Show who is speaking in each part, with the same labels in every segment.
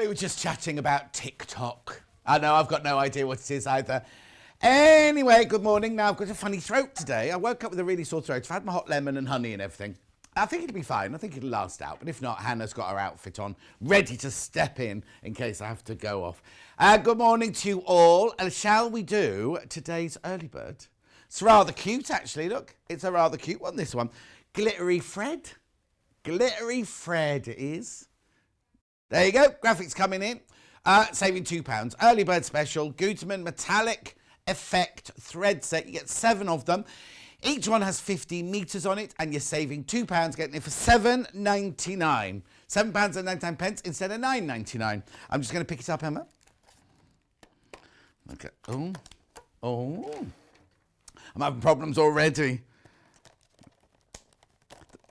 Speaker 1: We were just chatting about TikTok. I know, I've got no idea what it is either. Anyway, good morning. Now, I've got a funny throat today. I woke up with a really sore throat. I've had my hot lemon and honey and everything. I think it'll be fine. I think it'll last out. But if not, Hannah's got her outfit on, ready to step in case I have to go off. Good morning to you all. Shall we do today's early bird? It's rather cute, actually. Look, it's a rather cute one, this one. Glittery Fred. Glittery Fred it is. There you go. Graphics coming in. Saving £2. Early bird special. Gutermann metallic effect thread set. You get 7 of them. Each one has 50 metres on it, and you're saving £2, getting it for £7.99. £7.99 instead of £9.99. I'm just going to pick it up, Emma. Okay. Oh. I'm having problems already.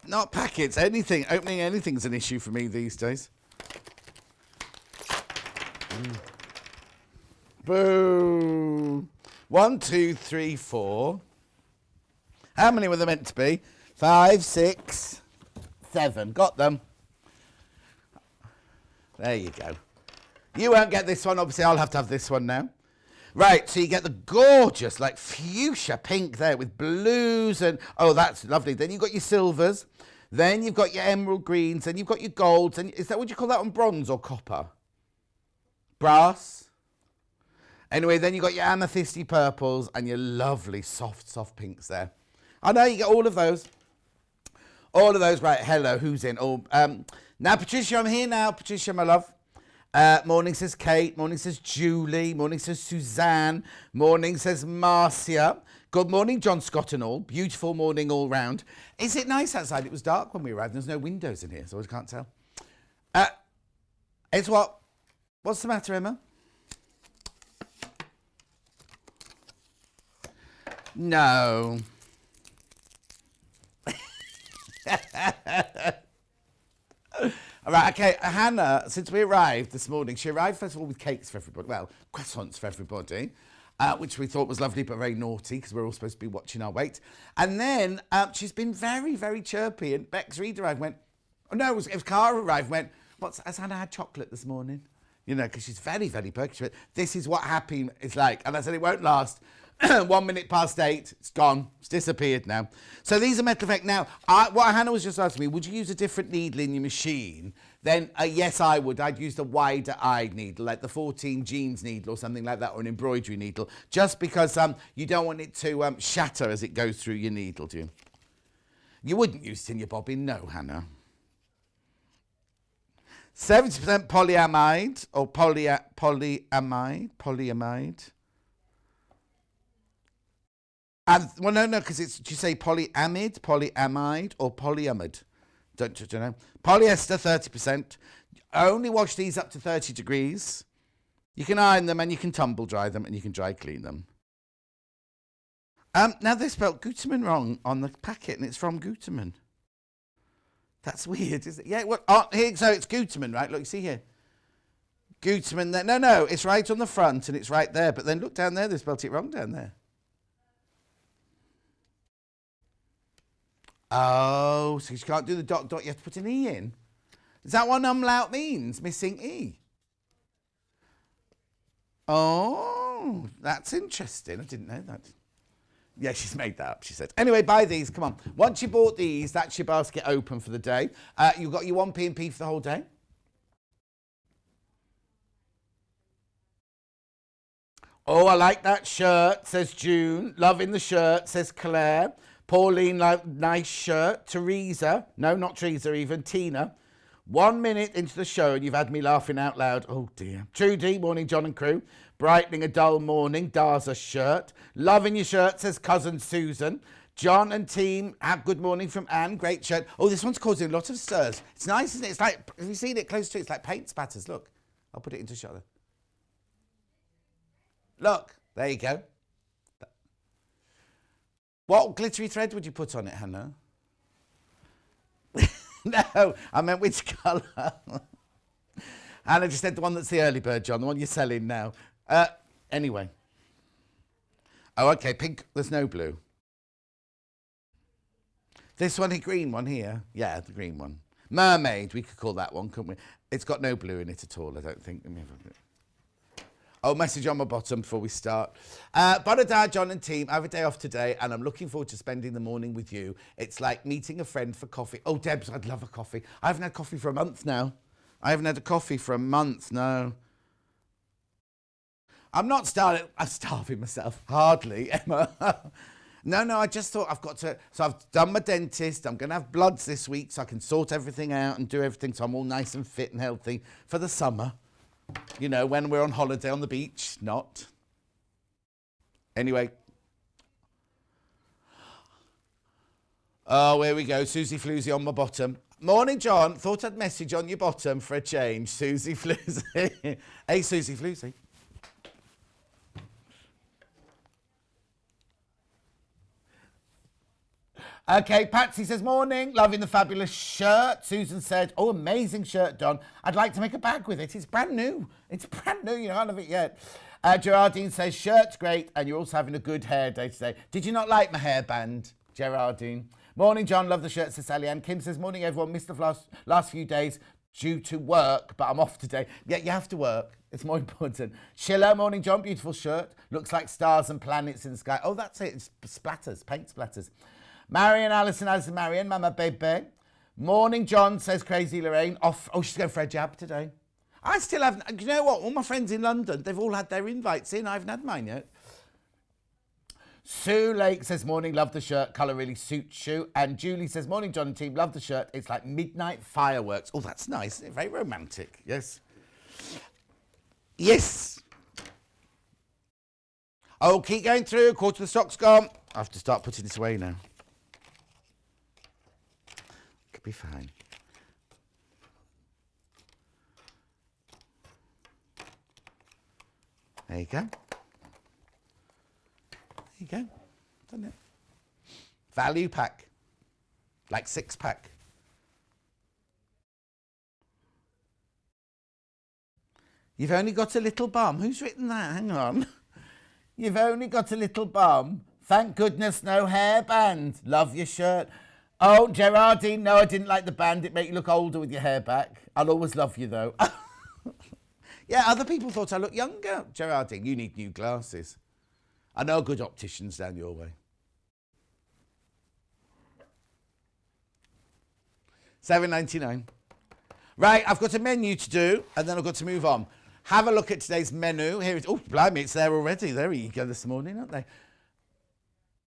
Speaker 1: Not packets, anything. Opening anything's an issue for me these days. Boo. 1, 2, 3, 4. How many were there meant to be? 5, 6, 7. Got them. There you go. You won't get this one. Obviously, I'll have to have this one now. Right, so you get the gorgeous, like, fuchsia pink there with blues and... Oh, that's lovely. Then you've got your silvers. Then you've got your emerald greens. Then you've got your golds. And is that what you call that one? Bronze or copper? Brass? Anyway, then you've got your amethysty purples and your lovely soft pinks there. I know you get all of those. All of those. Right, hello, who's in? Oh, now, Patricia, I'm here now. Patricia, my love. Morning says Kate. Morning says Julie. Morning says Suzanne. Morning says Marcia. Good morning, John Scott and all. Beautiful morning all round. Is it nice outside? It was dark when we arrived. There's no windows in here, so I can't tell. It's what? What's the matter, Emma? No. All right, okay, Hannah, since we arrived this morning, she arrived first of all with cakes for everybody, well, croissants for everybody, which we thought was lovely but very naughty because we're all supposed to be watching our weight. And then she's been very, very chirpy, and Bex Reed arrived and went, oh no, it was Cara arrived and went, has Hannah had chocolate this morning? You know, because she's very, very perky. She went, this is what happy is like. And I said, it won't last. 1 minute past 8, it's gone. It's disappeared now. So these are metal effect. Now, what Hannah was just asking me, would you use a different needle in your machine? Then, yes, I would. I'd use the wider-eyed needle, like the 14 jeans needle or something like that, or an embroidery needle, just because you don't want it to shatter as it goes through your needle, do you? You wouldn't use it in your bobbin, no, Hannah. 70% polyamide, or polyamide. And, well, no, because it's, do you say polyamide, or polyamide? Don't you know? Polyester, 30%. Only wash these up to 30 degrees. You can iron them, and you can tumble dry them, and you can dry clean them. Now, they spelled Gutermann wrong on the packet, and it's from Gutermann. That's weird, isn't it? Yeah, well, here, so it's Gutermann, right? Look, you see here. Gutermann there. No, it's right on the front, and it's right there. But then look down there, they spelled it wrong down there. Oh, so you can't do the dot, you have to put an E in. Is that what umlaut means, missing E? Oh, that's interesting. I didn't know that. Yeah, she's made that up, she said. Anyway, buy these, come on. Once you bought these, that's your basket open for the day. You've got your 1p&p for the whole day. Oh, I like that shirt, says June. Loving the shirt, says Claire. Pauline, nice shirt. Teresa, no, not Teresa even, Tina. 1 minute into the show and you've had me laughing out loud. Oh dear. Trudy, morning John and crew. Brightening a dull morning, Darza shirt. Loving your shirt, says cousin Susan. John and team, have good morning from Anne, great shirt. Oh, this one's causing a lot of stirs. It's nice, isn't it? It's like, have you seen it close to it? It's like paint spatters, look. I'll put it into shot. Look, there you go. What glittery thread would you put on it, Hannah? No, I meant which colour? Hannah just said the one that's the early bird, John, the one you're selling now. Anyway. Oh, okay, pink, there's no blue. This one, the green one here. Yeah, the green one. Mermaid, we could call that one, couldn't we? It's got no blue in it at all, I don't think. Let me have a look. Oh, message on my bottom before we start. Bonadar, John and team, I have a day off today and I'm looking forward to spending the morning with you. It's like meeting a friend for coffee. Oh, Debs, I'd love a coffee. I haven't had coffee for a month now. I haven't had a coffee for a month, no. I'm starving myself. Hardly, Emma. No, I just thought I've got to... So I've done my dentist. I'm going to have bloods this week so I can sort everything out and do everything so I'm all nice and fit and healthy for the summer. You know, when we're on holiday on the beach, not. Anyway. Oh, here we go. Susie Floozy on my bottom. Morning, John. Thought I'd message on your bottom for a change. Susie Floozy. Hey, Susie Floozy. Okay, Patsy says, morning, loving the fabulous shirt. Susan said, oh, amazing shirt, Don. I'd like to make a bag with it. It's brand new. It's brand new. You don't have it yet. Gerardine says, shirt's great, and you're also having a good hair day today. Did you not like my hairband, Gerardine? Morning, John. Love the shirt, says Sally Ann. Kim says, morning, everyone. Missed the last few days due to work, but I'm off today. Yeah, you have to work. It's more important. Sheila, morning, John. Beautiful shirt. Looks like stars and planets in the sky. Oh, that's it. It's splatters, paint splatters. Marion, Alison, Marion, Mama Baby. Morning, John, says Crazy Lorraine. Off. Oh, she's going for a jab today. I still haven't. You know what? All my friends in London, they've all had their invites in. I haven't had mine yet. Sue Lake says, morning, love the shirt. Colour really suits you. And Julie says, morning, John and team. Love the shirt. It's like midnight fireworks. Oh, that's nice. Very romantic. Yes. Yes. Oh, keep going through. Quarter of the stock's gone. I have to start putting this away now. Be fine. There you go. There you go. Done it. Value pack. Like 6-pack. You've only got a little bum. Who's written that? Hang on. You've only got a little bum. Thank goodness no hairband. Love your shirt. Oh, Gerardine, no, I didn't like the band. It made you look older with your hair back. I'll always love you, though. Yeah, other people thought I looked younger. Gerardine, you need new glasses. I know good opticians down your way. $7.99. Right, I've got a menu to do, and then I've got to move on. Have a look at today's menu. Here it is. Oh, blimey, it's there already. There you go this morning, aren't they?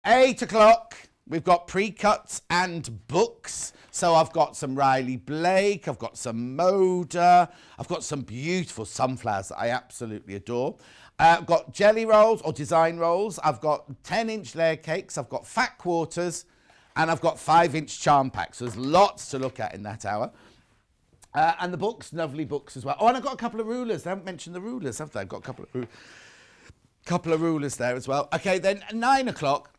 Speaker 1: 8 o'clock. We've got pre-cuts and books. So I've got some Riley Blake, I've got some Moda, I've got some beautiful sunflowers that I absolutely adore. I've got jelly rolls or design rolls. I've got 10-inch layer cakes. I've got fat quarters and I've got 5-inch charm packs. So there's lots to look at in that hour. And the books, lovely books as well. Oh, and I've got a couple of rulers. They haven't mentioned the rulers, have they? I've got a couple of rulers there as well. Okay, then 9 o'clock.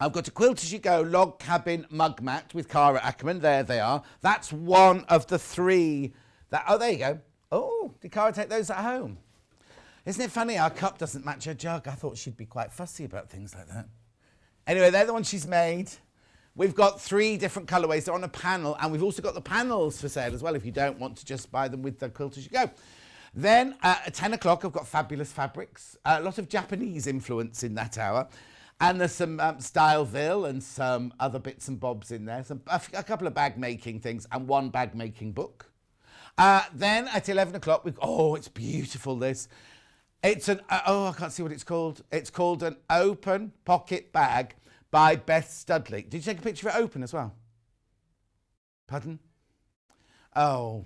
Speaker 1: I've got a Quilt As You Go log cabin mug mat with Cara Ackerman. There they are. That's one of the 3. Oh, there you go. Oh, did Cara take those at home? Isn't it funny our cup doesn't match her jug? I thought she'd be quite fussy about things like that. Anyway, they're the ones she's made. We've got 3 different colourways. They're on a panel, and we've also got the panels for sale as well if you don't want to just buy them with the Quilt As You Go. Then at 10 o'clock, I've got fabulous fabrics. A lot of Japanese influence in that hour. And there's some Styleville and some other bits and bobs in there. A couple of bag making things and 1 bag making book. Then at 11 o'clock, it's beautiful this. It's I can't see what it's called. It's called an open pocket bag by Beth Studley. Did you take a picture of it open as well? Pardon? Oh.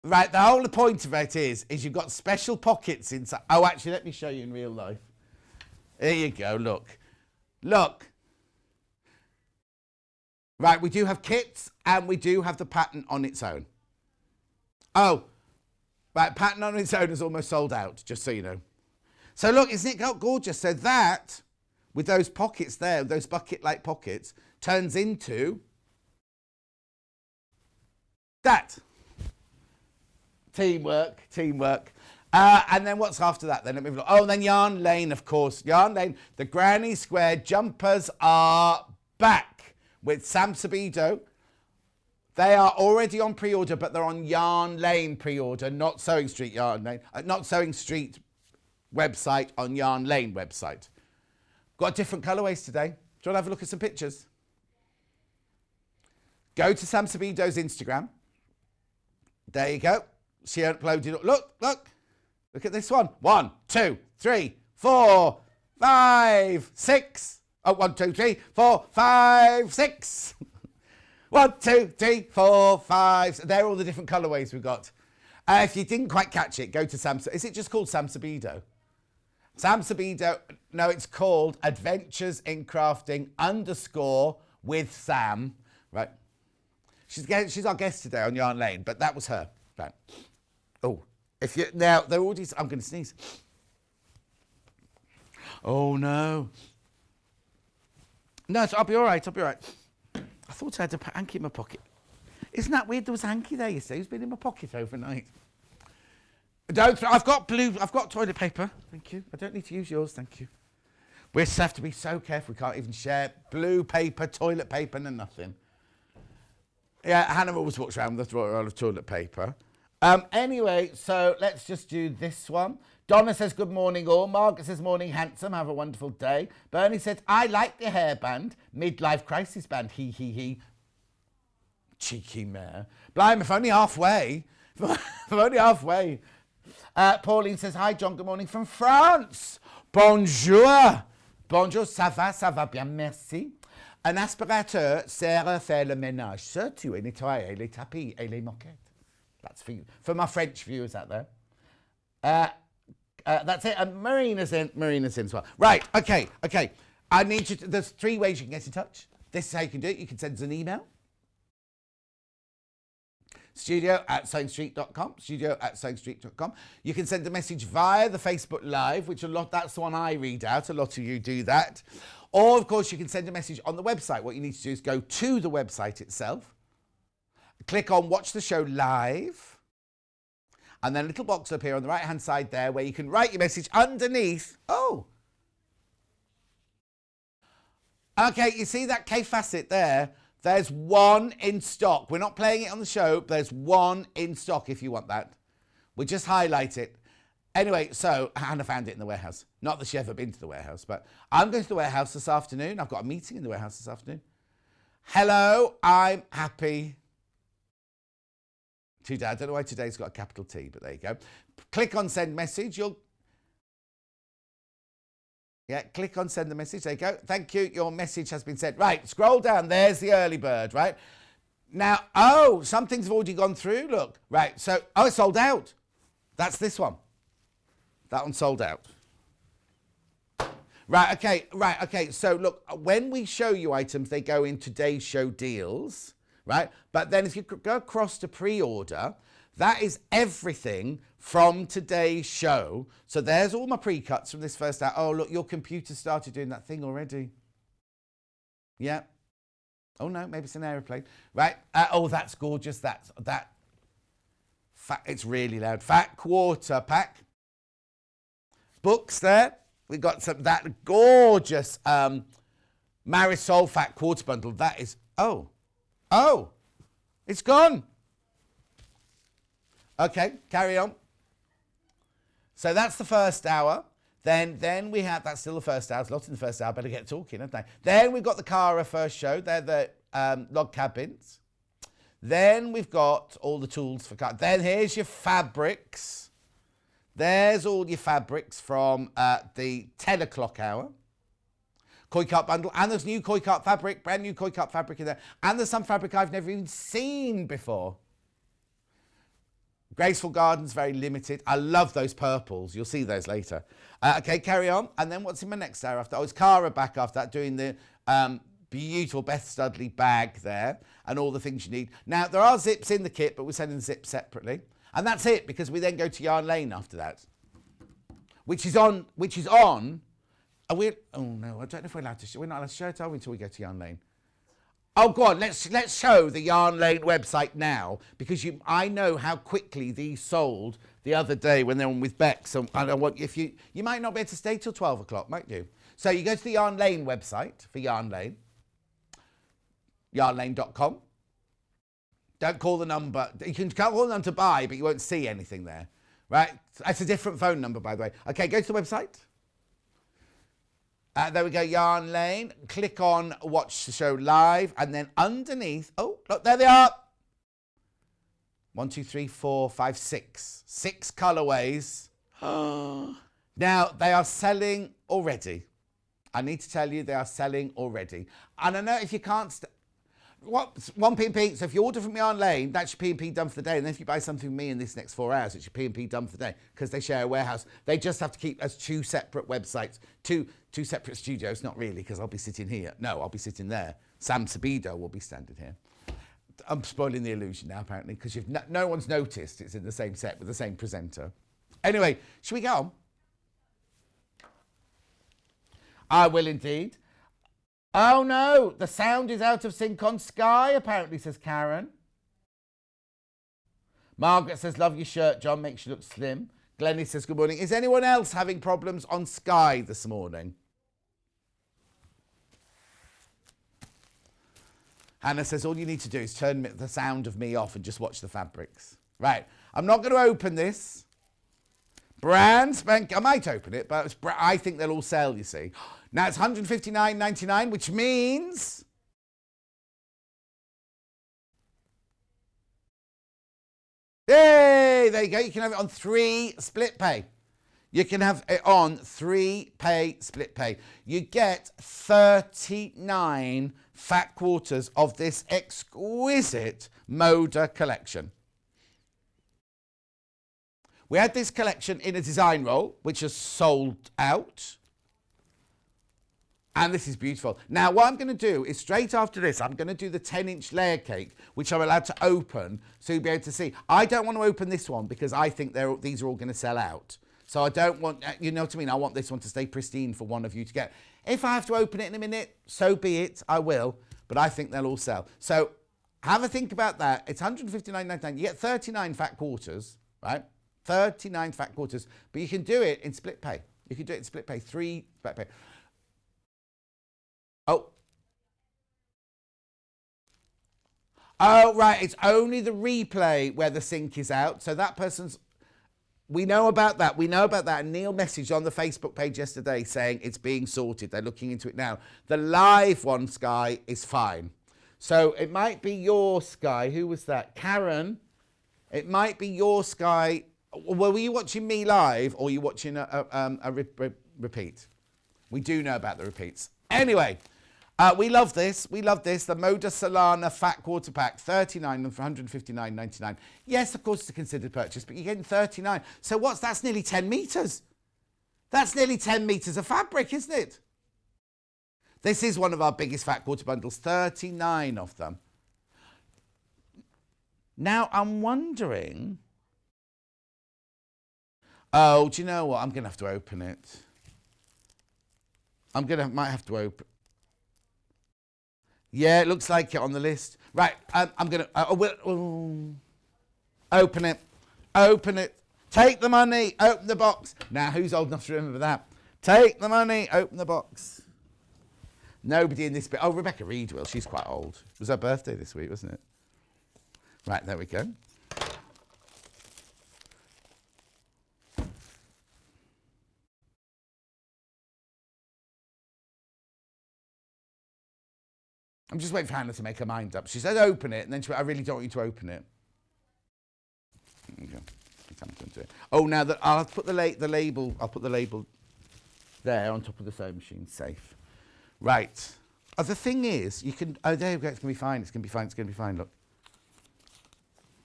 Speaker 1: Right, the whole point of it is you've got special pockets inside. Oh, actually, let me show you in real life. There you go, look. Look. Right, we do have kits and we do have the pattern on its own. Oh, right, pattern on its own is almost sold out, just so you know. So look, isn't it gorgeous? So that, with those pockets there, those bucket-like pockets, turns into that. Teamwork, teamwork. And then what's after that then? Let me look. Oh, and then Yarn Lane, of course. Yarn Lane. The Granny Square jumpers are back with Sam Sabido. They are already on pre-order, but they're on Yarn Lane pre-order, not Sewing Street Yarn Lane, not Sewing Street website, on Yarn Lane website. Got different colourways today. Do you want to have a look at some pictures? Go to Sam Sabido's Instagram. There you go. She uploaded. Look. Look at this one. 1, 2, 3, 4, 5, 6. Oh, 1, 2, 3, 4, 5, 6. 1, 2, 3, 4, 5. They're all the different colourways we've got. If you didn't quite catch it, go to Sam. Is it just called Sam Sabido? Sam Sabido. No, it's called Adventures in Crafting _ with Sam. Right. She's our guest today on Yarn Lane, but that was her. Right. Oh, now they're already. I'm going to sneeze. Oh no. No, I'll be all right. I thought I had a hanky in my pocket. Isn't that weird? There was a hanky there, you see. It's been in my pocket overnight. I've got toilet paper. Thank you. I don't need to use yours. Thank you. We just have to be so careful. We can't even share blue paper, toilet paper, and nothing. Yeah, Hannah always walks around with a roll of toilet paper. Anyway, so let's just do this one. Donna says, good morning all. Margaret says, morning handsome, have a wonderful day. Bernie says, I like the hairband. Midlife crisis band, he. Cheeky mare. Blimey, if only halfway. If only halfway. Pauline says, hi John, good morning from France. Bonjour. Bonjour, ça va bien, merci. Un aspirateur sert à faire le ménage, surtout et nettoyer les tapis et les moquettes. That's for you. For my French viewers out there. That's it. And Marina's in as well. Right, okay. I need you to, there's 3 ways you can get in touch. This is how you can do it. You can send us an email. studio@sewingstreet.com. You can send a message via the Facebook Live, which that's the one I read out. A lot of you do that. Or, of course, you can send a message on the website. What you need to do is go to the website itself, click on Watch the Show Live, and then a little box up here on the right-hand side there where you can write your message underneath. Oh. Okay, you see that K facet there? There's 1 in stock. We're not playing it on the show. But there's 1 in stock if you want that. We just highlight it. Anyway, so Hannah found it in the warehouse. Not that she ever been to the warehouse, but I'm going to the warehouse this afternoon. I've got a meeting in the warehouse this afternoon. Hello, I'm happy today. I don't know why today's got a capital T, but there you go. Click on send message. Click on send the message. There you go. Thank you. Your message has been sent. Right, scroll down. There's the early bird, right? Now, some things have already gone through. Look, right. So, it's sold out. That's this one. That one's sold out. Right, okay. So, look, when we show you items, they go in today's show deals, right? But then if you go across to pre-order, that is everything from today's show. So there's all my pre-cuts from this first hour. Oh, look, your computer started doing that thing already. Yeah. Oh, no, maybe it's an aeroplane. Right. Oh, that's gorgeous. It's really loud. Fat quarter pack. Books there. We got that gorgeous Marisol fat quarter bundle. That is, oh, it's gone. Okay, carry on. So that's the first hour. Then we have, that's still the first hour. There's a lot in the first hour. Better get talking, haven't I? Then we've got the Cara first show. They're the log cabins. Then we've got all the tools for cut. Then here's your fabrics. There's all your fabrics from the 10 o'clock hour. Koi cut bundle. And there's new koi cut fabric, brand new koi cut fabric in there. And there's some fabric I've never even seen before. Graceful Gardens, very limited. I love those purples. You'll see those later. Okay, carry on. And then what's in my next hour after? Oh, it's Cara back after that, doing the beautiful Beth Studley bag there and all the things you need. Now, there are zips in the kit, but we're sending zips separately. And that's it, because we then go to Yarn Lane after that, which is on. Oh no, I don't know if we're allowed to. We're not allowed to show it, are we, until we go to Yarn Lane? Oh, go on. Let's show the Yarn Lane website now, because I know how quickly these sold the other day when they were with Beck. So I don't want you might not be able to stay till 12 o'clock, might you? So you go to the Yarn Lane website for Yarn Lane, yarnlane.com. Don't call the number. You can call the number to buy, but you won't see anything there, right? That's a different phone number, by the way. Okay, go to the website. There we go, Yarn Lane. Click on Watch the Show Live, and then underneath, oh, look, there they are. 1, 2, 3, 4, 5, 6. 6 colorways. Now, they are selling already. I need to tell you, they are selling already. And I know if you can't... What's 1 P&P? So if you order from Yarn Lane, that's your P&P done for the day. And then if you buy something from me in this next 4 hours, it's your P&P done for the day because they share a warehouse. They just have to keep as 2 separate websites, two separate studios. Not really, because I'll be sitting here. No, I'll be sitting there. Sam Sabido will be standing here. I'm spoiling the illusion now, apparently, because no one's noticed it's in the same set with the same presenter. Anyway, should we go on? I will indeed. Oh no, the sound is out of sync on Sky, apparently, says Karen. Margaret says, love your shirt, John, makes you look slim. Glennie says, good morning. Is anyone else having problems on Sky this morning? Hannah says, all you need to do is turn the sound of me off and just watch the fabrics. Right, I'm not going to open this. Brand spank, I might open it, but I think they'll all sell, you see. Now it's $159.99, which means... Hey, there you go. You can have it on 3 split pay. You can have it on 3 pay split pay. You get 39 fat quarters of this exquisite Moda collection. We had this collection in a design roll, which has sold out. And this is beautiful. Now, what I'm going to do is straight after this, I'm going to do the 10-inch layer cake, which I'm allowed to open, so you'll be able to see. I don't want to open this one because I think these are all going to sell out. So I don't want, you know what I mean? I want this one to stay pristine for one of you to get. If I have to open it in a minute, so be it. I will. But I think they'll all sell. So have a think about that. It's $159.99. You get 39 fat quarters, right? 39 fat quarters. But you can do it in split pay. You can do it in split pay. 3 split pay. Oh, right. It's only the replay where the sync is out. So that person's... We know about that. We know about that. And Neil messaged on the Facebook page yesterday saying it's being sorted. They're looking into it now. The live one, Sky, is fine. So it might be your Sky. Who was that? Karen. It might be your Sky. Well, were you watching me live or were you watching a repeat? We do know about the repeats. Anyway... we love this. We love this. The Moda Solana Fat Quarter Pack, 39 for $159.99. Yes, of course, it's a considered purchase, but you're getting 39. So that's nearly 10 metres. That's nearly 10 metres of fabric, isn't it? This is one of our biggest fat quarter bundles, 39 of them. Now, I'm wondering... Oh, do you know what? I'm going to have to open it. Might have to open... Yeah, it looks like it on the list. Right, I'm going to... open it. Open it. Take the money. Open the box. Now, who's old enough to remember that? Take the money. Open the box. Nobody in this bit. Oh, Rebecca Reed will. She's quite old. It was her birthday this week, wasn't it? Right, there we go. I'm just waiting for Hannah to make her mind up. She said open it, and then she went, I really don't want you to open it. Okay. Oh, now that I'll put the label. I'll put the label there on top of the sewing machine, safe. Right. The thing is, you can. Oh, there we go. It's gonna be fine. It's gonna be fine. It's gonna be fine. Look,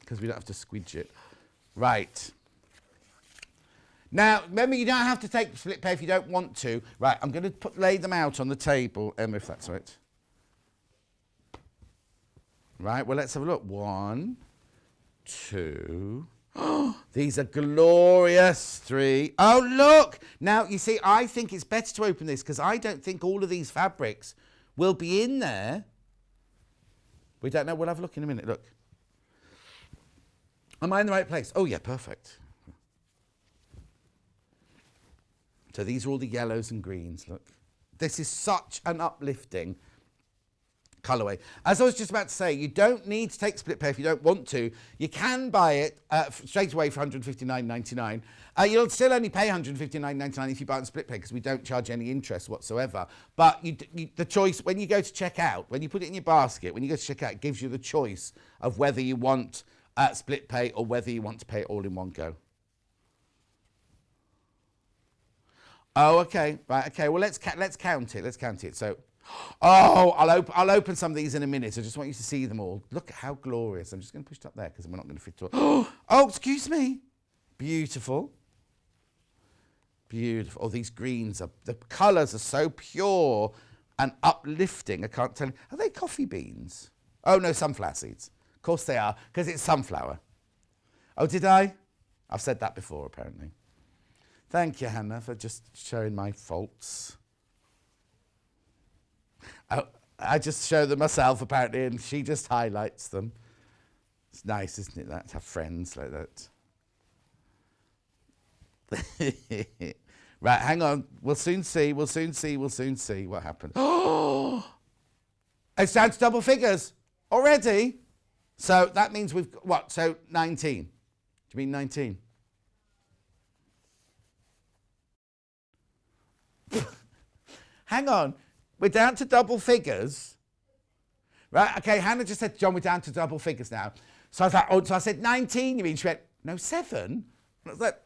Speaker 1: because we don't have to squidge it. Right. Now, remember, you don't have to take split pay if you don't want to. Right. I'm gonna lay them out on the table, Emma, if that's right. Right, well, let's have a look. 1, 2. Oh, these are glorious. 3. Oh, look. Now, you see, I think it's better to open this because I don't think all of these fabrics will be in there. We don't know. We'll have a look in a minute. Look. Am I in the right place? Oh, yeah, perfect. So these are all the yellows and greens. Look. This is such an uplifting colourway. As I was just about to say, you don't need to take split pay if you don't want to. You can buy it straight away for $159.99. You'll still only pay $159.99 if you buy it on split pay because we don't charge any interest whatsoever. But the choice, when you go to check out, when you put it in your basket, when you go to check out, it gives you the choice of whether you want split pay or whether you want to pay it all in one go. Oh, okay, right, okay. Well, let's count it. Let's count it. So, I'll open some of these in a minute. I just want you to see them all. Look at how glorious. I'm just going to push it up there because we're not going to fit it all. Oh, excuse me. Beautiful. Beautiful. Oh, these greens the colours are so pure and uplifting. I can't tell you. Are they coffee beans? Oh no, sunflower seeds. Of course they are because it's sunflower. Oh, did I? I've said that before apparently. Thank you, Hannah, for just showing my faults. I just show them myself, apparently, and she just highlights them. It's nice, isn't it, that, to have friends like that? Right, hang on. We'll soon see what happens. Oh! It's down to double figures already. So that means we've got, what? So 19. Do you mean 19? Hang on, we're down to double figures, right? Okay, Hannah just said, John, we're down to double figures now. So I thought, oh, so I said 19, you mean? She went, no, 7. And I was like,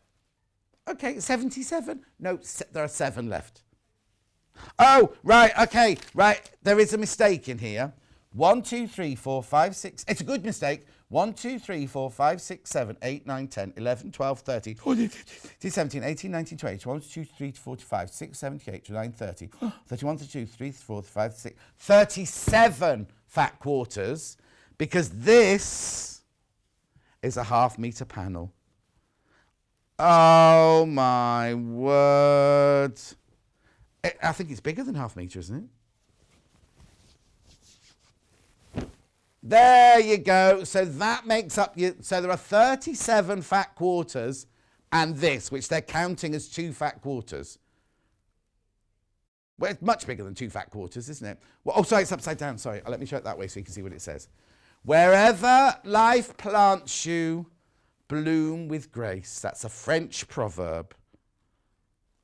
Speaker 1: okay, 77? No, there are 7 left. Oh, right, okay, right, there is a mistake in here. 1, 2, 3, 4, 5, 6, it's a good mistake. 1, 2, 3, 4, 5, 6, 7, 8, 9, 10, 11, 12, 13, 17, 18, 19, 20, 21, 22, 23, 45, 6, 7, 8, 29, 30, 31, 32, 33, 34, 35, 36, 37 fat quarters, because this is a half-metre panel. Oh, my word. I think it's bigger than half-metre, isn't it? There you go. So that makes up so there are 37 fat quarters and this, which they're counting as 2 fat quarters. Well, it's much bigger than 2 fat quarters, isn't it? Well, oh, sorry, it's upside down. Sorry. Let me show it that way so you can see what it says. Wherever life plants you, bloom with grace. That's a French proverb.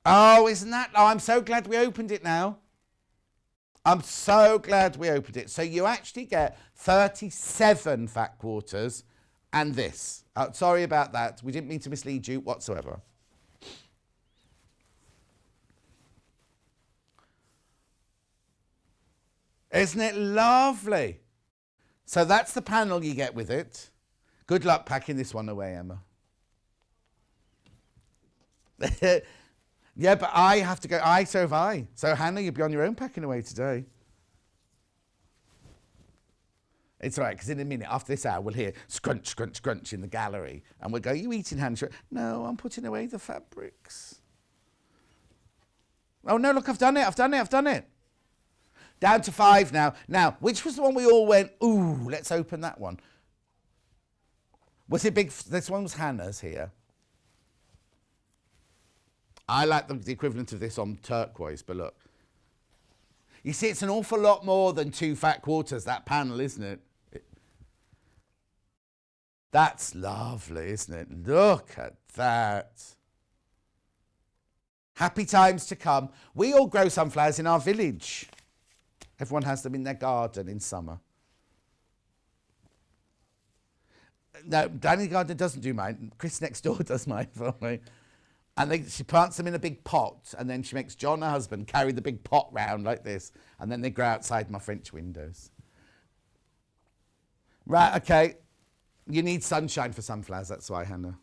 Speaker 1: Oh, isn't that? Oh, I'm so glad we opened it now. I'm so glad we opened it. So you actually get 37 fat quarters and this. Sorry about that. We didn't mean to mislead you whatsoever. Isn't it lovely? So that's the panel you get with it. Good luck packing this one away, Emma. Yeah, but I have to go. So have I. So, Hannah, you'll be on your own packing away today. It's all right, because in a minute, after this hour, we'll hear scrunch, scrunch, scrunch in the gallery. And we'll go, you eating, Hannah? No, I'm putting away the fabrics. Oh, no, look, I've done it. Down to 5 now. Now, which was the one we all went, ooh, let's open that one. Was it big? This one was Hannah's here. I like the equivalent of this on turquoise, but look. You see, it's an awful lot more than 2 fat quarters, that panel, isn't it? That's lovely, isn't it? Look at that. Happy times to come. We all grow sunflowers in our village. Everyone has them in their garden in summer. No, Danny Gardner doesn't do mine. Chris next door does mine for me. And she plants them in a big pot, and then she makes John, her husband, carry the big pot round like this, and then they grow outside my French windows. Right, okay. You need sunshine for sunflowers, that's why, Hannah.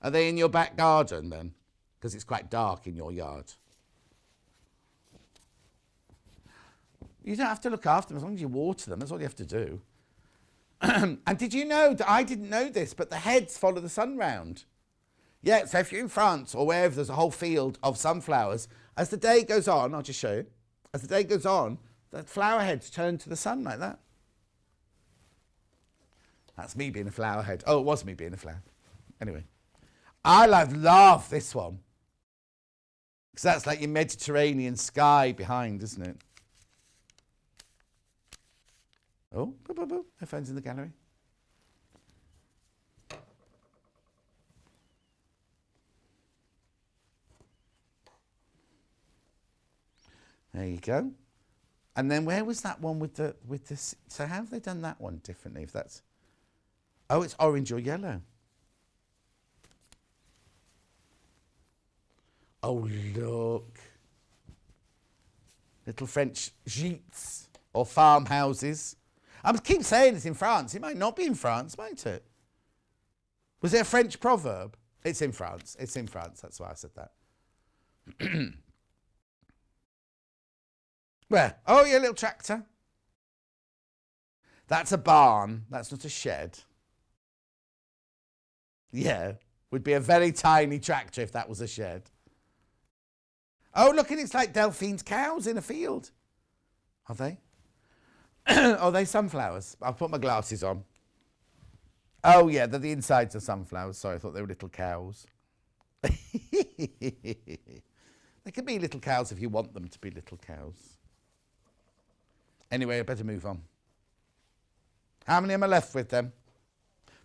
Speaker 1: Are they in your back garden, then? Because it's quite dark in your yard. You don't have to look after them as long as you water them. That's all you have to do. And did you know, that I didn't know this, but the heads follow the sun round. Yeah, so if you're in France or wherever there's a whole field of sunflowers, as the day goes on, I'll just show you, as the day goes on, the flower heads turn to the sun like that. That's me being a flower head. Oh, it was me being a flower. Anyway, I love this one. Because that's like your Mediterranean sky behind, isn't it? Oh, boo, boo, boo. No phones in the gallery. There you go. And then where was that one with the so how have they done that one differently? If that's, oh, it's orange or yellow. Oh, look. Little French gîtes or farmhouses. I keep saying it's in France. It might not be in France, might it? Was it a French proverb? It's in France. It's in France. That's why I said that. Where? Oh, yeah, little tractor. That's a barn. That's not a shed. Yeah, would be a very tiny tractor if that was a shed. Oh, look, it's like Delphine's cows in a field. Are they? Are they sunflowers? I'll put my glasses on. Oh, yeah, they're the insides of sunflowers. Sorry, I thought they were little cows. They can be little cows if you want them to be little cows. Anyway, I better move on. How many am I left with then?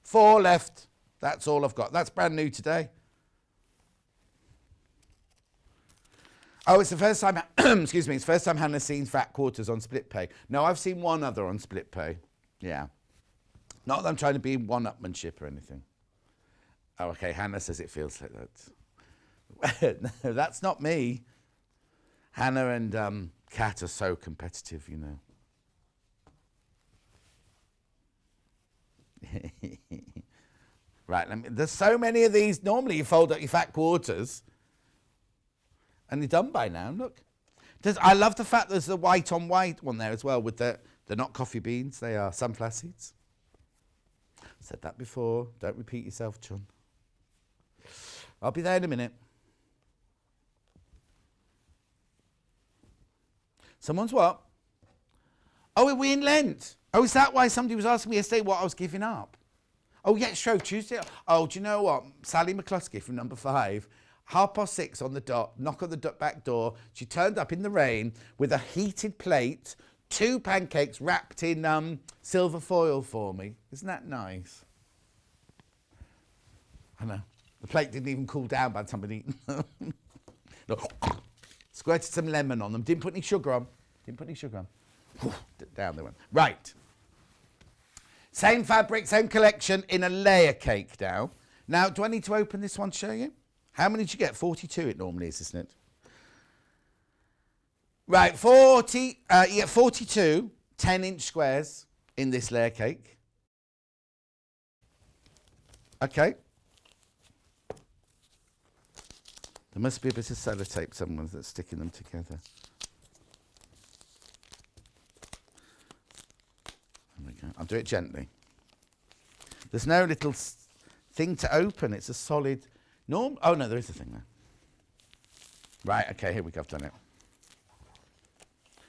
Speaker 1: 4 left. That's all I've got. That's brand new today. Oh, it's the first time, excuse me, it's the first time Hannah's seen Fat Quarters on Split Pay. No, I've seen one other on Split Pay. Yeah. Not that I'm trying to be one-upmanship or anything. Oh, okay, Hannah says it feels like that. No, that's not me. Hannah and Kat are so competitive, you know. Right, there's so many of these. Normally you fold up your Fat Quarters and you're done by now, look. I love the fact there's the white on white one there as well with they're not coffee beans, they are sunflower seeds. Said that before, don't repeat yourself, John. I'll be there in a minute. Someone's what? Oh, are we in Lent? Oh, is that why somebody was asking me yesterday what I was giving up? Oh, yeah, Shrove Tuesday. Oh, do you know what? Sally McCluskey from number 5, 6:30 on the dot, knock on the back door. She turned up in the rain with a heated plate, 2 pancakes wrapped in silver foil for me. Isn't that nice? I know. The plate didn't even cool down by the time I'd eaten. Look, squirted some lemon on them. Didn't put any sugar on. Down they went. Right. Same fabric, same collection in a layer cake now. Now, do I need to open this one to show you? How many did you get? 42 it normally is, isn't it? Right, you get 42 10-inch squares in this layer cake. Okay. There must be a bit of sellotape somewhere that's sticking them together. There we go. I'll do it gently. There's no little thing to open. It's a solid norm. Oh, no, there is a thing there. Right, okay, here we go. I've done it.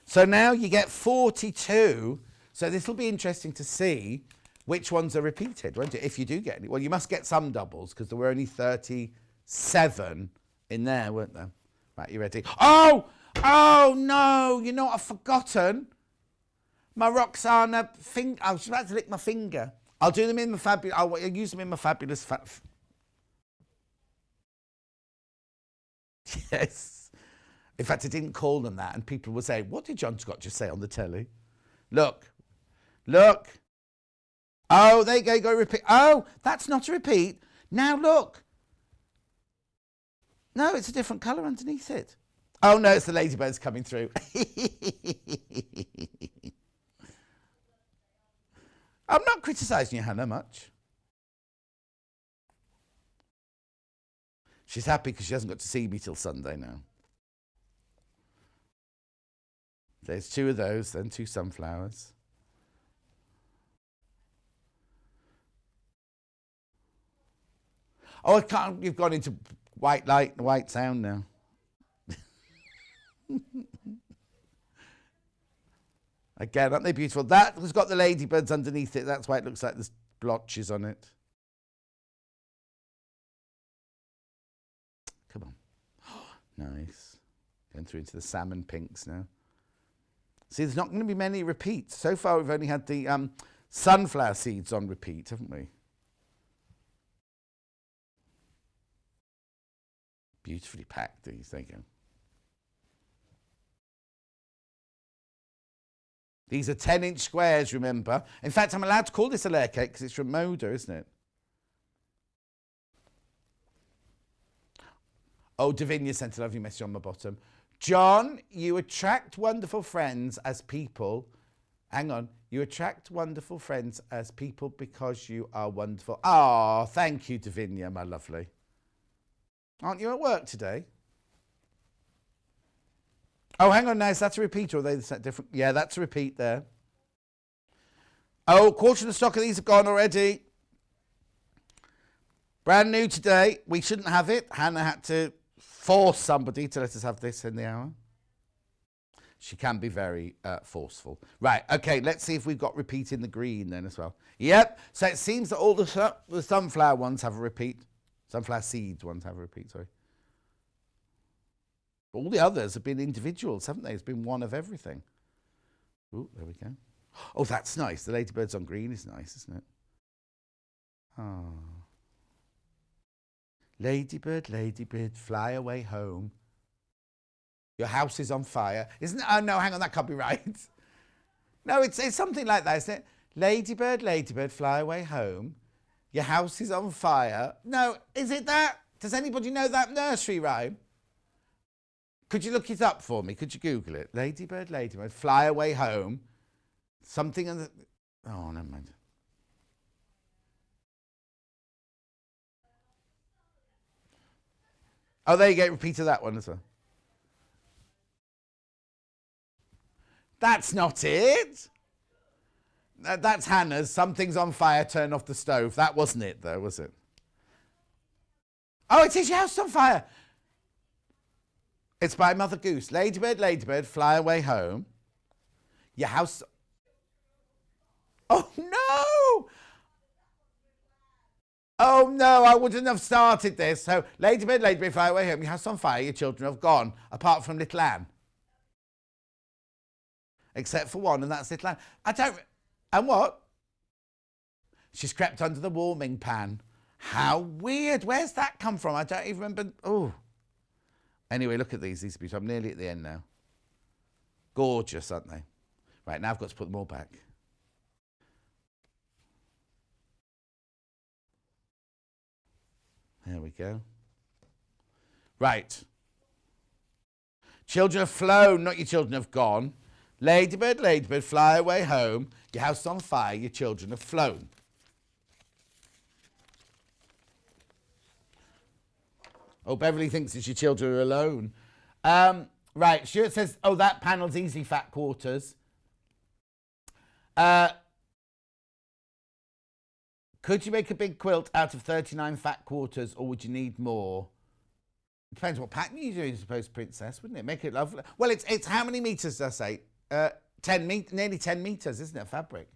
Speaker 1: So now you get 42. So this will be interesting to see which ones are repeated, won't it? If you do get any. Well, you must get some doubles because there were only 37 in there, weren't there? Right, you ready? Oh no, you know what I've forgotten? My Roxana finger. I was about to lick my finger. I'll do them in my fabulous. I'll use them in my fabulous. Yes. In fact, I didn't call them that, and people will say, "What did John Scott just say on the telly?" Look. Oh, there you go. Go repeat. Oh, that's not a repeat. Now look. No, it's a different colour underneath it. Oh no, it's the ladybirds coming through. I'm not criticising you, Hannah, much. She's happy because she hasn't got to see me till Sunday now. There's 2 of those, then 2 sunflowers. Oh, I can't. You've gone into white light and white sound now. Again, aren't they beautiful? That has got the ladybirds underneath it. That's why it looks like there's blotches on it. Come on. Nice. Going through into the salmon pinks now. See, there's not going to be many repeats. So far, we've only had the sunflower seeds on repeat, haven't we? Beautifully packed, these. There you go. These are 10-inch squares, remember. In fact, I'm allowed to call this a layer cake because it's from Moda, isn't it? Oh, Davinia sent a lovely message on my bottom. John, you attract wonderful friends as people. Hang on. You attract wonderful friends as people because you are wonderful. Oh, thank you, Davinia, my lovely. Aren't you at work today? Oh, hang on now. Is that a repeat or are they different? Yeah, that's a repeat there. Oh, quarter of the stock of these have gone already. Brand new today. We shouldn't have it. Hannah had to force somebody to let us have this in the hour. She can be very forceful. Right, okay, let's see if we've got repeat in the green then as well. Yep, so it seems that all the sunflower ones have a repeat. Sunflower seeds ones have a repeat, sorry. All the others have been individuals, haven't they? It's been one of everything. Ooh, there we go. Oh, that's nice. The ladybirds on green is nice, isn't it? Oh. Ladybird, ladybird, fly away home. Your house is on fire. Isn't it? Oh, no, hang on, that can't be right. No, it's something like that, isn't it? Ladybird, ladybird, fly away home. Your house is on fire. No, is it that? Does anybody know that nursery rhyme? Could you look it up for me? Could you Google it? Ladybird, ladybird, fly away home. Something in the... Oh, never mind. Oh, there you go. Repeat of that one as well. That's not it. That's Hannah's. Something's on fire, turn off the stove. That wasn't it, though, was it? Oh, it is Your House on Fire. It's by Mother Goose. Ladybird, ladybird, fly away home. Your house... Oh, no! Oh, no, I wouldn't have started this. So, ladybird, ladybird, fly away home. Your house on fire, your children have gone, apart from little Anne. Except for one, and that's little Anne. I don't... And what? She's crept under the warming pan. How weird. Where's that come from? I don't even remember. Oh. Anyway, look at these. These are beautiful. I'm nearly at the end now. Gorgeous, aren't they? Right, now I've got to put them all back. There we go. Right. Children have flown, not your children have gone. Ladybird, ladybird, fly away home. Your house on fire, your children have flown. Oh, Beverly thinks it's your children are alone. Right, Stuart says, oh, that panel's easy, fat quarters. Could you make a big quilt out of 39 fat quarters, or would you need more? Depends what pattern you do, I suppose, Princess, wouldn't it? Make it lovely. Well, it's how many meters, did I say? 10 meters, nearly 10 meters, isn't it, fabric?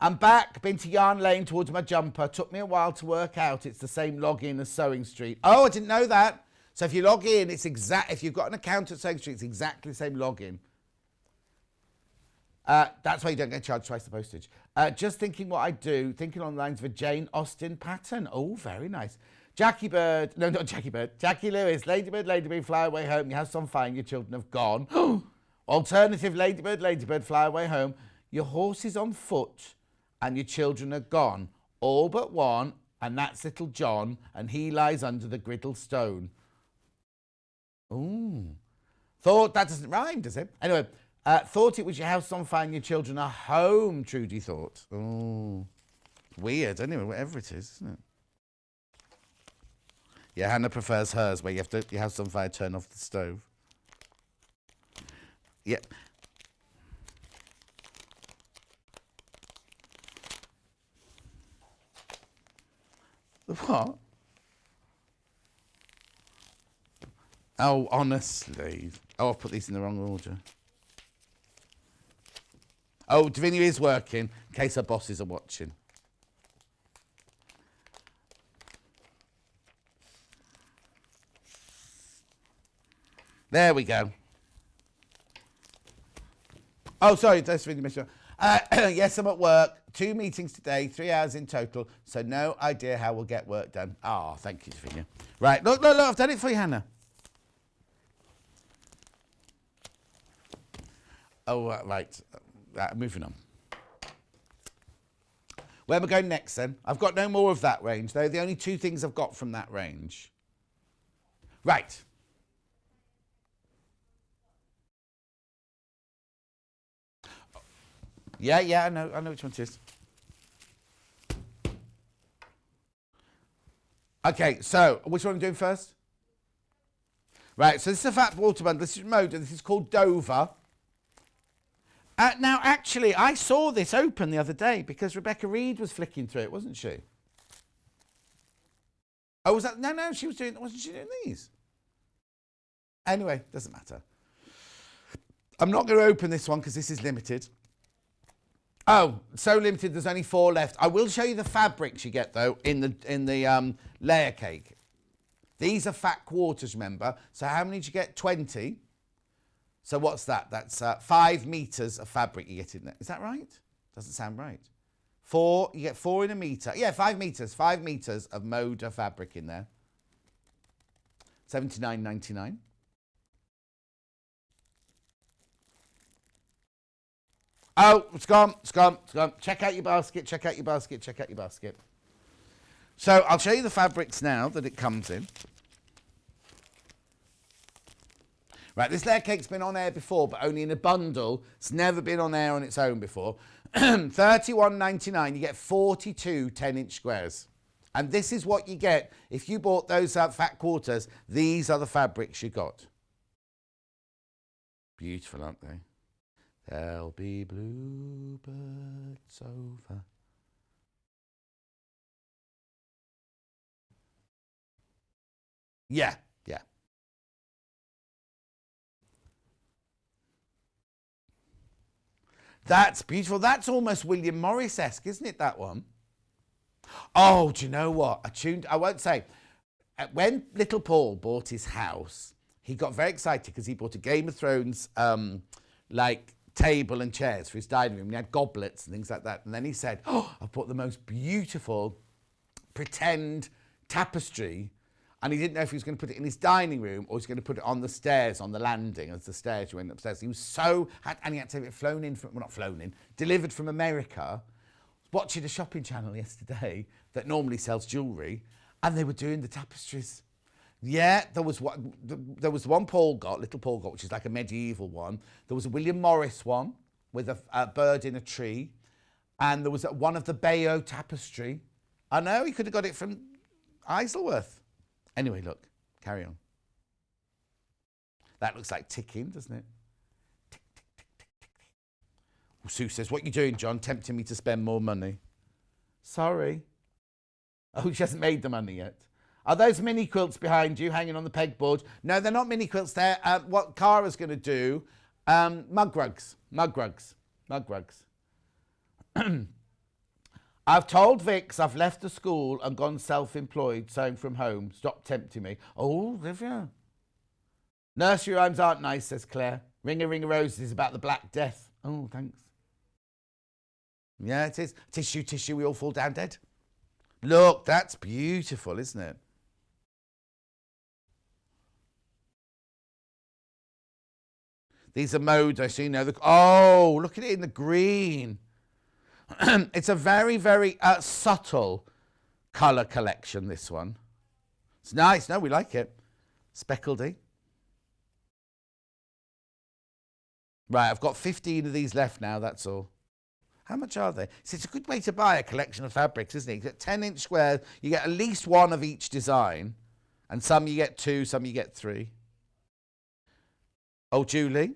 Speaker 1: I'm back, been to Yarn Lane towards my jumper. Took me a while to work out it's the same login as Sewing Street. Oh, I didn't know that. So if you log in, it's exact. If you've got an account at Sewing Street, it's exactly the same login. That's why you don't get charged twice the postage. Just thinking what I do. Thinking on the lines of a Jane Austen pattern. Oh, very nice. Jackie Bird. No, not Jackie Bird. Jackie Lewis. Ladybird, ladybird, fly away home. Your house on fire, your children have gone. Alternative, ladybird, ladybird, fly away home. Your horse is on foot and your children are gone. All but one, and that's little John, and he lies under the griddle stone. Ooh. Thought that doesn't rhyme, does it? Anyway, thought it was your house on fire and your children are home, Trudy thought. Oh, weird. Anyway, whatever it is, isn't it? Yeah, Hannah prefers hers, where you have to, your house on fire, turn off the stove. Yeah. What? Oh, honestly. Oh, I've put these in the wrong order. Oh, Davinia is working, in case her bosses are watching. There we go. Oh, sorry, that's really missed. Yes, I'm at work. 2 meetings today, 3 hours in total. So no idea how we'll get work done. Oh, thank you, Sophia. Right, look, I've done it for you, Hannah. Oh, right. Moving on. Where am I going next then? I've got no more of that range. They're the only 2 things I've got from that range. Right. Yeah, I know which one it is. Okay, so which one am I doing first? Right, so this is a fat water bundle. This is Moda. This is called Dover. Now, actually, I saw this open the other day because Rebecca Reed was flicking through it, wasn't she? Oh, was that? No, she was doing. Wasn't she doing these? Anyway, doesn't matter. I'm not going to open this one because this is limited. Oh, so limited. There's only 4 left. I will show you the fabrics you get though in the layer cake. These are fat quarters, remember. So how many did you get? 20. So what's that? That's 5 meters of fabric you get in there. Is that right? Doesn't sound right. 4. You get 4 in a meter. Yeah, 5 meters. 5 meters of Moda fabric in there. $79.99. Oh, it's gone. Check out your basket. So I'll show you the fabrics now that it comes in. Right, this layer cake's been on air before, but only in a bundle. It's never been on air on its own before. $31.99, you get 42 10-inch squares. And this is what you get. If you bought those fat quarters, these are the fabrics you got. Beautiful, aren't they? There'll be bluebirds over. Yeah. That's beautiful. That's almost William Morris-esque, isn't it, that one? Oh, do you know what? I won't say. When little Paul bought his house, he got very excited because he bought a Game of Thrones, table and chairs for his dining room. He had goblets and things like that. And then he said, oh, I've bought the most beautiful pretend tapestry. And he didn't know if he was going to put it in his dining room or he was going to put it on the stairs, on the landing, as the stairs went upstairs. He was and he had to have it delivered from America. I was watching a shopping channel yesterday that normally sells jewellery, and they were doing the tapestries. Yeah, there was one little Paul got, which is like a medieval one. There was a William Morris one with a bird in a tree. And there was one of the Bayeux tapestry. I know, he could have got it from Isleworth. Anyway, look, carry on. That looks like ticking, doesn't it? Tick, tick, tick, tick, tick, tick. Sue says, what are you doing, John? Tempting me to spend more money. Sorry. Oh, she hasn't made the money yet. Are those mini quilts behind you hanging on the pegboard? No, they're not mini quilts. They're what Cara's going to do. Mug rugs. I've told Vix I've left the school and gone self-employed, sewing from home. Stop tempting me. Oh, Olivia. Nursery rhymes aren't nice, says Claire. Ring a roses is about the Black Death. Oh, thanks. Yeah, it is. Tissue, we all fall down dead. Look, that's beautiful, isn't it? These are modes I see now. Oh, look at it in the green. It's a very, very subtle colour collection, this one. It's nice. No, we like it. Speckledy. Right, I've got 15 of these left now, that's all. How much are they? So it's a good way to buy a collection of fabrics, isn't it? You get 10-inch squares. You get at least one of each design. And some you get 2, some you get 3. Oh, Julie.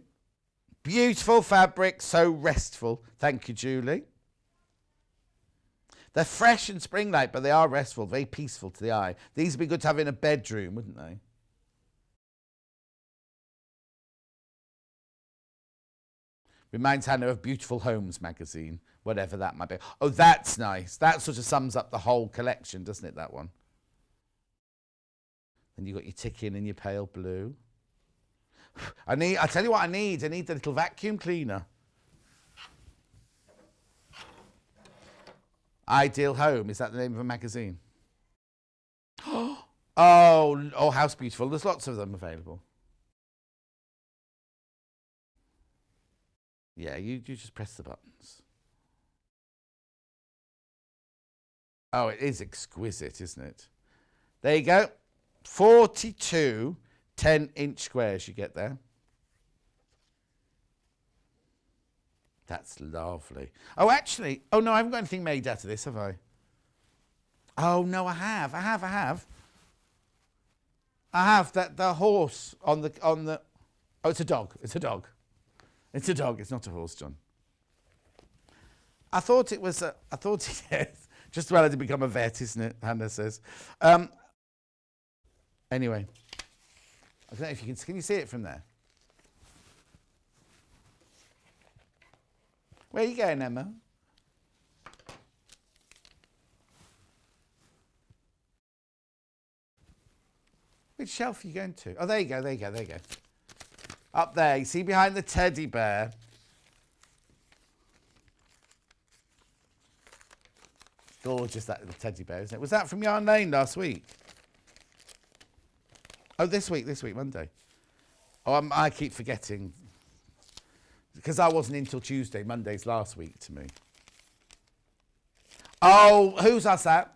Speaker 1: Beautiful fabric, so restful. Thank you, Julie. They're fresh and spring-like, but they are restful, very peaceful to the eye. These would be good to have in a bedroom, wouldn't they? Reminds Hannah of Beautiful Homes magazine, whatever that might be. Oh, that's nice. That sort of sums up the whole collection, doesn't it, that one? Then you've got your ticking and your pale blue. I tell you what I need. I need the little vacuum cleaner. Ideal Home. Is that the name of a magazine? Oh, House Beautiful. There's lots of them available. Yeah, you just press the buttons. Oh, it is exquisite, isn't it? There you go. 42 10-inch squares you get there. That's lovely. Oh, actually, oh no, I haven't got anything made out of this, have I? Oh no, I have that the horse on the. Oh, it's a dog. It's a dog. It's a dog. It's not a horse, John. I thought it was. I thought it is. Just ready to become a vet, isn't it? Hannah says. Anyway, I don't know if you can you see it from there? Where are you going, Emma? Which shelf are you going to? Oh, there you go, there you go, there you go. Up there, you see behind the teddy bear. Gorgeous, that little teddy bear, isn't it? Was that from Yarn Lane last week? Oh, this week, Monday. Oh, I keep forgetting. Because I wasn't in till Tuesday. Monday's last week to me. Oh, who's asked that?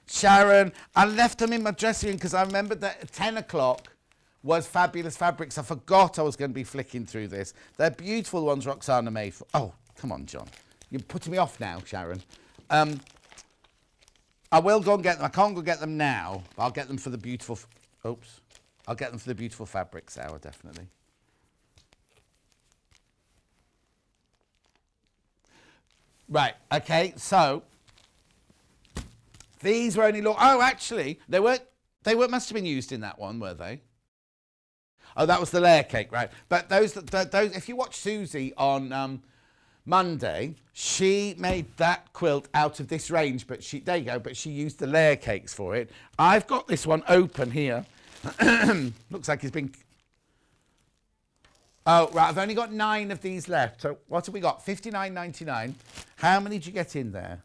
Speaker 1: Sharon. I left them in my dressing room because I remembered that at 10 o'clock was Fabulous Fabrics. I forgot I was going to be flicking through this. They're beautiful ones Roxana made for... Oh, come on, John. You're putting me off now, Sharon. I will go and get them. I can't go get them now, but I'll get them for the beautiful... Oops. I'll get them for the beautiful fabrics hour, definitely. Right, okay, so these were only... Oh, actually, they must have been used in that one, were they? Oh, that was the layer cake, right. But those if you watch Susie on Monday, she made that quilt out of this range, but there you go, but she used the layer cakes for it. I've got this one open here. Looks like it's been... Oh, right, I've only got 9 of these left. So what have we got? $59.99. How many did you get in there?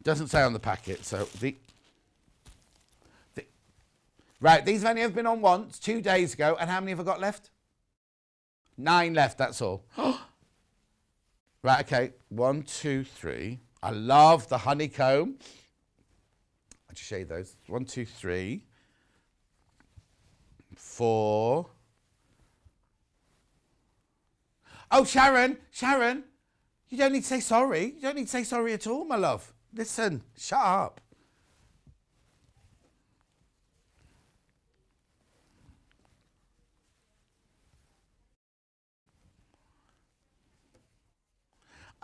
Speaker 1: Doesn't say on the packet, so right, these have only ever been on once, 2 days ago, and how many have I got left? 9 left, that's all. Right, okay, 1, 2, 3. I love the honeycomb. I'll just show you those. 1, 2, 3. 4. Oh, Sharon, you don't need to say sorry. You don't need to say sorry at all, my love. Listen, shut up.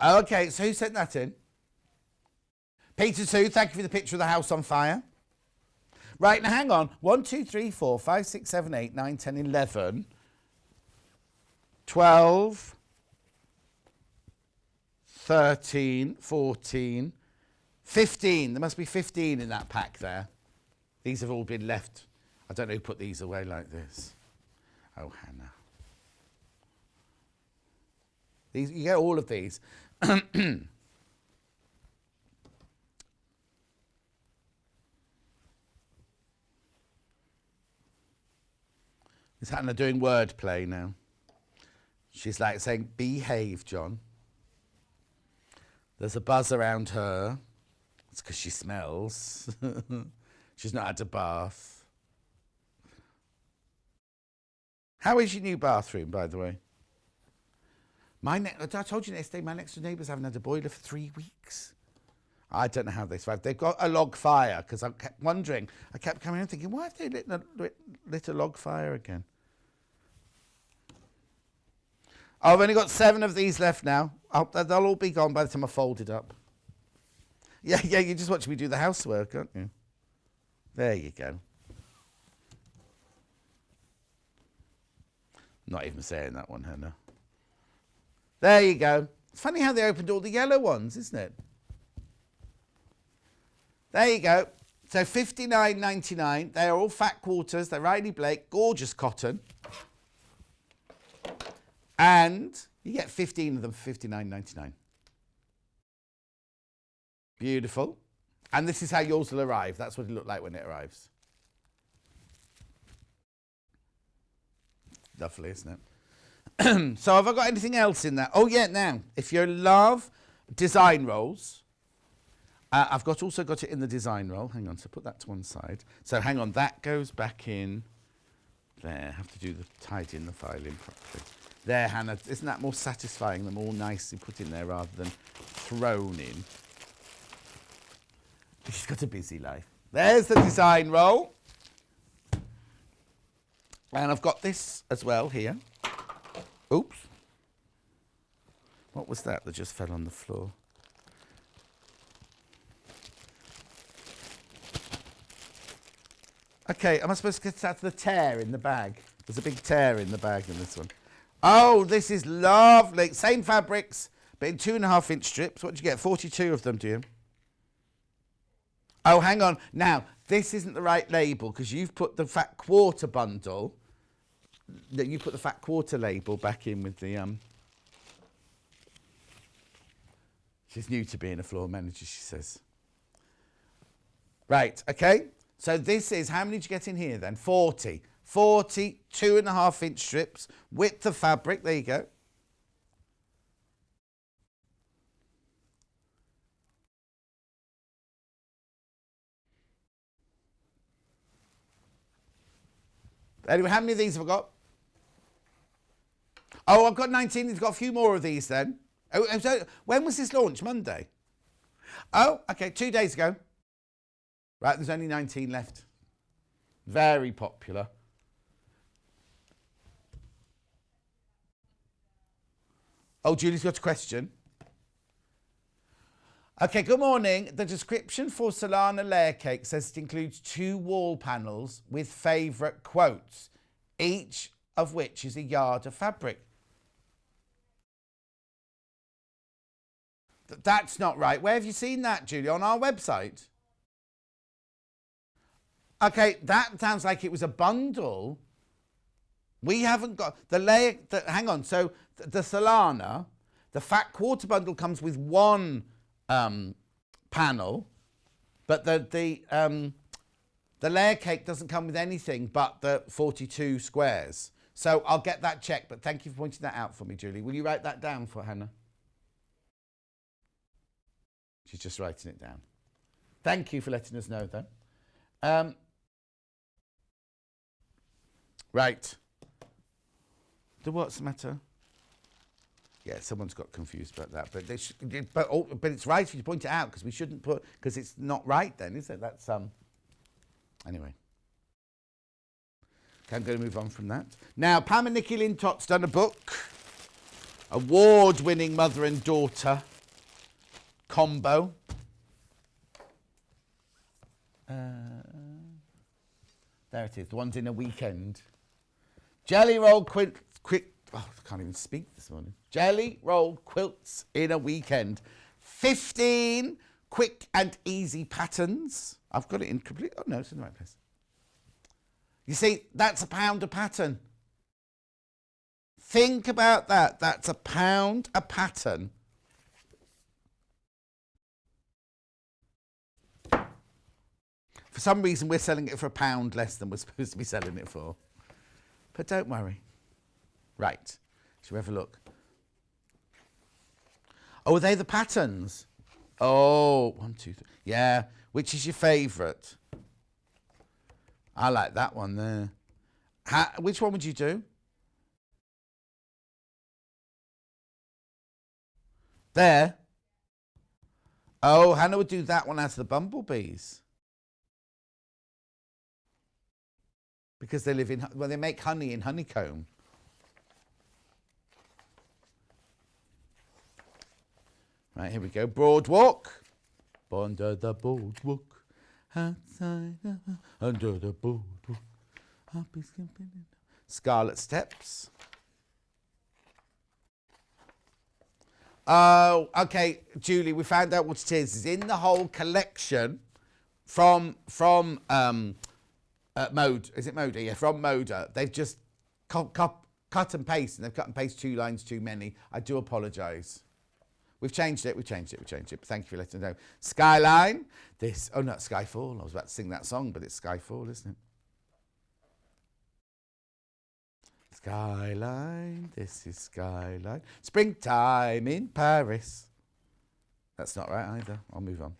Speaker 1: Okay, so who sent that in? Peter Sue, thank you for the picture of the house on fire. Right, now hang on. 1, 2, 3, 4, 5, 6, 7, 8, 9, 10, 11, 12, 13, 14, 15. There must be 15 in that pack there. These have all been left. I don't know who put these away like this. Oh, Hannah. These, you get all of these. Is Hannah doing wordplay now? She's like saying, behave, John. There's a buzz around her. It's because she smells. She's not had a bath. How is your new bathroom, by the way? I told you yesterday, my next door neighbours haven't had a boiler for 3 weeks. I don't know how they survived. They've got a log fire, because I kept wondering. I kept coming in thinking, why have they lit a log fire again? Oh, I've only got 7 of these left now. They'll all be gone by the time I fold it up. Yeah, you're just watching me do the housework, aren't you? There you go. Not even saying that one, Hannah. There you go. It's funny how they opened all the yellow ones, isn't it? There you go. So $59.99. They are all fat quarters. They're Riley Blake. Gorgeous cotton. And You get 15 of them for $59.99. Beautiful. And this is how yours will arrive. That's what it looked like when it arrives. Lovely, isn't it? So have I got anything else in there? Oh, yeah, now, if you love design rolls, I've also got it in the design roll. Hang on, so put that to one side. So hang on, that goes back in there. I have to do the tidying the file in properly. There, Hannah, isn't that more satisfying? Them all nicely put in there rather than thrown in. She's got a busy life. There's the design roll. And I've got this as well here. Oops. What was that just fell on the floor? Okay, am I supposed to get out the tear in the bag? There's a big tear in the bag in this one. Oh, this is lovely. Same fabrics, but in 2.5-inch strips. What do you get? 42 of them, do you? Oh, hang on. Now, this isn't the right label because you've put the fat quarter bundle. You put the fat quarter label back in with the... She's new to being a floor manager, she says. Right, okay. So this is, how many did you get in here then? 40. 40, 2.5-inch strips, width of fabric. There you go. Anyway, how many of these have I got? Oh, I've got 19. I've got a few more of these then. Oh, so when was this launch? Monday? Oh, okay, 2 days ago. Right, there's only 19 left. Very popular. Oh, Julie's got a question. Okay, good morning. The description for Solana layer cake says it includes 2 wall panels with favourite quotes, each of which is a yard of fabric. That's not right. Where have you seen that, Julie? On our website? Okay, that sounds like it was a bundle. We haven't got the layer. Hang on. So the Solana, the fat quarter bundle comes with 1 panel, but the layer cake doesn't come with anything but the 42 squares. So I'll get that checked. But thank you for pointing that out for me, Julie. Will you write that down for Hannah? She's just writing it down. Thank you for letting us know, though. Right. What's the matter? Yeah, someone's got confused about that, but it's right if you point it out because we shouldn't put because it's not right then, is it? That's anyway. Okay, I'm going to move on from that. Now, Pam and Nikki Lintot's done a book, award-winning mother and daughter combo. There it is. The one's in a weekend. Jelly roll quilt. Oh, I can't even speak this morning. Jelly roll quilts in a weekend. 15 quick and easy patterns. I've got it in complete. Oh no, it's in the right place. You see, that's £1 a pattern. Think about that. That's £1 a pattern. For some reason, we're selling it for £1 less than we're supposed to be selling it for. But don't worry. Right. Shall we have a look? Oh, are they the patterns? Oh, 1, 2, 3. Yeah. Which is your favourite? I like that one there. Which one would you do? There. Oh, Hannah would do that one as the bumblebees. Because they live in, well, they make honey in honeycomb. Right, here we go. Boardwalk. Under the boardwalk. Outside, under the boardwalk. Happy skipping. Scarlet Steps. Oh, okay, Julie, we found out what it is. It's in the whole collection from Mode. Is it Moda? Yeah, from Moda. They've just cut and paste, and they've cut and pasted 2 lines too many. I do apologise. We've changed it. Thank you for letting us know. Skyline. This. Oh, not Skyfall. I was about to sing that song, but it's Skyfall, isn't it? Skyline. This is Skyline. Springtime in Paris. That's not right either. I'll move on.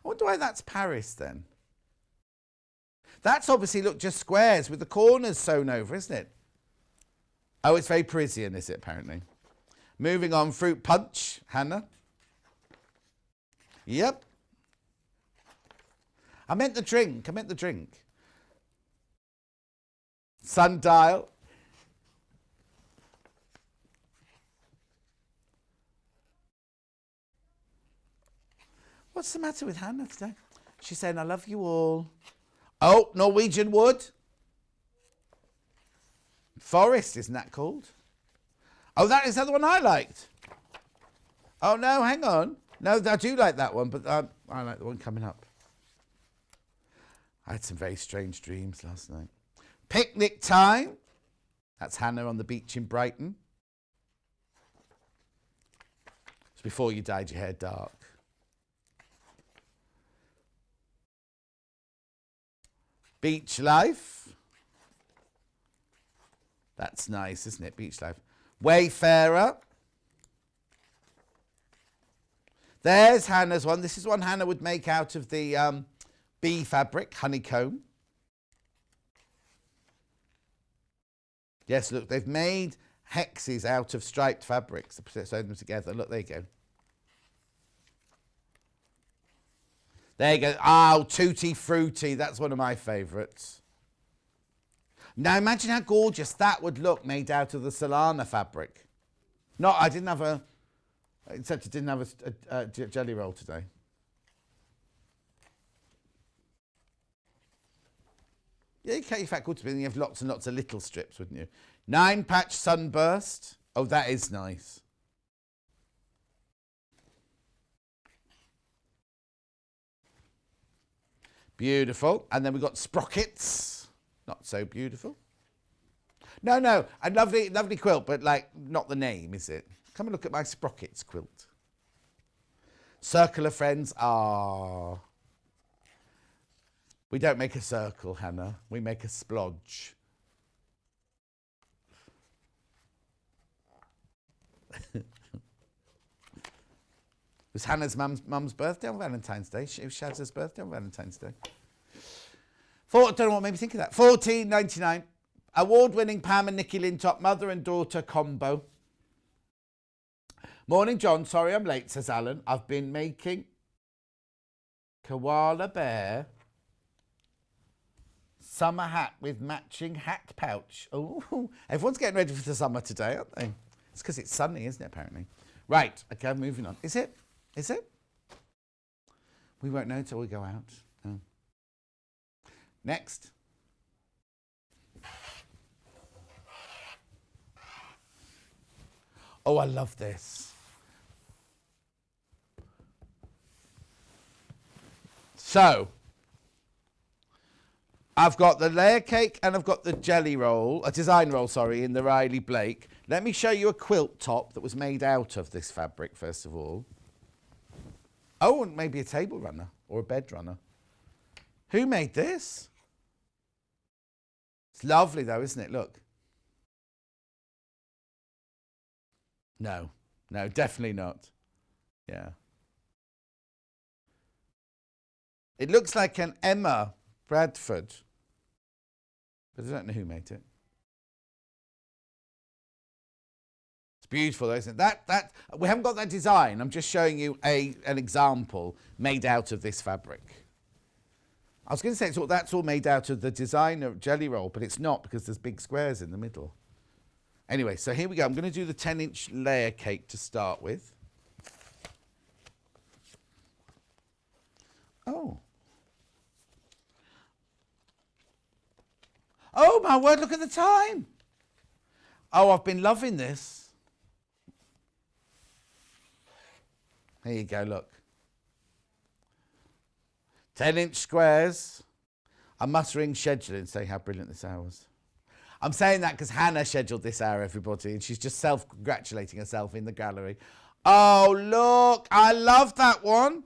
Speaker 1: I wonder why that's Paris then. That's obviously, look, just squares with the corners sewn over, isn't it? Oh, it's very Parisian, is it, apparently? Moving on, fruit punch, Hannah. Yep. I meant the drink. Sundial. What's the matter with Hannah today? She's saying, I love you all. Oh, Norwegian wood. Forest, isn't that called? Oh, is that the one I liked? Oh, no, hang on. No, I do like that one, but I like the one coming up. I had some very strange dreams last night. Picnic time. That's Hannah on the beach in Brighton. It's before you dyed your hair dark. Beach life. That's nice, isn't it? Beach life. Wayfarer. There's Hannah's one. This is one Hannah would make out of the bee fabric, honeycomb. Yes, look, they've made hexes out of striped fabrics. Sew them together. Look, there you go. There you go. Oh, Tutti Frutti. That's one of my favourites. Now imagine how gorgeous that would look made out of the Solana fabric. No, I didn't have a... Except I didn't have a jelly roll today. Yeah, you cut your fat quarter and you have lots and lots of little strips, wouldn't you? 9-patch sunburst. Oh, that is nice. Beautiful. And then we've got sprockets. Not so beautiful. No, a lovely, lovely quilt, but like not the name, is it? Come and look at my sprockets quilt. Circle of friends. Ah. We don't make a circle, Hannah. We make a splodge. It was Hannah's mum's birthday on Valentine's Day. It was Shazza's birthday on Valentine's Day. I don't know what made me think of that. $14.99. Award-winning Pam and Nikki Lintop mother and daughter combo. Morning, John. Sorry I'm late, says Alan. I've been making koala bear summer hat with matching hat pouch. Oh, everyone's getting ready for the summer today, aren't they? It's because it's sunny, isn't it, apparently? Right, okay, moving on. Is it? Is it? We won't know until we go out. No. Next. Oh, I love this. So, I've got the layer cake and I've got the jelly roll, a design roll, sorry, in the Riley Blake. Let me show you a quilt top that was made out of this fabric, first of all. Oh, and maybe a table runner or a bed runner. Who made this? It's lovely though, isn't it? Look. No, definitely not. Yeah. It looks like an Emma Bradford, but I don't know who made it. It's beautiful though, isn't it? That we haven't got that design. I'm just showing you an example made out of this fabric. I was going to say that's all made out of the designer jelly roll, but it's not because there's big squares in the middle. Anyway, so here we go. I'm going to do the 10-inch layer cake to start with. Oh. Oh, my word, look at the time. Oh, I've been loving this. Here you go, look. 10-inch squares. I'm muttering scheduling, saying how brilliant this hour was. I'm saying that because Hannah scheduled this hour, everybody, and she's just self-congratulating herself in the gallery. Oh, look, I love that one.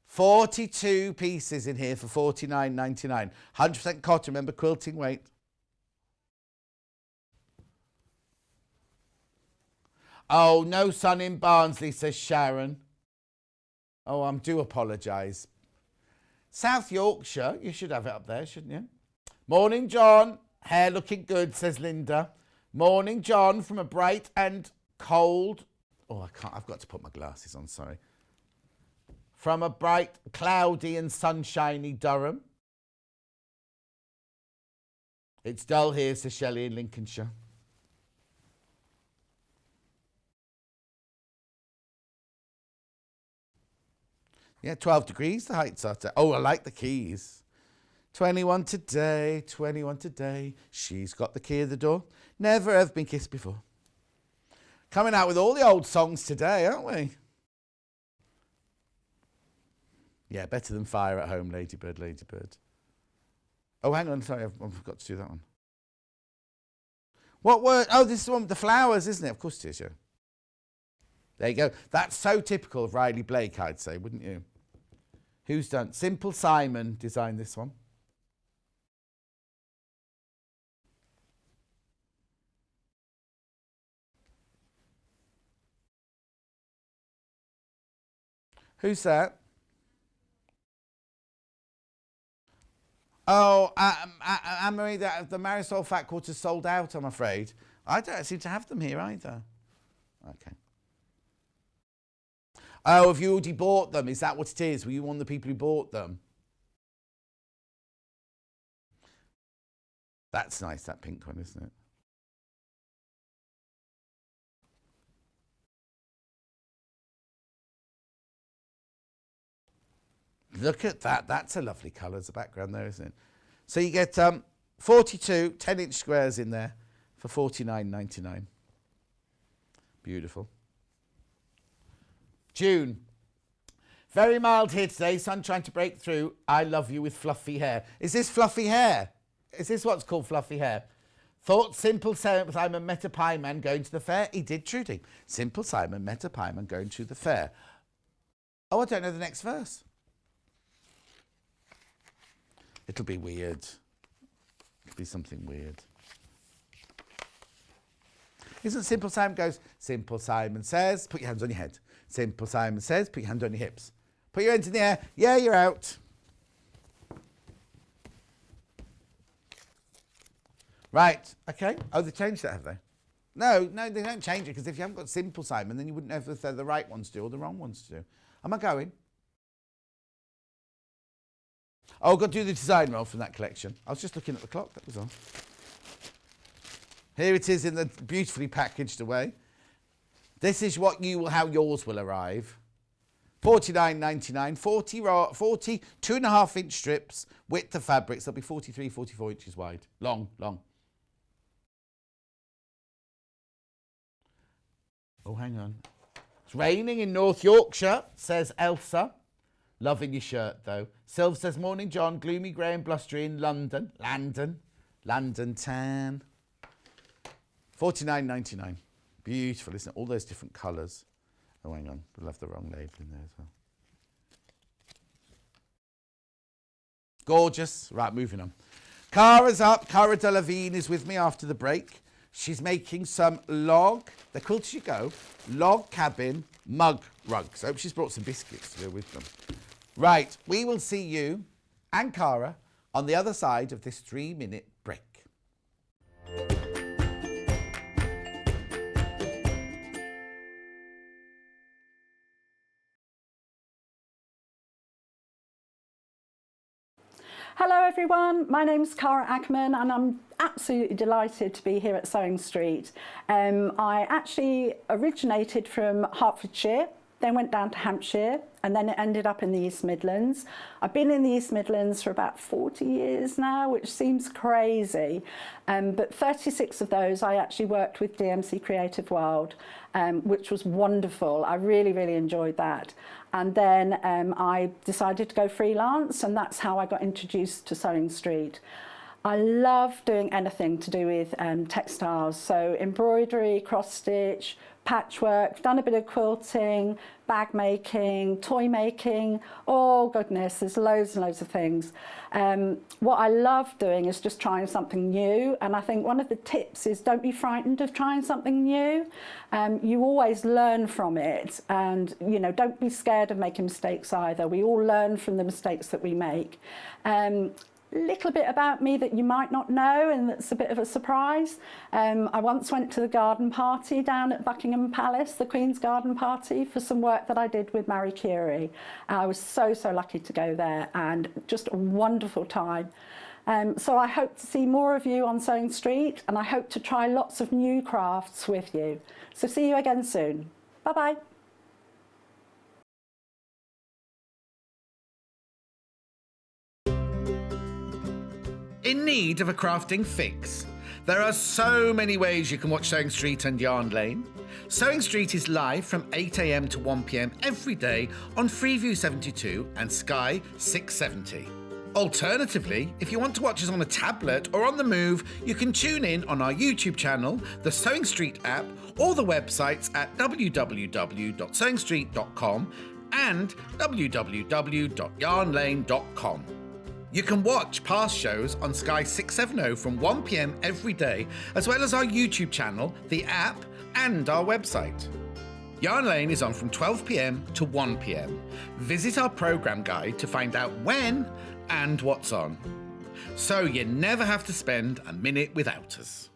Speaker 1: 42 pieces in here for $49.99. 100% cotton, remember, quilting weight. Oh, no sun in Barnsley, says Sharon. Oh, I do apologise. South Yorkshire, you should have it up there, shouldn't you? Morning, John. Hair looking good, says Linda. Morning, John, from a bright and cold... Oh, I can't. I've got to put my glasses on, sorry. From a bright, cloudy and sunshiny Durham. It's dull here, says Shelley in Lincolnshire. Yeah, 12 degrees, the heights are. Oh, I like the keys. 21 today, 21 today. She's got the key of the door. Never have been kissed before. Coming out with all the old songs today, aren't we? Yeah, better than Fire at Home, Ladybird, Ladybird. Oh, hang on, sorry, I forgot to do that one. What word? Oh, this is the one with the flowers, isn't it? Of course it is, yeah. There you go. That's so typical of Riley Blake, I'd say, wouldn't you? Who's done? Simple Simon designed this one. Who's that? Oh, Anne-Marie, the Marisol Fat Quarters sold out, I'm afraid. I don't seem to have them here either. Okay. Oh, have you already bought them? Is that what it is? Were you one of the people who bought them? That's nice, that pink one, isn't it? Look at that. That's a lovely colour as a background there, isn't it? So you get 42 10-inch squares in there for $49.99. Beautiful. June. Very mild here today. Sun trying to break through. I love you with fluffy hair. Is this fluffy hair? Is this what's called fluffy hair? Thought Simple Simon met a pie man going to the fair. He did, Trudy. Simple Simon met a pie man going to the fair. Oh, I don't know the next verse. It'll be weird. It'll be something weird. Isn't Simple Simon goes, Simple Simon says, put your hands on your head. Simple Simon says, put your hand on your hips. Put your hands in the air. Yeah, you're out. Right, okay. Oh, they changed that, have they? No, they don't change it, because if you haven't got Simple Simon, then you wouldn't know if they're the right ones to do or the wrong ones to do. Am I going? Oh, I've got to do the design roll from that collection. I was just looking at the clock, that was all. Here it is in the beautifully packaged away. This is how yours will arrive. $49.99, 40 2.5-inch strips, width of fabrics. They'll be 43, 44 inches wide. Long. Oh, hang on. It's raining in North Yorkshire, says Elsa. Loving your shirt, though. Sylv says, morning, John. Gloomy, grey and blustery in London. London tan. $49.99. Beautiful, isn't it? All those different colours. Oh, hang on. We'll have the wrong label in there as well. Gorgeous. Right, moving on. Cara's up. Cara Delevingne is with me after the break. She's making some log, they're called as you go, log cabin mug rugs. I hope she's brought some biscuits to go with them. Right, we will see you and Cara on the other side of this 3-minute break.
Speaker 2: Hello everyone, my name's Cara Ackerman and I'm absolutely delighted to be here at Sewing Street. I actually originated from Hertfordshire, then went down to Hampshire and then it ended up in the East Midlands. I've been in the East Midlands for about 40 years now, which seems crazy, but 36 of those I actually worked with DMC Creative World, which was wonderful. I really enjoyed that. And then I decided to go freelance and that's how I got introduced to Sewing Street. I love doing anything to do with textiles, so embroidery, cross stitch, patchwork, done a bit of quilting, bag making, toy making. Oh goodness, there's loads and loads of things. What I love doing is just trying something new, and I think one of the tips is don't be frightened of trying something new. You always learn from it, and don't be scared of making mistakes either. We all learn from the mistakes that we make. Little bit about me that you might not know, and that's a bit of a surprise. I once went to the garden party down at Buckingham Palace, the Queen's garden party, for some work that I did with Marie Curie. I was so lucky to go there, and just a wonderful time. So I hope to see more of you on Sewing Street, and I hope to try lots of new crafts with you. So see you again soon. Bye-bye.
Speaker 1: In need of a crafting fix? There are so many ways you can watch Sewing Street and Yarn Lane. Sewing Street is live from 8 a.m. to 1 p.m. every day on Freeview 72 and Sky 670. Alternatively, if you want to watch us on a tablet or on the move, you can tune in on our YouTube channel, the Sewing Street app, or the websites at www.sewingstreet.com and www.yarnlane.com. You can watch past shows on Sky 670 from 1 p.m. every day, as well as our YouTube channel, the app, and our website. Yarn Lane is on from 12 p.m. to 1 p.m. Visit our programme guide to find out when and what's on, so you never have to spend a minute without us.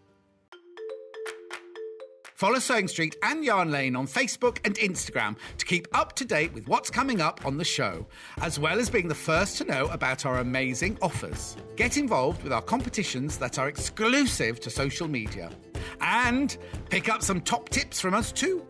Speaker 1: Follow Sewing Street and Yarn Lane on Facebook and Instagram to keep up to date with what's coming up on the show, as well as being the first to know about our amazing offers. Get involved with our competitions that are exclusive to social media. And pick up some top tips from us too.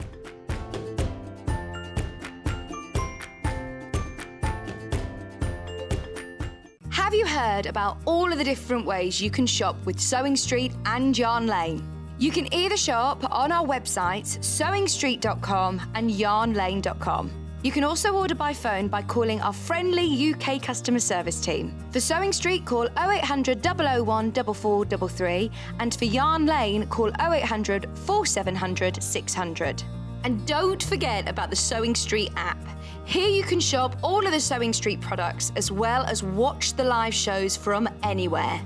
Speaker 3: Have you heard about all of the different ways you can shop with Sewing Street and Yarn Lane? You can either shop on our websites, sewingstreet.com and yarnlane.com. You can also order by phone by calling our friendly UK customer service team. For Sewing Street, call 0800 001 4433, and for Yarn Lane, call 0800 4700 600. And don't forget about the Sewing Street app. Here you can shop all of the Sewing Street products as well as watch the live shows from anywhere.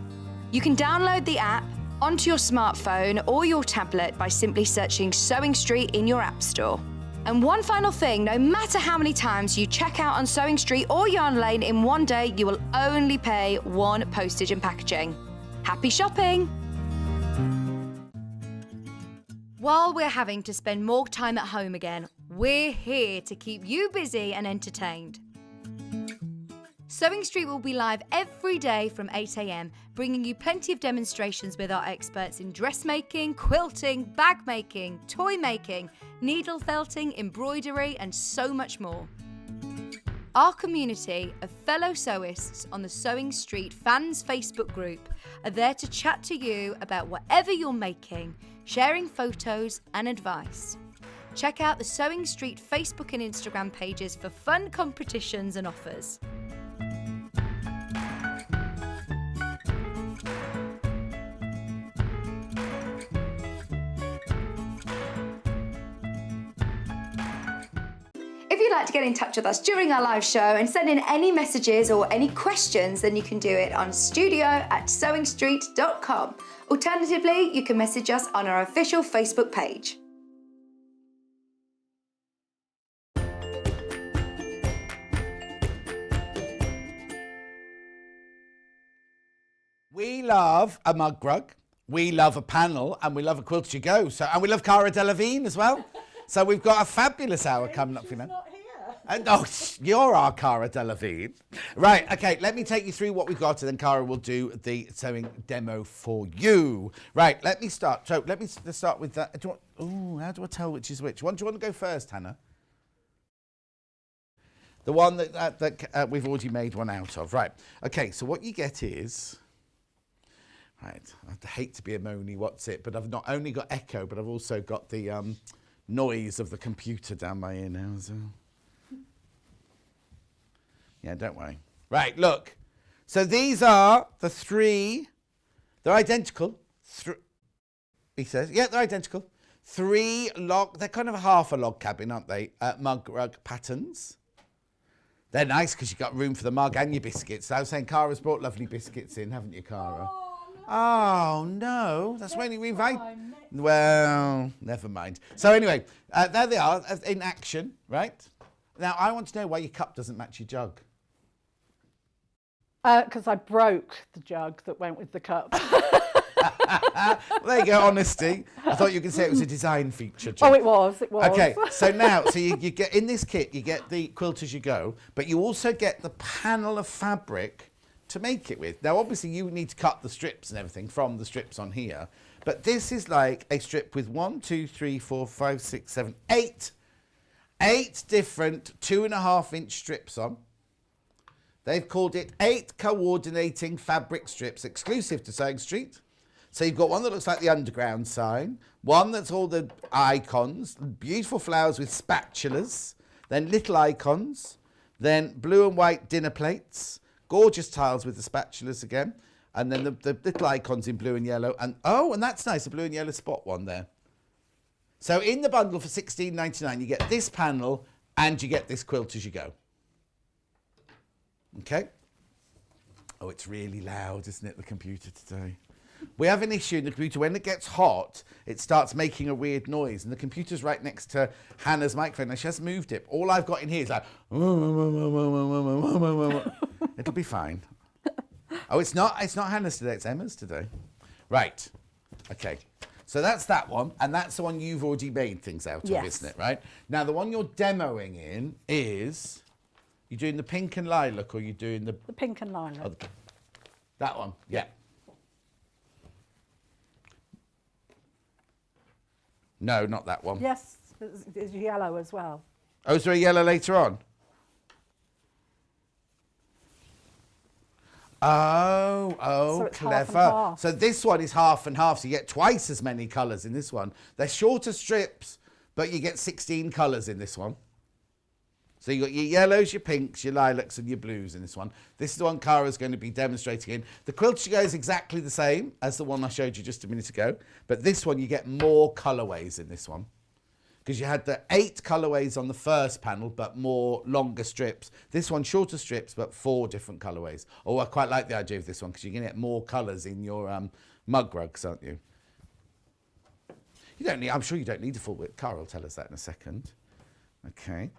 Speaker 3: You can download the app onto your smartphone or your tablet by simply searching Sewing Street in your app store. And one final thing, no matter how many times you check out on Sewing Street or Yarn Lane in one day, you will only pay one postage and packaging. Happy shopping! While we're having to spend more time at home again, we're here to keep you busy and entertained. Sewing Street will be live every day from 8 a.m, bringing you plenty of demonstrations with our experts in dressmaking, quilting, bag making, toy making, needle felting, embroidery, and so much more. Our community of fellow sewists on the Sewing Street fans Facebook group are there to chat to you about whatever you're making, sharing photos and advice. Check out the Sewing Street Facebook and Instagram pages for fun competitions and offers. If you'd like to get in touch with us during our live show and send in any messages or any questions, then you can do it on studio@sewingstreet.com. Alternatively, you can message us on our official Facebook page.
Speaker 1: We love a mug rug, we love a panel, and we love a Quilt to Go. And we love Cara Delevingne as well. So we've got a fabulous hour coming up, you know.
Speaker 2: Not here.
Speaker 1: And, oh, you're our Cara Delevingne. Right, okay, let me take you through what we've got, and then Cara will do the sewing demo for you. Right, let me start. So let's start with that. How do I tell which is which? Do you want to go first, Hannah? The one that we've already made one out of. Right, okay, so what you get is... Right, I hate to be a moany, what's it? But I've not only got echo, but I've also got the noise of the computer down my ear now. So. Yeah, don't worry. Right, look. So these are the three They're identical. He says, yeah, they're identical. 3 log, they're kind of half a log cabin, aren't they? Mug rug patterns. They're nice because you've got room for the mug and your biscuits. I was saying Cara's brought lovely biscuits in, haven't you, Cara? Oh, no. That's when we invite. Well, never mind. So anyway, there they are in action, right? Now, I want to know why your cup doesn't match your jug.
Speaker 2: Because I broke the jug that went with the cup.
Speaker 1: Well, there you go, honesty. I thought you could say it was a design feature. Jug.
Speaker 2: Oh, it was.
Speaker 1: Okay, so now, you get in this kit, you get the quilt as you go, but you also get the panel of fabric to make it with. Now, obviously, you need to cut the strips and everything from the strips on here, but this is like a strip with 1, 2, 3, 4, 5, 6, 7, 8 different 2.5-inch strips on. They've called it 8 coordinating fabric strips exclusive to Sewing Street. So you've got one that looks like the underground sign, one that's all the icons, beautiful flowers with spatulas, then little icons, then blue and white dinner plates, gorgeous tiles with the spatulas again, and then the little icons in blue and yellow. And and that's nice, a blue and yellow spot one there. So in the bundle for $16.99, you get this panel and you get this quilt as you go. Okay? Oh, it's really loud, isn't it, the computer today? We have an issue in the computer. When it gets hot, it starts making a weird noise. And the computer's right next to Hannah's microphone. Now, she has moved it. All I've got in here is like... It'll be fine. Oh, it's not Hannah's today. It's Emma's today. Right. Okay. So that's that one. And that's the one you've already made things out of, isn't it? Right? Now, the one you're demoing in is... You doing the pink and lilac or you doing the...
Speaker 2: The pink and lilac.
Speaker 1: Oh, that one. Yeah. No, not that one.
Speaker 2: Yes, it's yellow as well.
Speaker 1: Oh, is there a yellow later on? Oh,
Speaker 2: So it's
Speaker 1: clever.
Speaker 2: half and half.
Speaker 1: So this one is half and half, so you get twice as many colours in this one. They're shorter strips, but you get 16 colours in this one. So you've got your yellows, your pinks, your lilacs and your blues in this one. This is the one Cara's going to be demonstrating in. The quilt she goes exactly the same as the one I showed you just a minute ago. But this one, you get more colourways in this one. Because you had the 8 colourways on the first panel, but more longer strips. This one, shorter strips, but 4 different colourways. Oh, I quite like the idea of this one, because you're going to get more colours in your mug rugs, aren't you? You don't need, I'm sure you don't need a full width. Cara will tell us that in a second. Okay.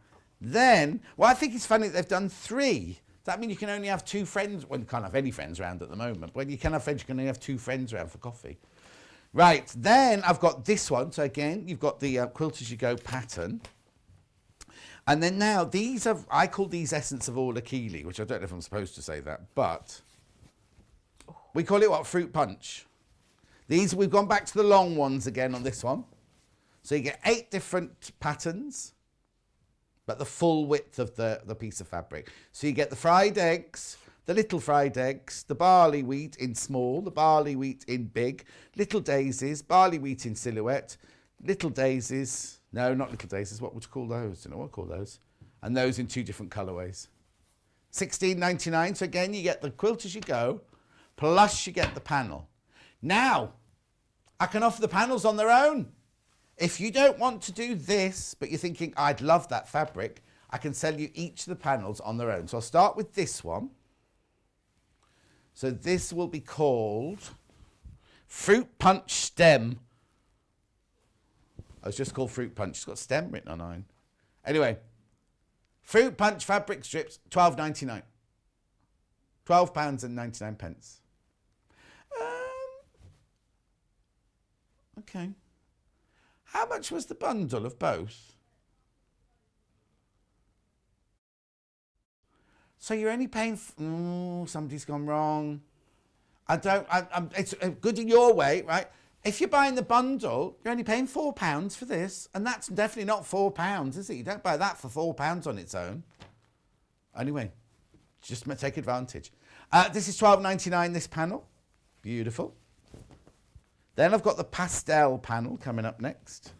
Speaker 1: Then, well, I think it's funny that they've done 3. Does that mean you can only have 2 friends? Well, you can't have any friends around at the moment. But when you can have friends, you can only have 2 friends around for coffee. Right, then I've got this one. So again, you've got the quilt as you go pattern. And then now, these are, I call these Essence of All Achille, which I don't know if I'm supposed to say that, but we call it what? Fruit punch. These, we've gone back to the long ones again on this one. So you get 8 different patterns, but the full width of the piece of fabric. So you get the fried eggs, the little fried eggs, the barley wheat in small, the barley wheat in big, little daisies, barley wheat in silhouette, little daisies, no, not little daisies, what would you call those? I don't know what to call those. And those in 2 different colourways. $16.99, so again, you get the quilt as you go, plus you get the panel. Now, I can offer the panels on their own. If you don't want to do this, but you're thinking, I'd love that fabric, I can sell you each of the panels on their own. So I'll start with this one. So this will be called Fruit Punch Stem. Oh, it's just called Fruit Punch. It's got stem written on mine. Anyway, Fruit Punch fabric strips, £12.99. £12.99. Okay. How much was the bundle of both? So you're only paying... somebody's gone wrong. It's good in your way, right? If you're buying the bundle, you're only paying £4 for this. And that's definitely not £4, is it? You don't buy that for £4 on its own. Anyway, just take advantage. This is £12.99, this panel. Beautiful. Then I've got the pastel panel coming up next.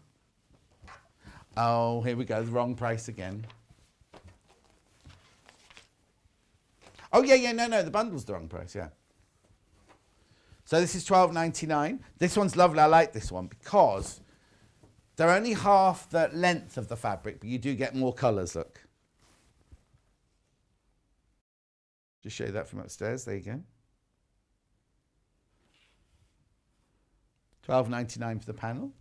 Speaker 1: Oh, here we go, the wrong price again. Oh, no, the bundle's the wrong price, yeah. So this is $12.99. This one's lovely. I like this one because they're only half the length of the fabric, but you do get more colours, look. Just show you that from upstairs. There you go. $12.99 for the panel,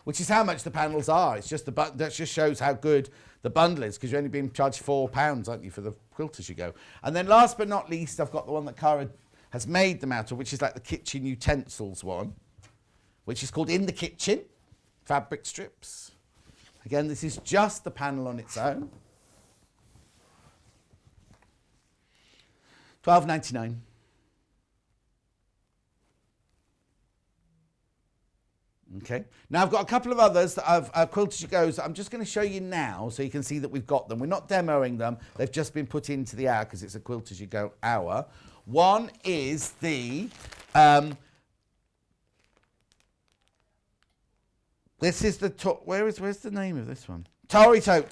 Speaker 1: which is how much the panels are. It's just the button. That just shows how good the bundle is, because you're only being charged £4, aren't you, for the quilt as you go. And then last but not least, I've got the one that Cara has made them out of, which is like the kitchen utensils one, which is called In the Kitchen fabric strips. Again, this is just the panel on its own. $12.99. Okay. Now I've got a couple of others that I've Quilt as you goes that I'm just going to show you now so you can see that we've got them. We're not demoing them. They've just been put into the hour because it's a Quilt as you go hour. One is the this is the where's the name of this one? Tory Tote.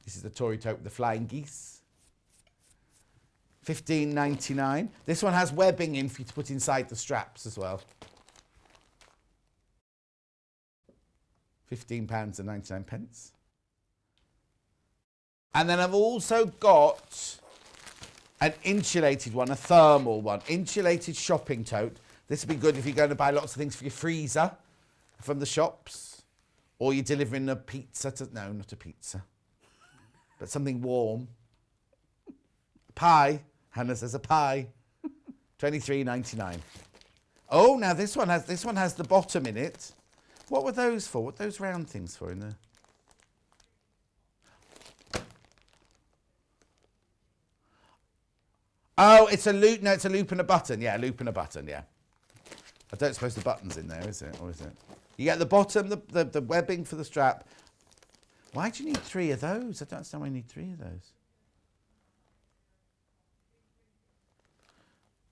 Speaker 1: This is the Tory Tote with the flying geese. $15.99. This one has webbing in for you to put inside the straps as well. £15.99. And then I've also got an insulated one, a thermal one, insulated shopping tote. This would be good if you're going to buy lots of things for your freezer from the shops, or you're delivering a pizza to, no, not a pizza, but something warm. Pie. Hannah says a pie. $23.99. Oh, now this one has the bottom in it. What were those for? What are those round things for in there? Oh, it's a loop. No, it's a loop and a button. Yeah, a loop and a button. Yeah. I don't suppose the button's in there, is it? Or is it? You get the bottom, the webbing for the strap. Why do you need 3 of those? I don't understand why you need 3 of those.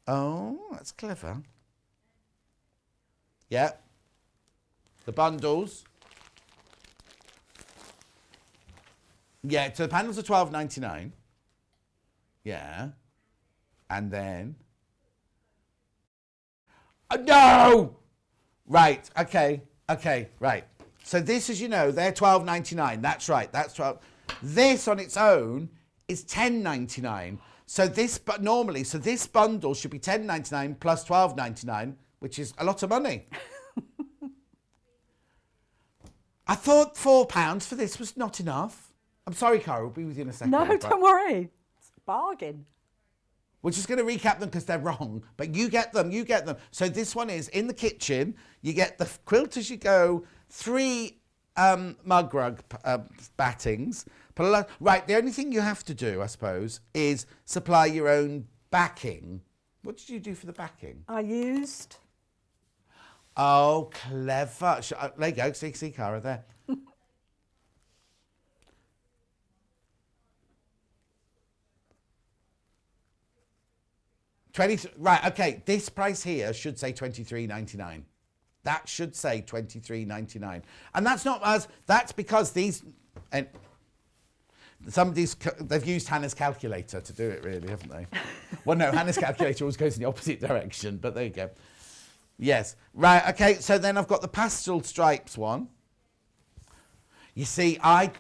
Speaker 1: Oh, that's clever. Yeah. The bundles. Yeah, so the panels are $12.99. Yeah. And then... Oh, no! Right, okay, right. So this, as you know, they're $12.99. That's right, that's 12. This on its own is $10.99. So this, but normally, so this bundle should be $10.99 plus $12.99, which is a lot of money. I thought £4 for this was not enough. I'm sorry, Cara, we'll be with you in a second.
Speaker 2: No, don't worry. It's a bargain.
Speaker 1: We're just going to recap them because they're wrong, but you get them, So this one is In the Kitchen. You get the Quilt as you go, 3 mug rug battings. Right, the only thing you have to do, I suppose, is supply your own backing. What did you do for the backing?
Speaker 2: I used...
Speaker 1: Oh, clever. There you go, see Cara there. 20, right, okay, this price here should say $23.99. That should say $23.99. And that's not as, that's because these, and somebody's, they've used Hannah's calculator to do it really, haven't they? Well, no, Hannah's calculator always goes in the opposite direction, but there you go. Yes, right, okay, so then I've got the pastel stripes one. You see, I'd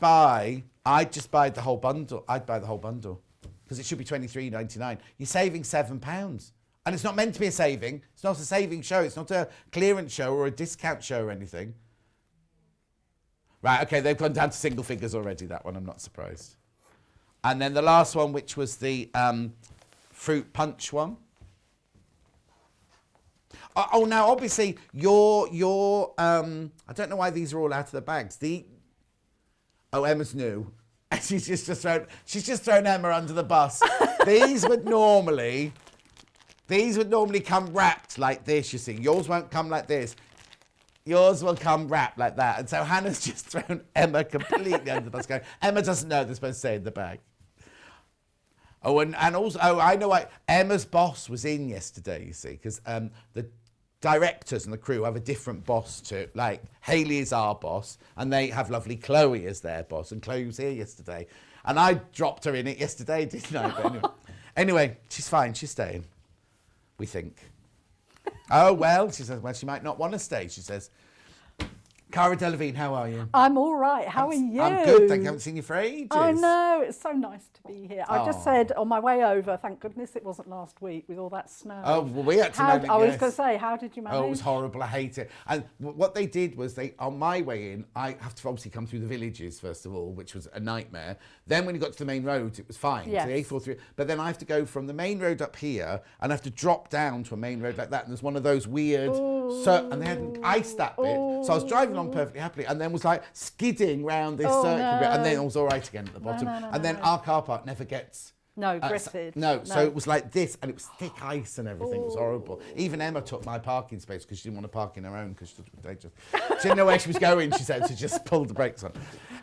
Speaker 1: just buy the whole bundle. I'd buy the whole bundle because it should be $23.99. You're saving £7. And it's not meant to be a saving. It's not a saving show. It's not a clearance show or a discount show or anything. Right, okay, they've gone down to single figures already, that one. I'm not surprised. And then the last one, which was the fruit punch one. Oh, now, obviously, your I don't know why these are all out of the bags. Oh, Emma's new. She's just thrown Emma under the bus. These would normally come wrapped like this, you see. Yours won't come like this. Yours will come wrapped like that. And so Hannah's just thrown Emma completely under the bus going, Emma doesn't know they're supposed to stay in the bag. Oh, and also, I know why. Emma's boss was in yesterday, you see, because the directors and the crew have a different boss too. Like, Hayley is our boss, and they have lovely Chloe as their boss, and Chloe was here yesterday. And I dropped her in it yesterday, didn't I? But Anyway, she's fine. She's staying. We think. Oh, well, she says, well, she might not want to stay. She says, Cara Delevingne, how are you?
Speaker 2: I'm all right. How are you?
Speaker 1: I'm good, thank you. I haven't seen you for ages.
Speaker 2: I know. It's so nice to be here. I just
Speaker 1: Oh.
Speaker 2: said on my way over, thank goodness it wasn't last week with all that snow.
Speaker 1: Oh, well, we had to
Speaker 2: How,
Speaker 1: manage.
Speaker 2: I was
Speaker 1: yes.
Speaker 2: going to say, how did you manage?
Speaker 1: Oh, it was horrible. I hate it. And what they did was on my way in, I have to obviously come through the villages, first of all, which was a nightmare. Then when you got to the main roads, it was fine.
Speaker 2: Yes.
Speaker 1: So the A43. But then I have to go from the main road up here and I have to drop down to a main road like that. And there's one of those weird, and they hadn't iced that bit. So I was driving along perfectly happily and then was like skidding round this circular bit. And then it was all right again at the bottom. And then our car park never gets...
Speaker 2: No, gritted.
Speaker 1: So it was like this, and it was thick ice and everything. It was horrible. Even Emma took my parking space because she didn't want to park in her own because she didn't know where she was going. She said she just pulled the brakes on.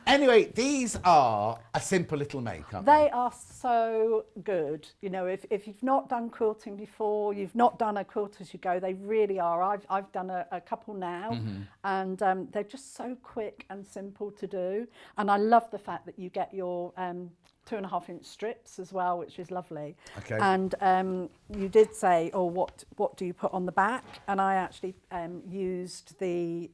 Speaker 1: Anyway, these are a simple little make, aren't they?
Speaker 2: They are so good. You know, if you've not done quilting before, you've not done a quilt as you go, they really are. I've done a couple now, and they're just so quick and simple to do. And I love the fact that you get your 2.5-inch strips as well, which is lovely.
Speaker 1: Okay.
Speaker 2: And you did say, oh, what do you put on the back? And I actually used the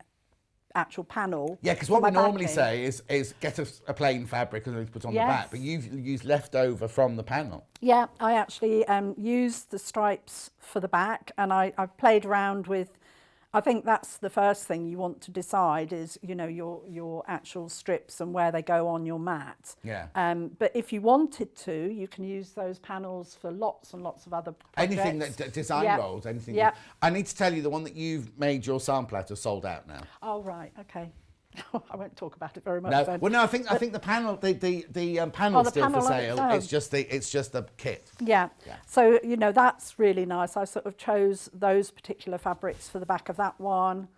Speaker 2: actual panel.
Speaker 1: Yeah, because what we
Speaker 2: for my
Speaker 1: normally
Speaker 2: backing.
Speaker 1: say is get a plain fabric and put on the
Speaker 2: Yes.
Speaker 1: back, but you've used leftover from the panel.
Speaker 2: Yeah, I actually used the stripes for the back, and I've played around with. I think that's the first thing you want to decide is, you know, your actual strips and where they go on your mat.
Speaker 1: Yeah.
Speaker 2: But if you wanted to, you can use those panels for lots and lots of other projects.
Speaker 1: Anything that design
Speaker 2: Yep.
Speaker 1: rolls, anything.
Speaker 2: Yep.
Speaker 1: I need to tell you, the one that you've made your sample out of sold out now.
Speaker 2: Oh, right, okay. I won't talk about it very much
Speaker 1: No,
Speaker 2: then.
Speaker 1: well, no, I think the panel, the panel's
Speaker 2: the
Speaker 1: still
Speaker 2: panel
Speaker 1: for
Speaker 2: on
Speaker 1: sale.
Speaker 2: its own.
Speaker 1: It's just the kit.
Speaker 2: Yeah.
Speaker 1: Yeah.
Speaker 2: So, you know, that's really nice. I sort of chose those particular fabrics for the back of that one.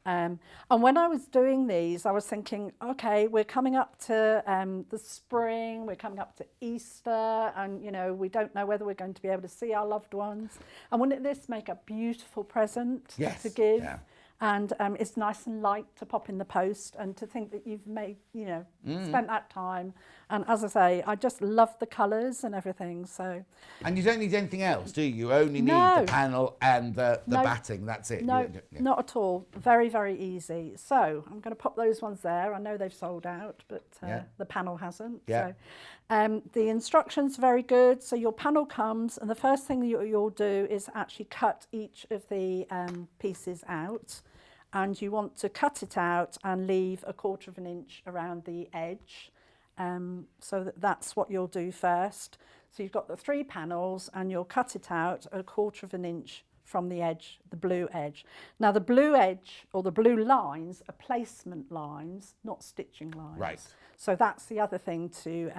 Speaker 2: And when I was doing these, I was thinking, okay, we're coming up to the spring, we're coming up to Easter, and, you know, we don't know whether we're going to be able to see our loved ones. And wouldn't this make a beautiful present
Speaker 1: Yes,
Speaker 2: to give?
Speaker 1: yeah.
Speaker 2: And it's nice and light to pop in the post, and to think that you've made, you know, spent that time. And as I say, I just love the colours and everything. So.
Speaker 1: And you don't need anything else, do you? You only need
Speaker 2: No.
Speaker 1: the panel and the
Speaker 2: No.
Speaker 1: batting. That's it.
Speaker 2: No,
Speaker 1: Yeah.
Speaker 2: not at all. Very, very easy. So I'm going to pop those ones there. I know they've sold out, but
Speaker 1: Yeah.
Speaker 2: the panel hasn't.
Speaker 1: Yeah.
Speaker 2: So the instructions are very good. So your panel comes, and the first thing you'll do is actually cut each of the pieces out. And you want to cut it out and leave 1/4 inch around the edge. So that's what you'll do first. So you've got the 3 panels, and you'll cut it out 1/4 inch from the edge, the blue edge. Now the blue edge, or the blue lines, are placement lines, not stitching lines.
Speaker 1: Right.
Speaker 2: So that's the other thing to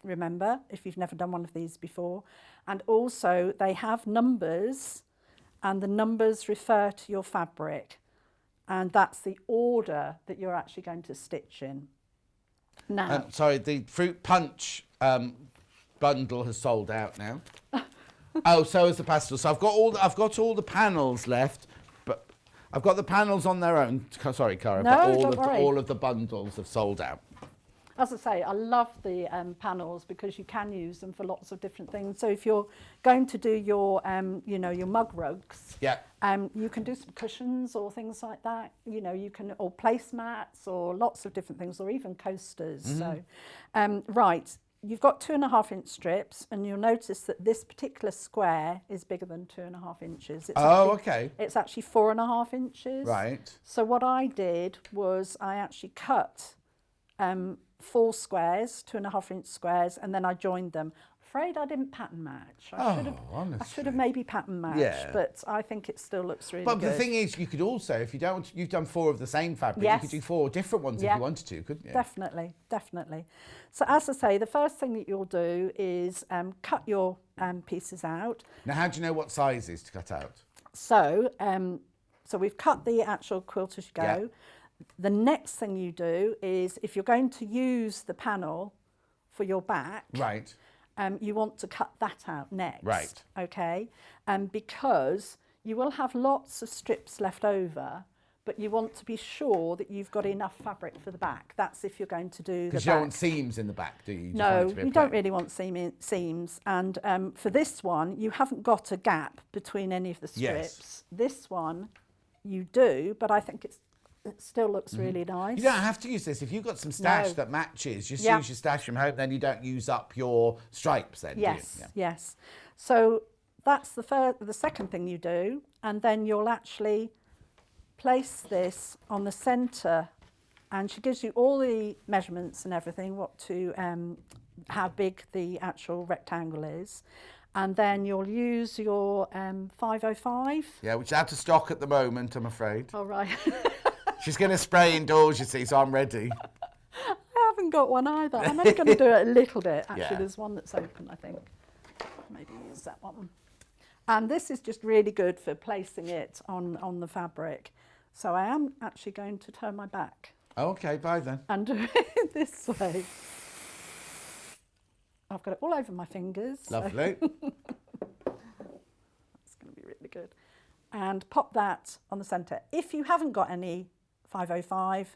Speaker 2: remember if you've never done one of these before. And also they have numbers, and the numbers refer to your fabric. And that's the order that you're actually going to stitch in. Now,
Speaker 1: Sorry, the fruit punch bundle has sold out now. Oh, so is the pastel. So I've got all the panels left, but I've got the panels on their own. Sorry, Cara,
Speaker 2: No,
Speaker 1: but
Speaker 2: don't worry.
Speaker 1: all of the bundles have sold out.
Speaker 2: as I say, I love the panels because you can use them for lots of different things. So if you're going to do your, you know, your mug rugs,
Speaker 1: Yeah.
Speaker 2: you can do some cushions or things like that. You know, you can, or placemats or lots of different things, or even coasters. So, right, you've got 2.5 inch strips, and you'll notice that this particular square is bigger than 2.5 inches. It's
Speaker 1: Oh,
Speaker 2: actually,
Speaker 1: okay.
Speaker 2: It's actually 4.5 inches.
Speaker 1: Right.
Speaker 2: So what I did was I actually cut 4 squares, 2.5 inch squares, and then I joined them. Afraid I didn't pattern match. I should have maybe pattern matched,
Speaker 1: Yeah.
Speaker 2: but I think it still looks really
Speaker 1: But
Speaker 2: good.
Speaker 1: the thing is, you could also, if you don't, you've done 4 of the same fabric,
Speaker 2: Yes.
Speaker 1: you could do 4 different ones if
Speaker 2: Yeah.
Speaker 1: you wanted to, couldn't you?
Speaker 2: Definitely, definitely. So as I say, the first thing that you'll do is cut your pieces out.
Speaker 1: Now, how do you know what sizes to cut out?
Speaker 2: So, so we've cut the actual quilt as you go.
Speaker 1: Yeah.
Speaker 2: The next thing you do is, if you're going to use the panel for your back,
Speaker 1: Right.
Speaker 2: you want to cut that out next.
Speaker 1: Right.
Speaker 2: Okay. Because you will have lots of strips left over, but you want to be sure that you've got enough fabric for the back. That's if you're going to do the back.
Speaker 1: Because you don't want seams in the back, do you? You just want
Speaker 2: No,
Speaker 1: it to be a
Speaker 2: you don't
Speaker 1: plain.
Speaker 2: really want seams. And for this one, you haven't got a gap between any of the strips.
Speaker 1: Yes.
Speaker 2: This one, you do, but I think it still looks really nice.
Speaker 1: You don't have to use this. If you've got some stash
Speaker 2: No.
Speaker 1: that matches, just
Speaker 2: Yeah.
Speaker 1: use your stash from home, then you don't use up your stripes then,
Speaker 2: Yes,
Speaker 1: do you?
Speaker 2: yes. So that's the second thing you do, and then you'll actually place this on the centre, and she gives you all the measurements and everything, how big the actual rectangle is, and then you'll use your 505.
Speaker 1: Yeah, which is out of stock at the moment, I'm afraid.
Speaker 2: All right.
Speaker 1: She's going to spray indoors, you see, so I'm ready.
Speaker 2: I haven't got one either. I'm only going to do it a little bit. Actually,
Speaker 1: Yeah.
Speaker 2: there's one that's open, I think. Maybe use that one. And this is just really good for placing it on the fabric. So I am actually going to turn my back
Speaker 1: Okay, bye then.
Speaker 2: and do it this way. I've got it all over my fingers. so
Speaker 1: Lovely.
Speaker 2: That's going to be really good. And pop that on the centre. If you haven't got any 505,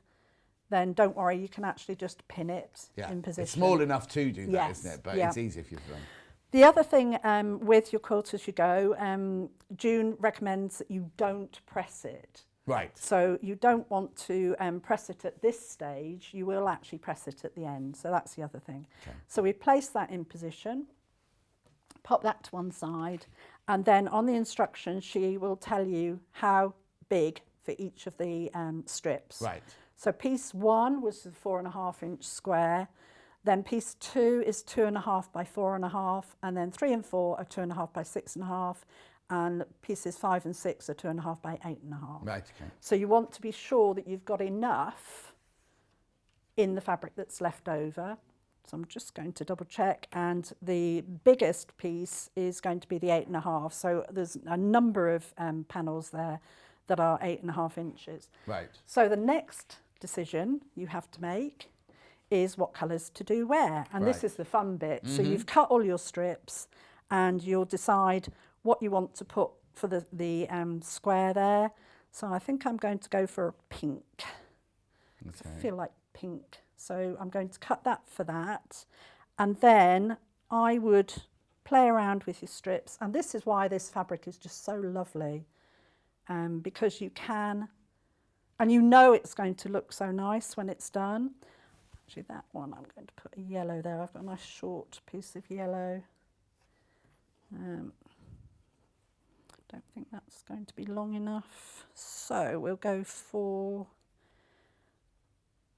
Speaker 2: then don't worry, you can actually just pin it
Speaker 1: Yeah,
Speaker 2: in position.
Speaker 1: it's small enough to do that,
Speaker 2: Yes,
Speaker 1: isn't it? But
Speaker 2: yeah.
Speaker 1: it's easy if you've done.
Speaker 2: The other thing with your quilt as you go, June recommends that you don't press it.
Speaker 1: Right.
Speaker 2: So you don't want to press it at this stage, you will actually press it at the end. So that's the other thing.
Speaker 1: Okay.
Speaker 2: So we place that in position, pop that to one side, and then on the instructions she will tell you how big for each of the strips.
Speaker 1: Right.
Speaker 2: So piece 1 was the 4.5 inch square, then piece 2 is 2.5 by 4.5, and then 3 and 4 are 2.5 by 6.5, and pieces 5 and 6 are 2.5 by 8.5.
Speaker 1: Right, okay.
Speaker 2: So you want to be sure that you've got enough in the fabric that's left over. So I'm just going to double check, and the biggest piece is going to be the 8.5. So there's a number of panels there that are 8.5 inches.
Speaker 1: Right.
Speaker 2: So the next decision you have to make is what colours to do where. And this
Speaker 1: Right.
Speaker 2: is the fun bit. So you've cut all your strips and you'll decide what you want to put for the square there. So I think I'm going to go for a pink.
Speaker 1: Okay.
Speaker 2: I feel like pink. So I'm going to cut that for that. And then I would play around with your strips. And this is why this fabric is just so lovely. Because you can, and you know it's going to look so nice when it's done. Actually, that one, I'm going to put a yellow there. I've got a nice short piece of yellow. Don't think that's going to be long enough. So we'll go for,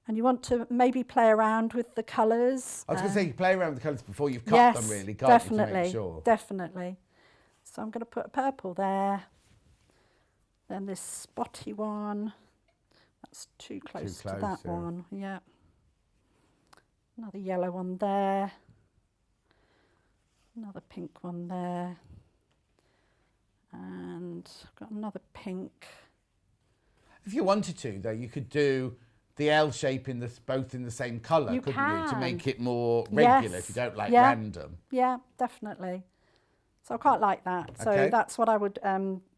Speaker 2: and you want to maybe play around with the colours.
Speaker 1: I was going to say, you play around with the colours before you've cut
Speaker 2: Yes,
Speaker 1: them, really, can't
Speaker 2: definitely,
Speaker 1: you, to make sure?
Speaker 2: definitely. So I'm going to put a purple there. Then this spotty one, that's too close to
Speaker 1: close,
Speaker 2: that
Speaker 1: yeah.
Speaker 2: one, yeah. Another yellow one there. Another pink one there. And I've got another pink.
Speaker 1: If you wanted to, though, you could do the L shape in both in the same colour,
Speaker 2: You
Speaker 1: couldn't you? To
Speaker 2: can.
Speaker 1: make it more regular if you
Speaker 2: Yes,
Speaker 1: don't like
Speaker 2: yeah.
Speaker 1: random.
Speaker 2: Yeah, definitely. So I quite like that. So
Speaker 1: Okay.
Speaker 2: that's what I would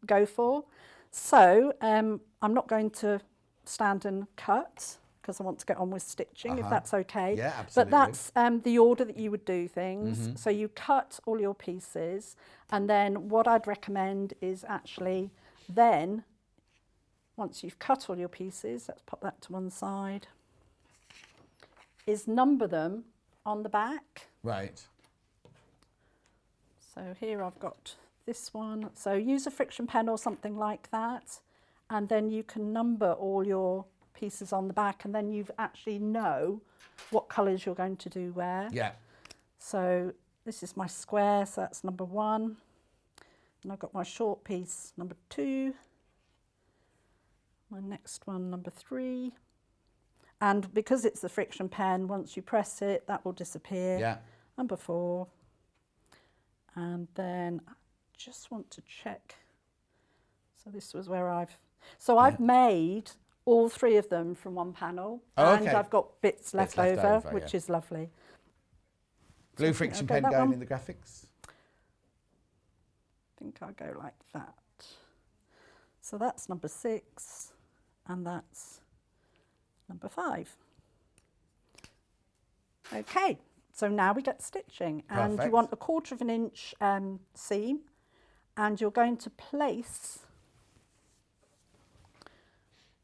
Speaker 2: go for. So I'm not going to stand and cut because I want to get on with stitching, if that's okay.
Speaker 1: Yeah,
Speaker 2: But
Speaker 1: absolutely.
Speaker 2: that's the order that you would do things. So you cut all your pieces, and then what I'd recommend is actually then, once you've cut all your pieces, let's pop that to one side, is number them on the back.
Speaker 1: Right.
Speaker 2: So here I've got this one. So use a friction pen or something like that, and then you can number all your pieces on the back, and then you actually know what colours you're going to do where.
Speaker 1: Yeah.
Speaker 2: So this is my square, so that's number 1. And I've got my short piece, number 2. My next one, number 3. And because it's the friction pen, once you press it, that will disappear.
Speaker 1: Yeah.
Speaker 2: Number 4. And then I just want to check. So this was where I've made all 3 of them from one panel.
Speaker 1: Oh,
Speaker 2: and
Speaker 1: okay.
Speaker 2: I've got bits left over, which
Speaker 1: yeah.
Speaker 2: is lovely.
Speaker 1: Blue friction
Speaker 2: I'll
Speaker 1: pen
Speaker 2: get that
Speaker 1: going
Speaker 2: one.
Speaker 1: in the graphics.
Speaker 2: I think I'll go like that. So that's number 6. and that's number 5. Okay, so now we get stitching, and you
Speaker 1: Perfect.
Speaker 2: want a 1/4 inch seam, and you're going to place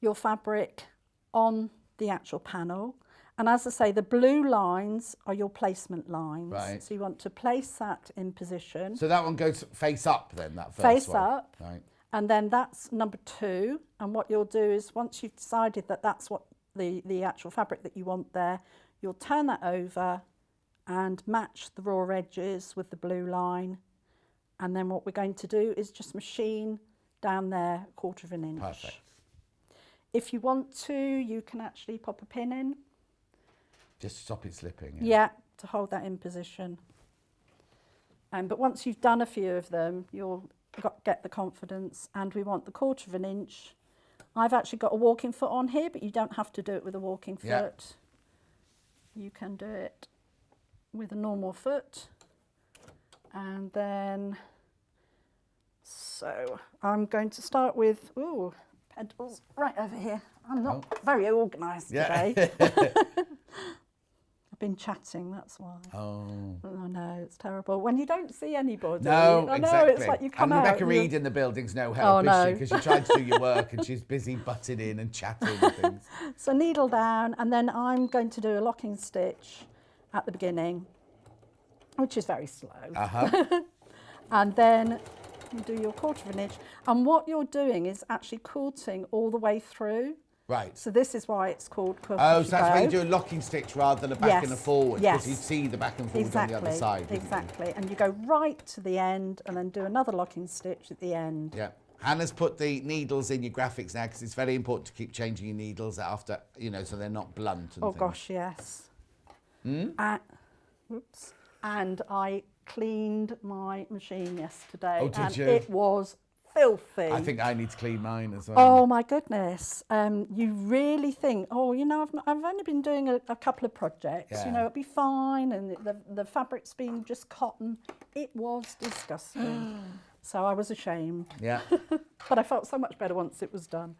Speaker 2: your fabric on the actual panel. And as I say, the blue lines are your placement lines.
Speaker 1: Right.
Speaker 2: So you want to place that in position.
Speaker 1: So that one goes face up then, that first
Speaker 2: Face
Speaker 1: one.
Speaker 2: up.
Speaker 1: Right.
Speaker 2: And then that's number 2. And what you'll do is once you've decided that that's what the actual fabric that you want there, you'll turn that over and match the raw edges with the blue line. And then what we're going to do is just machine down there 1/4 inch.
Speaker 1: Perfect.
Speaker 2: If you want to, you can actually pop a pin in.
Speaker 1: Just stop it slipping.
Speaker 2: Yeah, to hold that in position. But once you've done a few of them, you'll get the confidence. And we want the 1/4 inch. I've actually got a walking foot on here, but you don't have to do it with a walking foot.
Speaker 1: Yeah.
Speaker 2: You can do it with a normal foot. And then, so I'm going to start with, pedals right over here. I'm not very organised today. I've been chatting, that's why.
Speaker 1: Oh.
Speaker 2: I know, it's terrible. When you don't see anybody.
Speaker 1: No,
Speaker 2: I know,
Speaker 1: exactly.
Speaker 2: it's like you come
Speaker 1: and
Speaker 2: out.
Speaker 1: Rebecca Reed in the building's no help, is
Speaker 2: no.
Speaker 1: she? Because you tried to do your work and she's busy butting in and chatting and things.
Speaker 2: So needle down, and then I'm going to do a locking stitch at the beginning, which is very slow. And then you do your 1/4 inch. And what you're doing is actually quilting all the way through.
Speaker 1: Right.
Speaker 2: So this is why it's called quilt.
Speaker 1: Oh,
Speaker 2: as
Speaker 1: so
Speaker 2: you
Speaker 1: that's
Speaker 2: go.
Speaker 1: why you do a locking stitch rather than a back and a forward. Because
Speaker 2: Yes.
Speaker 1: you see the back and forward on the other side. wouldn't you?
Speaker 2: Exactly. And you go right to the end and then do another locking stitch at the end.
Speaker 1: Yeah. Hannah's put the needles in your graphics now because it's very important to keep changing your needles after, so they're not blunt. And
Speaker 2: Oh
Speaker 1: things.
Speaker 2: gosh, yes. Oops. And I cleaned my machine yesterday.
Speaker 1: Oh, did
Speaker 2: and
Speaker 1: you?
Speaker 2: It was filthy.
Speaker 1: I think I need to clean mine as well.
Speaker 2: Oh my goodness. You really think, I've only been doing a couple of projects,
Speaker 1: Yeah.
Speaker 2: it'll be fine, and the fabric's been just cotton. It was disgusting. So I was ashamed.
Speaker 1: Yeah.
Speaker 2: But I felt so much better once it was done.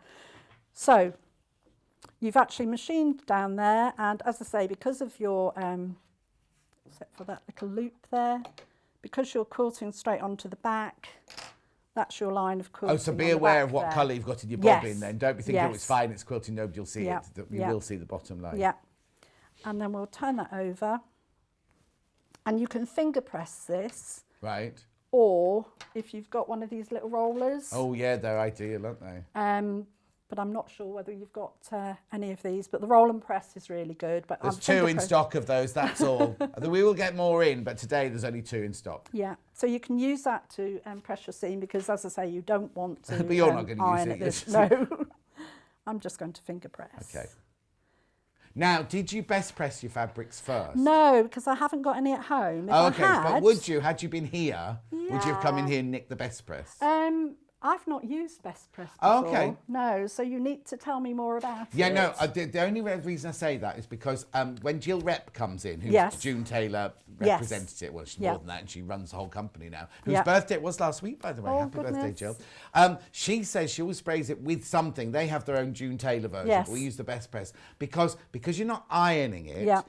Speaker 2: So you've actually machined down there, and as I say, because of your, except for that little loop there, because you're quilting straight onto the back, that's your line of quilting.
Speaker 1: Oh, so be
Speaker 2: on the
Speaker 1: aware
Speaker 2: back
Speaker 1: of what
Speaker 2: there.
Speaker 1: colour you've got in your
Speaker 2: Yes.
Speaker 1: bobbin then. Don't be thinking,
Speaker 2: Yes.
Speaker 1: it's fine, it's quilting, nobody will see
Speaker 2: Yeah.
Speaker 1: it. You
Speaker 2: Yeah.
Speaker 1: will see the bottom line.
Speaker 2: Yeah. And then we'll turn that over. And you can finger press this,
Speaker 1: Right.
Speaker 2: or if you've got one of these little rollers.
Speaker 1: Oh, yeah, they're ideal, aren't they?
Speaker 2: But I'm not sure whether you've got any of these. But the roll and press is really good. But
Speaker 1: There's
Speaker 2: I'm
Speaker 1: 2
Speaker 2: finger
Speaker 1: in
Speaker 2: press-
Speaker 1: stock of those, that's all. We will get more in, but today there's only 2 in stock.
Speaker 2: Yeah, so you can use that to press your seam because, as I say, you don't want to
Speaker 1: But you're not gonna use
Speaker 2: iron
Speaker 1: it,
Speaker 2: at this.
Speaker 1: you're
Speaker 2: No, I'm just going to finger press.
Speaker 1: Okay. Now, did you best press your fabrics first?
Speaker 2: No, because I haven't got any at home. If
Speaker 1: Oh,
Speaker 2: I
Speaker 1: okay,
Speaker 2: had,
Speaker 1: but would you, had you been here, would you have come in
Speaker 2: Yeah.
Speaker 1: here and nicked the best press?
Speaker 2: I've not used Best Press before.
Speaker 1: Oh, okay.
Speaker 2: No, so you need to tell me more about
Speaker 1: Yeah,
Speaker 2: it.
Speaker 1: no, the only reason I say that is because when Jill Rep comes in, who's
Speaker 2: Yes.
Speaker 1: June Taylor
Speaker 2: Yes.
Speaker 1: representative, well, she's
Speaker 2: Yeah.
Speaker 1: more than that, and she runs the whole company now, whose
Speaker 2: Yeah.
Speaker 1: birthday it was last week, by the way.
Speaker 2: Oh,
Speaker 1: Happy birthday, Jill.
Speaker 2: goodness.
Speaker 1: She says she always sprays it with something. They have their own June Taylor version,
Speaker 2: Yes.
Speaker 1: but we use the Best Press because you're not ironing it.
Speaker 2: Yeah.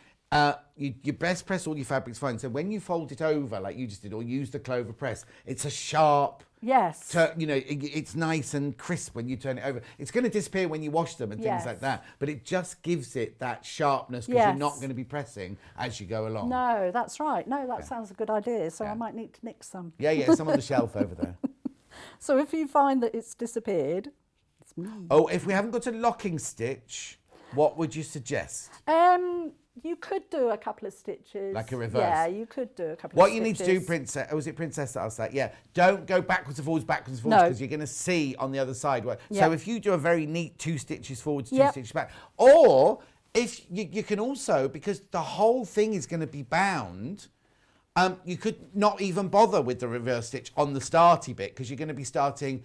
Speaker 1: You best press all your fabrics fine. So when you fold it over, like you just did, or use the clover press, it's a sharp.
Speaker 2: Yes.
Speaker 1: It's nice and crisp when you turn it over. It's going to disappear when you wash them and things
Speaker 2: Yes.
Speaker 1: like that, but it just gives it that sharpness because
Speaker 2: Yes.
Speaker 1: you're not going to be pressing as you go along.
Speaker 2: No, that's right. No, that sounds a good idea. So
Speaker 1: Yeah.
Speaker 2: I might need to nick some.
Speaker 1: Yeah, some on the shelf over there.
Speaker 2: So if you find that it's disappeared, it's me.
Speaker 1: Oh, if we haven't got a locking stitch, what would you suggest?
Speaker 2: You could do a couple of stitches.
Speaker 1: Like a reverse?
Speaker 2: Yeah, you could do a couple
Speaker 1: What
Speaker 2: of
Speaker 1: you need
Speaker 2: stitches.
Speaker 1: to do, Princess, was it Princess that I was like, yeah, don't go backwards and forwards,
Speaker 2: No.
Speaker 1: because you're going to see on the other side. So
Speaker 2: Yeah.
Speaker 1: if you do a very neat 2 stitches forwards, 2
Speaker 2: Yep.
Speaker 1: stitches back, or if you can also, because the whole thing is going to be bound, you could not even bother with the reverse stitch on the starty bit because you're going to be starting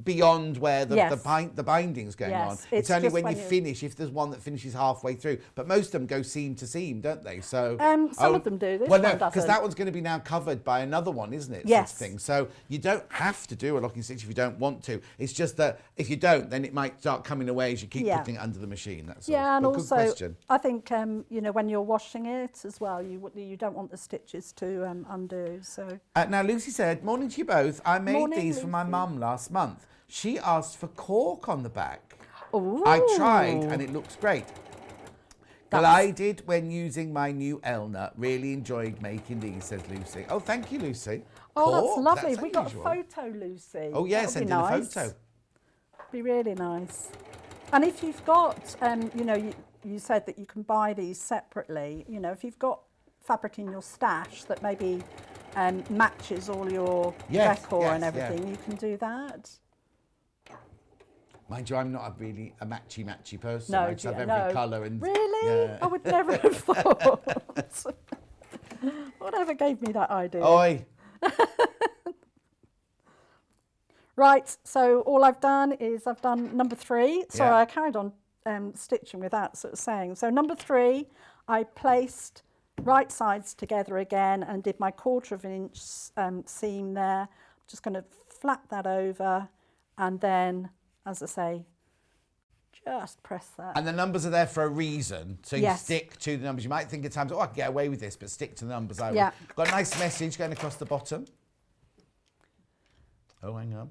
Speaker 1: beyond where the
Speaker 2: Yes.
Speaker 1: the binding's going
Speaker 2: Yes,
Speaker 1: on.
Speaker 2: it's
Speaker 1: It's only
Speaker 2: just
Speaker 1: when
Speaker 2: when
Speaker 1: you
Speaker 2: you-
Speaker 1: finish, if there's one that finishes halfway through. But most of them go seam to seam, don't they? So
Speaker 2: Some of them do. This
Speaker 1: well, no,
Speaker 2: one
Speaker 1: because
Speaker 2: doesn't.
Speaker 1: that one's going to be now covered by another one, isn't it?
Speaker 2: Yes.
Speaker 1: Sort of thing. So you don't have to do a locking stitch if you don't want to. It's just that if you don't, then it might start coming away as you keep
Speaker 2: Yeah.
Speaker 1: putting it under the machine. That's
Speaker 2: Yeah,
Speaker 1: all.
Speaker 2: and
Speaker 1: But good
Speaker 2: also
Speaker 1: question.
Speaker 2: I think you know, when you're washing it as well, you don't want the stitches to undo. So
Speaker 1: Now, Lucy said, morning to you both. I made
Speaker 2: Morning,
Speaker 1: these for my
Speaker 2: Lucy.
Speaker 1: mum last month. She asked for cork on the back.
Speaker 2: Ooh.
Speaker 1: I tried and it looks great. Glided when using my new Elna. Really enjoyed making these, says Lucy. Oh, thank you, Lucy.
Speaker 2: Oh,
Speaker 1: Cork?
Speaker 2: that's lovely.
Speaker 1: That's
Speaker 2: We got a
Speaker 1: unusual.
Speaker 2: photo, Lucy.
Speaker 1: Oh, yes,
Speaker 2: That would
Speaker 1: send
Speaker 2: be
Speaker 1: in
Speaker 2: nice.
Speaker 1: a photo.
Speaker 2: Be really nice. And if you've got, you know, you said that you can buy these separately. You know, if you've got fabric in your stash that maybe matches all your
Speaker 1: Yes,
Speaker 2: decor
Speaker 1: yes,
Speaker 2: and
Speaker 1: yeah.
Speaker 2: everything, you can do that.
Speaker 1: Mind you, I'm not really a matchy person.
Speaker 2: No,
Speaker 1: I just have
Speaker 2: dear,
Speaker 1: every
Speaker 2: no.
Speaker 1: colour and
Speaker 2: Really?
Speaker 1: Yeah.
Speaker 2: I would never have thought. Whatever gave me that idea?
Speaker 1: Oi.
Speaker 2: Right, so all I've done is I've done number 3. Sorry,
Speaker 1: Yeah.
Speaker 2: I carried on stitching without sort of saying. So number 3, I placed right sides together again and did my 1/4 inch seam there. I'm just going to flap that over and then, as I say, just press that.
Speaker 1: And the numbers are there for a reason. So you
Speaker 2: Yes.
Speaker 1: stick to the numbers. You might think at times, oh, I can get away with this, but stick to the numbers. I
Speaker 2: Yeah.
Speaker 1: will. Got a nice message going across the bottom. Oh, hang on.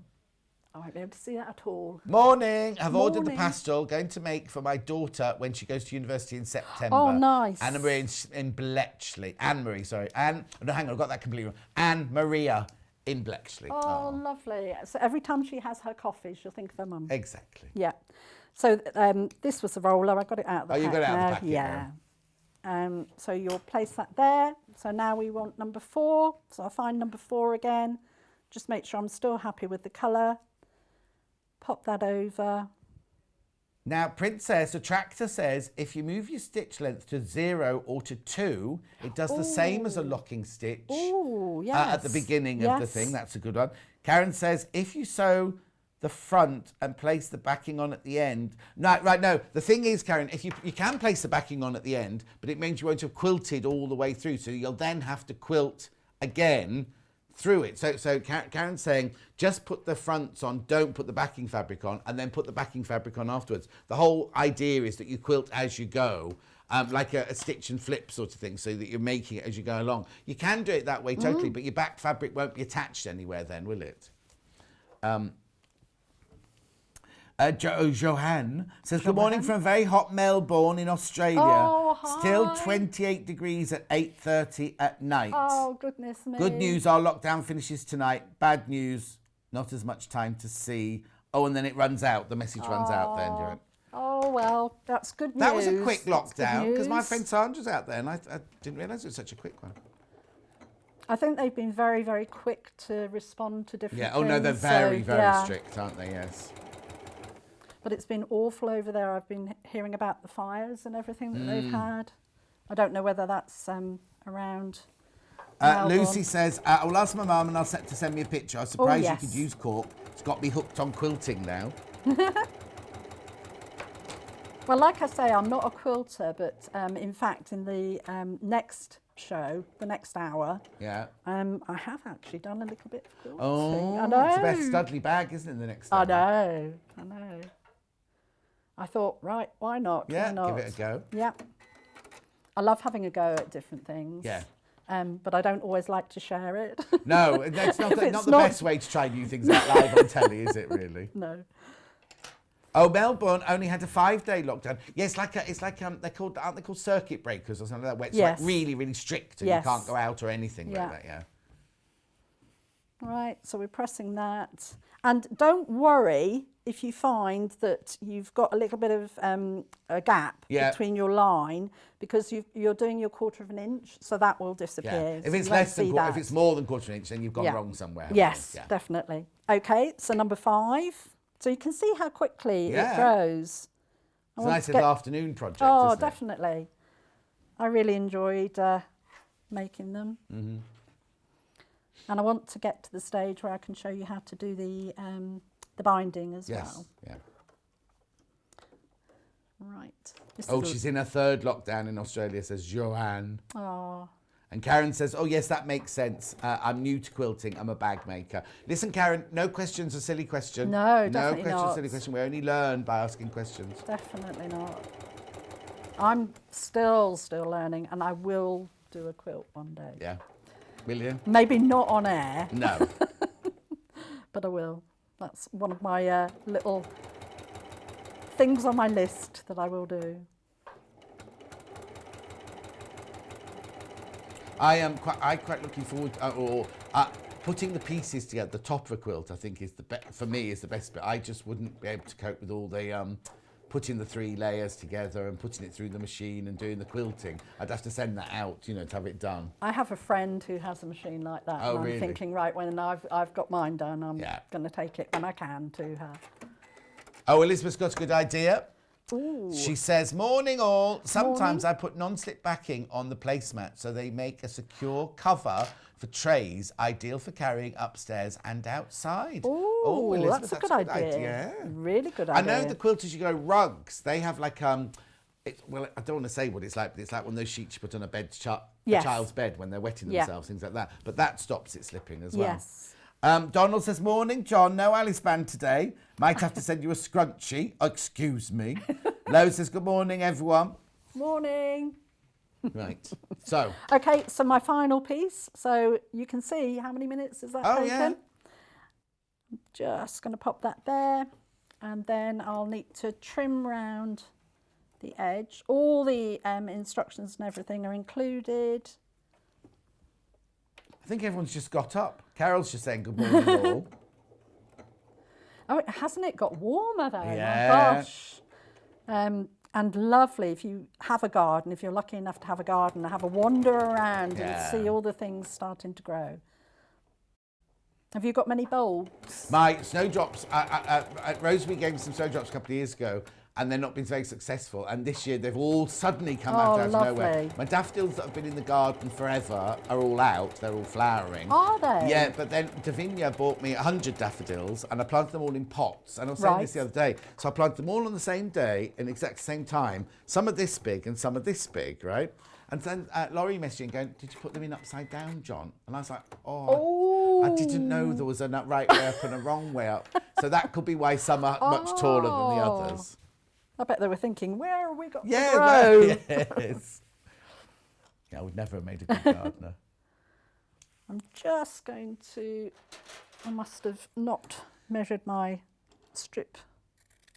Speaker 2: I won't be able to see that at all.
Speaker 1: Morning. I've ordered the
Speaker 2: Morning.
Speaker 1: pastel going to make for my daughter when she goes to university in September.
Speaker 2: Oh, nice.
Speaker 1: Anne-Marie in Bletchley. Anne-Marie, sorry. No, hang on, I've got that completely wrong. Anne-Maria in Bletchley.
Speaker 2: Oh, lovely. So every time she has her coffee, she'll think of her mum.
Speaker 1: Exactly.
Speaker 2: Yeah. So this was the roller. I got it out of the
Speaker 1: Oh,
Speaker 2: pack
Speaker 1: you got it out of the
Speaker 2: now.
Speaker 1: packet
Speaker 2: Yeah.
Speaker 1: now.
Speaker 2: So you'll place that there. So now we want number 4. So I'll find number 4 again. Just make sure I'm still happy with the colour. Pop that over.
Speaker 1: Now, Princess Attractor says if you move your stitch length to 0 or to 2, it does the same as a locking stitch
Speaker 2: Ooh,
Speaker 1: at the
Speaker 2: yes.
Speaker 1: beginning of the
Speaker 2: Yes.
Speaker 1: thing. That's a good one. Karen says if you sew the front and place the backing on at the end. No, right, no. The thing is, Karen, if you can place the backing on at the end, but it means you won't have quilted all the way through. So you'll then have to quilt again through it. So Karen's saying just put the fronts on, don't put the backing fabric on, and then put the backing fabric on afterwards. The whole idea is that you quilt as you go, like a stitch and flip sort of thing, so that you're making it as you go along. You can do it that way totally, but your back fabric won't be attached anywhere then, will it? Johan says, good morning from very hot Melbourne in Australia.
Speaker 2: Oh, hi.
Speaker 1: Still 28 degrees at 8:30 at night.
Speaker 2: Oh, goodness me.
Speaker 1: Good news, our lockdown finishes tonight. Bad news, not as much time to see. Oh, and then it runs out. The message runs out then, Joan.
Speaker 2: Oh, well, that's good news.
Speaker 1: That was a quick
Speaker 2: That's good
Speaker 1: lockdown, because my
Speaker 2: news.
Speaker 1: friend Sandra's out there, and I didn't realise it was such a quick one.
Speaker 2: I think they've been very, very quick to respond to different
Speaker 1: Yeah,
Speaker 2: things.
Speaker 1: oh no, they're very,
Speaker 2: so,
Speaker 1: very
Speaker 2: yeah.
Speaker 1: strict, aren't they? Yes.
Speaker 2: But it's been awful over there. I've been hearing about the fires and everything that
Speaker 1: Mm.
Speaker 2: they've had. I don't know whether that's around Melbourne.
Speaker 1: Lucy says, I'll ask my mum and I'll set to send me a picture. I was surprised
Speaker 2: yes.
Speaker 1: you could use cork. It's got me hooked on quilting now.
Speaker 2: Well, like I say, I'm not a quilter, but in fact, in the next show, the next hour,
Speaker 1: Yeah.
Speaker 2: I have actually done a little bit of quilting.
Speaker 1: Oh,
Speaker 2: I know.
Speaker 1: it's the best Studley bag, isn't it, the next
Speaker 2: I
Speaker 1: hour?
Speaker 2: know. I thought, right, why not?
Speaker 1: Yeah,
Speaker 2: why not?
Speaker 1: give it a go.
Speaker 2: Yeah. I love having a go at different things.
Speaker 1: Yeah.
Speaker 2: But I don't always like to share it.
Speaker 1: No, that's not,
Speaker 2: If
Speaker 1: not
Speaker 2: it's
Speaker 1: the
Speaker 2: not-
Speaker 1: best way to try new things out live on telly, is it really?
Speaker 2: No.
Speaker 1: Oh, Melbourne only had a 5-day lockdown. Yeah, they're called, aren't they called circuit breakers or something like that, where it's
Speaker 2: Yes.
Speaker 1: like really, really strict and
Speaker 2: Yes.
Speaker 1: you can't go out or anything
Speaker 2: Yeah.
Speaker 1: like that, yeah.
Speaker 2: Right, so we're pressing that. And don't worry if you find that you've got a little bit of a gap
Speaker 1: Yeah.
Speaker 2: between your line, because you're doing your 1/4 inch, so that will disappear.
Speaker 1: Yeah. If
Speaker 2: so
Speaker 1: it's
Speaker 2: you won't
Speaker 1: less than
Speaker 2: see
Speaker 1: if
Speaker 2: that.
Speaker 1: it's more than 1/4 inch, then you've gone
Speaker 2: Yeah.
Speaker 1: wrong somewhere. haven't
Speaker 2: Yes,
Speaker 1: you? Yeah.
Speaker 2: definitely. Okay, so number 5. So you can see how quickly
Speaker 1: Yeah.
Speaker 2: it grows. I
Speaker 1: It's a
Speaker 2: want
Speaker 1: nice
Speaker 2: to
Speaker 1: little
Speaker 2: get-
Speaker 1: afternoon project,
Speaker 2: Oh,
Speaker 1: isn't it?
Speaker 2: definitely. I really enjoyed making them.
Speaker 1: Mm-hmm.
Speaker 2: And I want to get to the stage where I can show you how to do the the binding as
Speaker 1: Yes.
Speaker 2: well.
Speaker 1: Yeah.
Speaker 2: Right.
Speaker 1: Oh, she's in her third lockdown in Australia, says Joanne.
Speaker 2: Oh,
Speaker 1: And Karen says, oh, yes, that makes sense. I'm new to quilting. I'm a bag maker. Listen, Karen, no questions a silly question.
Speaker 2: No,
Speaker 1: no
Speaker 2: definitely
Speaker 1: questions
Speaker 2: not.
Speaker 1: silly question. We only learn by asking questions.
Speaker 2: definitely not. I'm still learning, and I will do a quilt one day.
Speaker 1: Yeah. Will you?
Speaker 2: Maybe not on air,
Speaker 1: No.
Speaker 2: but I will. That's one of my little things on my list that I will do.
Speaker 1: I am quite looking forward putting the pieces together. The top of a quilt, I think, is for me is the best bit. I just wouldn't be able to cope with all the putting the 3 layers together and putting it through the machine and doing the quilting. I'd have to send that out, to have it done.
Speaker 2: I have a friend who has a machine like that.
Speaker 1: Oh,
Speaker 2: and I'm
Speaker 1: really?
Speaker 2: thinking, right, when I've got mine done, I'm
Speaker 1: Yeah.
Speaker 2: going to take it when I can to her.
Speaker 1: Oh, Elizabeth's got a good idea.
Speaker 2: Ooh.
Speaker 1: She says, morning all. Sometimes I put non-slip backing on the placemat so they make a secure cover for trays, ideal for carrying upstairs and outside.
Speaker 2: Ooh,
Speaker 1: Elizabeth,
Speaker 2: that's a good idea. Really good idea.
Speaker 1: I know the quilters, you go rugs, they have like, well, I don't want to say what it's like, but it's like one of those sheets you put on a bed,
Speaker 2: Yes.
Speaker 1: a child's bed when they're wetting
Speaker 2: Yeah.
Speaker 1: themselves, things like that. But that stops it slipping as well.
Speaker 2: Yes.
Speaker 1: Donald says, morning, John. No Alice band today. Might have to send you a scrunchie. Excuse me. Lo says, good morning, everyone.
Speaker 2: Morning.
Speaker 1: Right. So.
Speaker 2: Okay, so my final piece. So you can see how many minutes is that taken?
Speaker 1: Yeah.
Speaker 2: I'm just going to pop that there. And then I'll need to trim round the edge. All the instructions and everything are included.
Speaker 1: I think everyone's just got up. Carol's just saying good morning all.
Speaker 2: Oh, hasn't it got warmer though?
Speaker 1: Yeah.
Speaker 2: My gosh. And lovely if you have a garden, if you're lucky enough to have a garden, have a wander around and see all the things starting to grow. Have you got many bulbs?
Speaker 1: My snowdrops, Rosemary gave me some snowdrops a couple of years ago, and they're not been very successful. And this year they've all suddenly come out of nowhere.
Speaker 2: lovely.
Speaker 1: My daffodils that have been in the garden forever are all out. They're all flowering.
Speaker 2: Are they?
Speaker 1: Yeah, but then Davinia bought me 100 daffodils, and I planted them all in pots. And I was saying this the other day. So I planted them all on the same day, in the exact same time. Some are this big and some are this big, right? And then Laurie messaging going, did you put them in upside down, John? And I was like, I didn't know there was a right way up and a wrong way up. So that could be why some are much taller than the others.
Speaker 2: I bet they were thinking, where have we got to
Speaker 1: Yeah,
Speaker 2: grow?
Speaker 1: well, yes. Yeah, I would never have made a good gardener.
Speaker 2: I'm just going to, I must have not measured my strip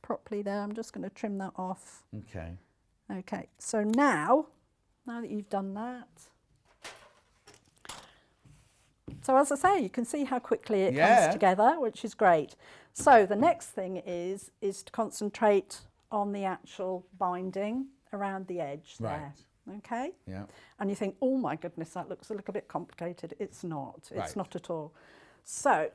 Speaker 2: properly there. I'm just going to trim that off.
Speaker 1: Okay.
Speaker 2: Okay, so now that you've done that, so as I say, you can see how quickly it comes together, which is great. So the next thing is to concentrate on the actual binding around the edge there. Okay?
Speaker 1: Yeah.
Speaker 2: And you think, oh my goodness, that looks a little bit complicated. It's not. It's
Speaker 1: Right.
Speaker 2: not at all. So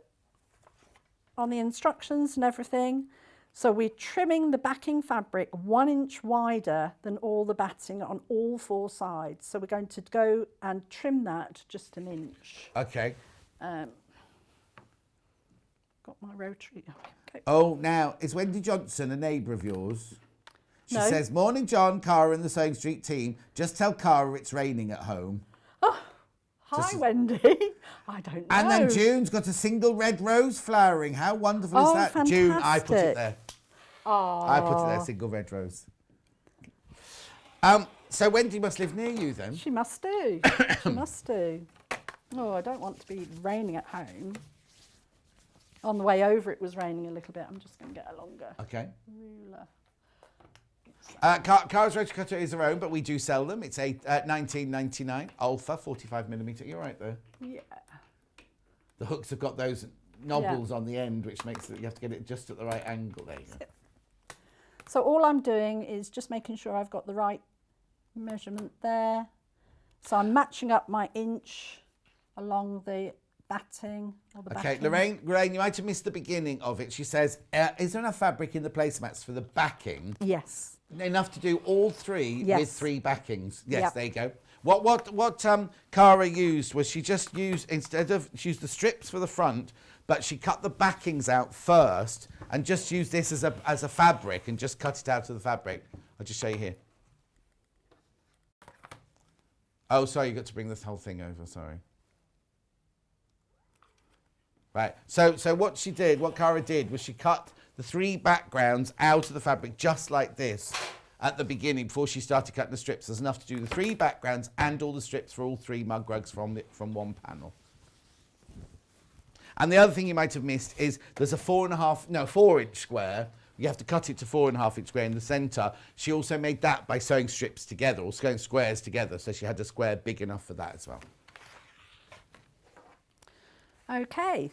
Speaker 2: on the instructions and everything, so we're trimming the backing fabric 1 inch wider than all the batting on all 4 sides. So we're going to go and trim that just 1 inch.
Speaker 1: Okay.
Speaker 2: Got my rotary. Okay.
Speaker 1: Oh, now, is Wendy Johnson a neighbour of yours? She
Speaker 2: No.
Speaker 1: says, morning, John, Cara and the Sewing Street team. Just tell Cara it's raining at home.
Speaker 2: Hi, Wendy. I don't know.
Speaker 1: And then June's got a single red rose flowering. How wonderful is that?
Speaker 2: Fantastic.
Speaker 1: June, I put it there.
Speaker 2: Oh.
Speaker 1: I put it there, single red rose. So Wendy must live near you then?
Speaker 2: She must do. She must do. Oh, I don't want to be raining at home. On the way over, it was raining a little bit. I'm just going to get a longer
Speaker 1: Okay.
Speaker 2: ruler.
Speaker 1: Cara's rotary cutter is her own, but we do sell them. It's $19.99. Alpha, 45mm. You're right there.
Speaker 2: Yeah.
Speaker 1: The hooks have got those knobbles on the end, which makes it, you have to get it just at the right angle. There you go.
Speaker 2: So all I'm doing is just making sure I've got the right measurement there. So I'm matching up my inch along the batting. Or the
Speaker 1: Okay,
Speaker 2: backing.
Speaker 1: Lorraine, you might have missed the beginning of it. She says, is there enough fabric in the placemats for the backing?
Speaker 2: Yes.
Speaker 1: Enough to do all 3
Speaker 2: Yes.
Speaker 1: with 3 backings. Yes,
Speaker 2: Yep.
Speaker 1: there you go. What Cara used was she just used, instead of, she used the strips for the front, but she cut the backings out first and just used this as a fabric and just cut it out of the fabric. I'll just show you here. Oh, sorry, you got to bring this whole thing over, sorry. Right, so what Cara did was she cut the 3 backgrounds out of the fabric just like this at the beginning before she started cutting the strips. There's enough to do the 3 backgrounds and all the strips for all 3 mug rugs from one panel. And the other thing you might have missed is there's a 4-inch square. You have to cut it to 4.5-inch square in the centre. She also made that by sewing strips together or sewing squares together, so she had a square big enough for that as well.
Speaker 2: Okay.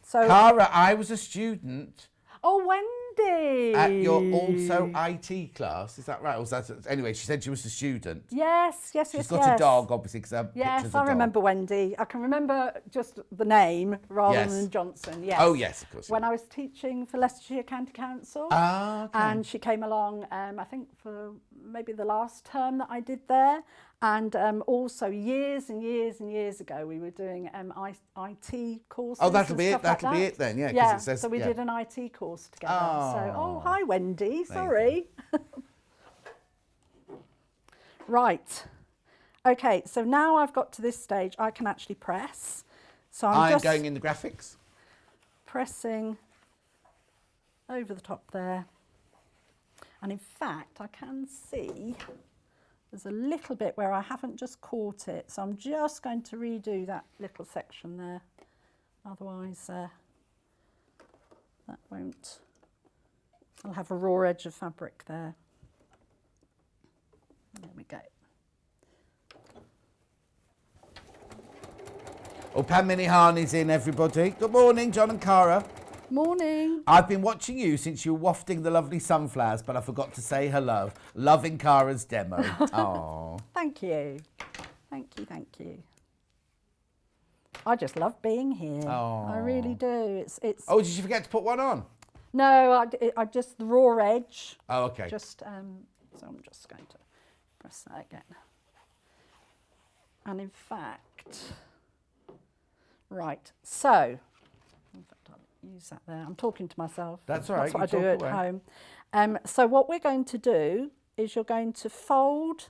Speaker 2: So,
Speaker 1: Cara, I was a student
Speaker 2: oh, Wendy!
Speaker 1: at your also IT class, is that right? Or was that, anyway, she said she was a student.
Speaker 2: Yes.
Speaker 1: She's got a dog, obviously, because her picture's
Speaker 2: Yes,
Speaker 1: a
Speaker 2: I
Speaker 1: dog.
Speaker 2: remember Wendy. I can remember just the name rather
Speaker 1: Yes.
Speaker 2: than Johnson. Yes.
Speaker 1: Oh, yes, of course.
Speaker 2: When I was teaching for Leicestershire County Council.
Speaker 1: Ah, okay.
Speaker 2: And she came along, I think, for maybe the last term that I did there. And also years and years and years ago, we were doing IT courses.
Speaker 1: Oh, that'll
Speaker 2: and
Speaker 1: be it.
Speaker 2: stuff like
Speaker 1: That'll be
Speaker 2: that.
Speaker 1: it then. Yeah. 'Cause
Speaker 2: Yeah.
Speaker 1: it says,
Speaker 2: So we
Speaker 1: yeah.
Speaker 2: did an IT course together. So,
Speaker 1: Oh.
Speaker 2: hi, Wendy.
Speaker 1: There you
Speaker 2: Sorry. Right. Okay. So now I've got to this stage, I can actually press. So I'm just
Speaker 1: going in the graphics.
Speaker 2: pressing over the top there. And in fact, I can see there's a little bit where I haven't just caught it. So I'm just going to redo that little section there. Otherwise, that won't. I'll have a raw edge of fabric there. There we go.
Speaker 1: Oh, Pam Minihan in, everybody. Good morning, John and Cara.
Speaker 2: Morning.
Speaker 1: I've been watching you since you were wafting the lovely sunflowers, but I forgot to say hello. Loving Cara's demo. Oh.
Speaker 2: Thank you. Thank you, thank you. I just love being here. I really do. It's.
Speaker 1: Oh, did you forget to put one on?
Speaker 2: No, I just the raw edge.
Speaker 1: Oh, okay.
Speaker 2: Just so I'm just going to press that again. And in fact, right. So, in fact, I'll use that there. I'm talking to myself.
Speaker 1: That's all right.
Speaker 2: That's what I
Speaker 1: you
Speaker 2: do
Speaker 1: talk
Speaker 2: at
Speaker 1: away.
Speaker 2: home. So what we're going to do is you're going to fold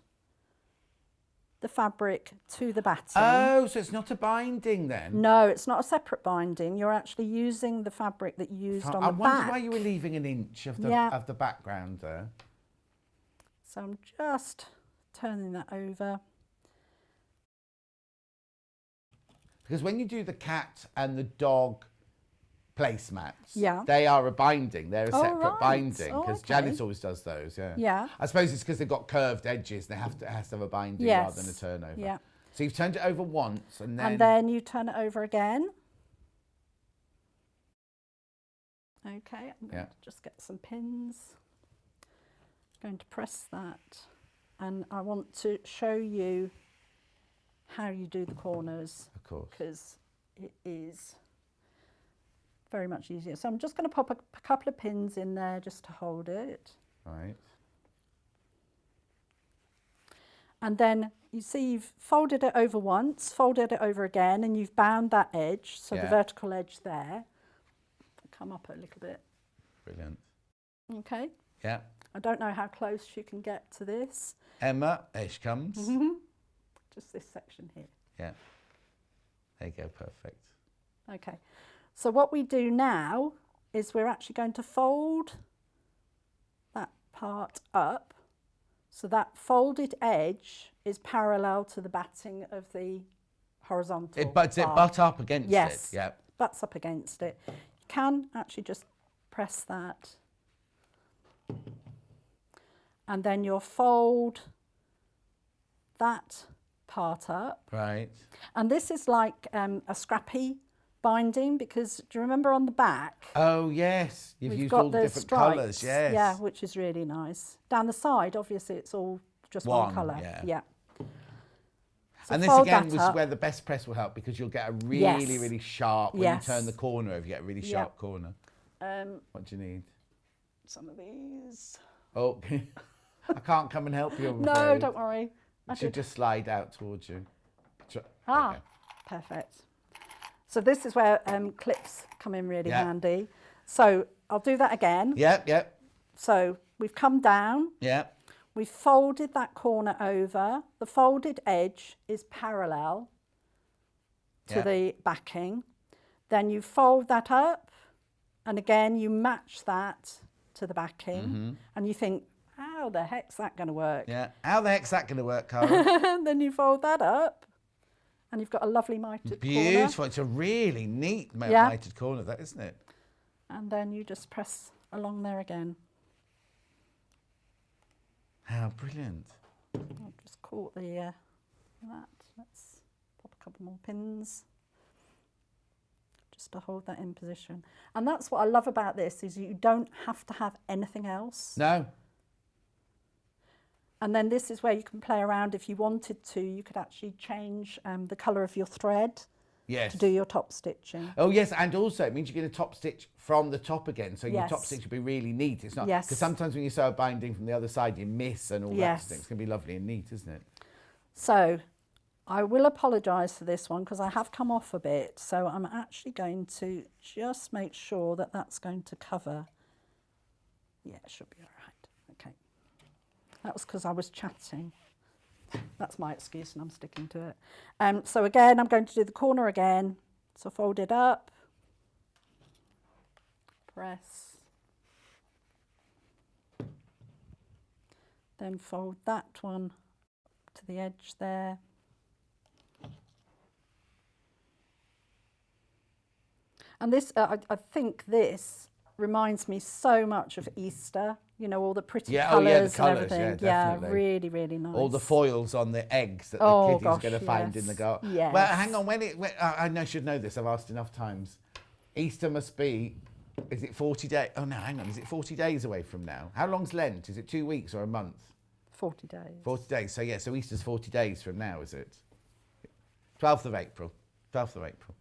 Speaker 2: the fabric to the batting.
Speaker 1: Oh, so it's not a binding then?
Speaker 2: No, it's not a separate binding. You're actually using the fabric that you used on
Speaker 1: I
Speaker 2: the
Speaker 1: wondered
Speaker 2: back.
Speaker 1: why you were leaving an inch of the background there.
Speaker 2: So I'm just turning that over.
Speaker 1: Because when you do the cat and the dog placemats,
Speaker 2: Yeah.
Speaker 1: they are a binding. They're a
Speaker 2: Oh,
Speaker 1: separate
Speaker 2: right.
Speaker 1: binding.
Speaker 2: Oh,
Speaker 1: Because
Speaker 2: okay.
Speaker 1: Janice always does those, yeah.
Speaker 2: Yeah.
Speaker 1: I suppose it's because they've got curved edges. They have to, it has to have a binding rather than a turnover.
Speaker 2: Yeah.
Speaker 1: So you've turned it over once and then...
Speaker 2: And then you turn it over again. Okay, I'm going to just get some pins. Going to press that. And I want to show you how you do the corners.
Speaker 1: Of course.
Speaker 2: Because it is very much easier. So I'm just going to pop a couple of pins in there just to hold it.
Speaker 1: Right.
Speaker 2: And then you see you've folded it over once, folded it over again, and you've bound that edge, so the vertical edge there. Come up a little bit.
Speaker 1: Brilliant.
Speaker 2: Okay.
Speaker 1: Yeah.
Speaker 2: I don't know how close you can get to this.
Speaker 1: Emma, there she comes.
Speaker 2: Just this section here.
Speaker 1: Yeah. There you go, perfect.
Speaker 2: Okay. So what we do now is we're actually going to fold that part up. So that folded edge is parallel to the batting of the horizontal
Speaker 1: It butts
Speaker 2: part.
Speaker 1: it butt up against
Speaker 2: Yes.
Speaker 1: it. Yeah.
Speaker 2: Butts up against it. You can actually just press that. And then you'll fold that part up.
Speaker 1: Right.
Speaker 2: And this is like a scrappy binding because do you remember on the back?
Speaker 1: Oh, yes. You've
Speaker 2: We've
Speaker 1: used
Speaker 2: got
Speaker 1: all the
Speaker 2: the
Speaker 1: different
Speaker 2: stripes.
Speaker 1: colours, yes.
Speaker 2: Yeah, which is really nice. Down the side, obviously, it's all just one colour.
Speaker 1: Yeah.
Speaker 2: So
Speaker 1: And this
Speaker 2: fold
Speaker 1: again
Speaker 2: that
Speaker 1: was
Speaker 2: up.
Speaker 1: where the best press will help because you'll get a really,
Speaker 2: Yes.
Speaker 1: really sharp, when
Speaker 2: Yes.
Speaker 1: you turn the corner over, you get a really sharp corner. What do you need?
Speaker 2: Some of these.
Speaker 1: Oh, I can't come and help you, I'm
Speaker 2: No,
Speaker 1: afraid.
Speaker 2: don't worry. I
Speaker 1: It should
Speaker 2: did.
Speaker 1: just slide out towards you.
Speaker 2: Ah, perfect. So this is where clips come in really
Speaker 1: Yeah.
Speaker 2: handy. So I'll do that again.
Speaker 1: Yep, yep,
Speaker 2: So we've come down,
Speaker 1: yep.
Speaker 2: we've folded that corner over. The folded edge is parallel to
Speaker 1: Yeah.
Speaker 2: the backing. Then you fold that up, and again you match that to the backing, and you think, how the heck's that going to work?
Speaker 1: Yeah. How the heck's that going to work, Cara?
Speaker 2: And then you fold that up, and you've got a lovely mitered corner.
Speaker 1: Beautiful. It's a really neat
Speaker 2: Yeah.
Speaker 1: mitered corner, that, isn't it?
Speaker 2: And then you just press along there again.
Speaker 1: How brilliant.
Speaker 2: I've just caught the that. Let's pop a couple more pins just to hold that in position. And that's what I love about this, is you don't have to have anything else.
Speaker 1: No.
Speaker 2: And then this is where you can play around. If you wanted to, you could actually change the colour of your thread
Speaker 1: Yes.
Speaker 2: to do your top stitching.
Speaker 1: Oh yes, and also it means you're going to top stitch from the top again, so your top
Speaker 2: Yes.
Speaker 1: stitch will be really neat. It's not
Speaker 2: Yes.
Speaker 1: because sometimes when you sew a binding from the other side, you miss and all that
Speaker 2: Yes.
Speaker 1: stuff. It's going to be lovely and neat, isn't it?
Speaker 2: So I will apologise for this one because I have come off a bit. So I'm actually going to just make sure that that's going to cover. Yeah, it should be all right. Okay. That was because I was chatting. That's my excuse and I'm sticking to it. So again, I'm going to do the corner again. So fold it up, press, then fold that one to the edge there. And this, I think this reminds me so much of Easter. You know, all the pretty
Speaker 1: Yeah,
Speaker 2: colours
Speaker 1: oh yeah, the
Speaker 2: and
Speaker 1: colours,
Speaker 2: everything.
Speaker 1: yeah, definitely.
Speaker 2: Really, really nice.
Speaker 1: All the foils on the eggs that
Speaker 2: Oh,
Speaker 1: the kiddies
Speaker 2: gosh,
Speaker 1: are going to find in the
Speaker 2: yes,
Speaker 1: garden.
Speaker 2: yes.
Speaker 1: Well, hang on, I should know this, I've asked enough times. Easter must be, is it 40 days? Oh no, hang on, is it 40 days away from now? How long's Lent? Is it 2 weeks or a month?
Speaker 2: 40 days.
Speaker 1: 40 days, so yeah, so Easter's 40 days from now, is it? 12th of April, 12th of April.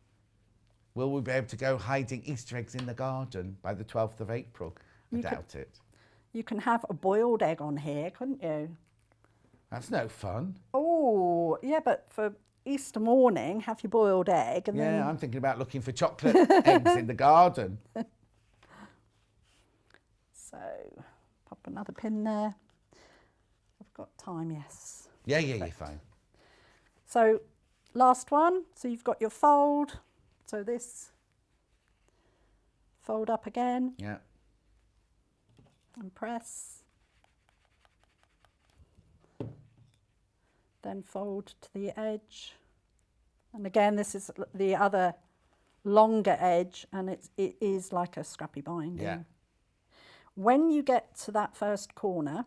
Speaker 1: Will we be able to go hiding Easter eggs in the garden by the 12th of April? I doubt it.
Speaker 2: You can have a boiled egg on here, couldn't you?
Speaker 1: That's no fun.
Speaker 2: Oh, yeah, but for Easter morning, have your boiled egg and
Speaker 1: Yeah,
Speaker 2: then...
Speaker 1: I'm thinking about looking for chocolate eggs in the garden.
Speaker 2: So, pop another pin there. I've got time, yes.
Speaker 1: Yeah, you're fine.
Speaker 2: So, last one. So you've got your fold. So this, fold up again
Speaker 1: Yeah.
Speaker 2: and press. Then fold to the edge. And again, this is the other longer edge, and it is like a scrappy binding.
Speaker 1: Yeah.
Speaker 2: When you get to that first corner,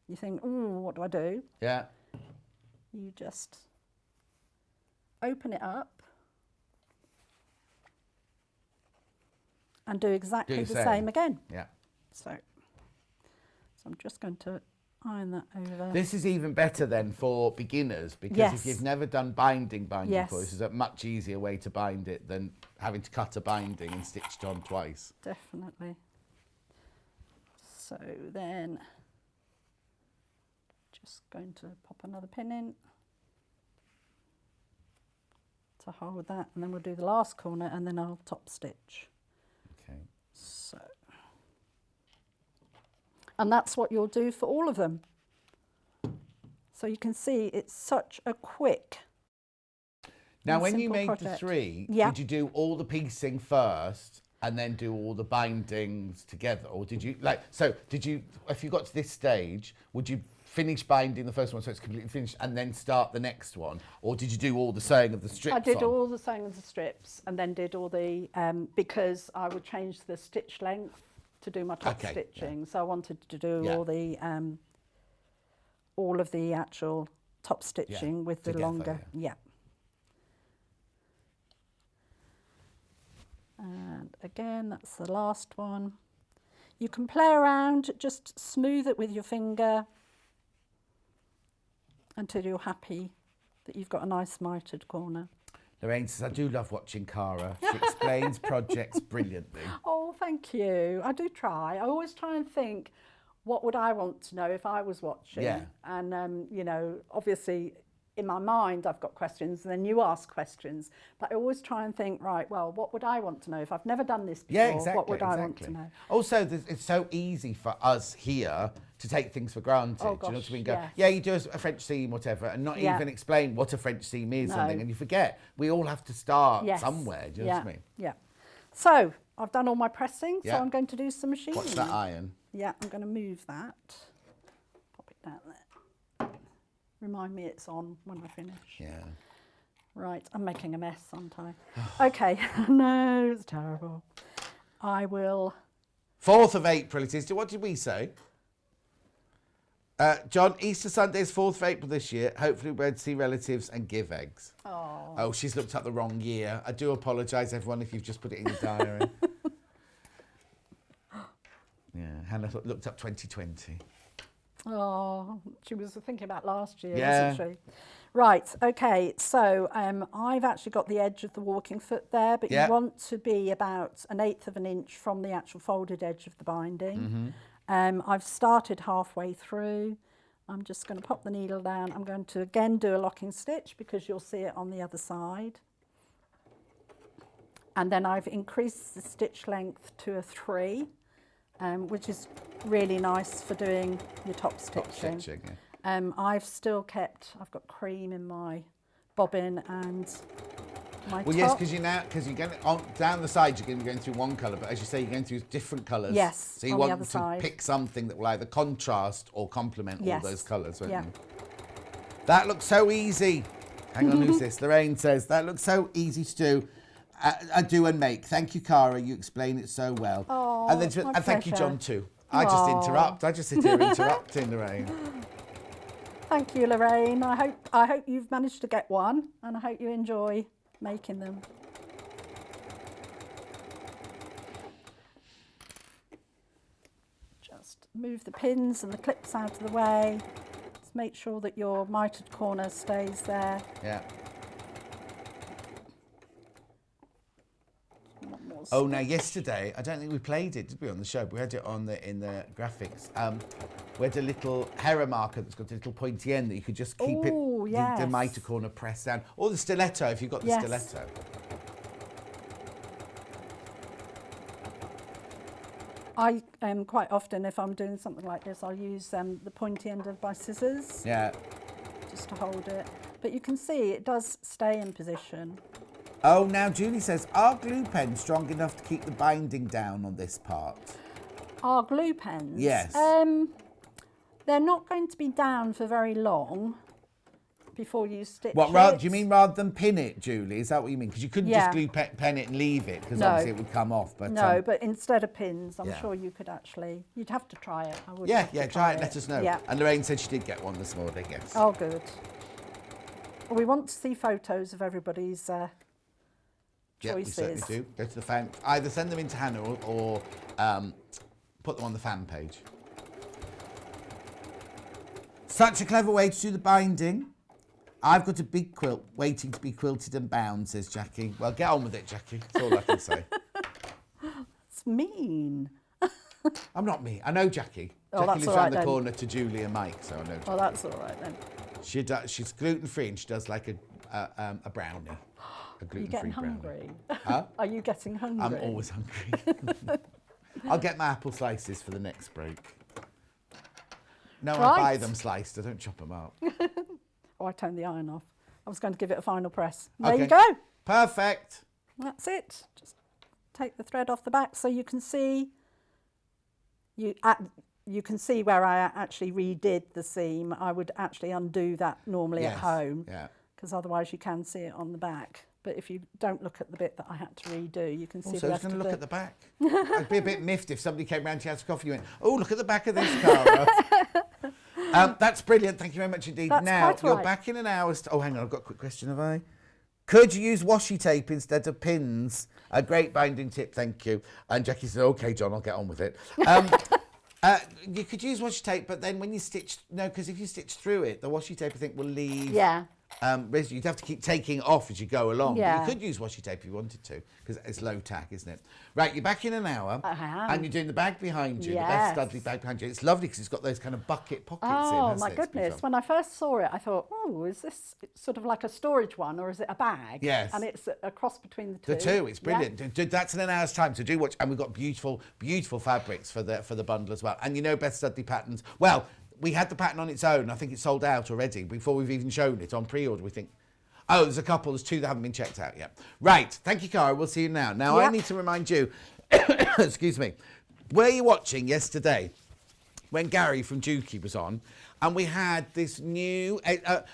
Speaker 2: you think, oh, what do I do?
Speaker 1: Yeah.
Speaker 2: You just open it up and do exactly
Speaker 1: Do
Speaker 2: the
Speaker 1: the
Speaker 2: same
Speaker 1: same.
Speaker 2: again.
Speaker 1: Yeah.
Speaker 2: So I'm just going to iron that over.
Speaker 1: This is even better then for beginners because
Speaker 2: Yes.
Speaker 1: if you've never done binding
Speaker 2: Yes.
Speaker 1: before, this is a much easier way to bind it than having to cut a binding and stitch it on twice.
Speaker 2: Definitely. So then just going to pop another pin in to hold that, and then we'll do the last corner and then I'll top stitch.
Speaker 1: Okay.
Speaker 2: So, and that's what you'll do for all of them. So you can see it's such a quick
Speaker 1: Now,
Speaker 2: and
Speaker 1: when you
Speaker 2: simple
Speaker 1: made the
Speaker 2: project.
Speaker 1: 3,
Speaker 2: Yeah.
Speaker 1: did you do all the piecing first and then do all the bindings together? Or did you, if you got to this stage, would you finish binding the first one so it's completely finished and then start the next one? Or did you do all the sewing of the strips
Speaker 2: I did
Speaker 1: on?
Speaker 2: all the sewing of the strips and then did all the, because I would change the stitch length to do my top
Speaker 1: Okay, yeah.
Speaker 2: stitching. So I wanted to do
Speaker 1: Yeah.
Speaker 2: all of the actual top stitching with the
Speaker 1: together,
Speaker 2: longer, yeah. And again, that's the last one. You can play around, just smooth it with your finger until you're happy that you've got a nice mitered corner.
Speaker 1: Lorraine says, I do love watching Cara. She explains projects brilliantly.
Speaker 2: Oh, thank you. I do try. I always try and think, what would I want to know if I was watching?
Speaker 1: Yeah.
Speaker 2: And, you know, obviously in my mind I've got questions, and then you ask questions. But I always try and think, right, well, what would I want to know? If I've never done this before,
Speaker 1: Yeah, exactly.
Speaker 2: what would I want to know?
Speaker 1: Also, it's so easy for us here to take things for granted.
Speaker 2: Oh,
Speaker 1: Do you know what I mean?
Speaker 2: gosh,
Speaker 1: Yeah, you do a French seam, whatever, and not even explain what a French seam is, something, and you forget. We all have to start somewhere. Do you know what I mean?
Speaker 2: Yeah. So I've done all my pressing, so
Speaker 1: Yeah.
Speaker 2: I'm going to do some machining.
Speaker 1: Watch that iron.
Speaker 2: Yeah, I'm going to move that. Pop it down there. Remind me it's on when I finish.
Speaker 1: Yeah.
Speaker 2: Right, I'm making a mess, aren't I? Okay, no, it's terrible. I will...
Speaker 1: 4th of April it is. What did we say? John, Easter Sunday is 4th of April this year. Hopefully we'll be able to see relatives and give eggs. Oh, she's looked up the wrong year. I do apologise, everyone, if you've just put it in your diary. Yeah, Hannah looked up 2020.
Speaker 2: Oh, she was thinking about last year,
Speaker 1: Yeah.
Speaker 2: wasn't she? Right, okay, so I've actually got the edge of the walking foot there, but
Speaker 1: Yeah.
Speaker 2: you want to be about 1/8 of an inch from the actual folded edge of the binding. I've started halfway through. I'm just going to pop the needle down. I'm going to again do a locking stitch because you'll see it on the other side. And then I've increased the stitch length to a 3. Which is really nice for doing your top stitching. I've still kept, I've got cream in my bobbin and my top.
Speaker 1: Well, yes, because you're going down the side, you're going to be going through one colour, but as you say, you're going through different colours.
Speaker 2: Yes,
Speaker 1: so you
Speaker 2: on the
Speaker 1: want
Speaker 2: other
Speaker 1: to
Speaker 2: side.
Speaker 1: pick something that will either contrast or complement all
Speaker 2: Yes.
Speaker 1: those colours, won't
Speaker 2: Yeah.
Speaker 1: you? That looks so easy. Hang on, who's this? Lorraine says, that looks so easy to do. I do and make. Thank you, Cara. You explain it so well.
Speaker 2: Oh,
Speaker 1: and then
Speaker 2: my
Speaker 1: and thank you,
Speaker 2: pleasure.
Speaker 1: John, too. I just interrupt. I just sit here interrupting, Lorraine.
Speaker 2: Thank you, Lorraine. I hope you've managed to get one, and I hope you enjoy making them. Just move the pins and the clips out of the way. Just make sure that your mitered corner stays there.
Speaker 1: Yeah.
Speaker 2: More
Speaker 1: Oh, now yesterday, I don't think we played it, did we, on the show? We had it on in the graphics. We had a little Hera marker that's got a little pointy end that you could just keep
Speaker 2: Ooh, yes.
Speaker 1: the mitre corner pressed down. Or the stiletto, if you've got the
Speaker 2: Yes.
Speaker 1: stiletto.
Speaker 2: I quite often, if I'm doing something like this, I'll use the pointy end of my scissors
Speaker 1: Yeah.
Speaker 2: just to hold it. But you can see it does stay in position.
Speaker 1: Oh, now Julie says, are glue pens strong enough to keep the binding down on this part?
Speaker 2: Our glue pens?
Speaker 1: Yes.
Speaker 2: They're not going to be down for very long before you stitch
Speaker 1: What,
Speaker 2: it.
Speaker 1: do you mean rather than pin it, Julie? Is that what you mean? Because you couldn't
Speaker 2: Yeah.
Speaker 1: just glue pen it and leave it, because
Speaker 2: No.
Speaker 1: obviously it would come off. But
Speaker 2: No, but instead of pins, I'm
Speaker 1: yeah.
Speaker 2: sure you could actually, you'd have to try it. I would
Speaker 1: yeah,
Speaker 2: have to
Speaker 1: yeah, try it, let us know.
Speaker 2: Yeah.
Speaker 1: And Lorraine said she did get one this morning, yes.
Speaker 2: Oh, good. Well, we want to see photos of everybody's
Speaker 1: Yeah, we
Speaker 2: choices.
Speaker 1: certainly do. Go to the fan. Either send them in to Hannah or put them on the fan page. Such a clever way to do the binding. I've got a big quilt waiting to be quilted and bound, says Jackie. Well, get on with it, Jackie. That's all I can say.
Speaker 2: It's mean.
Speaker 1: I'm not me. I know Jackie.
Speaker 2: Oh,
Speaker 1: Jackie
Speaker 2: that's
Speaker 1: lives
Speaker 2: all
Speaker 1: around
Speaker 2: right
Speaker 1: the
Speaker 2: then.
Speaker 1: corner to Julie and Mike, so I know.
Speaker 2: Oh, that's all right then.
Speaker 1: She does. She's gluten free, and she does like a brownie. A
Speaker 2: Are you
Speaker 1: gluten
Speaker 2: getting
Speaker 1: free brownie.
Speaker 2: hungry?
Speaker 1: Huh?
Speaker 2: Are you getting hungry?
Speaker 1: I'm always hungry. I'll get my apple slices for the next break. No, I buy
Speaker 2: Right.
Speaker 1: them sliced. I don't chop them up.
Speaker 2: Oh, I turned the iron off. I was going to give it a final press. There
Speaker 1: Okay.
Speaker 2: you go.
Speaker 1: Perfect.
Speaker 2: That's it. Just take the thread off the back so you can see. You can see where I actually redid the seam. I would actually undo that normally at
Speaker 1: Yes,
Speaker 2: home,
Speaker 1: yeah.
Speaker 2: because otherwise you can see it on the back. But if you don't look at the bit that I had to redo, you can see
Speaker 1: Also,
Speaker 2: the
Speaker 1: I was
Speaker 2: rest
Speaker 1: going
Speaker 2: of
Speaker 1: to look
Speaker 2: the...
Speaker 1: at the back. I'd be a bit miffed if somebody came round to your house coffee and went, oh, look at the back of this, Cara. That's brilliant. Thank you very much indeed.
Speaker 2: That's
Speaker 1: Now,
Speaker 2: quite
Speaker 1: you're
Speaker 2: right.
Speaker 1: back in an hour's... Oh, hang on. I've got a quick question, have I? Could you use washi tape instead of pins? A great binding tip, thank you. And Jackie said, OK, John, I'll get on with it. You could use washi tape, but then when you stitch... No, because if you stitch through it, the washi tape, I think, will leave...
Speaker 2: Yeah.
Speaker 1: You'd have to keep taking it off as you go along.
Speaker 2: Yeah.
Speaker 1: But you could use washi tape if you wanted to, because it's low tack, isn't it? Right, you're back in an hour.
Speaker 2: I am.
Speaker 1: And you're doing the bag behind you, the
Speaker 2: Yes.
Speaker 1: best Studley bag behind you. It's lovely because it's got those kind of bucket pockets in,
Speaker 2: Oh
Speaker 1: hasn't
Speaker 2: my
Speaker 1: it? It's
Speaker 2: goodness!
Speaker 1: beautiful.
Speaker 2: When I first saw it, I thought, "Oh, is this sort of like a storage one, or is it a bag?"
Speaker 1: Yes.
Speaker 2: And it's a cross between the two.
Speaker 1: The two, it's
Speaker 2: Yeah.
Speaker 1: brilliant. That's in an hour's time. So do watch, and we've got beautiful, beautiful fabrics for the bundle as well. And you know, Beth Studley patterns. Well, we had the pattern on its own. I think it's sold out already before we've even shown it on pre-order. We think. Oh, there's a couple. There's two that haven't been checked out yet. Right. Thank you, Cara. We'll see you now. Now, I
Speaker 2: Yep.
Speaker 1: need to remind you, excuse me, were you watching yesterday when Gary from Dukey was on and we had this new...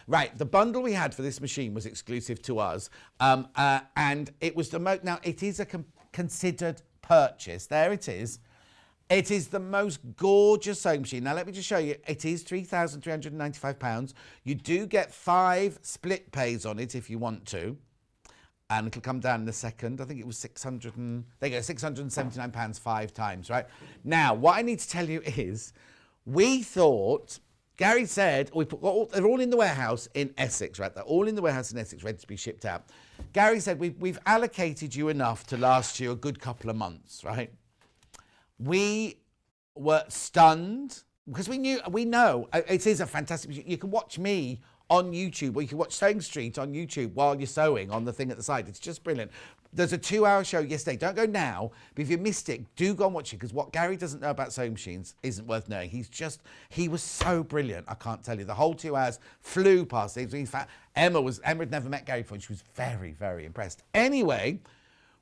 Speaker 1: right, the bundle we had for this machine was exclusive to us. And it was the most... Now, it is a considered purchase. There it is. It is the most gorgeous sewing machine. Now, let me just show you. It is £3,395. You do get 5 split pays on it if you want to. And it'll come down in a second. I think it was £679 5 times, right? Now, what I need to tell you is, we thought... Gary said, they're all in the warehouse in Essex, right? They're all in the warehouse in Essex, ready to be shipped out. Gary said, we've allocated you enough to last you a good couple of months, right? We were stunned because we know it is a fantastic. You can watch me on YouTube, or you can watch Sewing Street on YouTube while you're sewing on the thing at the side. It's just brilliant. There's a 2-hour show yesterday. Don't go now, but if you missed it, do go and watch it, because what Gary doesn't know about sewing machines isn't worth knowing. He was so brilliant. I can't tell you. The whole 2 hours flew past. In fact, Emma had never met Gary before, and she was very, very impressed. Anyway,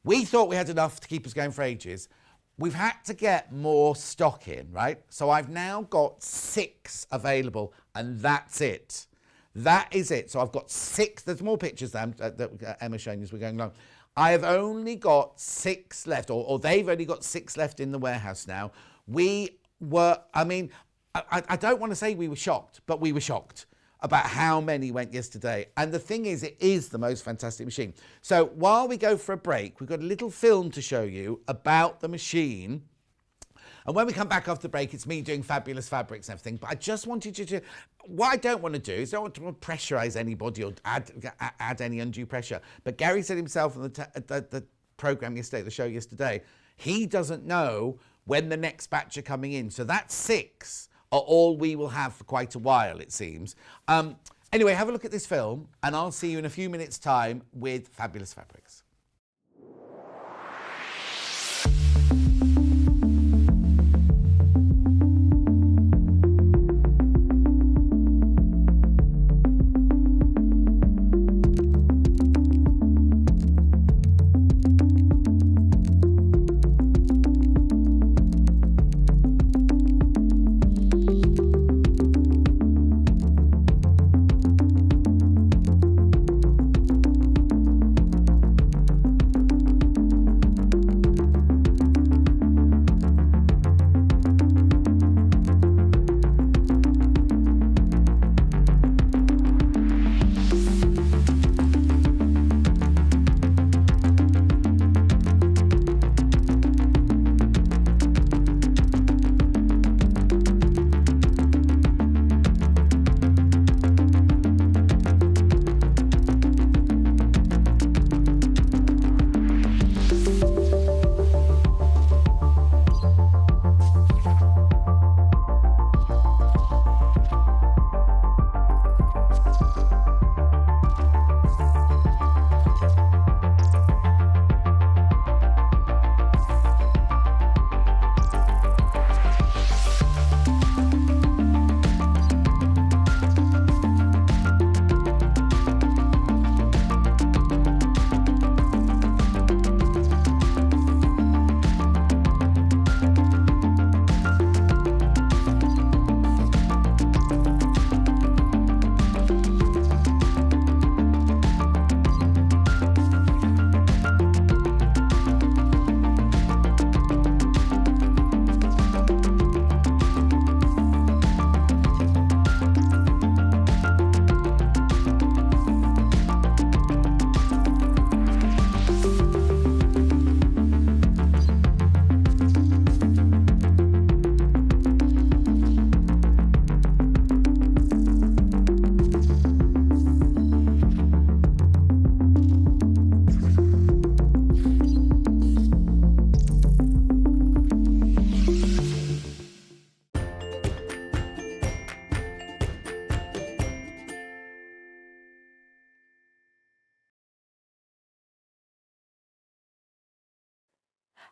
Speaker 1: we thought we had enough to keep us going for ages. We've had to get more stock in, right? So I've now got 6 available, and that's it. That is it. So I've got 6. There's more pictures that Emma's showing you as we're going along. I have only got 6 left, or they've only got 6 left in the warehouse now. I don't want to say we were shocked, but we were shocked about how many went yesterday. And the thing is, it is the most fantastic machine. So while we go for a break, we've got a little film to show you about the machine. And when we come back after the break, it's me doing fabulous fabrics and everything. But I just wanted you to... What I don't want to do is I don't want to pressurise anybody or add any undue pressure. But Gary said himself on the programme yesterday, the show yesterday, he doesn't know when the next batch are coming in. So that 6 are all we will have for quite a while, it seems. Anyway, have a look at this film, and I'll see you in a few minutes' time with fabulous fabrics.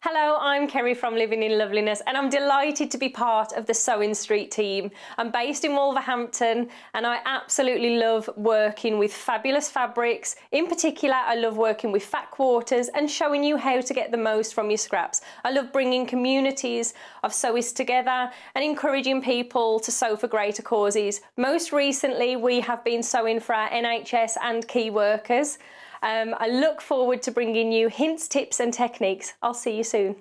Speaker 4: Hello, I'm Kerry from Living in Loveliness and I'm delighted to be part of the Sewing Street team. I'm based in Wolverhampton and I absolutely love working with fabulous fabrics. In particular, I love working with fat quarters and showing you how to get the most from your scraps. I love bringing communities of sewists together and encouraging people to sew for greater causes. Most recently, we have been sewing for our NHS and key workers. I look forward to bringing you hints, tips and techniques. I'll see you soon.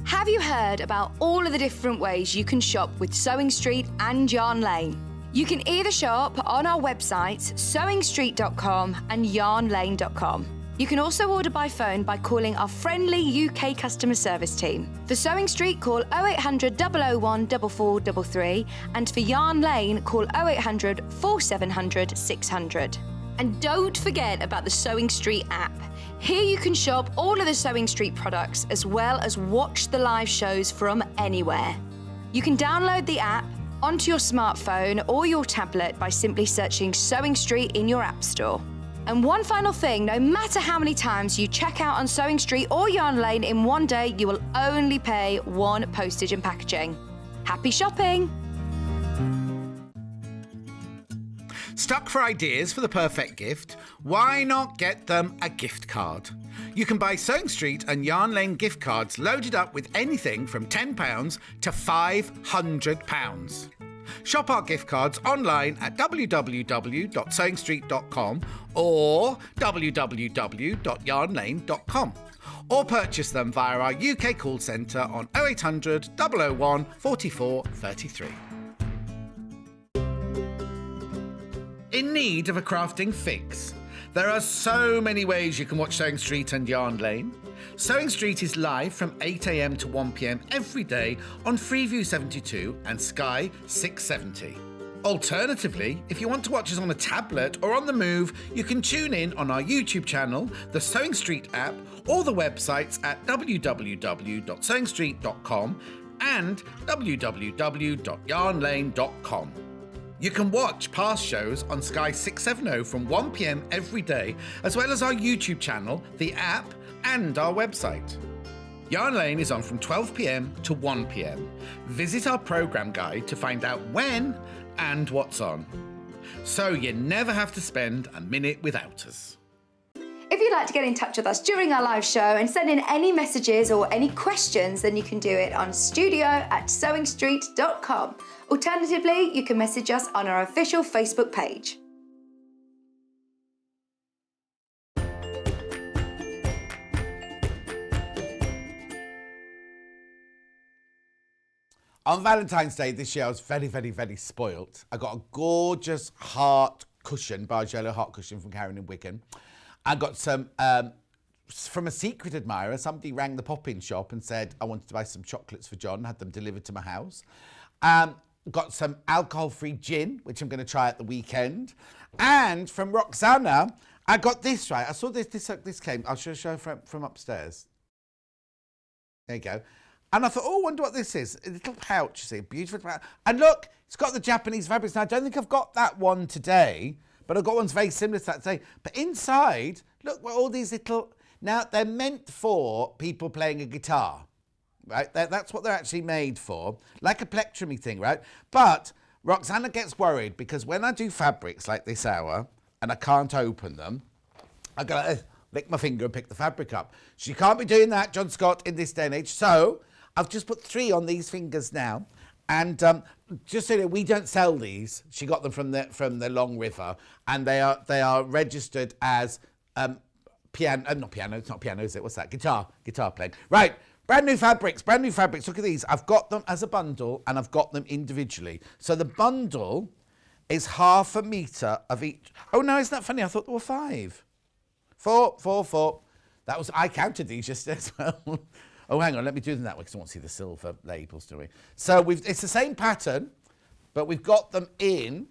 Speaker 3: Have you heard about all of the different ways you can shop with Sewing Street and Yarn Lane? You can either shop on our websites, sewingstreet.com and yarnlane.com. You can also order by phone by calling our friendly UK customer service team. For Sewing Street, call 0800 001 4433 and for Yarn Lane, call 0800 4700 600. And don't forget about the Sewing Street app. Here you can shop all of the Sewing Street products as well as watch the live shows from anywhere. You can download the app onto your smartphone or your tablet by simply searching Sewing Street in your app store. And one final thing, no matter how many times you check out on Sewing Street or Yarn Lane in one day, you will only pay one postage and packaging. Happy shopping!
Speaker 1: Stuck for ideas for the perfect gift? Why not get them a gift card? You can buy Sewing Street and Yarn Lane gift cards loaded up with anything from £10 to £500. Shop our gift cards online at www.sewingstreet.com or www.yarnlane.com or purchase them via our UK call centre on 0800 001 44 33. In need of a crafting fix? There are so many ways you can watch Sewing Street and Yarn Lane. Sewing Street is live from 8 a.m. to 1 p.m. every day on Freeview 72 and Sky 670. Alternatively, if you want to watch us on a tablet or on the move, you can tune in on our YouTube channel, the Sewing Street app, or the websites at www.sewingstreet.com and www.yarnlane.com. You can watch past shows on Sky 670 from 1 p.m. every day, as well as our YouTube channel, the app, and our website. Yarn Lane is on from 12 p.m. to 1 p.m. Visit our programme guide to find out when and what's on. So you never have to spend a minute without us.
Speaker 3: If you'd like to get in touch with us during our live show and send in any messages or any questions, then you can do it on studio@sewingstreet.com. Alternatively, you can message us on our official Facebook page.
Speaker 1: On Valentine's Day this year, I was very, very, very spoilt. I got a gorgeous heart cushion, Bargello heart cushion from Karen in Wigan. I got some, from a secret admirer, somebody rang the pop-in shop and said, I wanted to buy some chocolates for John, had them delivered to my house. Got some alcohol-free gin, which I'm going to try at the weekend. And from Roxana, I got this, right? I saw this came, I'll show from upstairs. There you go. And I thought, oh, I wonder what this is. A little pouch, you see, beautiful pouch. And look, it's got the Japanese fabrics. Now, I don't think I've got that one today, but I've got ones very similar to that today. But inside, look, what all these little... Now, they're meant for people playing a guitar, right? That's what they're actually made for, like a plectrumy thing, right? But Roxana gets worried because when I do fabrics like this hour and I can't open them, I go, lick my finger and pick the fabric up. She can't be doing that, John Scott, in this day and age. So I've just put 3 on these fingers now. And just so you know, we don't sell these. She got them from the Long River, and they are registered as piano. Not piano. It's not piano, is it? What's that? Guitar playing. Right. Brand new fabrics. Look at these. I've got them as a bundle, and I've got them individually. So the bundle is 1/2 metre of each. Oh no, isn't that funny? I thought there were 5. 4. That was. I counted these just as well. Oh, hang on, let me do them that way because I want to see the silver labels, do we? So it's the same pattern, but we've got them in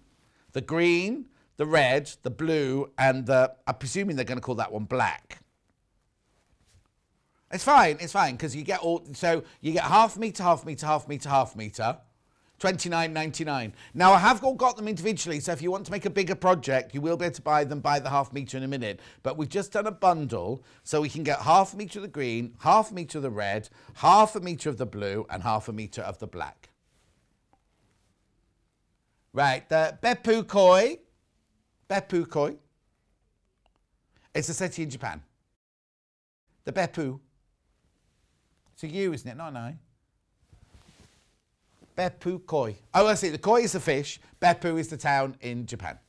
Speaker 1: the green, the red, the blue, and I'm presuming they're going to call that one black. It's fine, because you get all, so you get 1/2 metre, 1/2 metre, 1/2 metre, 1/2 metre. $29.99. Now, I have all got them individually, so if you want to make a bigger project, you will be able to buy them by the half metre in a minute. But we've just done a bundle, so we can get half a metre of the green, half a metre of the red, half a metre of the blue, and half a metre of the black. Right, the Beppu Koi. Beppu Koi. It's a settee in Japan. The Beppu. It's a U, isn't it? Not an I. Beppu Koi. Oh, I see. The koi is the fish. Beppu is the town in Japan.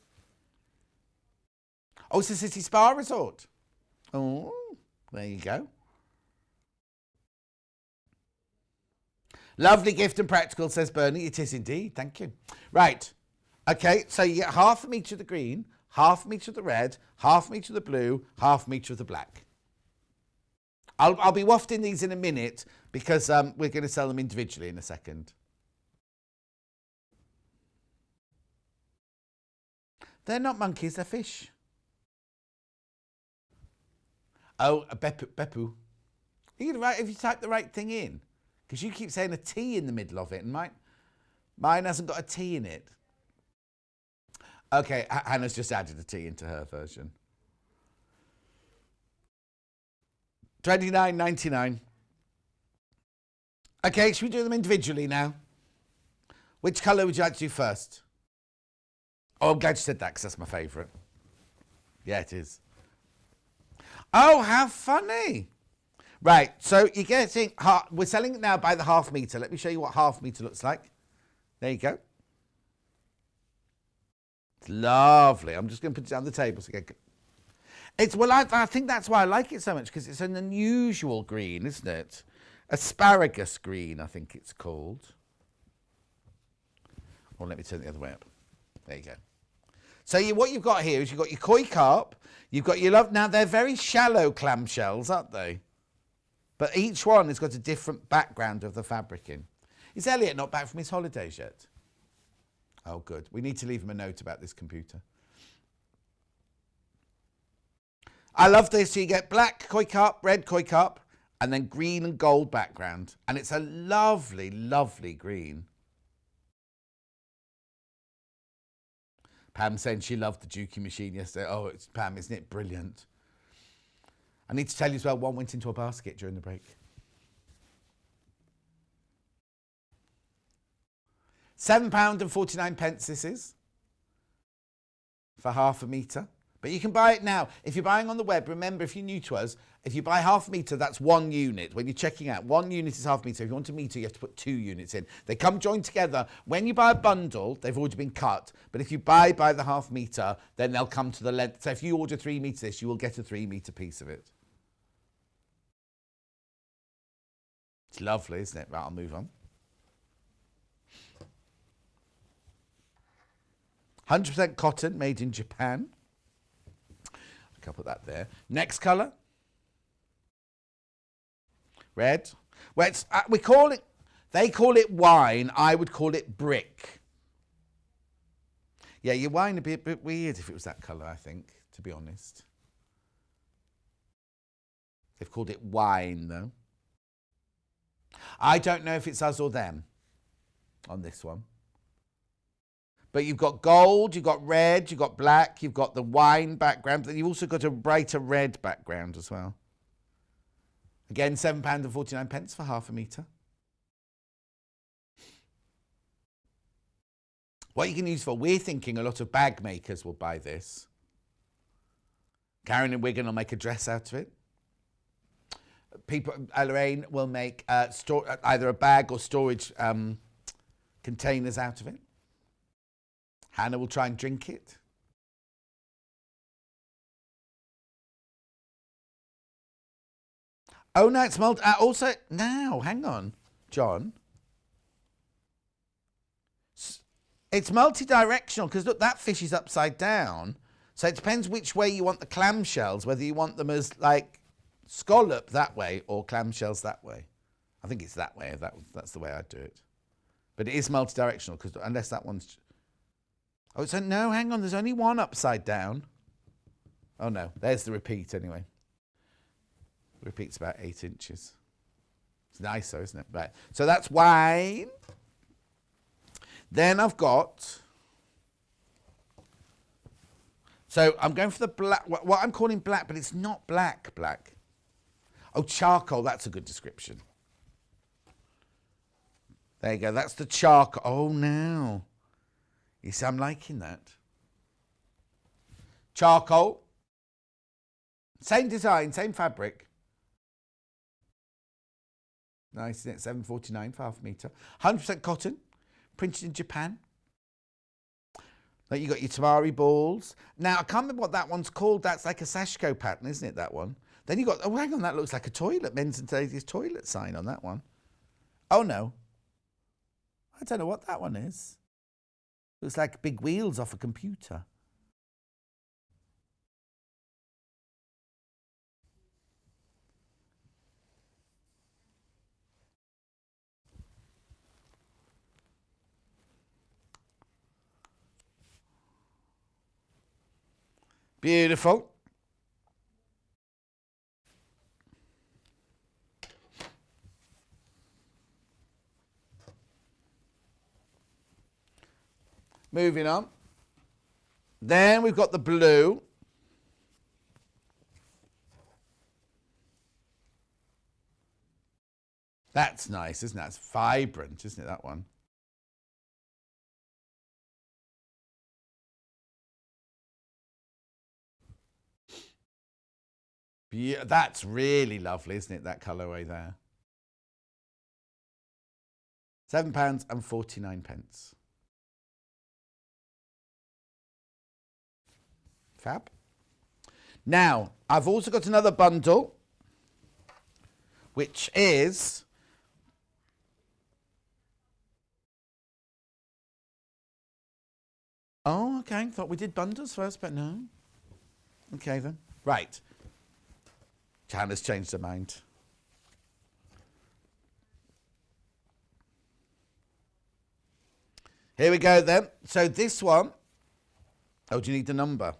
Speaker 1: Oh, it's a city spa resort. Oh, there you go. Lovely gift and practical, says Bernie. It is indeed. Thank you. Right. Okay, so you get half a metre of the green, half a metre of the red, half a metre of the blue, half a metre of the black. I'll be wafting these in a minute because we're going to sell them individually in a second. They're not monkeys, they're fish. Oh, a Beppu. Have you typed the right thing in? Because you keep saying a T in the middle of it, and mine hasn't got a T in it. Okay, Hannah's just added a T into her version. $29.99. Okay, should we do them individually now? Which colour would you like to do first? Oh, I'm glad you said that because that's my favourite. Yeah, it is. Oh, how funny. Right, so you're getting, we're selling it now by the half metre. Let me show you what half metre looks like. There you go. It's lovely. I'm just going to put it down the table. So I think that's why I like it so much, because it's an unusual green, isn't it? Asparagus green, I think it's called. Or let me turn it the other way up. There you go. So what you've got here is you've got your koi carp. You've got your now they're very shallow clamshells, aren't they? But each one has got a different background of the fabric in. Is Elliot not back from his holidays yet? Oh, good. We need to leave him a note about this computer. I love this. So you get black koi carp, red koi carp, and then green and gold background. And it's a lovely, lovely green. Pam saying she loved the Juki machine yesterday. Oh, it's Pam, isn't it brilliant? I need to tell you as well, one went into a basket during the break. £7.49 this is for half a metre. But you can buy it now. If you're buying on the web, remember, if you're new to us, if you buy half a metre, that's 1 unit. When you're checking out, 1 unit is half a metre. If you want a metre, you have to put 2 units in. They come joined together. When you buy a bundle, they've already been cut. But if you buy by the half metre, then they'll come to the length. So if you order 3 metres this, you will get a 3 metre piece of it. It's lovely, isn't it? Right, I'll move on. 100% cotton, made in Japan. I'll put that there. Next colour. Red. Well, it's, they call it wine. I would call it brick. Yeah, your wine would be a bit weird if it was that colour, I think, to be honest. They've called it wine, though. I don't know if it's us or them on this one. But you've got gold, you've got red, you've got black, you've got the wine background, and you've also got a brighter red background as well. Again, £7.49 for half a metre. What you can use for, we're thinking a lot of bag makers will buy this. Karen and Wigan will make a dress out of it. Lorraine will make either a bag or storage containers out of it. Hannah will try and drink it. Oh, no, it's also, now, hang on, John. It's multi-directional, because look, that fish is upside down. So it depends which way you want the clamshells, whether you want them as, like, scallop that way or clamshells that way. I think it's that way. That's the way I'd do it. But it is multi-directional, because unless that one's... Oh, so no, hang on, there's only one upside down. Oh, no, there's the repeat anyway. The repeat's about 8 inches. It's nice though, isn't it? Right, so that's wine. Then I've got, so I'm going for the black, what I'm calling black, but it's not black. Oh, charcoal, that's a good description. There you go, that's the charcoal. Oh, now. You see, I'm liking that. Charcoal. Same design, same fabric. Nice, isn't it? $7.49 for half a metre. 100% cotton, printed in Japan. Like you got your tamari balls. Now, I can't remember what that one's called. That's like a sashiko pattern, isn't it, that one? Then you got, oh, hang on, that looks like a toilet, men's and ladies' toilet sign on that one. Oh, no. I don't know what that one is. Looks like big wheels off a computer. Beautiful. Moving on. Then we've got the blue. That's nice, isn't it? It's vibrant, isn't it, that one? That's really lovely, isn't it, that colourway there? £7.49. Fab. Now, I've also got another bundle, which is oh, okay. Thought we did bundles first, but no. Okay, then. Right. Hannah's changed her mind. Here we go, then. So this one. Oh, do you need the number?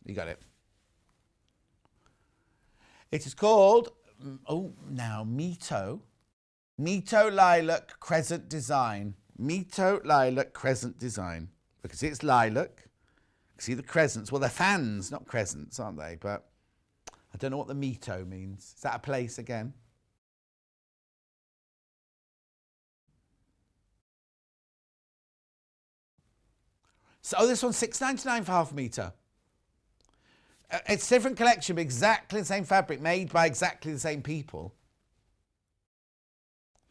Speaker 1: You got it. It is called, oh, now, Mito Lilac Crescent Design. Mito Lilac Crescent Design. Because it's lilac. See the crescents? Well, they're fans, not crescents, aren't they? But I don't know what the Mito means. Is that a place again? So this one's $6.99 for half a metre. It's a different collection, but exactly the same fabric, made by exactly the same people.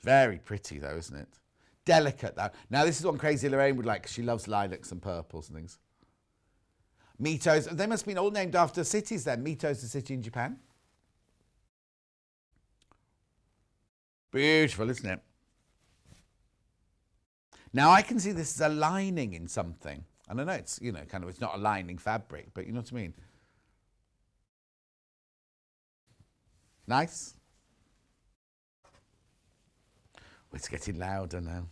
Speaker 1: Very pretty, though, isn't it? Delicate, though. Now, this is what Crazy Lorraine would like, because she loves lilacs and purples and things. Mito's, they must have been all named after cities, then. Mito's a city in Japan. Beautiful, isn't it? Now, I can see this as a lining in something. And I know it's, you know, kind of, it's not a lining fabric, but you know what I mean? Nice. It's getting louder now.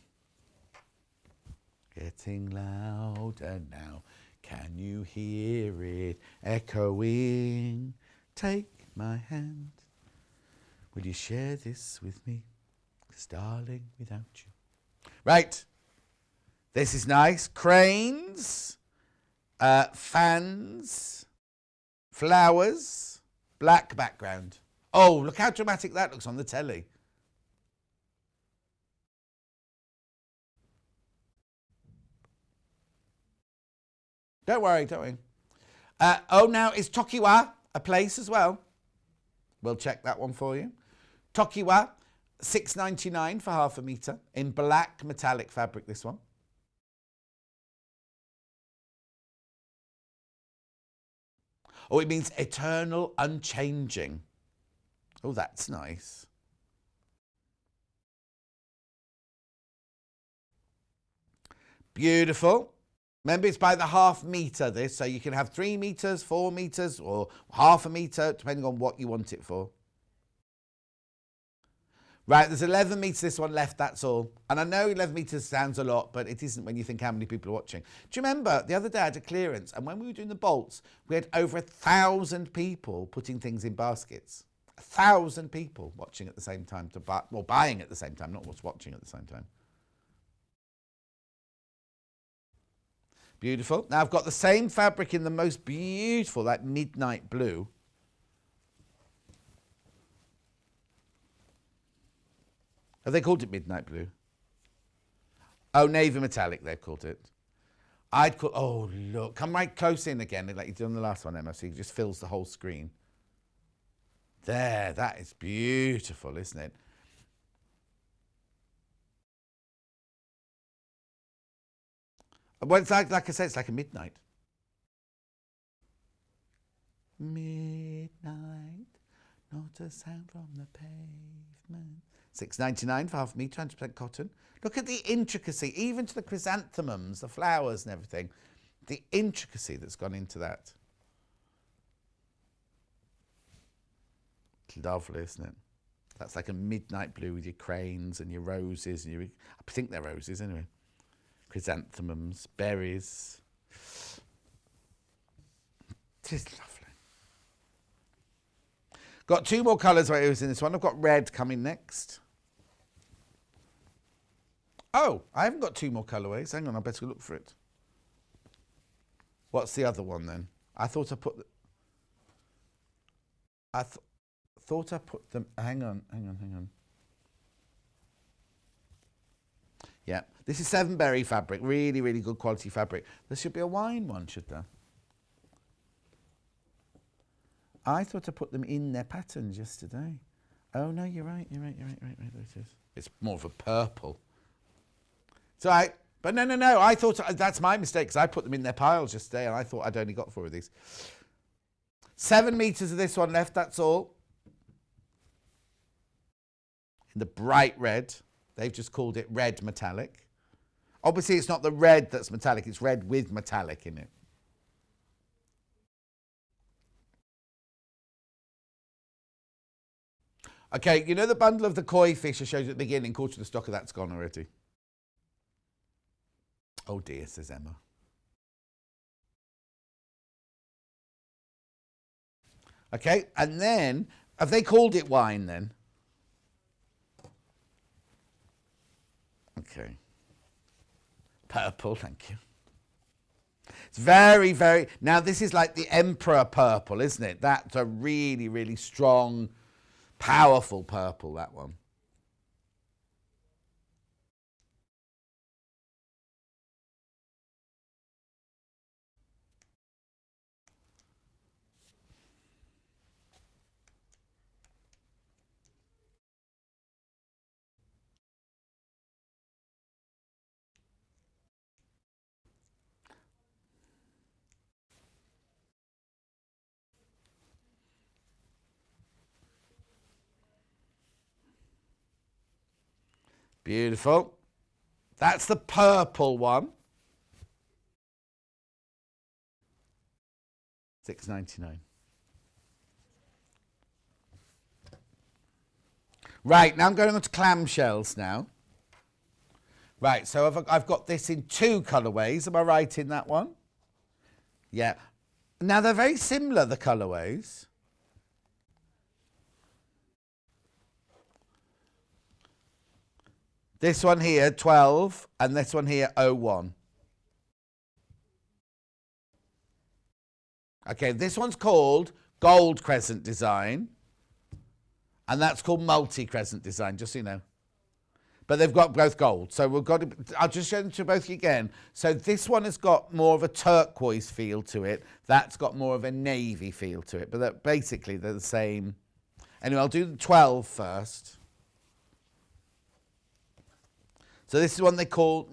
Speaker 1: Getting louder now. Can you hear it echoing? Take my hand. Will you share this with me? 'Cause darling, without you. Right. This is nice. Cranes. Fans. Flowers. Black background. Oh, look how dramatic that looks on the telly. Don't worry, don't worry. Oh, now is Tokiwa a place as well? We'll check that one for you. Tokiwa, $6.99 for half a metre in black metallic fabric, this one. Oh, it means eternal, unchanging. Oh, that's nice. Beautiful. Remember, it's by the half metre, this, so you can have 3 metres, 4 metres, or half a metre, depending on what you want it for. Right, there's 11 metres, this one left, that's all. And I know 11 metres sounds a lot, but it isn't when you think how many people are watching. Do you remember, the other day I had a clearance, and when we were doing the bolts, we had over 1,000 people putting things in baskets. 1,000 people watching at the same time, buying at the same time, not watching at the same time. Beautiful. Now I've got the same fabric in the most beautiful, like midnight blue. Have they called it midnight blue? Oh, navy metallic, they've called it. I'd call, oh, look, come right close in again, like you did on the last one, Emma, so it just fills the whole screen. There, that is beautiful, isn't it? Well, it's like I said, it's like a midnight. Midnight, not a sound from the pavement. $6.99 for half a metre, 100% cotton. Look at the intricacy, even to the chrysanthemums, the flowers and everything. The intricacy that's gone into that. It's lovely, isn't it? That's like a midnight blue with your cranes and your roses. And your, I think they're roses anyway. Chrysanthemums, berries. Just lovely. Got two more colours right here in this one. I've got red coming next. Oh, I haven't got two more colourways. Hang on, I better look for it. What's the other one then? I thought I put... thought I put them... Hang on. Yeah, this is 7-berry fabric. Really, really good quality fabric. There should be a wine one, should there? I thought I put them in their patterns yesterday. Oh, no, you're right. There it is. It's more of a purple. It's all right. But no. I thought that's my mistake because I put them in their piles yesterday and I thought I'd only got 4 of these. 7 meters of this one left, that's all. In the bright red. They've just called it red metallic. Obviously, it's not the red that's metallic. It's red with metallic in it. Okay, you know the bundle of the koi fish I showed you at the beginning? Quarter of the stock of that's gone already. Oh dear, says Emma. Okay, and then, have they called it wine then? Okay. Purple, thank you. It's very, very... Now, this is like the Emperor purple, isn't it? That's a really, really strong, powerful purple, that one. Beautiful. That's the purple one. $6.99. Right, now I'm going on to clamshells now. Right, so I've got this in 2 colourways. Am I right in that one? Yeah. Now, they're very similar, the colourways. This one here, 12, and this one here, 01. Okay, this one's called Gold Crescent Design, and that's called Multi Crescent Design, just so you know. But they've got both gold, so we've got to, I'll just show them to both again. So this one has got more of a turquoise feel to it. That's got more of a navy feel to it, but basically they're the same. Anyway, I'll do the 12 first. So this is one they call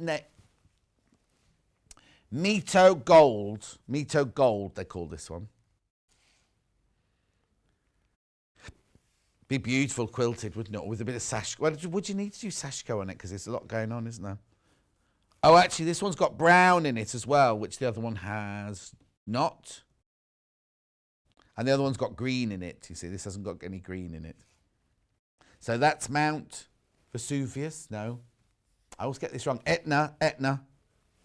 Speaker 1: Mito Gold. Mito Gold, they call this one. Be beautiful quilted, wouldn't it? With a bit of sash. Well, would you need to do sashiko on it? Because there's a lot going on, isn't there? Oh, actually, this one's got brown in it as well, which the other one has not. And the other one's got green in it. You see, this hasn't got any green in it. So that's Mount Vesuvius. No. I always get this wrong. Etna.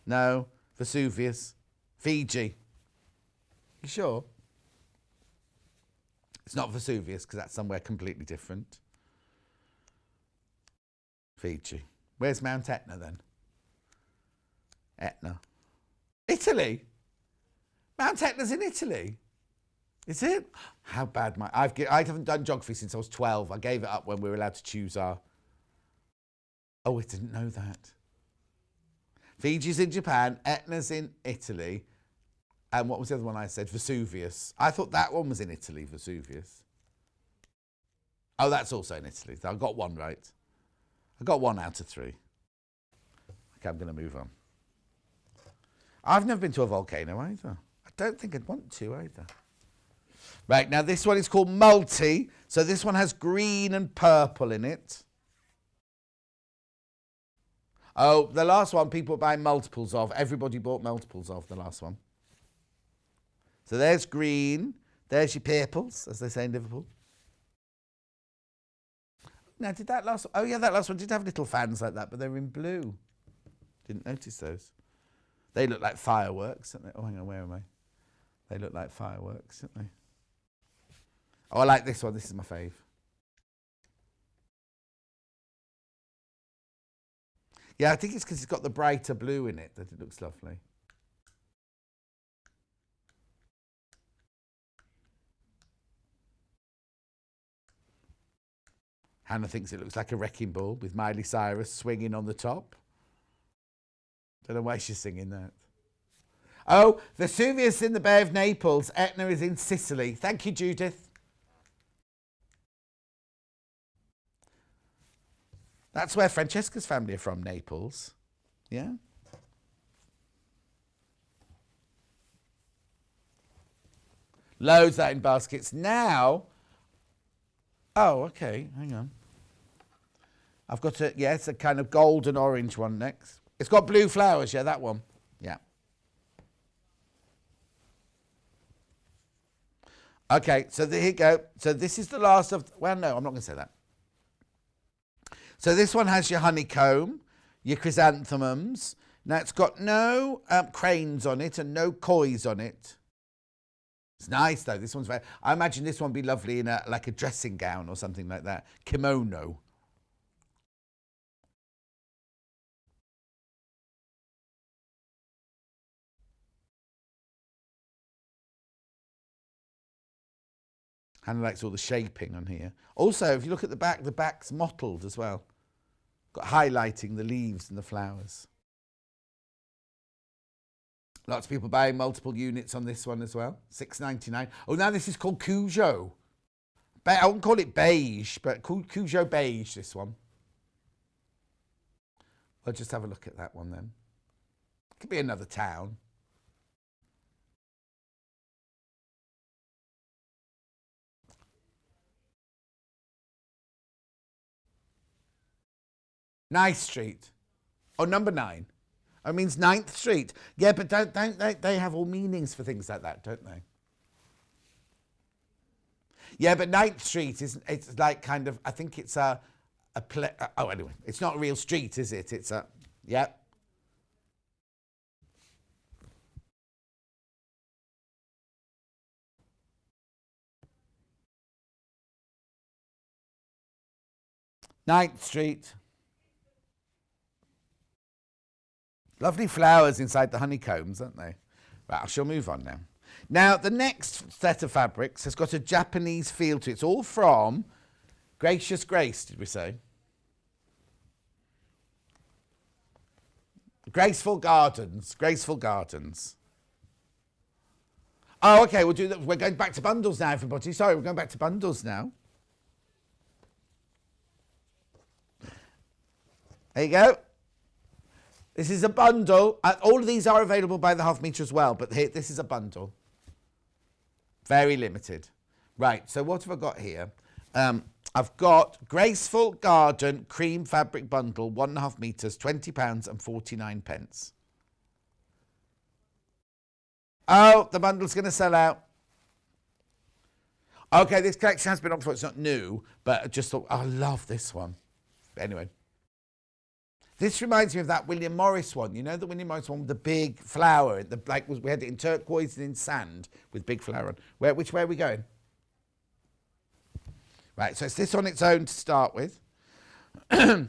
Speaker 1: No. Vesuvius. Fiji. You sure? It's not Vesuvius because that's somewhere completely different. Fiji. Where's Mount Etna then? Etna. It Italy. Mount Etna's in Italy. Is it? How bad I haven't done geography since I was 12. I gave it up when we were allowed to choose our... Oh, I didn't know that. Fiji's in Japan, Etna's in Italy, and what was the other one I said? Vesuvius. I thought that one was in Italy, Vesuvius. Oh, that's also in Italy. So I got one right. I got 1 out of 3. Okay, I'm going to move on. I've never been to a volcano either. I don't think I'd want to either. Right, now this one is called Multi. So this one has green and purple in it. Oh, the last one people were buying multiples of. Everybody bought multiples of the last one. So there's green. There's your purples, as they say in Liverpool. Now, did that last... Oh, yeah, that last one did have little fans like that, but they were in blue. Didn't notice those. They look like fireworks, don't they? Oh, hang on, where am I? They look like fireworks, don't they? Oh, I like this one. This is my fave. Yeah, I think it's because it's got the brighter blue in it that it looks lovely. Hannah thinks it looks like a wrecking ball with Miley Cyrus swinging on the top. Don't know why she's singing that. Oh, Vesuvius in the Bay of Naples. Etna is in Sicily. Thank you, Judith. That's where Francesca's family are from, Naples. Yeah? Loads of that in baskets. Now, oh, okay, hang on. I've got a, yeah, it's a kind of golden orange one next. It's got blue flowers, yeah, that one. Yeah. Okay, so here you go. So this is the last of, well, no, I'm not going to say that. So this one has your honeycomb, your chrysanthemums. Now it's got no cranes on it and no kois on it. It's nice though. This one's very. I imagine this one would be lovely in a like a dressing gown or something like that. Kimono. Hannah likes all the shaping on here. Also, if you look at the back's mottled as well. Got highlighting the leaves and the flowers. Lots of people buying multiple units on this one as well. $6.99. Oh, now this is called Cujo. I wouldn't call it beige, but Cujo beige, this one. I'll just have a look at that one then. Could be another town. Ninth Street. Oh, number 9. Oh, it means 9th Street. Yeah, but don't they have all meanings for things like that, don't they? Yeah, but 9th Street it's like kind of, I think it's oh, anyway, it's not a real street, is it? It's a, yeah. Ninth Street. Lovely flowers inside the honeycombs, aren't they? Right, I shall move on now. Now, the next set of fabrics has got a Japanese feel to it. It's all from Gracious Grace, did we say? Graceful Gardens. Graceful Gardens. Oh, okay, we'll do that. We're going back to bundles now, everybody. Sorry, we're going back to bundles now. There you go. This is a bundle. All of these are available by the half metre as well, but here, this is a bundle. Very limited. Right, so what have I got here? I've got Graceful Garden Cream Fabric Bundle, 1.5 metres, £20 and 49 pence. Oh, the bundle's going to sell out. Okay, this collection has been on before. It's not new, but I just thought, I love this one. But anyway. This reminds me of that William Morris one. You know the William Morris one with the big flower? We had it in turquoise and in sand with big flower on. Which way are we going? Right, so it's this on its own to start with. I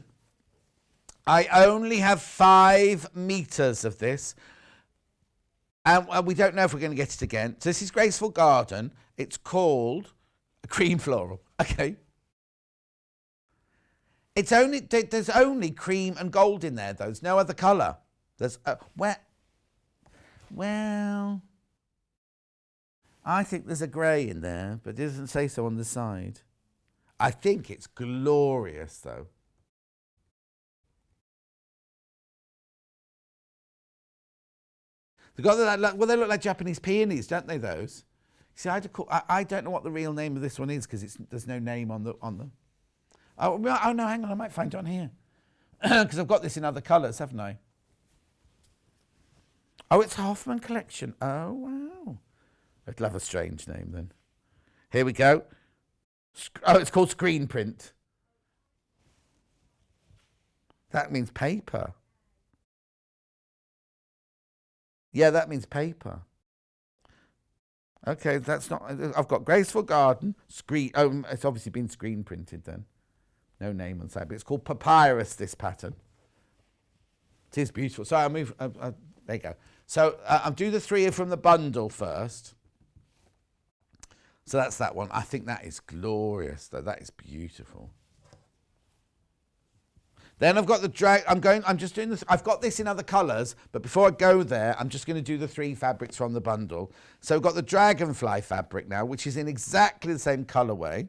Speaker 1: only have 5 meters of this. And we don't know if we're going to get it again. So this is Graceful Garden. It's called a cream floral. Okay. There's only cream and gold in there, though. There's no other colour. There's well, I think there's a grey in there, but it doesn't say so on the side. I think it's glorious, though. They look like Japanese peonies, don't they? Those. See, I don't know what the real name of this one is because there's no name on the. Oh no, hang on, I might find it on here because I've got this in other colours, haven't I? Oh, it's Hoffman Collection. Oh wow, it'll have a strange name then. Here we go. Oh, it's called Screen Print. That means paper. Yeah, that means paper. Okay, that's not. I've got Graceful Garden, screen. Oh, it's obviously been screen printed then. No name on the side, but it's called Papyrus, this pattern. It is beautiful. So I'll move. There you go. So I'll do the three from the bundle first. So that's that one. I think that is glorious, though. That is beautiful. Then I've got the drag. I'm just doing this. I've got this in other colours, but before I go there, I'm just going to do the three fabrics from the bundle. So I've got the dragonfly fabric now, which is in exactly the same colourway.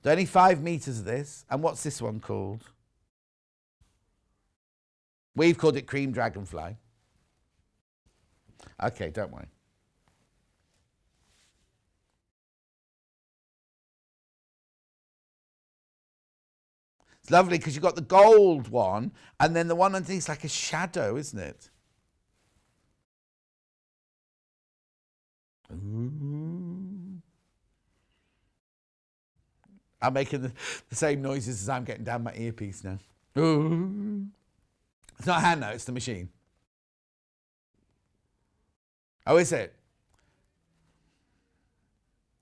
Speaker 1: There's only 5 meters of this. And what's this one called? We've called it Cream Dragonfly. Okay, don't worry. It's lovely because you've got the gold one, and then the one underneath is like a shadow, isn't it? Ooh. I'm making the same noises as I'm getting down my earpiece now. Ooh. It's not Hannah, it's the machine. Oh, is it?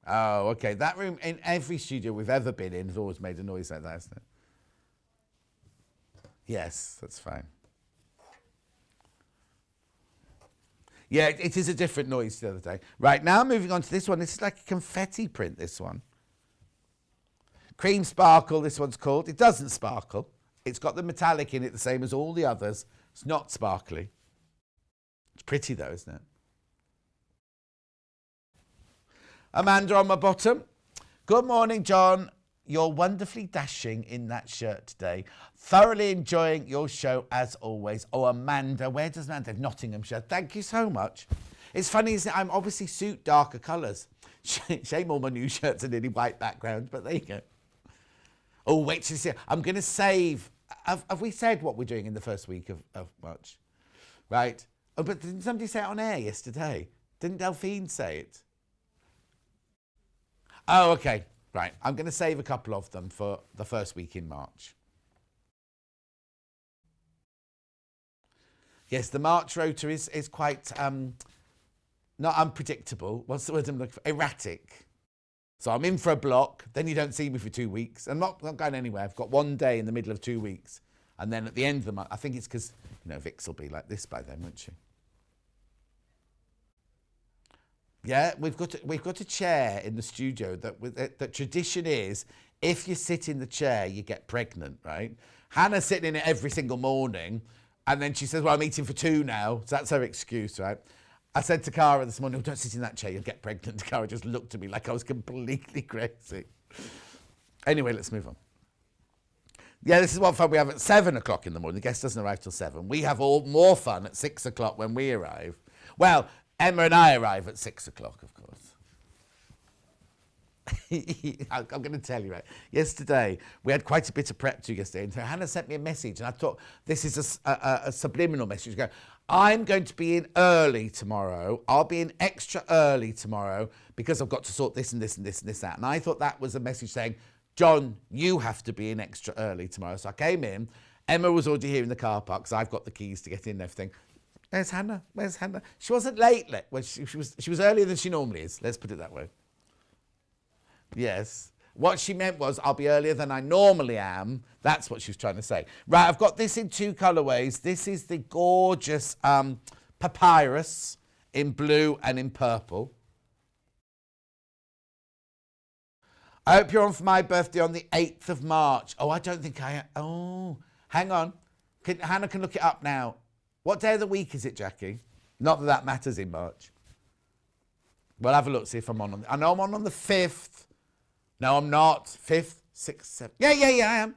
Speaker 1: Oh, okay. That room, in every studio we've ever been in, has always made a noise like that, hasn't it? Yes, that's fine. Yeah, it is a different noise the other day. Right, now moving on to this one. This is like a confetti print, this one. Cream Sparkle, this one's called. It doesn't sparkle. It's got the metallic in it, the same as all the others. It's not sparkly. It's pretty though, isn't it? Amanda on my bottom. Good morning, John. You're wonderfully dashing in that shirt today. Thoroughly enjoying your show as always. Oh, Amanda, where does Amanda live? Nottinghamshire. Thank you so much. It's funny, isn't it? I'm obviously suit darker colours. Shame all my new shirts are nearly white background, but there you go. Oh, wait till you see. I'm going to save. Have we said what we're doing in the first week of March? Right. Oh, but didn't somebody say it on air yesterday? Didn't Delphine say it? Oh, okay. Right. I'm going to save a couple of them for the first week in March. Yes, the March rota is quite not unpredictable. What's the word I'm looking for? Erratic. So I'm in for a block, then you don't see me for 2 weeks. I'm not going anywhere. I've got 1 day in the middle of 2 weeks. And then at the end of the month, I think it's because, Vix will be like this by then, won't she? Yeah, we've got a chair in the studio that tradition is, if you sit in the chair, you get pregnant, right? Hannah's sitting in it every single morning, and then she says, well, I'm eating for 2 now, so that's her excuse, right? I said to Cara this morning, oh, don't sit in that chair, you'll get pregnant. Cara just looked at me like I was completely crazy. Anyway, let's move on. Yeah, this is what fun we have at 7 o'clock in the morning. The guest doesn't arrive till 7. We have more fun at 6 o'clock when we arrive. Well, Emma and I arrive at 6 o'clock, of course. I'm going to tell you, right? Yesterday, we had quite a bit of prep to yesterday. And so Hannah sent me a message, and I thought this is a subliminal message. Go, I'm going to be in early tomorrow. I'll be in extra early tomorrow because I've got to sort this and this and this and this out. And I thought that was a message saying, John, you have to be in extra early tomorrow. So I came in. Emma was already here in the car park, so I've got the keys to get in and everything. Where's Hannah? Where's Hannah? She wasn't late. Well, she was earlier than she normally is. Let's put it that way. Yes. What she meant was, I'll be earlier than I normally am. That's what she was trying to say. Right, I've got this in 2 colourways. This is the gorgeous papyrus in blue and in purple. I hope you're on for my birthday on the 8th of March. Oh, I don't think I am. Oh, hang on. Hannah can look it up now. What day of the week is it, Jackie? Not that that matters in March. We'll have a look, see if I'm on. I know I'm on the 5th. No, I'm not. 5th, 6th, 7th. Yeah, I am.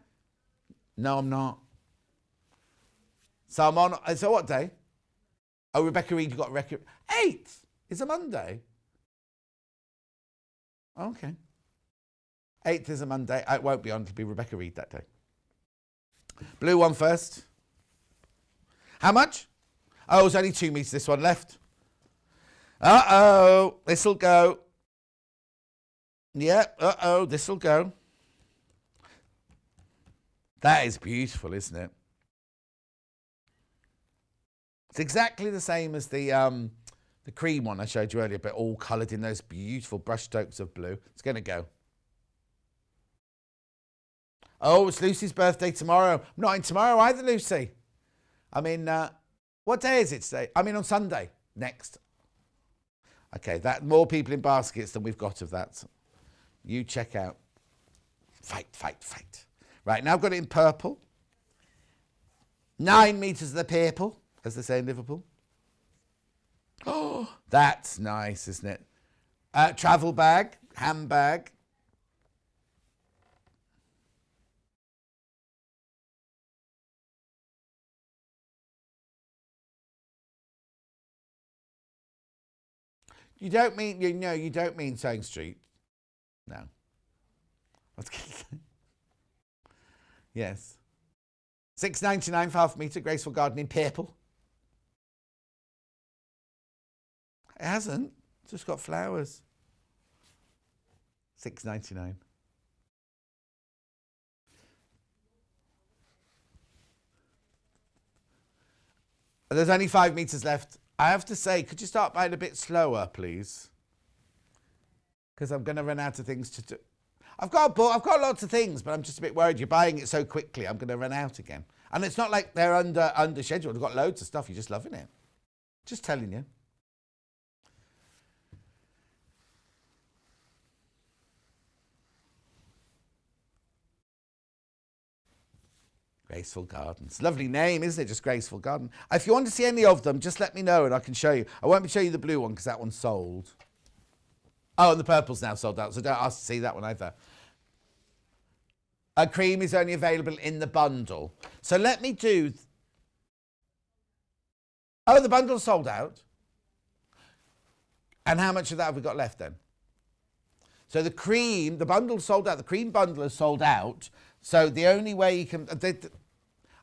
Speaker 1: No, I'm not. So I'm on. So what day? Oh, Rebecca Reed, you got Rebecca. 8th is a Monday. Okay. 8th is a Monday. It won't be on. It'll be Rebecca Reed that day. Blue one first. How much? Oh, there's only 2 meters. This one left. Uh-oh. This'll go. Yeah, this'll go. That is beautiful, isn't it? It's exactly the same as the cream one I showed you earlier, but all coloured in those beautiful brush strokes of blue. It's going to go. Oh, it's Lucy's birthday tomorrow. I'm not in tomorrow either, Lucy. I mean, what day is it today? I mean, on Sunday. Next. Okay, that more people in baskets than we've got of that. You check out. Fight. Right, now I've got it in purple. 9 meters of the purple, as they say in Liverpool. Oh, that's nice, isn't it? Travel bag, handbag. You don't mean, you don't mean Sewing Street. No. I was going to say. Yes. $6.99 for half metre, graceful garden in purple. It hasn't. It's just got flowers. $6.99. There's only 5 metres left. I have to say, could you start buying a bit slower, please? Because I'm going to run out of things to do. I've got lots of things, but I'm just a bit worried. You're buying it so quickly, I'm going to run out again. And it's not like they're under schedule. They've got loads of stuff. You're just loving it. Just telling you. Graceful Gardens. Lovely name, isn't it? Just Graceful Garden. If you want to see any of them, just let me know and I can show you. I won't show you the blue one because that one's sold. Oh, and the purple's now sold out, so don't ask to see that one either. A cream is only available in the bundle. So let me do... Oh, the bundle's sold out. And how much of that have we got left then? So the cream, the bundle's sold out. The cream bundle is sold out. So the only way you can...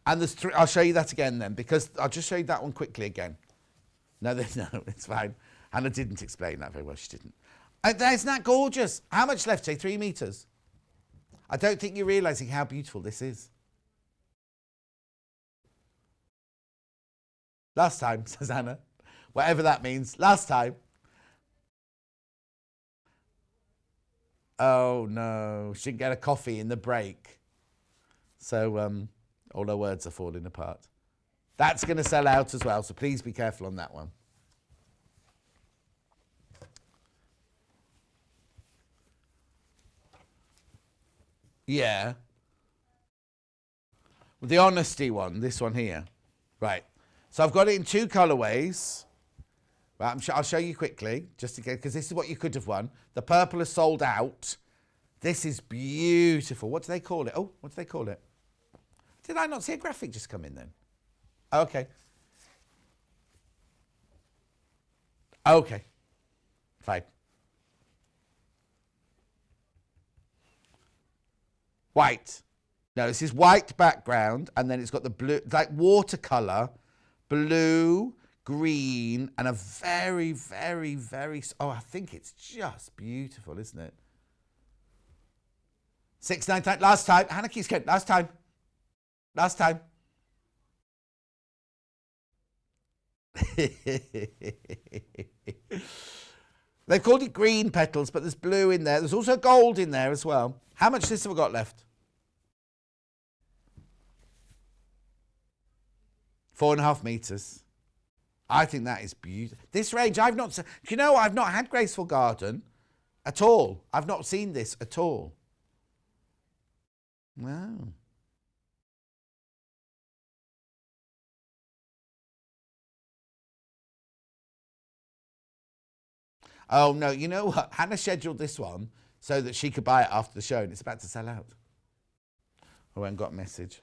Speaker 1: And there's 3... I'll show you that again then, because I'll just show you that one quickly again. No, it's fine. Hannah didn't explain that very well. She didn't. Isn't that gorgeous? How much left, say? 3 meters? I don't think you're realising how beautiful this is. Last time, says Hannah. Whatever that means. Last time. Oh, no. She didn't get a coffee in the break. So all her words are falling apart. That's going to sell out as well, so please be careful on that one. Yeah. Well, the honesty one, this one here. Right. So I've got it in 2 colourways. Right, I'll show you quickly, just again, because this is what you could have won. The purple is sold out. This is beautiful. What do they call it? Oh, what do they call it? Did I not see a graphic just come in then? Okay. Okay. Fine. White. No, this is white background, and then it's got the blue, like watercolour, blue, green, and a very, very, very... Oh, I think it's just beautiful, isn't it? 6.99. Last time. Hannah keeps going. Last time. Last time. They've called it green petals, but there's blue in there. There's also gold in there as well. How much of this have we got left? 4.5 meters. I think that is beautiful. This range, I've not... Do you know, I've not had Graceful Garden at all. I've not seen this at all. Wow. Oh, no, you know what? Hannah scheduled this one so that she could buy it after the show, and it's about to sell out. I went and got a message.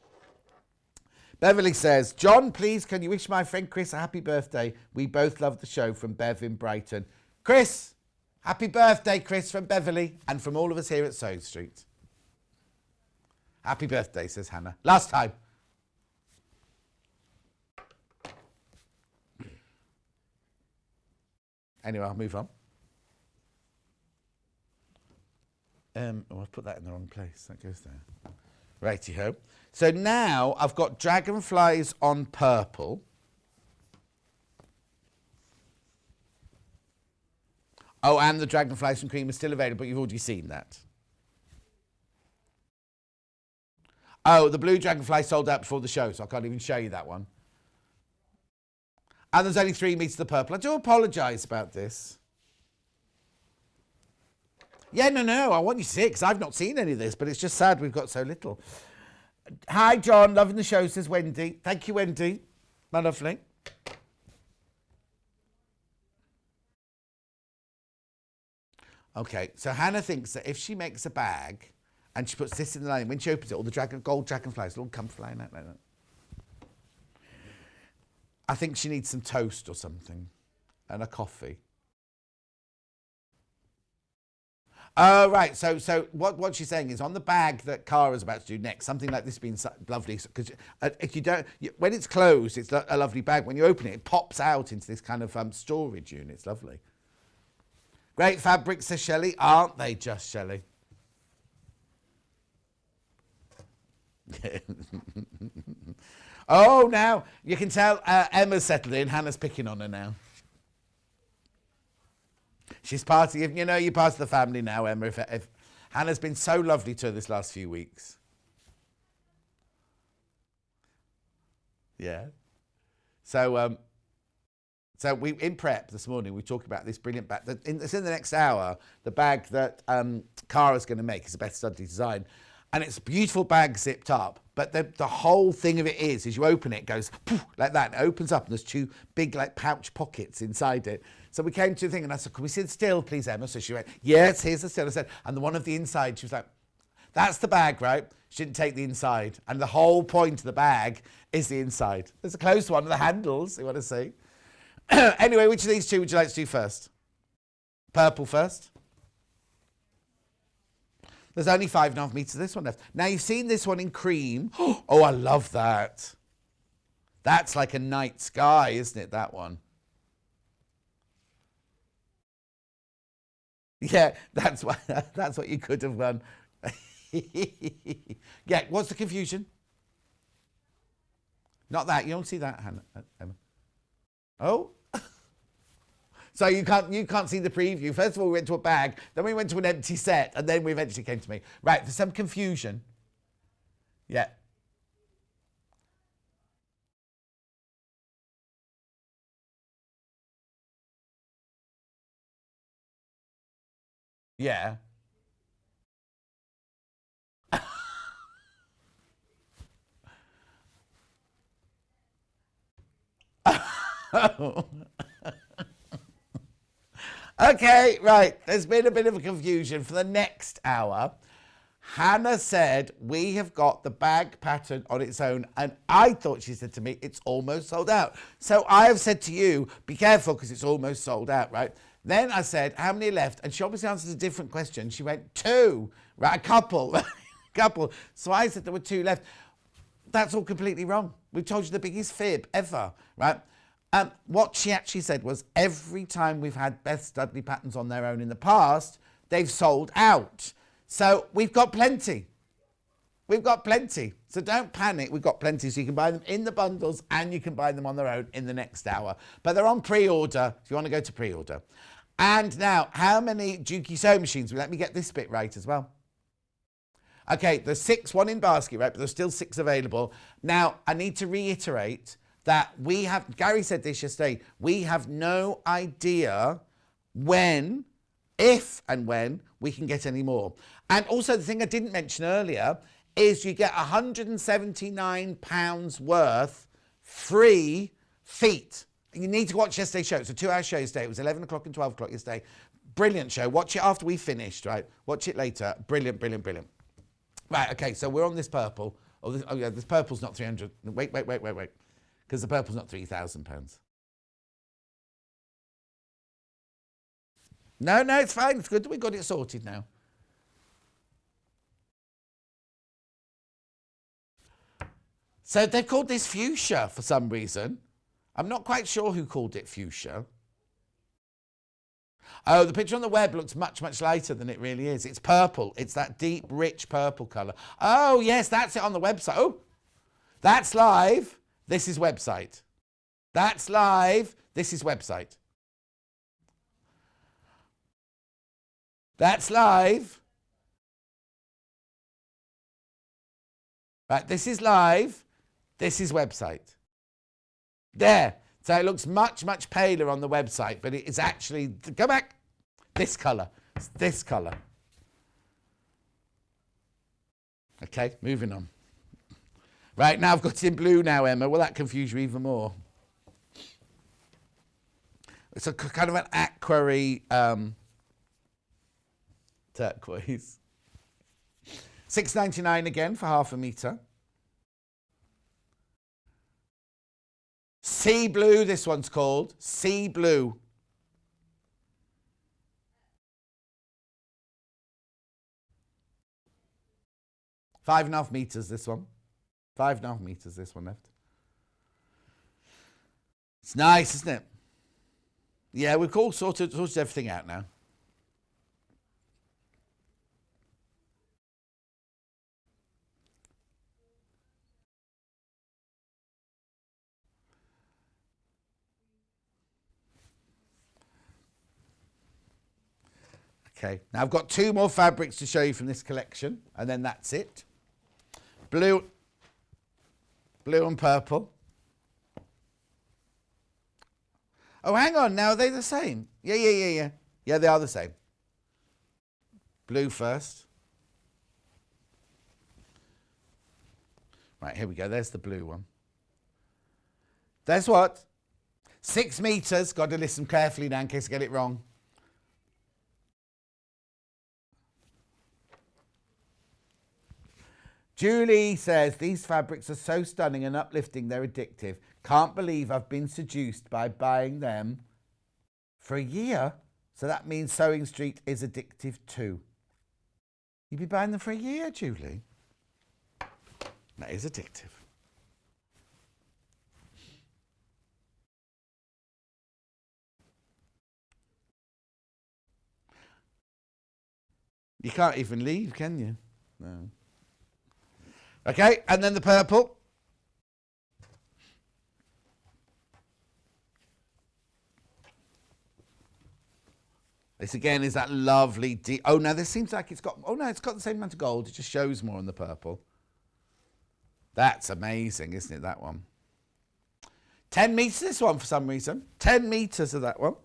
Speaker 1: Beverly says, John, please, can you wish my friend Chris a happy birthday? We both love the show, from Bev in Brighton. Chris, happy birthday, Chris, from Beverly and from all of us here at Sewing Street. Happy birthday, says Hannah. Last time. Anyway, I'll move on. Oh, I've put that in the wrong place. That goes there. Righty-ho. So now I've got dragonflies on purple. Oh, and the dragonflies from cream are still available, but you've already seen that. Oh, the blue dragonfly sold out before the show, so I can't even show you that one. And there's only 3 meters of purple. I do apologise about this. Yeah, no, I want you to see it, because I've not seen any of this, but it's just sad we've got so little. Hi, John. Loving the show, says Wendy. Thank you, Wendy. My lovely. Okay, so Hannah thinks that if she makes a bag and she puts this in the line, when she opens it, all the gold dragonflies will all come flying out like that. I think she needs some toast or something and a coffee. Oh, right. So what she's saying is on the bag that Cara's about to do next, something like this being lovely, because if you don't, when it's closed, it's a lovely bag. When you open it, it pops out into this kind of storage unit. It's lovely. Great fabrics, says Shelley. Aren't they just, Shelley? Oh, now you can tell Emma's settled in. Hannah's picking on her now. She's part of, you're part of the family now, Emma. If Hannah's been so lovely to her this last few weeks. Yeah. So we in prep this morning, we talked about this brilliant bag. It's in the next hour. The bag that Cara's going to make is a Beth Studley design. And it's a beautiful bag zipped up. But the whole thing of it is you open it, it goes poof, like that. And it opens up and there's 2 big pouch pockets inside it. So we came to the thing and I said, can we sit still, please, Emma? So she went, yes, here's the still. I said, and the one of the inside, she was like, that's the bag, right? She didn't take the inside. And the whole point of the bag is the inside. There's a close one of the handles, you want to see. Anyway, which of these 2 would you like to do first? Purple first. There's only 5.5 meters of this one left. Now, you've seen this one in cream. Oh, I love that. That's like a night sky, isn't it, that one? Yeah, that's what you could have done. Yeah, what's the confusion? Not that. You don't see that, Hannah. Emma. Oh. So you can't see the preview. First of all, we went to a bag, then we went to an empty set, and then we eventually came to me. Right, there's some confusion. Yeah. Yeah. Okay, right. There's been a bit of a confusion for the next hour. Hannah said we have got the bag pattern on its own, and I thought she said to me it's almost sold out. So I have said to you, be careful because it's almost sold out, right? Then I said, how many are left? And she obviously answered a different question. She went, 2, right? A couple, couple. So I said there were 2 left. That's all completely wrong. We've told you the biggest fib ever, right? What she actually said was every time we've had Beth Studley patterns on their own in the past, they've sold out. So we've got plenty. We've got plenty. So don't panic. We've got plenty. So you can buy them in the bundles and you can buy them on their own in the next hour. But they're on pre-order if you want to go to pre-order. And now, how many Juki sewing machines? Let me get this bit right as well. Okay, there's 6, 1 in basket, right? But there's still 6 available. Now, I need to reiterate that we have, Gary said this yesterday, we have no idea when, if and when, we can get any more. And also the thing I didn't mention earlier is you get £179 worth free feet. You need to watch yesterday's show. It's a 2-hour show yesterday. It was 11 o'clock and 12 o'clock yesterday. Brilliant show. Watch it after we finished, right? Watch it later. Brilliant, brilliant, brilliant. Right, okay, so we're on this purple. Oh, yeah, this purple's not 300. Wait. Because the purple's not £3,000. No, it's fine. It's good. We got it sorted now. So they've called this fuchsia for some reason. I'm not quite sure who called it fuchsia. Oh, the picture on the web looks much, much lighter than it really is. It's purple. It's that deep, rich purple colour. Oh, yes, that's it on the website. Oh, that's live. This is website. That's live. This is website. That's live. Right, this is live. This is website. There. So it looks much, much paler on the website, but it is actually, go back, this colour. It's this colour. Okay, moving on. Right, now I've got it in blue now, Emma. Will that confuse you even more? It's a kind of an aquary turquoise. £6.99 again for half a metre. Sea blue, this one's called. Sea blue. £5.5 metres, this one. 5.5 metres, this one left. It's nice, isn't it? Yeah, we've all sorted everything out now. Okay, now I've got 2 more fabrics to show you from this collection, and then that's it. Blue and purple. Oh, hang on, now are they the same? Yeah. Yeah, they are the same. Blue first. Right, here we go, there's the blue one. There's what? 6 metres, got to listen carefully now in case I get it wrong. Julie says, these fabrics are so stunning and uplifting, they're addictive. Can't believe I've been seduced by buying them for a year. So that means Sewing Street is addictive too. You've been buying them for a year, Julie? That is addictive. You can't even leave, can you? No. Okay, and then the purple. This again is that lovely deep. Oh, no, this seems like it's got. Oh, no, it's got the same amount of gold. It just shows more on the purple. That's amazing, isn't it, that one? 10 metres, this one, for some reason. 10 metres of that one.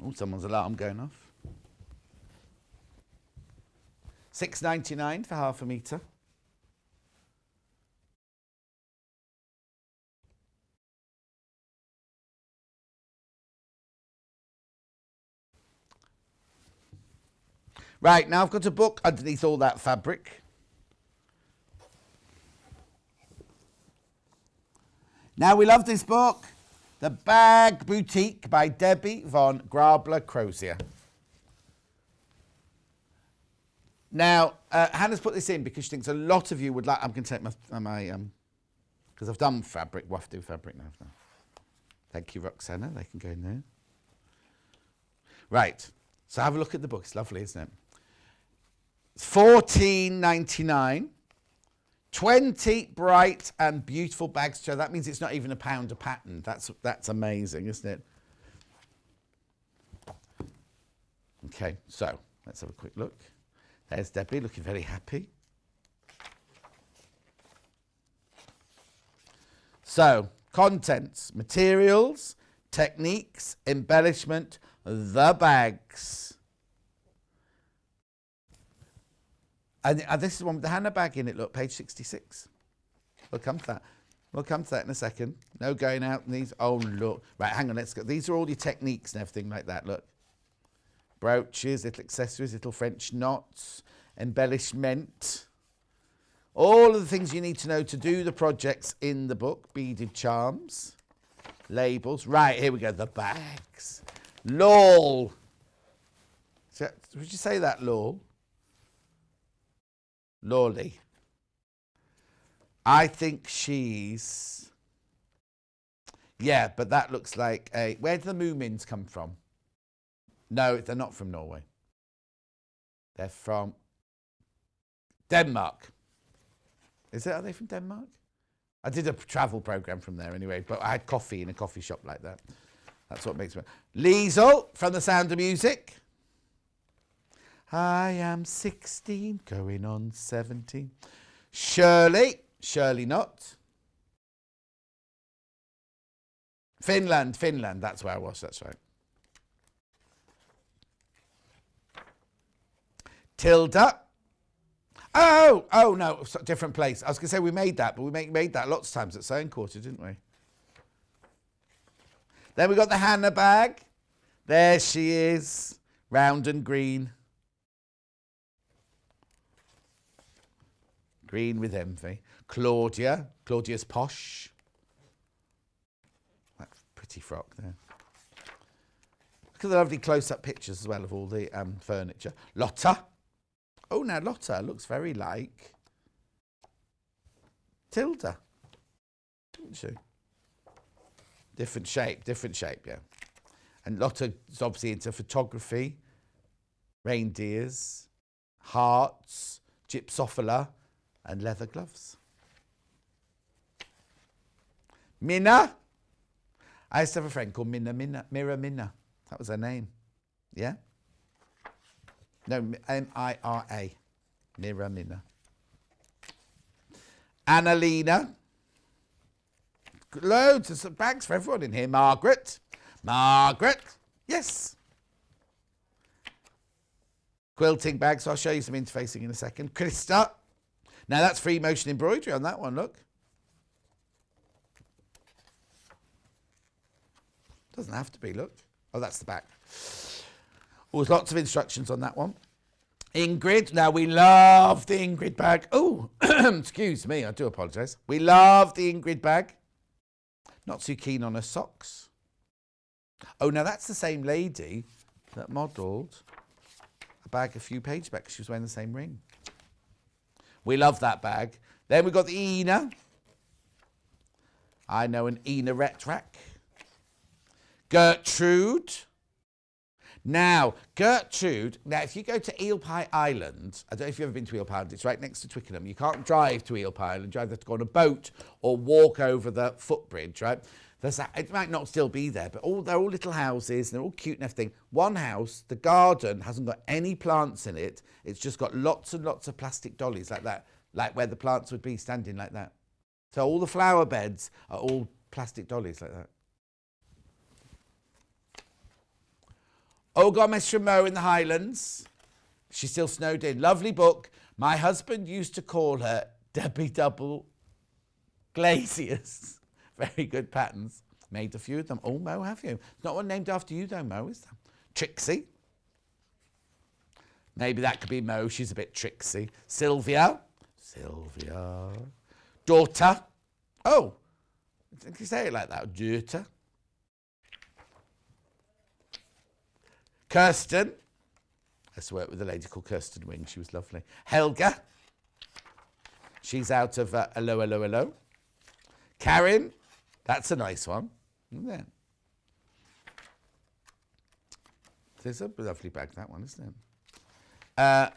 Speaker 1: Oh, someone's alarm going off. £6.99 for half a metre. Right, now I've got a book underneath all that fabric. Now we love this book, The Bag Boutique by Debbie von Grabler-Crozier. Now, Hannah's put this in because she thinks a lot of you would like... I'm going to take my because I've done fabric. We'll have to do fabric now. Thank you, Roxana. They can go in there. Right. So have a look at the book. It's lovely, isn't it? It's $14.99. 20 bright and beautiful bags to show. That means it's not even £1 a pattern. That's amazing, isn't it? Okay, so let's have a quick look. There's Debbie looking very happy. So, contents, materials, techniques, embellishment, the bags. And this is one with the Hannah bag in it, look, page 66. We'll come to that. We'll come to that in a second. No going out in these. Oh, look. Right, hang on, let's go. These are all your techniques and everything like that, look. Brooches, little accessories, little French knots, embellishment. All of the things you need to know to do the projects in the book. Beaded charms, labels. Right, here we go, the bags. Lol. Would you say that, lol? Lolly. I think she's... Yeah, but that looks like a... Where do the Moomins come from? No, they're not from Norway. They're from Denmark. Is it? Are they from Denmark? I did a travel program from there anyway, but I had coffee in a coffee shop like that. That's what makes me... Liesel from The Sound of Music. I am 16, going on 17. Shirley Knott. Finland, that's where I was, that's right. Tilda. Oh, no, different place. I was going to say we made that, but we made that lots of times at Sewing Quarter, didn't we? Then we got the Hannah bag. There she is, round and green. Green with envy. Claudia's posh. That pretty frock there. Look at the lovely close-up pictures as well of all the furniture. Lotta. Oh, now Lotta looks very like Tilda, doesn't she? Different shape, yeah. And Lotta's obviously into photography, reindeers, hearts, gypsophila, and leather gloves. Minna. I used to have a friend called Mira Minna. That was her name. Yeah? No, M-I-R-A. Mira Minna. Annalena. Loads of bags for everyone in here. Margaret. Yes. Quilting bags. So I'll show you some interfacing in a second. Krista. Now that's free motion embroidery on that one, look. Doesn't have to be, look. Oh, that's the back. Oh, there's lots of instructions on that one. Ingrid. Now, we love the Ingrid bag. Oh, excuse me. I do apologise. We love the Ingrid bag. Not too keen on her socks. Oh, now that's the same lady that modelled a bag a few pages back. She was wearing the same ring. We love that bag. Then we've got the Ina. I know an Ina Retrack. Gertrude. Now, Gertrude, if you go to Eel Pie Island, I don't know if you've ever been to Eel Pie Island, it's right next to Twickenham. You can't drive to Eel Pie Island, you either have to go on a boat or walk over the footbridge, right? It might not still be there, but they're all little houses, and they're all cute and everything. One house, the garden hasn't got any plants in it, it's just got lots and lots of plastic dollies like that, like where the plants would be standing like that. So all the flower beds are all plastic dollies like that. Oh, God, Miss Mo in the Highlands. She's still snowed in. Lovely book. My husband used to call her Debbie Double Glaziers. Very good patterns. Made a few of them. Oh, Mo, have you? It's not one named after you, though, Mo, is there? Trixie. Maybe that could be Mo. She's a bit tricksy. Sylvia. Daughter. Oh, can you say it like that? Daughter. Kirsten. I used to work with a lady called Kirsten Wing. She was lovely. Helga. She's out of Hello, Hello, Hello. Karen. That's a nice one, isn't it? There's a lovely bag, that one, isn't it?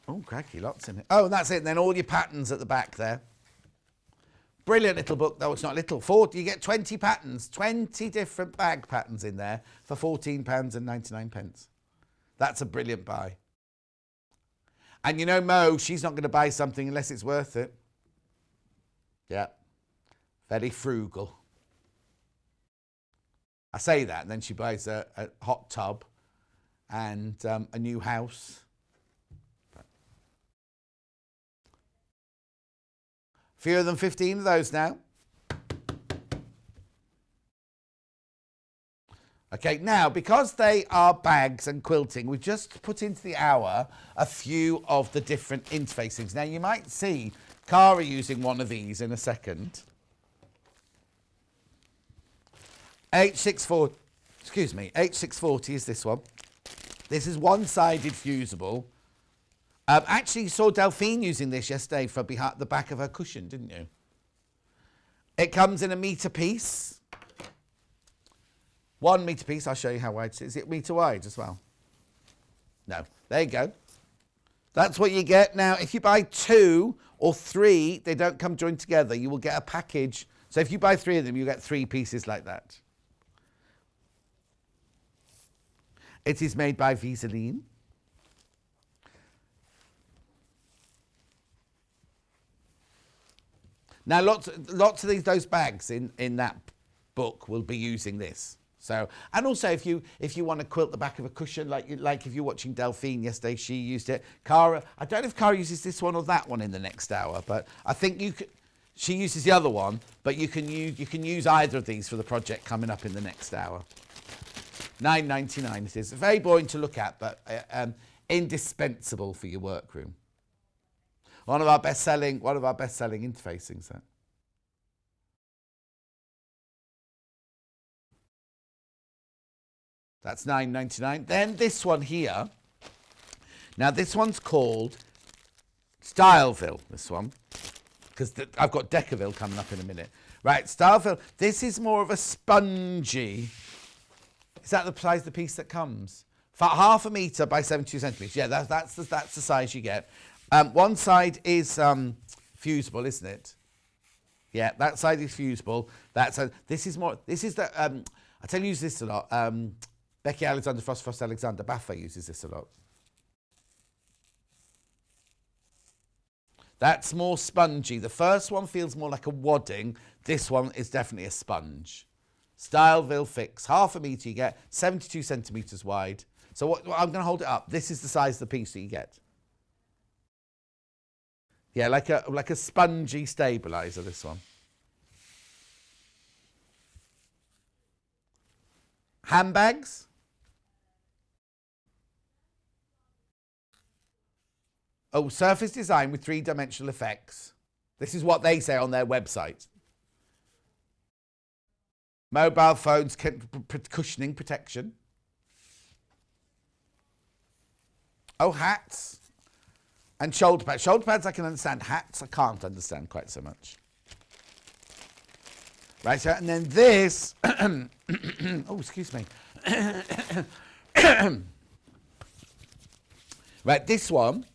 Speaker 1: Oh, cracky, lots in it. Oh, and that's it. And then all your patterns at the back there. Brilliant little book, though. It's not little. 40, you get 20 patterns, 20 different bag patterns in there for £14.99. That's a brilliant buy. And you know Mo, she's not going to buy something unless it's worth it. Yeah, very frugal. I say that, and then she buys a hot tub and a new house. Fewer than 15 of those now. Okay, now, because they are bags and quilting, we've just put into the hour a few of the different interfacings. Now, you might see Cara using one of these in a second. H640 is this one. This is one-sided fusible. Actually, you saw Delphine using this yesterday for the back of her cushion, didn't you? It comes in a metre piece. 1 metre piece. I'll show you how wide it is. Is it metre wide as well? No. There you go. That's what you get. Now, if you buy 2 or 3, they don't come joined together. You will get a package. So if you buy 3 of them, you get 3 pieces like that. It is made by Visaline. Now, lots of those bags in that book will be using this. So, and also if you want to quilt the back of a cushion, like if you're watching Delphine yesterday, she used it. Cara, I don't know if Cara uses this one or that one in the next hour, but I think she uses the other one, but you can use either of these for the project coming up in the next hour. £9.99 it is. Very boring to look at, but indispensable for your workroom. One of our best-selling interfacings. Then. That's £9.99. Then this one here. Now this one's called Styleville. This one, because I've got Decaville coming up in a minute. Right, Styleville. This is more of a spongy. Is that the size of the piece that comes? For 1/2 metre by 72 centimetres. Yeah, that's the size you get. One side is fusible, isn't it? Yeah, that side is fusible. This is the. I tell you, use this a lot. Becky Alexander, Frost Alexander Baffa uses this a lot. That's more spongy. The first one feels more like a wadding. This one is definitely a sponge. Styleville Fix, 1/2 metre you get, 72 centimetres wide. So I'm going to hold it up. This is the size of the piece that you get. Yeah, like a spongy stabiliser, this one. Handbags. Oh, surface design with 3-dimensional effects. This is what they say on their website. Mobile phones, cushioning protection. Oh, hats. And shoulder pads. Shoulder pads I can understand. Hats I can't understand quite so much. Right, so, and then this. Oh, excuse me. Right, this one.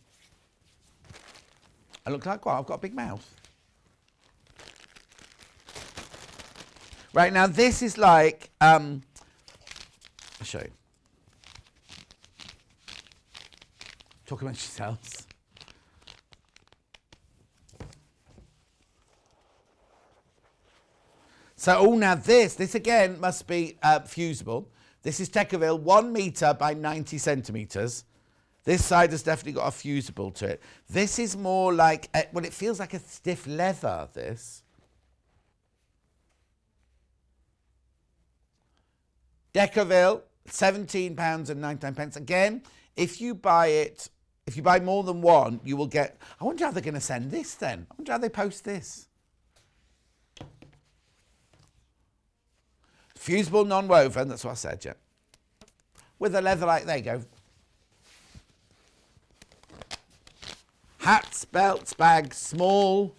Speaker 1: I look like, well, I've got a big mouth. Right, now this is like, I'll show you. Talk amongst yourselves. So, oh, now this again must be fusible. This is Decaville, 1 metre by 90 centimetres. This side has definitely got a fusible to it. This is more like, well, it feels like a stiff leather, this. Decaville, £17.99. Again, if you buy more than one, you will get, I wonder how they're going to send this then. I wonder how they post this. Fusible, non-woven, that's what I said, yeah. With a leather like, there you go. Hats, belts, bags, small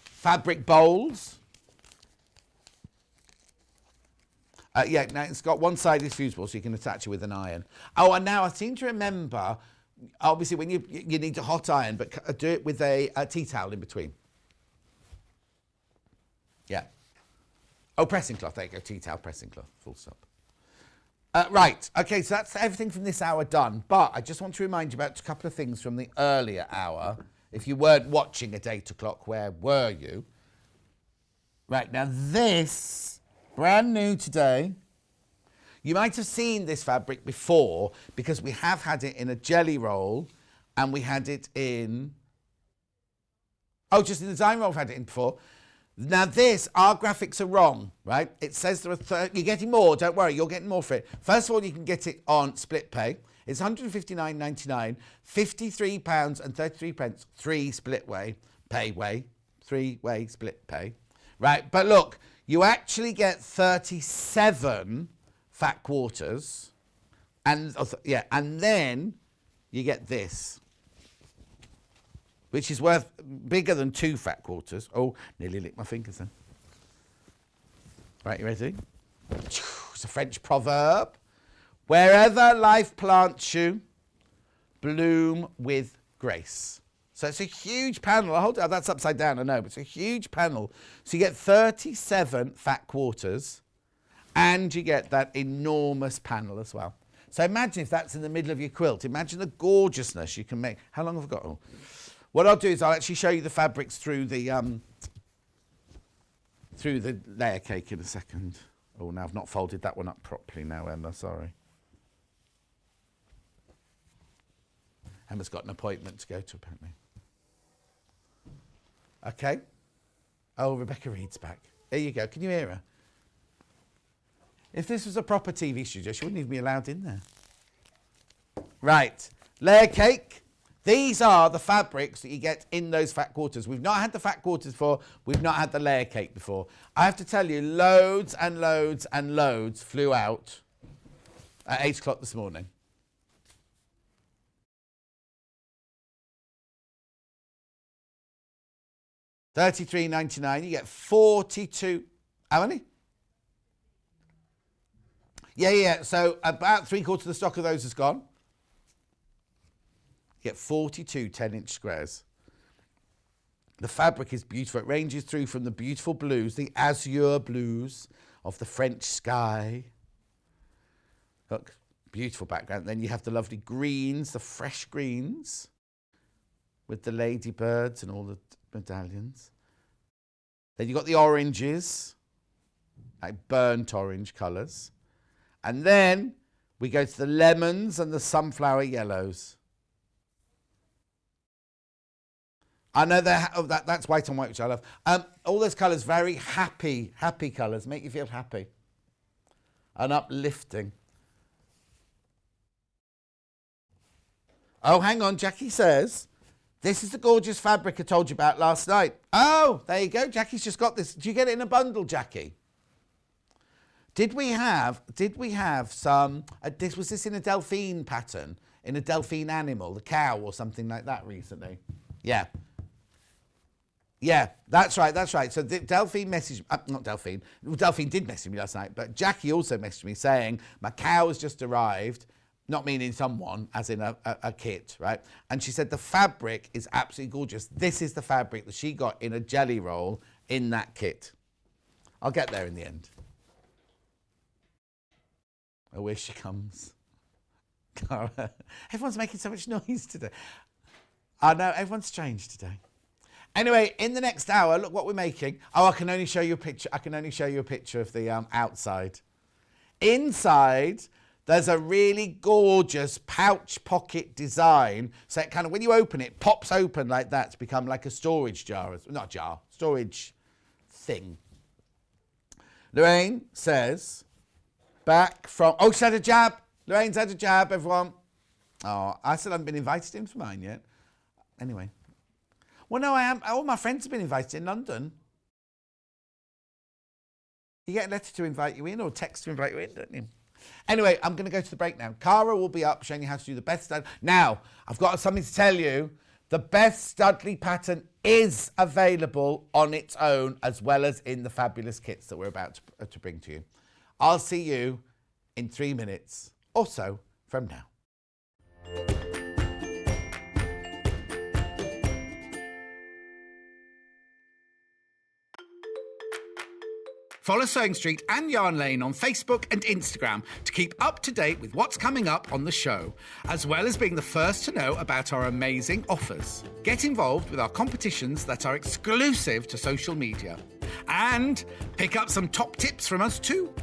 Speaker 1: fabric bowls. Yeah, now it's got one side is fusible, so you can attach it with an iron. Oh, and now I seem to remember obviously when you need a hot iron, but do it with a tea towel in between. Yeah. Oh, pressing cloth. There you go. Tea towel, pressing cloth. Full stop. Right. Okay, so that's everything from this hour done. But I just want to remind you about a couple of things from the earlier hour. If you weren't watching at 8 o'clock, where were you? Right, now this, brand new today. You might have seen this fabric before because we have had it in a jelly roll and we had it in... Oh, just in the design roll we've had it in before. Now this, our graphics are wrong, right? It says there are you're getting more, don't worry, you're getting more for it. First of all, you can get it on split pay. It's £159.99, £53.33, 3 split way, three-way split pay. Right, but look, you actually get 37 fat quarters, and then you get this, which is worth bigger than 2 fat quarters. Oh, nearly licked my fingers then. Right, you ready? It's a French proverb. Wherever life plants you, bloom with grace. So it's a huge panel. Hold on, that's upside down, I know, but it's a huge panel. So you get 37 fat quarters, and you get that enormous panel as well. So imagine if that's in the middle of your quilt. Imagine the gorgeousness you can make. How long have I got? Oh. What I'll do is I'll actually show you the fabrics through the layer cake in a second. Oh, now I've not folded that one up properly now, Emma, sorry. Emma's got an appointment to go to, apparently. Okay. Oh, Rebecca Reed's back. There you go. Can you hear her? If this was a proper TV studio, she wouldn't even be allowed in there. Right. Layer cake. These are the fabrics that you get in those fat quarters. We've not had the fat quarters before. We've not had the layer cake before. I have to tell you, loads and loads and loads flew out at 8 o'clock this morning. $33.99. You get 42. How many? Yeah. So about 3/4 of the stock of those is gone. You get 42 10-inch squares. The fabric is beautiful. It ranges through from the beautiful blues, the azure blues of the French sky. Look, beautiful background. Then you have the lovely greens, the fresh greens, with the ladybirds and all the medallions. Then you've got the oranges, like burnt orange colours. And then we go to the lemons and the sunflower yellows. I know that's white on white, which I love. All those colours, very happy colours, make you feel happy and uplifting. Oh, hang on, Jackie says, this is the gorgeous fabric I told you about last night. Oh, there you go. Jackie's just got this. Did you get it in a bundle, Jackie? Did we have some, was this in a Delphine pattern, in a Delphine animal, the cow or something like that recently? Yeah. Yeah, that's right. So Delphine messaged, not Delphine, Delphine did message me last night, but Jackie also messaged me saying, my cow has just arrived, not meaning someone, as in a kit, right? And she said the fabric is absolutely gorgeous. This is the fabric that she got in a jelly roll in that kit. I'll get there in the end. Oh, here she comes. Cara. Everyone's making so much noise today. I know, everyone's strange today. Anyway, in the next hour, look what we're making. Oh, I can only show you a picture. I can only show you a picture of the outside. Inside, there's a really gorgeous pouch pocket design. So it kind of, when you open it, pops open like that to become like a storage jar. Not jar, storage thing. Lorraine says, back from... Oh, she's had a jab. Lorraine's had a jab, everyone. Oh, I still haven't been invited in for mine yet. Anyway. Well, no, I am. All my friends have been invited in London. You get a letter to invite you in or text to invite you in, don't you? Anyway, I'm going to go to the break now. Cara will be up showing you how to do the best stud. Now, I've got something to tell you. The best Studley pattern is available on its own as well as in the fabulous kits that we're about to bring to you. I'll see you in 3 minutes or so from now. Follow Sewing Street and Yarn Lane on Facebook and Instagram to keep up to date with what's coming up on the show, as well as being the first to know about our amazing offers. Get involved with our competitions that are exclusive to social media. And pick up some top tips from us too.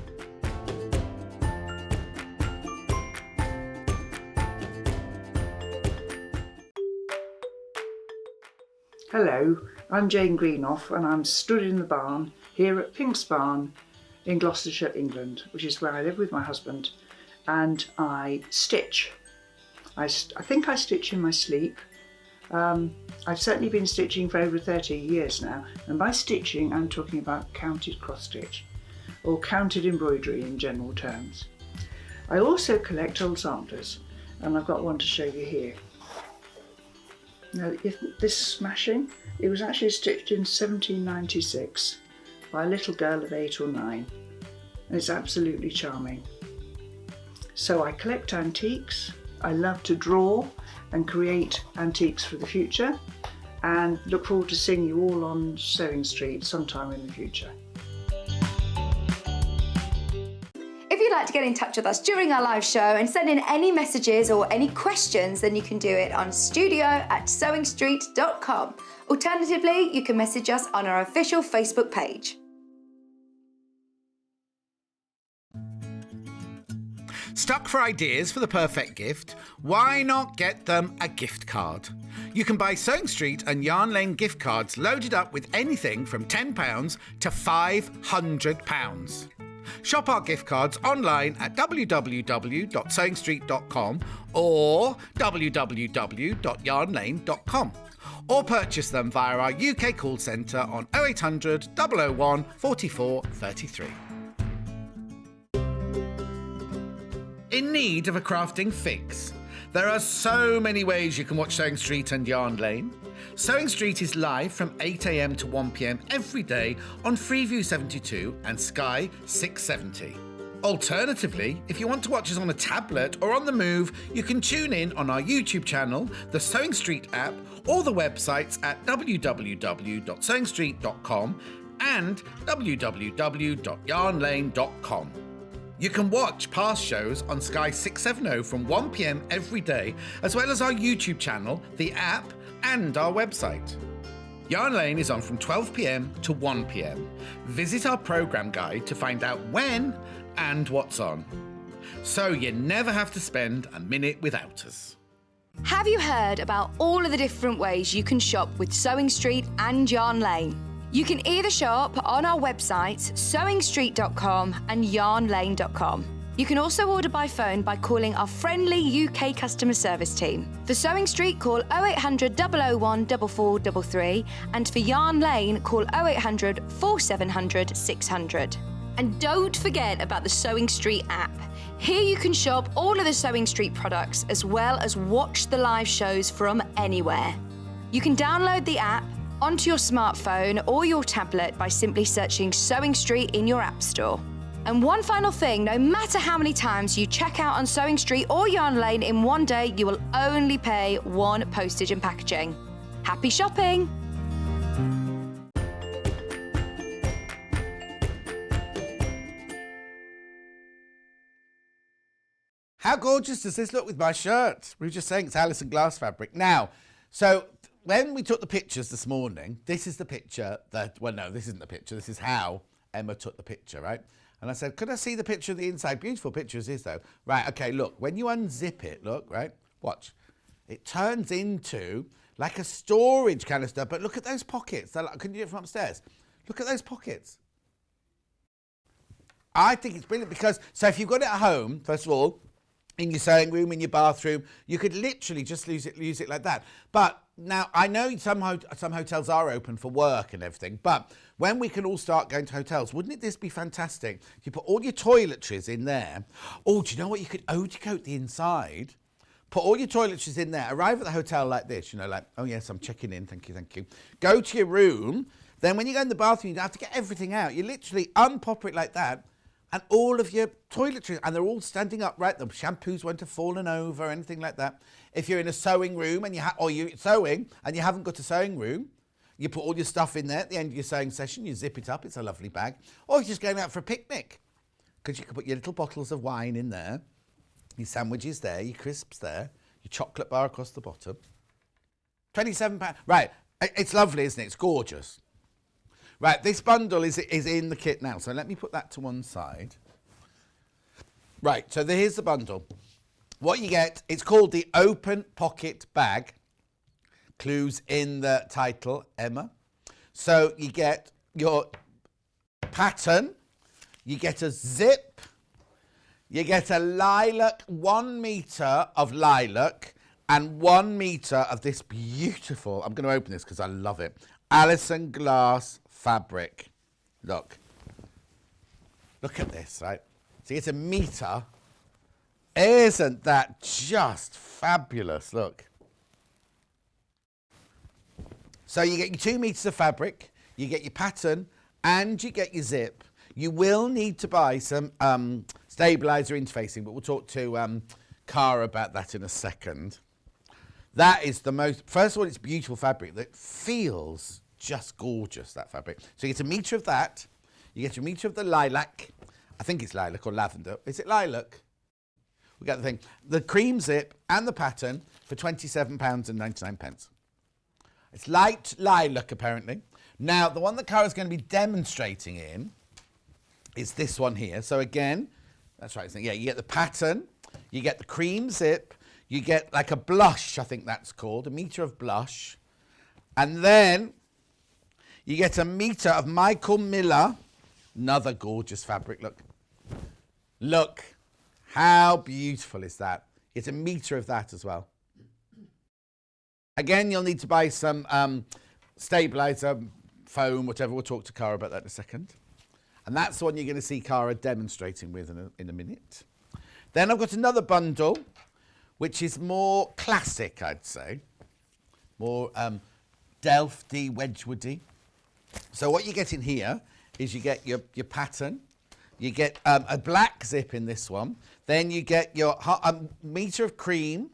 Speaker 5: Hello, I'm Jane Greenoff and I'm stood in the barn here at Pink's Barn in Gloucestershire, England, which is where I live with my husband, and I stitch. I think I stitch in my sleep. I've certainly been stitching for over 30 years now, and by stitching I'm talking about counted cross stitch or counted embroidery in general terms. I also collect old samplers, and I've got one to show you here. Now, this smashing, it was actually stitched in 1796 by a little girl of 8 or 9, and it's absolutely charming. So I collect antiques, I love to draw and create antiques for the future, and look forward to seeing you all on Sewing Street sometime in the future.
Speaker 3: If you'd like to get in touch with us during our live show and send in any messages or any questions, then you can do it on studio@sewingstreet.com. Alternatively, you can message us on our official Facebook page.
Speaker 1: Stuck for ideas for the perfect gift? Why not get them a gift card? You can buy Sewing Street and Yarn Lane gift cards loaded up with anything from £10 to £500. Shop our gift cards online at www.sewingstreet.com or www.yarnlane.com, or purchase them via our UK call centre on 0800 001 44 33. In need of a crafting fix? There are so many ways you can watch Sewing Street and Yarn Lane. Sewing Street is live from 8 a.m. to 1 p.m. every day on Freeview 72 and Sky 670. Alternatively, if you want to watch us on a tablet or on the move, you can tune in on our YouTube channel, the Sewing Street app, or the websites at www.sewingstreet.com and www.yarnlane.com. You can watch past shows on Sky 670 from 1 p.m. every day, as well as our YouTube channel, the app, and our website. Yarn Lane is on from 12 p.m. to 1 p.m. Visit our programme guide to find out when and what's on. So you never have to spend a minute without us.
Speaker 3: Have you heard about all of the different ways you can shop with Sewing Street and Yarn Lane? You can either shop on our websites, sewingstreet.com and yarnlane.com. You can also order by phone by calling our friendly UK customer service team. For Sewing Street, call 0800 001 4433, and for Yarn Lane, call 0800 4700 600. And don't forget about the Sewing Street app. Here you can shop all of the Sewing Street products as well as watch the live shows from anywhere. You can download the app onto your smartphone or your tablet by simply searching Sewing Street in your app store. And one final thing, no matter how many times you check out on Sewing Street or Yarn Lane in one day, you will only pay one postage and packaging. Happy shopping!
Speaker 1: How gorgeous does this look with my shirt? We were just saying it's Alison Glass fabric. Now, so when we took the pictures this morning, this is the picture that, well, no, this isn't the picture. This is how Emma took the picture, right? And I said, could I see the picture of the inside? Beautiful picture is this, though. Right, okay, look, when you unzip it, look, right? Watch. It turns into like a storage canister, but look at those pockets. They're like, can you do it from upstairs? Look at those pockets. I think it's brilliant because, so if you've got it at home, first of all, in your sewing room, in your bathroom, you could literally just use it like that. But now, I know some hotels are open for work and everything, but when we can all start going to hotels, wouldn't this be fantastic? You put all your toiletries in there. Oh, do you know what? You could OG coat the inside, put all your toiletries in there, arrive at the hotel like this, you know, like, oh yes, I'm checking in, thank you, thank you. Go to your room, then when you go in the bathroom, you don't have to get everything out. You literally unpop it like that, and all of your toiletries, and they're all standing upright. The shampoos won't have fallen over or anything like that. If you're in a sewing room and or you're sewing and you haven't got a sewing room, You put all your stuff in there at the end of your sewing session. You zip it up. It's a lovely bag. Or you're just going out for a picnic, because you can put your little bottles of wine in there, your sandwiches there, your crisps there, your chocolate bar across the bottom. £27. Right. It's lovely, isn't it? It's gorgeous. Right. This bundle is in the kit now. So let me put that to one side. Right. So here's the bundle. What you get, it's called the Open Pocket Bag. Clues in the title, Emma. So you get your pattern, you get a zip, you get a lilac, 1 metre of lilac, and 1 metre of this beautiful, I'm going to open this because I love it, Alison glass fabric. Look at this, right? So it's a metre. Isn't that just fabulous? Look. So you get your 2 metres of fabric, you get your pattern, and you get your zip. You will need to buy some stabiliser interfacing, but we'll talk to Cara about that in a second. That is the most, first of all, it's beautiful fabric that feels just gorgeous, that fabric. So you get a metre of that, you get a metre of the lilac, I think it's lilac or lavender. Is it lilac? We got the thing. The cream zip and the pattern for £27.99. It's light lilac, apparently. Now, the one that Cara's going to be demonstrating in is this one here. So again, that's right. Yeah, you get the pattern, you get the cream zip, you get like a blush, I think that's called, a metre of blush. And then you get a metre of Michael Miller, another gorgeous fabric, look. Look, how beautiful is that? It's a metre of that as well. Again, you'll need to buy some stabiliser, foam, whatever. We'll talk to Cara about that in a second. And that's the one you're going to see Cara demonstrating with in a minute. Then I've got another bundle, which is more classic, I'd say. More Delfty, Wedgwoody. So what you get in here is you get your pattern. You get a black zip in this one. Then you get your metre of cream.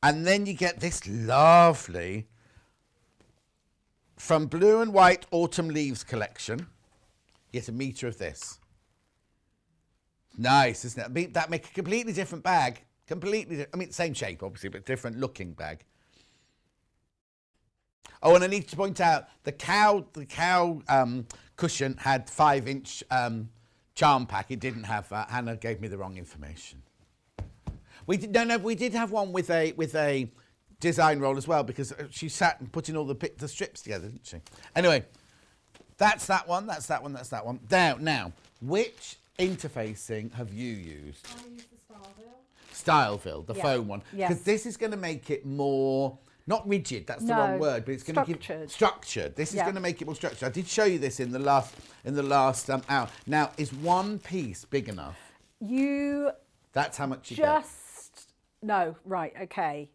Speaker 1: And then you get this lovely, from Blue and White Autumn Leaves collection, you get a metre of this. Nice, isn't it? I mean, that makes a completely different bag. I mean, same shape, obviously, but different looking bag. Oh, and I need to point out, the cow cushion had 5-inch charm pack. It didn't have, Hannah gave me the wrong information. We did have one with a design roll as well, because she sat and putting all the strips together, didn't she? Anyway, that's that one, that's that one, that's that one. Now, which interfacing have you used?
Speaker 2: I used the
Speaker 1: Styleville, the foam one.
Speaker 2: Yes.
Speaker 1: Because this is going to make it more, not rigid, that's the wrong word, but it's going to give structured. This is going to make it more structured. I did show you this in the last hour. Now, is one piece big enough? That's how much you get.
Speaker 2: No, right, okay.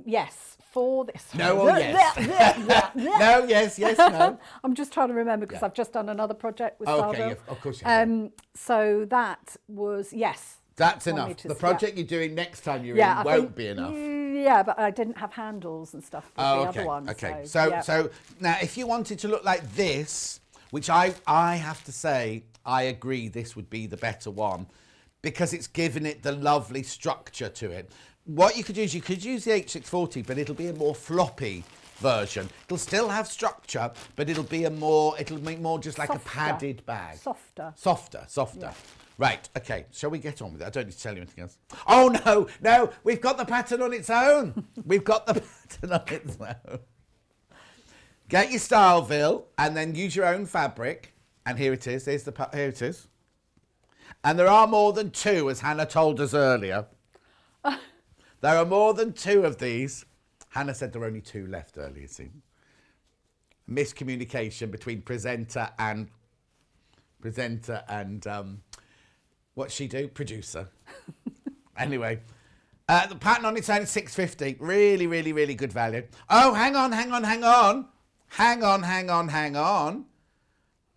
Speaker 2: Yes, for this.
Speaker 1: No, or yes. No, yes, no.
Speaker 2: I'm just trying to remember because I've just done another project with Styleville.
Speaker 1: Okay, of course you have.
Speaker 2: So that was, yes.
Speaker 1: That's enough. The project you're doing next time you're in won't be enough.
Speaker 2: Yeah, but I didn't have handles and stuff with the other one.
Speaker 1: Okay, so now if you wanted to look like this, which I have to say, I agree this would be the better one, because it's given it the lovely structure to it. What you could do is you could use the H640, but it'll be a more floppy version. It'll still have structure, but it'll be more just like
Speaker 2: Softer.
Speaker 1: A padded bag.
Speaker 2: Softer.
Speaker 1: Yeah. Right, okay, shall we get on with it? I don't need to tell you anything else. Oh, no, we've got the pattern on its own. We've got the pattern on its own. Get your Styleville and then use your own fabric. And here it is, here it is. And there are more than 2, as Hannah told us earlier. There are more than 2 of these. Hannah said there were only 2 left earlier. See? Miscommunication between presenter and what's she do? Producer. Anyway, the pattern on its own is £6.50. Really, really, really good value. Oh, hang on.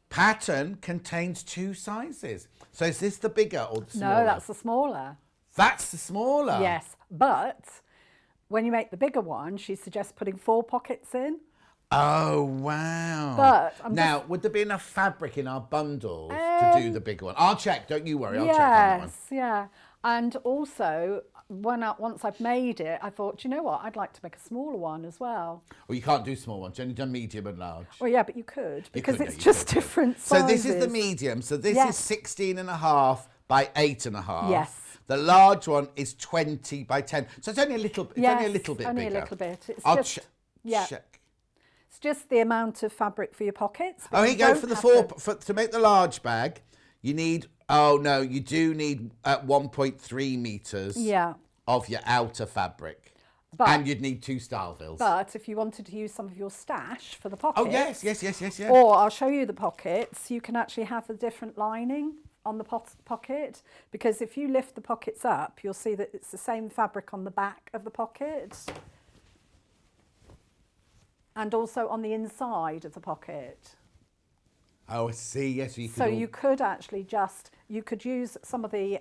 Speaker 1: Pattern contains 2 sizes. So is this the bigger or the smaller?
Speaker 2: No, that's the smaller.
Speaker 1: That's the smaller?
Speaker 2: Yes, but when you make the bigger one, she suggests putting 4 pockets in.
Speaker 1: Oh, wow.
Speaker 2: But I'm
Speaker 1: now, would there be enough fabric in our bundles to do the big one? I'll check, don't you worry, I'll check on that one.
Speaker 2: Yes, yeah. And also, once I've made it, I thought, do you know what? I'd like to make a smaller one as well.
Speaker 1: Well, you can't do small ones, you've only done medium and large.
Speaker 2: Well, yeah, but you could, because
Speaker 1: could,
Speaker 2: it's
Speaker 1: you
Speaker 2: just
Speaker 1: could.
Speaker 2: different sizes.
Speaker 1: So this is the medium, so this is 16.5 by 8.5.
Speaker 2: Yes.
Speaker 1: The large one is 20 by 10. So it's only a little, it's only a little bit
Speaker 2: only
Speaker 1: bigger.
Speaker 2: a little bit. It's
Speaker 1: I'll
Speaker 2: just,
Speaker 1: check.
Speaker 2: It's just the amount of fabric for your pockets.
Speaker 1: Oh, here you go, for the to make the large bag, you need, oh no, you do need 1.3 metres of your outer fabric. And you'd need 2 Starvilles.
Speaker 2: But if you wanted to use some of your stash for the pockets.
Speaker 1: Oh, yes.
Speaker 2: Or I'll show you the pockets. You can actually have a different lining on the pocket, because if you lift the pockets up, you'll see that it's the same fabric on the back of the pocket. And also on the inside of the pocket.
Speaker 1: Oh, I see. Yes, you could.
Speaker 2: So you could actually you could use some of the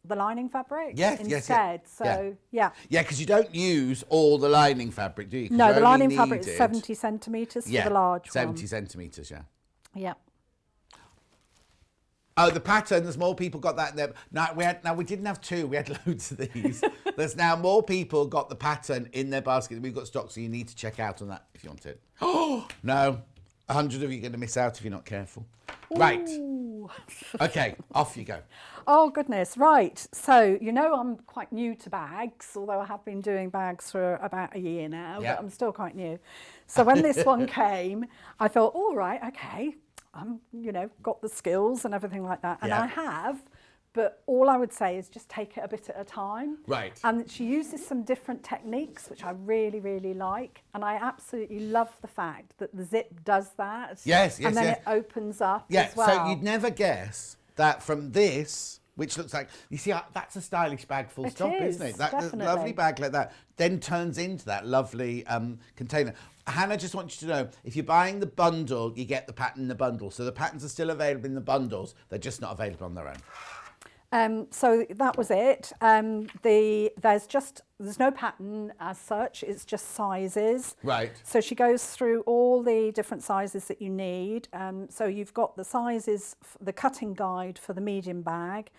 Speaker 2: lining fabric instead.
Speaker 1: Yes.
Speaker 2: So yeah,
Speaker 1: because you don't use all the lining fabric, do you?
Speaker 2: No, the lining fabric is 70 centimetres for the large
Speaker 1: 70 centimetres.
Speaker 2: Yeah.
Speaker 1: Oh, the pattern, there's more people got that in there. Now, we didn't have 2, we had loads of these. There's now more people got the pattern in their basket. We've got stock, so you need to check out on that if you want it. Oh, no. 100 of you are going to miss out if you're not careful.
Speaker 2: Ooh.
Speaker 1: Right. Okay, off you go.
Speaker 2: Oh, goodness. Right. So, I'm quite new to bags, although I have been doing bags for about a year now, but I'm still quite new. So when this one came, I thought, all right, okay. I'm, got the skills and everything like that. And I have, but all I would say is just take it a bit at a time.
Speaker 1: Right.
Speaker 2: And she uses some different techniques, which I really, really like. And I absolutely love the fact that the zip does that.
Speaker 1: Yes.
Speaker 2: And then it opens up as well.
Speaker 1: So you'd never guess that from this, which looks like, you see, that's a stylish bag full stop, isn't it? That
Speaker 2: definitely.
Speaker 1: lovely bag like that then turns into that lovely container. Hannah just wants you to know, if you're buying the bundle, you get the pattern in the bundle. So the patterns are still available in the bundles. They're just not available on their own.
Speaker 2: So that was it. There's no pattern as such. It's just sizes.
Speaker 1: Right.
Speaker 2: So she goes through all the different sizes that you need. So you've got the sizes, the cutting guide for the medium bag,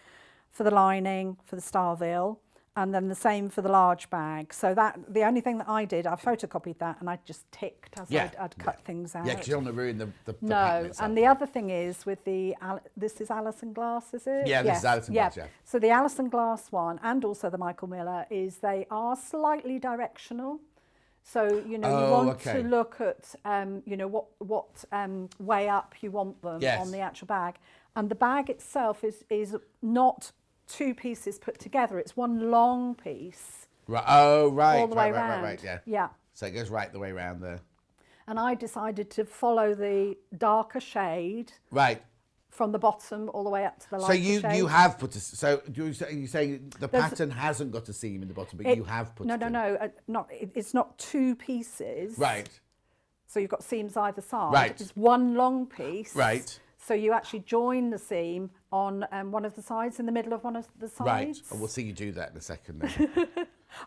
Speaker 2: for the lining, for the Starville, and then the same for the large bag. So the only thing that I did, I photocopied that and I just ticked as I'd cut things out.
Speaker 1: Yeah, because you don't want to ruin the pattern
Speaker 2: No,
Speaker 1: itself.
Speaker 2: and the other thing is with this is Alison Glass, is it?
Speaker 1: Yeah, this is Alison Glass, yeah.
Speaker 2: So the Alison Glass one and also the Michael Miller they are slightly directional. So, you want to look at, what way up you want them on the actual bag. And the bag itself is not 2 pieces put together. It's one long piece.
Speaker 1: Right. Oh, right.
Speaker 2: All the way
Speaker 1: right,
Speaker 2: round.
Speaker 1: yeah.
Speaker 2: Yeah.
Speaker 1: So it goes right the way around there.
Speaker 2: And I decided to follow the darker shade.
Speaker 1: Right.
Speaker 2: From the bottom all the way up to the lighter shade.
Speaker 1: So you have put you say the pattern hasn't got a seam in the bottom, but you have put it in.
Speaker 2: No. It's not 2 pieces.
Speaker 1: Right.
Speaker 2: So you've got seams either side.
Speaker 1: Right.
Speaker 2: It's one long piece.
Speaker 1: Right.
Speaker 2: So you actually join the seam on one of the sides, in the middle of one of the sides.
Speaker 1: Right. And we'll see you do that in a second then.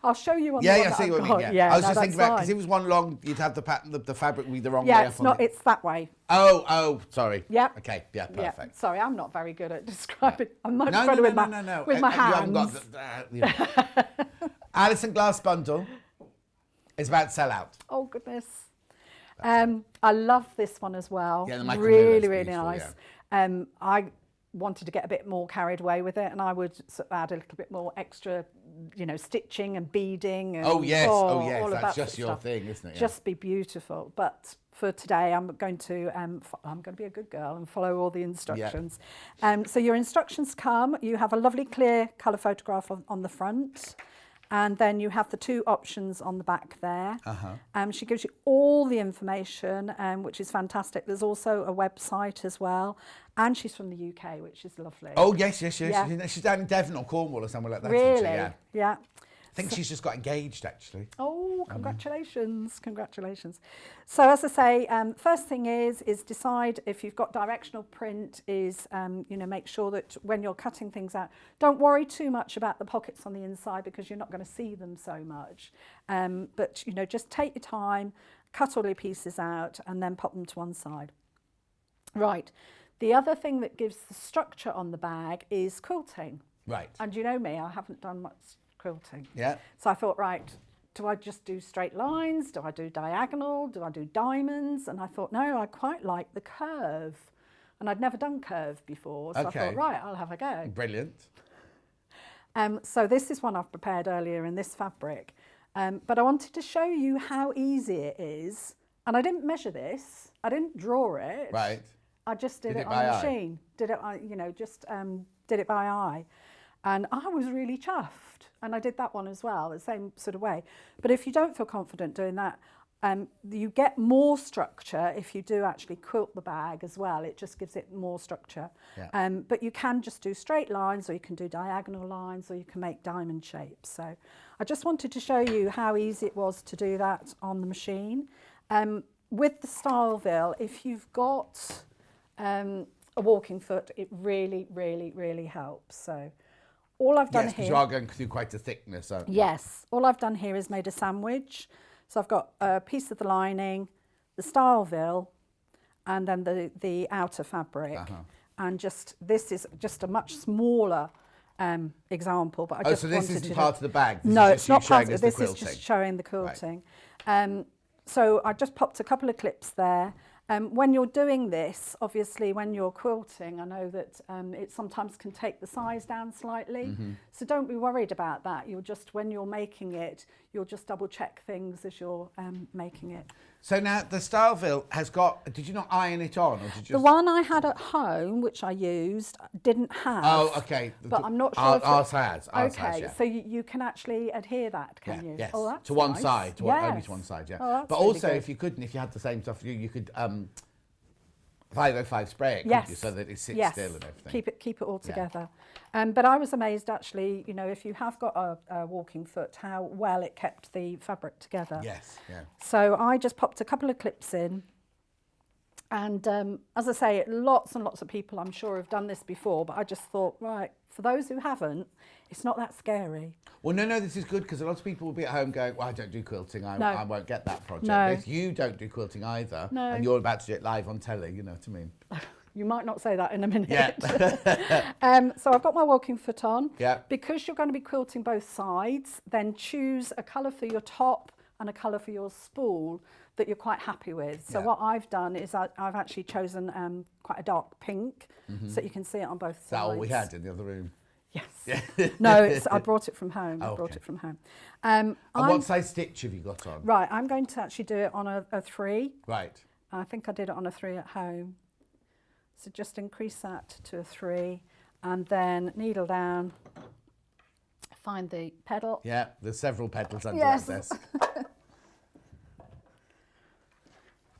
Speaker 2: I'll show you on the one
Speaker 1: I see what you mean. I was just thinking about, because if it was one long, you'd have the pattern, the fabric would be the wrong way up on it.
Speaker 2: It's that way.
Speaker 1: Oh, sorry.
Speaker 2: Yep.
Speaker 1: Okay, yeah, perfect.
Speaker 2: Yeah. Sorry, I'm not very good at describing. I'm much better with my hands.
Speaker 1: You haven't got Alison Glass bundle is about to sell out.
Speaker 2: Oh, goodness. I love this one as well.
Speaker 1: Yeah, the Michael
Speaker 2: really
Speaker 1: Miller's
Speaker 2: nice.
Speaker 1: Yeah.
Speaker 2: I wanted to get a bit more carried away with it, and I would sort of add a little bit more extra, stitching and beading. And,
Speaker 1: all
Speaker 2: of
Speaker 1: that's
Speaker 2: that
Speaker 1: just your
Speaker 2: stuff.
Speaker 1: thing, isn't it? Yeah.
Speaker 2: Just be beautiful. But for today, I'm going to be a good girl and follow all the instructions. Yeah. So your instructions come. You have a lovely clear colour photograph on the front. And then you have the 2 options on the back there. She gives you all the information, which is fantastic. There's also a website as well. And she's from the UK, which is lovely.
Speaker 1: Oh, yes. Yeah. She's down in Devon or Cornwall or somewhere like that.
Speaker 2: Really?
Speaker 1: Yeah. I think she's just got engaged, actually.
Speaker 2: Oh, congratulations. Congratulations. So as I say, first thing is decide if you've got directional print make sure that when you're cutting things out, don't worry too much about the pockets on the inside because you're not going to see them so much. But, just take your time cut all your pieces out and then pop them to one side. Right, the other thing that gives the structure on the bag is quilting.
Speaker 1: Right.
Speaker 2: And you know me, I haven't done much quilting.
Speaker 1: Yeah.
Speaker 2: So I thought, right, do I just do straight lines? Do I do diagonal? Do I do diamonds? And I thought, no, I quite like the curve. And I'd never done curve before, so I thought, right, I'll have a go.
Speaker 1: Brilliant.
Speaker 2: So this is one I've prepared earlier in this fabric. But I wanted to show you how easy it is. And I didn't measure this. I didn't draw it.
Speaker 1: Right.
Speaker 2: I just did it on
Speaker 1: by
Speaker 2: the
Speaker 1: eye?
Speaker 2: machine. Did it, just did it by eye. And I was really chuffed. And I did that one as well, the same sort of way. But if you don't feel confident doing that, you get more structure if you do actually quilt the bag as well. It just gives it more structure.
Speaker 1: Yeah.
Speaker 2: But you can just do straight lines, or you can do diagonal lines, or you can make diamond shapes. So I just wanted to show you how easy it was to do that on the machine. With the Styleville, if you've got a walking foot, it really, really, really helps. So all I've done
Speaker 1: Yes, because
Speaker 2: here...
Speaker 1: you are going through quite a thickness, aren't you?
Speaker 2: Yes, all I've done here is made a sandwich. So I've got a piece of the lining, the Styleville, and then the outer fabric. And this is just a much smaller example, but I just
Speaker 1: so this
Speaker 2: wanted
Speaker 1: isn't
Speaker 2: to
Speaker 1: part of the bag? This
Speaker 2: no,
Speaker 1: is
Speaker 2: it's
Speaker 1: just you
Speaker 2: not part
Speaker 1: showing
Speaker 2: of
Speaker 1: us
Speaker 2: it.
Speaker 1: the
Speaker 2: This is
Speaker 1: quilting.
Speaker 2: just showing the quilting. So I just popped a couple of clips there. When you're doing this, obviously when you're quilting, I know that it sometimes can take the size down slightly. So don't be worried about that. When you're making it, you'll just double check things as you're making it.
Speaker 1: So now the Styleville has got, did you not iron it on? Or did you just...
Speaker 2: The one I had at home, which I used, didn't have.
Speaker 1: Oh, okay.
Speaker 2: But I'm not sure if
Speaker 1: Ours has. Ours
Speaker 2: okay,
Speaker 1: has, yeah.
Speaker 2: so you can actually adhere that, can you?
Speaker 1: Yes.
Speaker 2: Oh, that's
Speaker 1: to one
Speaker 2: nice.
Speaker 1: side. Only to one side, yeah.
Speaker 2: Oh, that's
Speaker 1: but
Speaker 2: really
Speaker 1: also,
Speaker 2: good.
Speaker 1: if you couldn't, if you had the same stuff, you could 505 spray it, couldn't
Speaker 2: Yes.
Speaker 1: you, so that it sits
Speaker 2: Yes.
Speaker 1: still and everything.
Speaker 2: Keep it all together. But I was amazed, actually, if you have got a walking foot, how well it kept the fabric together.
Speaker 1: Yes, yeah.
Speaker 2: So I just popped a couple of clips in. And as I say, lots and lots of people, I'm sure, have done this before, but I just thought, right, for those who haven't, it's not that scary.
Speaker 1: Well, no, this is good, because a lot of people will be at home going, well, I don't do quilting, I won't get that project.
Speaker 2: No.
Speaker 1: If you don't do quilting either,
Speaker 2: No.
Speaker 1: and you're about to do it live on telly, you know what I mean?
Speaker 2: You might not say that in a minute.
Speaker 1: Yeah.
Speaker 2: So I've got my walking foot on.
Speaker 1: Yeah.
Speaker 2: Because you're going to be quilting both sides, then choose a colour for your top and a colour for your spool that you're quite happy with. So what I've done is I've actually chosen quite a dark pink, so you can see it on both sides.
Speaker 1: Is that all we had in the other room?
Speaker 2: Yes. No, I brought it from home.
Speaker 1: Oh,
Speaker 2: I brought
Speaker 1: okay.
Speaker 2: it from home.
Speaker 1: And what size stitch have you got on?
Speaker 2: Right, I'm going to actually do it on a 3.
Speaker 1: Right.
Speaker 2: I think I did it on a 3 at home. So just increase that to a 3 and then needle down, find the pedal.
Speaker 1: Yeah, there's several petals under
Speaker 2: Yes.
Speaker 1: that desk.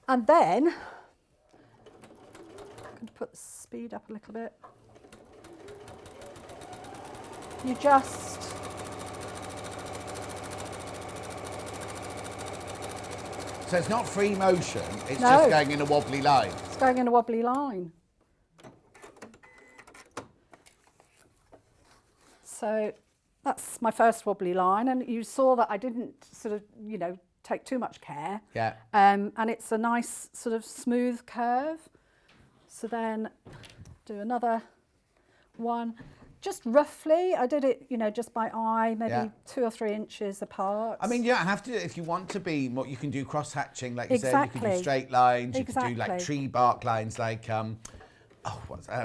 Speaker 2: And then, I'm going to put the speed up a little bit. You just
Speaker 1: So it's not free motion, it's
Speaker 2: No.
Speaker 1: just going in a wobbly line.
Speaker 2: it's going in a wobbly line. So that's my first wobbly line, and you saw that I didn't sort of, take too much care.
Speaker 1: Yeah.
Speaker 2: And it's a nice sort of smooth curve. So then do another one. Just roughly, I did it, just by eye, maybe 2 or 3 inches apart.
Speaker 1: I mean, you don't have to, if you want to be more, you can do cross hatching, like you said, you can do
Speaker 2: Exactly.
Speaker 1: straight lines, you can do like
Speaker 2: Exactly.
Speaker 1: tree bark lines, like,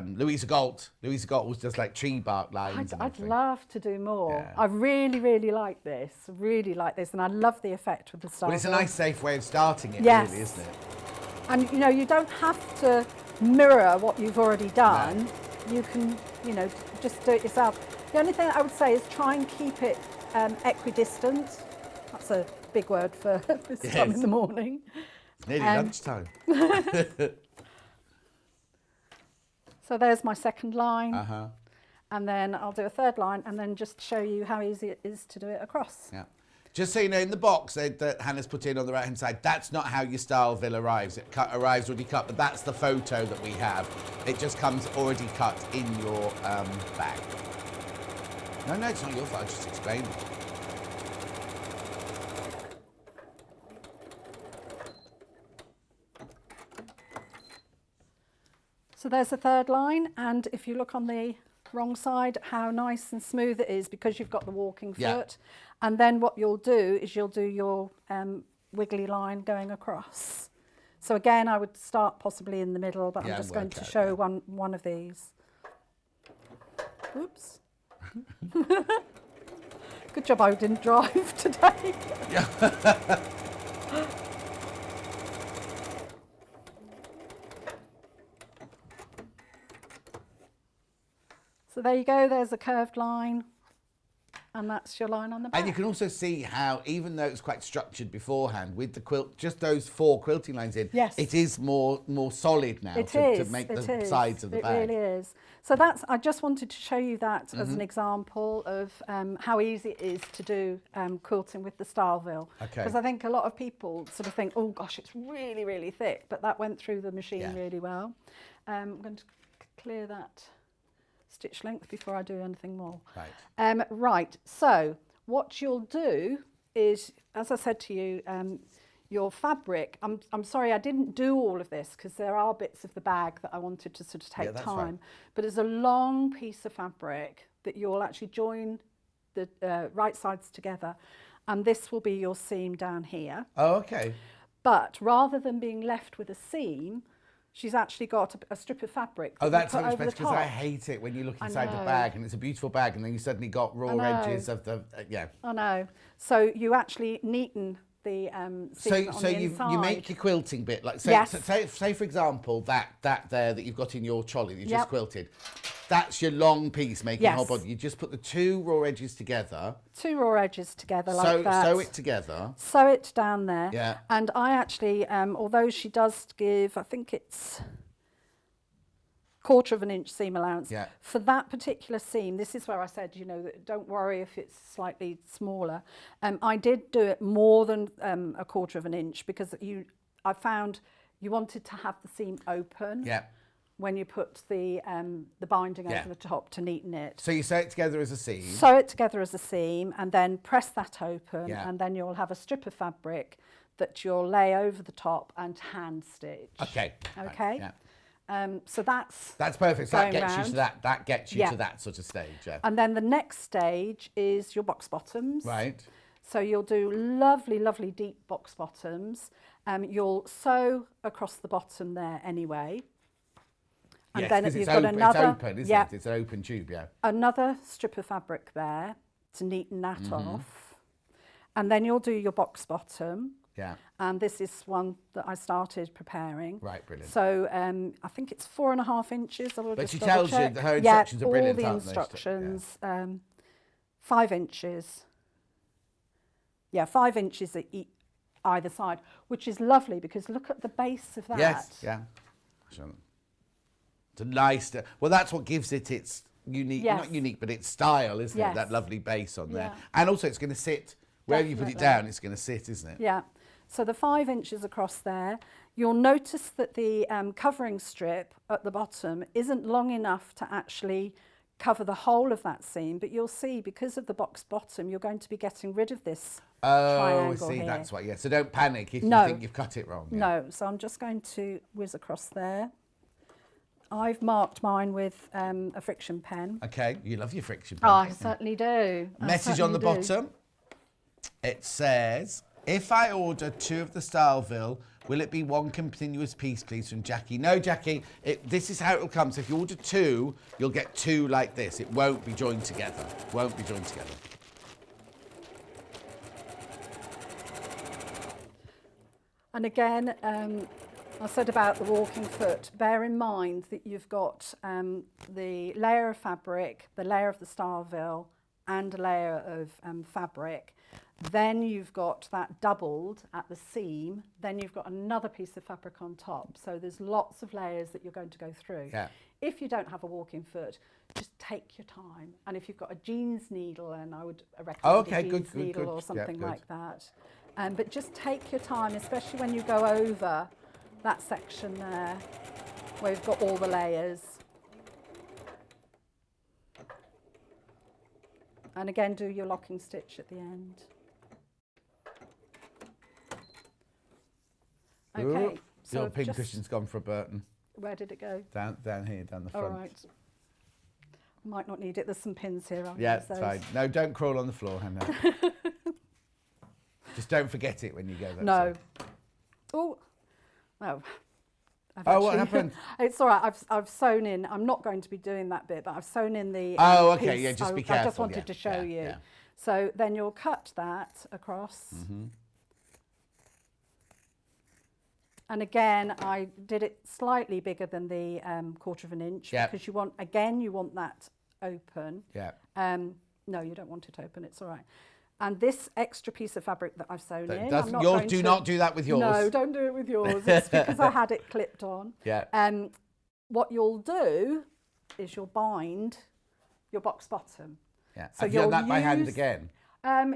Speaker 1: Louisa Galt. Louisa Galt was just like tree bark lines. and
Speaker 2: I'd
Speaker 1: everything.
Speaker 2: love to do more.
Speaker 1: Yeah.
Speaker 2: I really, really like this. And I love the effect with the style.
Speaker 1: Well, it's a nice, safe way of starting it,
Speaker 2: Yes.
Speaker 1: really, isn't it?
Speaker 2: And you don't have to mirror what you've already done. You can, just do it yourself. The only thing I would say is try and keep it equidistant. That's a big word for this time in the morning.
Speaker 1: It's nearly lunchtime.
Speaker 2: So there's my second line.
Speaker 1: Uh-huh.
Speaker 2: And then I'll do a third line and then just show you how easy it is to do it across.
Speaker 1: Yeah. Just so you know, in the box that Hannah's put in on the right-hand side, that's not how your Styleville arrives. It arrives already cut, but that's the photo that we have. It just comes already cut in your bag. No, it's not your fault. I just explained it.
Speaker 2: So there's the third line, and if you look on the wrong side, how nice and smooth it is because you've got the walking foot. And then what you'll do is you'll do your wiggly line going across. So again, I would start possibly in the middle, but I'm just going to show one of these. Oops. Good job I didn't drive today. So there you go, there's a curved line, and that's your line on the back.
Speaker 1: And you can also see how, even though it's quite structured beforehand, with the quilt, just those 4 quilting lines in, it is more solid now to make the sides of the bag.
Speaker 2: It really is. So I just wanted to show you that as an example of how easy it is to do quilting with the Styleville. Because I think a lot of people sort of think, oh gosh, it's really, really thick, but that went through the machine really well. I'm going to clear that stitch length before I do anything more. Right. Right, so what you'll do is, as I said to you, your fabric, I'm sorry I didn't do all of this because there are bits of the bag that I wanted to sort of take time, but it's a long piece of fabric that you'll actually join the right sides together, and this will be your seam down here.
Speaker 1: Oh, okay.
Speaker 2: But rather than being left with a seam, she's actually got a strip of fabric.
Speaker 1: Oh, that's so much better, because I hate it when you look inside the bag and it's a beautiful bag and then you suddenly got raw edges of the,
Speaker 2: I know. So you actually neaten the seam on the inside.
Speaker 1: You make your quilting bit, like say for example, that there that you've got in your trolley that you just quilted, that's your long piece making the whole body. You just put the 2 raw edges together.
Speaker 2: 2 raw edges together like that.
Speaker 1: Sew it together.
Speaker 2: Sew it down there.
Speaker 1: Yeah.
Speaker 2: And I actually, although she does give, I think it's 1/4 of an inch seam allowance. Yeah. For that particular seam, this is where I said, you know, don't worry if it's slightly smaller. I did do it more than 1/4 of an inch because I found you wanted to have the seam open. Yeah. When you put the binding over the top to neaten it.
Speaker 1: So you sew it together as a seam?
Speaker 2: Sew it together as a seam and then press that open and then you'll have a strip of fabric that you'll lay over the top and hand stitch.
Speaker 1: Okay.
Speaker 2: Okay? Yeah. So that's
Speaker 1: perfect. So that gets you to that. That gets you to that sort of stage. Yeah.
Speaker 2: And then the next stage is your box bottoms.
Speaker 1: Right.
Speaker 2: So you'll do lovely, lovely deep box bottoms. You'll sew across the bottom there anyway. And then you've got another.
Speaker 1: It's open, isn't it? It's an open tube,
Speaker 2: Another strip of fabric there to neaten that off. And then you'll do your box bottom.
Speaker 1: Yeah.
Speaker 2: And this is one that I started preparing.
Speaker 1: Right, brilliant.
Speaker 2: So I think it's 4.5 inches.
Speaker 1: But she tells you that her instructions are brilliant,
Speaker 2: all the instructions. 5 inches. Yeah, 5 inches at either side, which is lovely because look at the base of that.
Speaker 1: Yes, yeah. It's a nice, well, that's what gives it its unique, not unique, but its style, isn't it? That lovely base on there. And also it's going to sit, wherever you put it down, it's going to sit, isn't it?
Speaker 2: Yeah. So the 5 inches across there, you'll notice that the covering strip at the bottom isn't long enough to actually cover the whole of that seam, but you'll see because of the box bottom, you're going to be getting rid of this triangle
Speaker 1: I see,
Speaker 2: here.
Speaker 1: that's why, So don't panic if you think you've cut it wrong.
Speaker 2: No, so I'm just going to whiz across there. I've marked mine with a friction pen.
Speaker 1: Okay, you love your friction pen.
Speaker 2: Oh, I certainly do.
Speaker 1: Message on the bottom. It says, if I order 2 of the Styleville, will it be 1 continuous piece, please, from Jackie? No, Jackie, this is how it will come. So if you order 2, you'll get 2 like this. It won't be joined together. Won't be joined together.
Speaker 2: And again, I said about the walking foot, bear in mind that you've got the layer of fabric, the layer of the Styleville, and a layer of fabric. Then you've got that doubled at the seam. Then you've got another piece of fabric on top. So there's lots of layers that you're going to go through. Yeah. If you don't have a walking foot, just take your time. And if you've got a jeans needle, and I would recommend a jeans needle or something like that. But just take your time, especially when you go over that section there where you've got all the layers. And again, do your locking stitch at the end. Okay.
Speaker 1: So your pincushion has gone for a Burton.
Speaker 2: Where did it go?
Speaker 1: Down here, down the
Speaker 2: All
Speaker 1: front.
Speaker 2: right. Might not need it. There's some pins here. I'll
Speaker 1: Yeah,
Speaker 2: use
Speaker 1: it's
Speaker 2: those.
Speaker 1: fine. No, don't crawl on the floor, Hannah. Just don't forget it when you go.
Speaker 2: No. Oh. Oh.
Speaker 1: What happened?
Speaker 2: It's all right. I've sewn in. I'm not going to be doing that bit, but I've sewn in the.
Speaker 1: Oh, okay.
Speaker 2: piece.
Speaker 1: Yeah, just be
Speaker 2: I
Speaker 1: careful.
Speaker 2: just wanted to show you.
Speaker 1: Yeah.
Speaker 2: So then you'll cut that across. And again, I did it slightly bigger than the 1/4 of an inch because you want that open.
Speaker 1: Yeah.
Speaker 2: No, you don't want it open. It's all right. And this extra piece of fabric that I've sewn in,
Speaker 1: Do not do that with yours.
Speaker 2: No, don't do it with yours. It's because I had it clipped on.
Speaker 1: Yeah.
Speaker 2: What you'll do is you'll bind your box bottom.
Speaker 1: Yeah.
Speaker 2: So
Speaker 1: Have you done
Speaker 2: you'll
Speaker 1: that by hand
Speaker 2: use-
Speaker 1: again?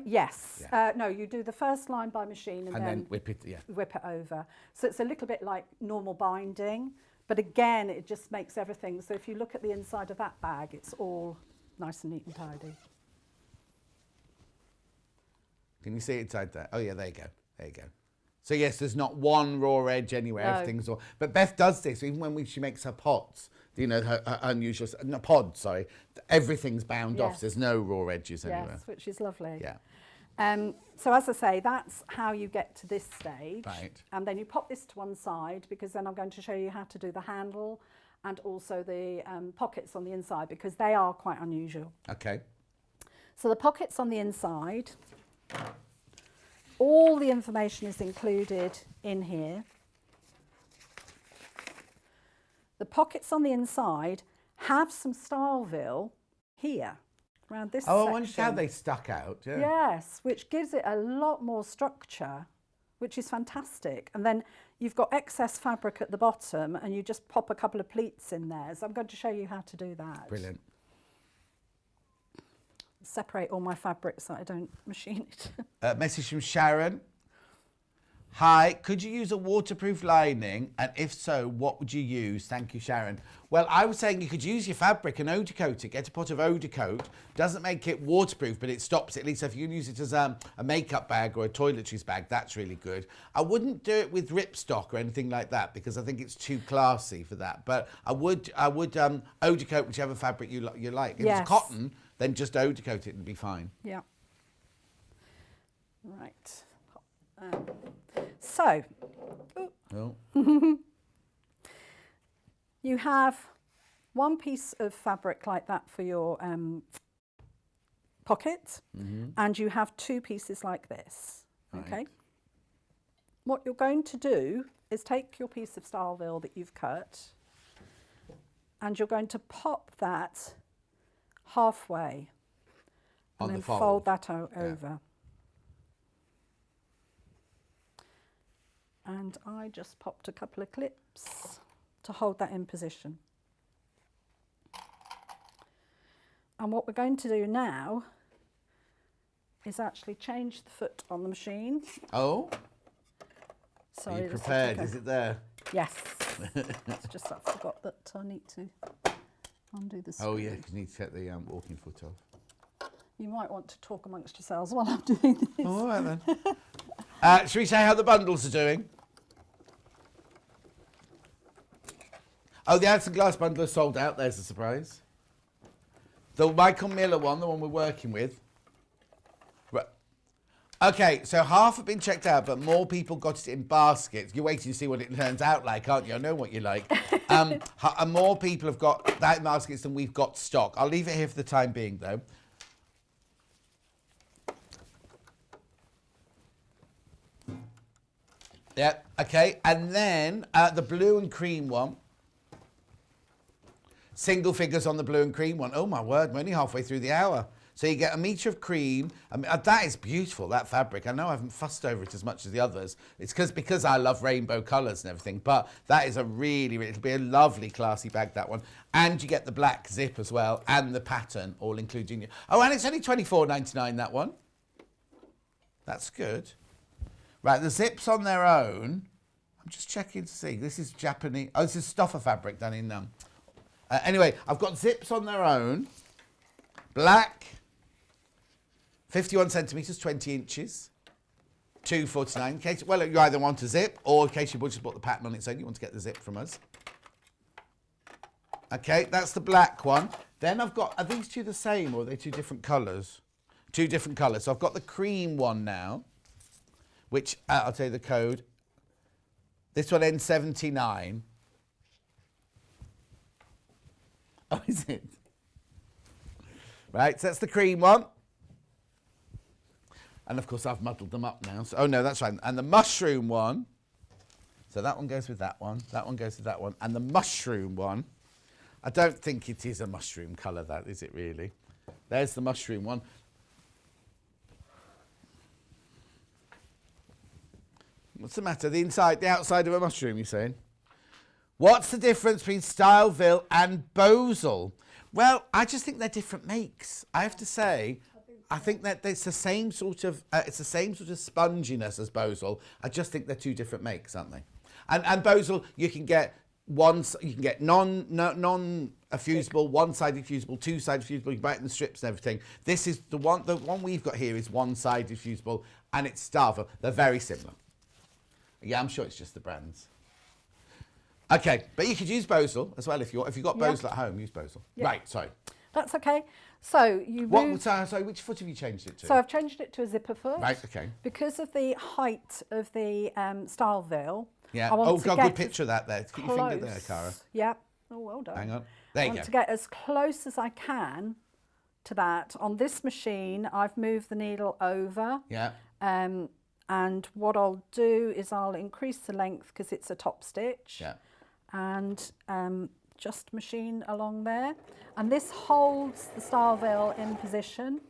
Speaker 2: Yes.
Speaker 1: Yeah.
Speaker 2: No, you do the first line by machine and
Speaker 1: then whip it. Yeah.
Speaker 2: whip it over. So it's a little bit like normal binding, but again, it just makes everything. So if you look at the inside of that bag, it's all nice and neat and tidy.
Speaker 1: Can you see it inside there? Oh yeah, there you go. There you go. So yes, there's not one raw edge anywhere.
Speaker 2: No.
Speaker 1: Everything's all. But Beth does this even when she makes her pots. You know, her unusual pods. Sorry, everything's bound off.
Speaker 2: Yes.
Speaker 1: There's no raw edges anywhere.
Speaker 2: Yes, which is lovely.
Speaker 1: Yeah.
Speaker 2: So as I say, that's how you get to this stage.
Speaker 1: Right.
Speaker 2: And then you pop this to one side because then I'm going to show you how to do the handle and also the pockets on the inside because they are quite unusual.
Speaker 1: Okay.
Speaker 2: So the pockets on the inside, all the information is included in here. The pockets on the inside have some Styleville here, around this
Speaker 1: Oh, I
Speaker 2: section.
Speaker 1: wonder how they stuck out. Yeah.
Speaker 2: Yes, which gives it a lot more structure, which is fantastic. And then you've got excess fabric at the bottom and you just pop a couple of pleats in there. So I'm going to show you how to do that.
Speaker 1: Brilliant.
Speaker 2: Separate all my fabric so I don't machine it.
Speaker 1: Message from Sharon. Hi, could you use a waterproof lining? And if so, what would you use? Thank you, Sharon. Well, I was saying you could use your fabric and eau de coat it. Get a pot of eau de coat. Doesn't make it waterproof, but it stops it. At least if you use it as a makeup bag or a toiletries bag, that's really good. I wouldn't do it with ripstock or anything like that because I think it's too classy for that. But I would eau de coat whichever fabric you like. If
Speaker 2: Yes.
Speaker 1: it's cotton, then just eau de coat it and be fine.
Speaker 2: Yeah. Right. So,
Speaker 1: Oh.
Speaker 2: you have one piece of fabric like that for your pocket, and you have two pieces like this. Okay.
Speaker 1: Right.
Speaker 2: What you're going to do is take your piece of Styleville that you've cut, and you're going to pop that halfway,
Speaker 1: On
Speaker 2: and
Speaker 1: the
Speaker 2: then
Speaker 1: fold.
Speaker 2: that over. And I just popped a couple of clips to hold that in position. And what we're going to do now is actually change the foot on the machine.
Speaker 1: Oh,
Speaker 2: Sorry,
Speaker 1: are you
Speaker 2: this will
Speaker 1: prepared?
Speaker 2: take a-
Speaker 1: Is it there?
Speaker 2: Yes. It's just I forgot that I need to undo the screw.
Speaker 1: Oh yeah, 'cause you need to take the walking foot off.
Speaker 2: You might want to talk amongst yourselves while I'm doing this.
Speaker 1: All right then. Should we say how the bundles are doing? Oh, the Alison Glass bundle is sold out. There's a surprise. The Michael Miller one, the one we're working with. Right. Okay, so half have been checked out, but more people got it in baskets. You're waiting to see what it turns out like, aren't you? I know what you like. And more people have got that in baskets than we've got stock. I'll leave it here for the time being, though. Yeah, okay. And then the blue and cream one. Single figures on the blue and cream one. Oh my word, we're only halfway through the hour. So you get a metre of cream. I mean, that is beautiful, that fabric. I know I haven't fussed over it as much as the others. It's because I love rainbow colours and everything. But that is it'll be a lovely, classy bag, that one. And you get the black zip as well and the pattern all included in you. Oh, and it's only $24.99, that one. That's good. Right, the zips on their own. I'm just checking to see. This is Japanese. Oh, this is stoffer fabric done in... anyway, I've got zips on their own. Black, 51 centimetres, 20 inches, $2.49. In case, well, you either want a zip or in case you just bought the pattern on its own, you want to get the zip from us. Okay, that's the black one. Then I've got, are these two the same or are they two different colours? Two different colours. So I've got the cream one now, which, I'll tell you the code. This one ends 79. Oh, is it? Right, so that's the cream one. And of course I've muddled them up now. So, oh no, that's right. And the mushroom one. So that one goes with that one. That one goes with that one. And the mushroom one. I don't think it is a mushroom colour, that, is it really? There's the mushroom one. What's the matter? The inside, the outside of a mushroom, you're saying? What's the difference between Styleville and Bosal? Well, I just think they're different makes. I have to say, I think that it's the same sort of sponginess as Bosal. I just think they're two different makes, aren't they? And Bosal, you can get non-fusible, one-sided fusible, two-sided fusible. You can buy it in the strips and everything. This is the one we've got here is one-sided fusible, and it's Styleville. They're very similar. Yeah, I'm sure it's just the brands. Okay, but you could use Bosal as well if you've got Bosal at home. Use Bosal.
Speaker 2: Yeah.
Speaker 1: Right, sorry.
Speaker 2: That's okay. So you
Speaker 1: Sorry, which foot have you changed it to?
Speaker 2: So I've changed it to a zipper foot.
Speaker 1: Right, okay.
Speaker 2: Because of the height of the Styleville.
Speaker 1: Yeah.
Speaker 2: I want
Speaker 1: Oh,
Speaker 2: to
Speaker 1: got a
Speaker 2: get
Speaker 1: good picture of that there. Put your finger there,
Speaker 2: close.
Speaker 1: Cara.
Speaker 2: Yeah. Oh, well done.
Speaker 1: Hang on. There you
Speaker 2: I
Speaker 1: go.
Speaker 2: want to get as close as I can to that. On this machine, I've moved the needle over.
Speaker 1: Yeah.
Speaker 2: And what I'll do is I'll increase the length because it's a top stitch.
Speaker 1: Yeah.
Speaker 2: And just machine along there. And this holds the Styleville in position.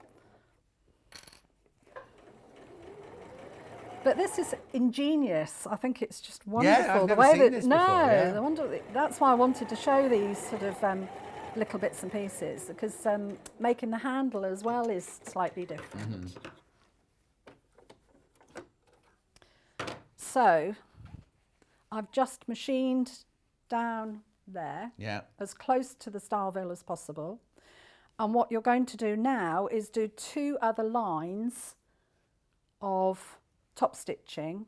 Speaker 2: But this is ingenious. I think it's just wonderful.
Speaker 1: Yeah, I've
Speaker 2: the
Speaker 1: never
Speaker 2: way
Speaker 1: seen
Speaker 2: that
Speaker 1: this before, yeah.
Speaker 2: That's why I wanted to show these sort of little bits and pieces, because making the handle as well is slightly different. So I've just machined down there, as close to the Styleville as possible. And what you're going to do now is do 2 other lines of top stitching,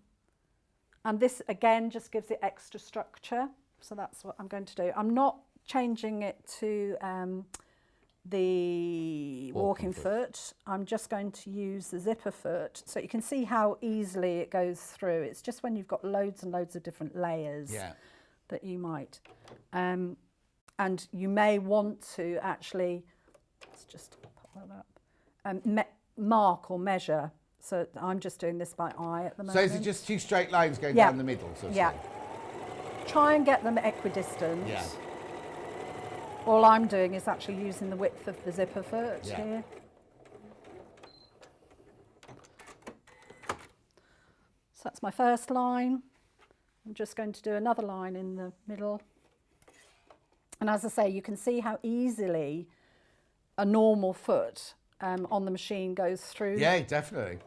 Speaker 2: and this again just gives it extra structure. So that's what I'm going to do. I'm not changing it to the walking foot. I'm just going to use the zipper foot, so you can see how easily it goes through. It's just when you've got loads and loads of different layers that you might and you may want to actually, let's just pop that up, mark or measure. So I'm just doing this by eye at the moment.
Speaker 1: So is it just 2 straight lines going down the middle? So
Speaker 2: Try and get them equidistant.
Speaker 1: Yeah.
Speaker 2: All I'm doing is actually using the width of the zipper foot here. So that's my first line. I'm just going to do another line in the middle. And as I say, you can see how easily a normal foot on the machine goes through.
Speaker 1: Yeah, definitely.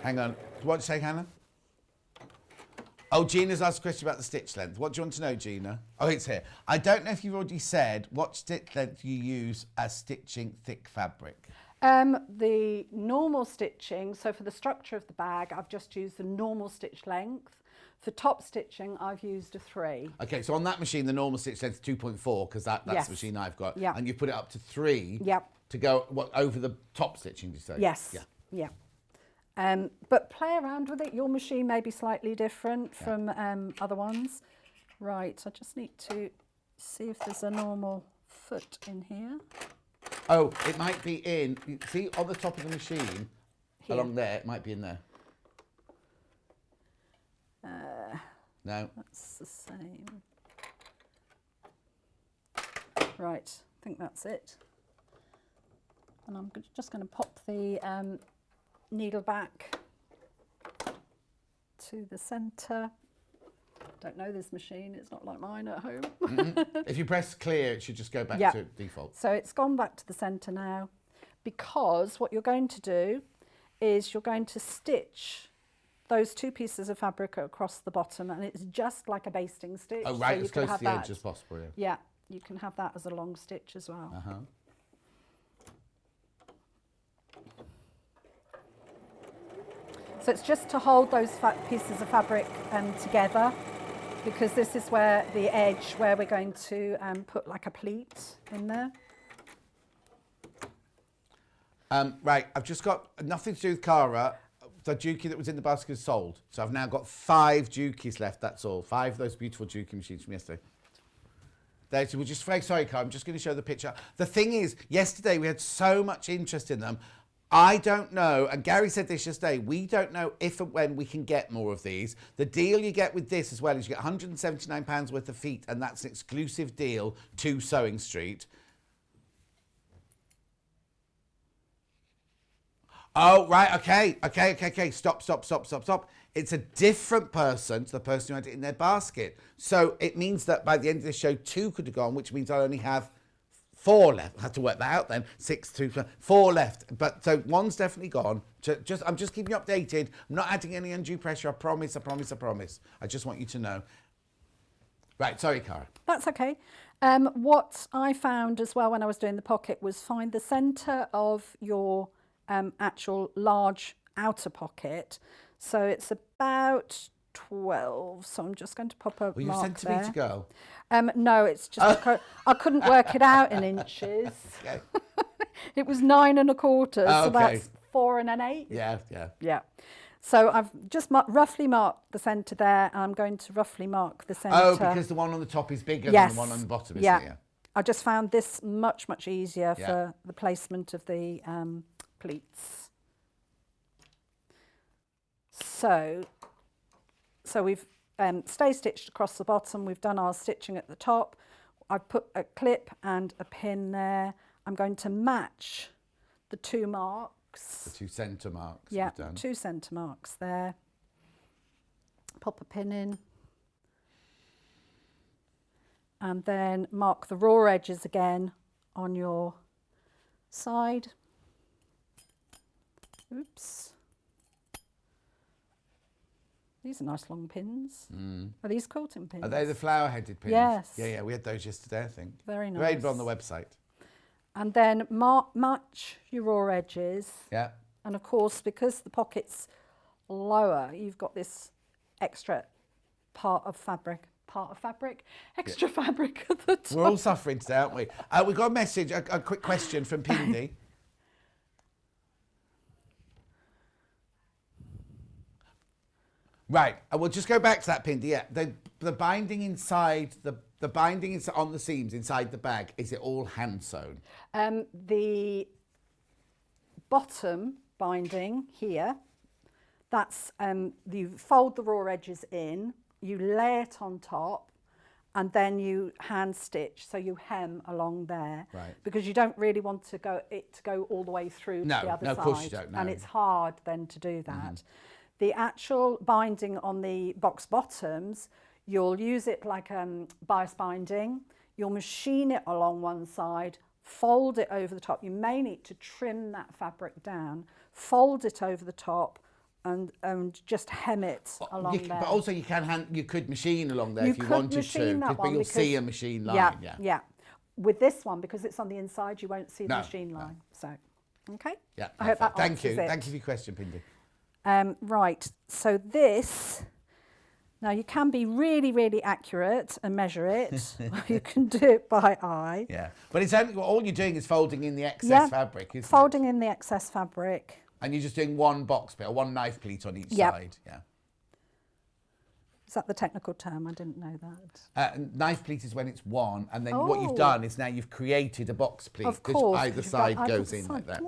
Speaker 1: Hang on. What did you say, Hannah? Oh, Gina's asked a question about the stitch length. What do you want to know, Gina? Oh, it's here. I don't know if you've already said what stitch length you use as stitching thick fabric.
Speaker 2: The normal stitching, so for the structure of the bag, I've just used the normal stitch length. For top stitching, I've used a 3.
Speaker 1: Okay, so on that machine, the normal stitch length is 2.4 because that's the machine I've got.
Speaker 2: Yeah.
Speaker 1: And you put it up to 3 to go over the top stitching, did you say?
Speaker 2: Yes. Yeah. But play around with it. Your machine may be slightly different from other ones. Right, I just need to see if there's a normal foot in here.
Speaker 1: Oh, it might be in, see on the top of the machine, along there, it might be in there. No.
Speaker 2: That's the same. Right, I think that's it. And I'm just going to pop the needle back to the centre. Don't know this machine, it's not like mine at home.
Speaker 1: If you press clear, it should just go back to default.
Speaker 2: So it's gone back to the centre now, because what you're going to do is you're going to stitch those 2 pieces of fabric across the bottom, and it's just like a basting stitch.
Speaker 1: Oh, right,
Speaker 2: so
Speaker 1: as close to the edge as possible,
Speaker 2: Yeah, you can have that as a long stitch as well. So it's just to hold those pieces of fabric together, because this is where the edge, where we're going to put like a pleat in there.
Speaker 1: Right, I've just got nothing to do with Cara. The dukey that was in the basket is sold. So I've now got 5 dukies left, that's all. 5 of those beautiful dukey machines from yesterday. We're just very sorry, Cara, I'm just going to show the picture. The thing is, yesterday we had so much interest in them. I don't know, and Gary said this yesterday, we don't know if and when we can get more of these. The deal you get with this as well is you get £179 worth of feet, and that's an exclusive deal to Sewing Street. Oh, right, okay. Stop. It's a different person to the person who had it in their basket. So it means that by the end of the show, 2 could have gone, which means I only have 4 left. I have to work that out then. 6, 2, 4 left. But so 1's definitely gone. I'm just keeping you updated. I'm not adding any undue pressure. I promise. I just want you to know. Right, sorry, Cara.
Speaker 2: That's okay. What I found as well when I was doing the pocket was find the centre of your actual large outer pocket. So it's about 12. So I'm just going to pop a
Speaker 1: Were you
Speaker 2: mark
Speaker 1: centimetre
Speaker 2: there.
Speaker 1: girl?
Speaker 2: No, it's just I couldn't work it out in inches.
Speaker 1: Okay.
Speaker 2: It was 9 1/4, so
Speaker 1: okay.
Speaker 2: that's 4 1/8.
Speaker 1: Yeah.
Speaker 2: So I've just roughly marked the centre there. I'm going to roughly mark the centre.
Speaker 1: Oh, because the one on the top is bigger than the one on the bottom, isn't it? Yeah.
Speaker 2: I just found this much easier for the placement of the pleats. So we've stay stitched across the bottom. We've done our stitching at the top. I've put a clip and a pin there. I'm going to match the 2 marks.
Speaker 1: The 2 centre marks.
Speaker 2: Yeah,
Speaker 1: we've done.
Speaker 2: 2 centre marks there. Pop a pin in. And then mark the raw edges again on your side. Oops. These are nice long pins. Are these quilting pins?
Speaker 1: Are they the flower-headed pins?
Speaker 2: Yes.
Speaker 1: Yeah, we had those yesterday, I think.
Speaker 2: Very nice.
Speaker 1: Available on the website.
Speaker 2: And then match your raw edges.
Speaker 1: Yeah.
Speaker 2: And of course, because the pocket's lower, you've got this extra fabric at the top.
Speaker 1: We're all suffering today, aren't we? We've got a message, a quick question from Pindy. Right, we'll just go back to that, Pindy. Yeah, the binding inside, the binding is on the seams inside the bag, is it all hand sewn?
Speaker 2: The bottom binding here, that's you fold the raw edges in, you lay it on top, and then you hand stitch, so you hem along there,
Speaker 1: right?
Speaker 2: Because you don't really want to go all the way through to the other side.
Speaker 1: No, of course you don't. No.
Speaker 2: And it's hard then to do that. The actual binding on the box bottoms, you'll use it like bias binding. You'll machine it along one side, fold it over the top. You may need to trim that fabric down, fold it over the top, and just hem it along there.
Speaker 1: But also you could machine along there if you wanted to, but you'll see a machine line.
Speaker 2: Yeah. With this one, because it's on the inside, you won't see the
Speaker 1: No,
Speaker 2: machine line. So, okay.
Speaker 1: Yeah.
Speaker 2: I hope that
Speaker 1: Thank you.
Speaker 2: answers it.
Speaker 1: Thank you for your question, Pindy.
Speaker 2: Right, so this, now you can be really accurate and measure it, or you can do it by eye.
Speaker 1: Yeah, but it's only, all you're doing is folding in the excess fabric, isn't
Speaker 2: folding
Speaker 1: it?
Speaker 2: in the excess fabric.
Speaker 1: And you're just doing 1 box bit, or 1 knife pleat on each side. Yeah.
Speaker 2: Is that the technical term? I didn't know that.
Speaker 1: Knife pleat is when it's 1, and then what you've done is now you've created a box pleat.
Speaker 2: Of course.
Speaker 1: Either side goes in like that.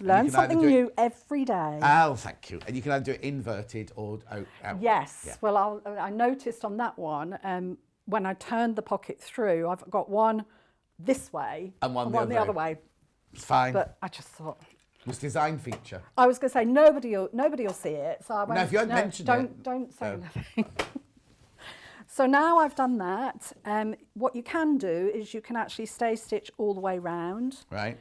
Speaker 2: Learn something new every day.
Speaker 1: Oh, thank you. And you can either do it inverted or out.
Speaker 2: Yes.
Speaker 1: Yeah.
Speaker 2: Well, I noticed on that one, when I turned the pocket through, I've got one this way
Speaker 1: and one
Speaker 2: the other way.
Speaker 1: It's fine.
Speaker 2: But I just thought...
Speaker 1: It was design feature.
Speaker 2: I was going to say nobody will see it. So I went,
Speaker 1: No, if you hadn't mentioned it.
Speaker 2: Don't say anything. So now I've done that. What you can do is you can actually stay stitch all the way round.
Speaker 1: Right.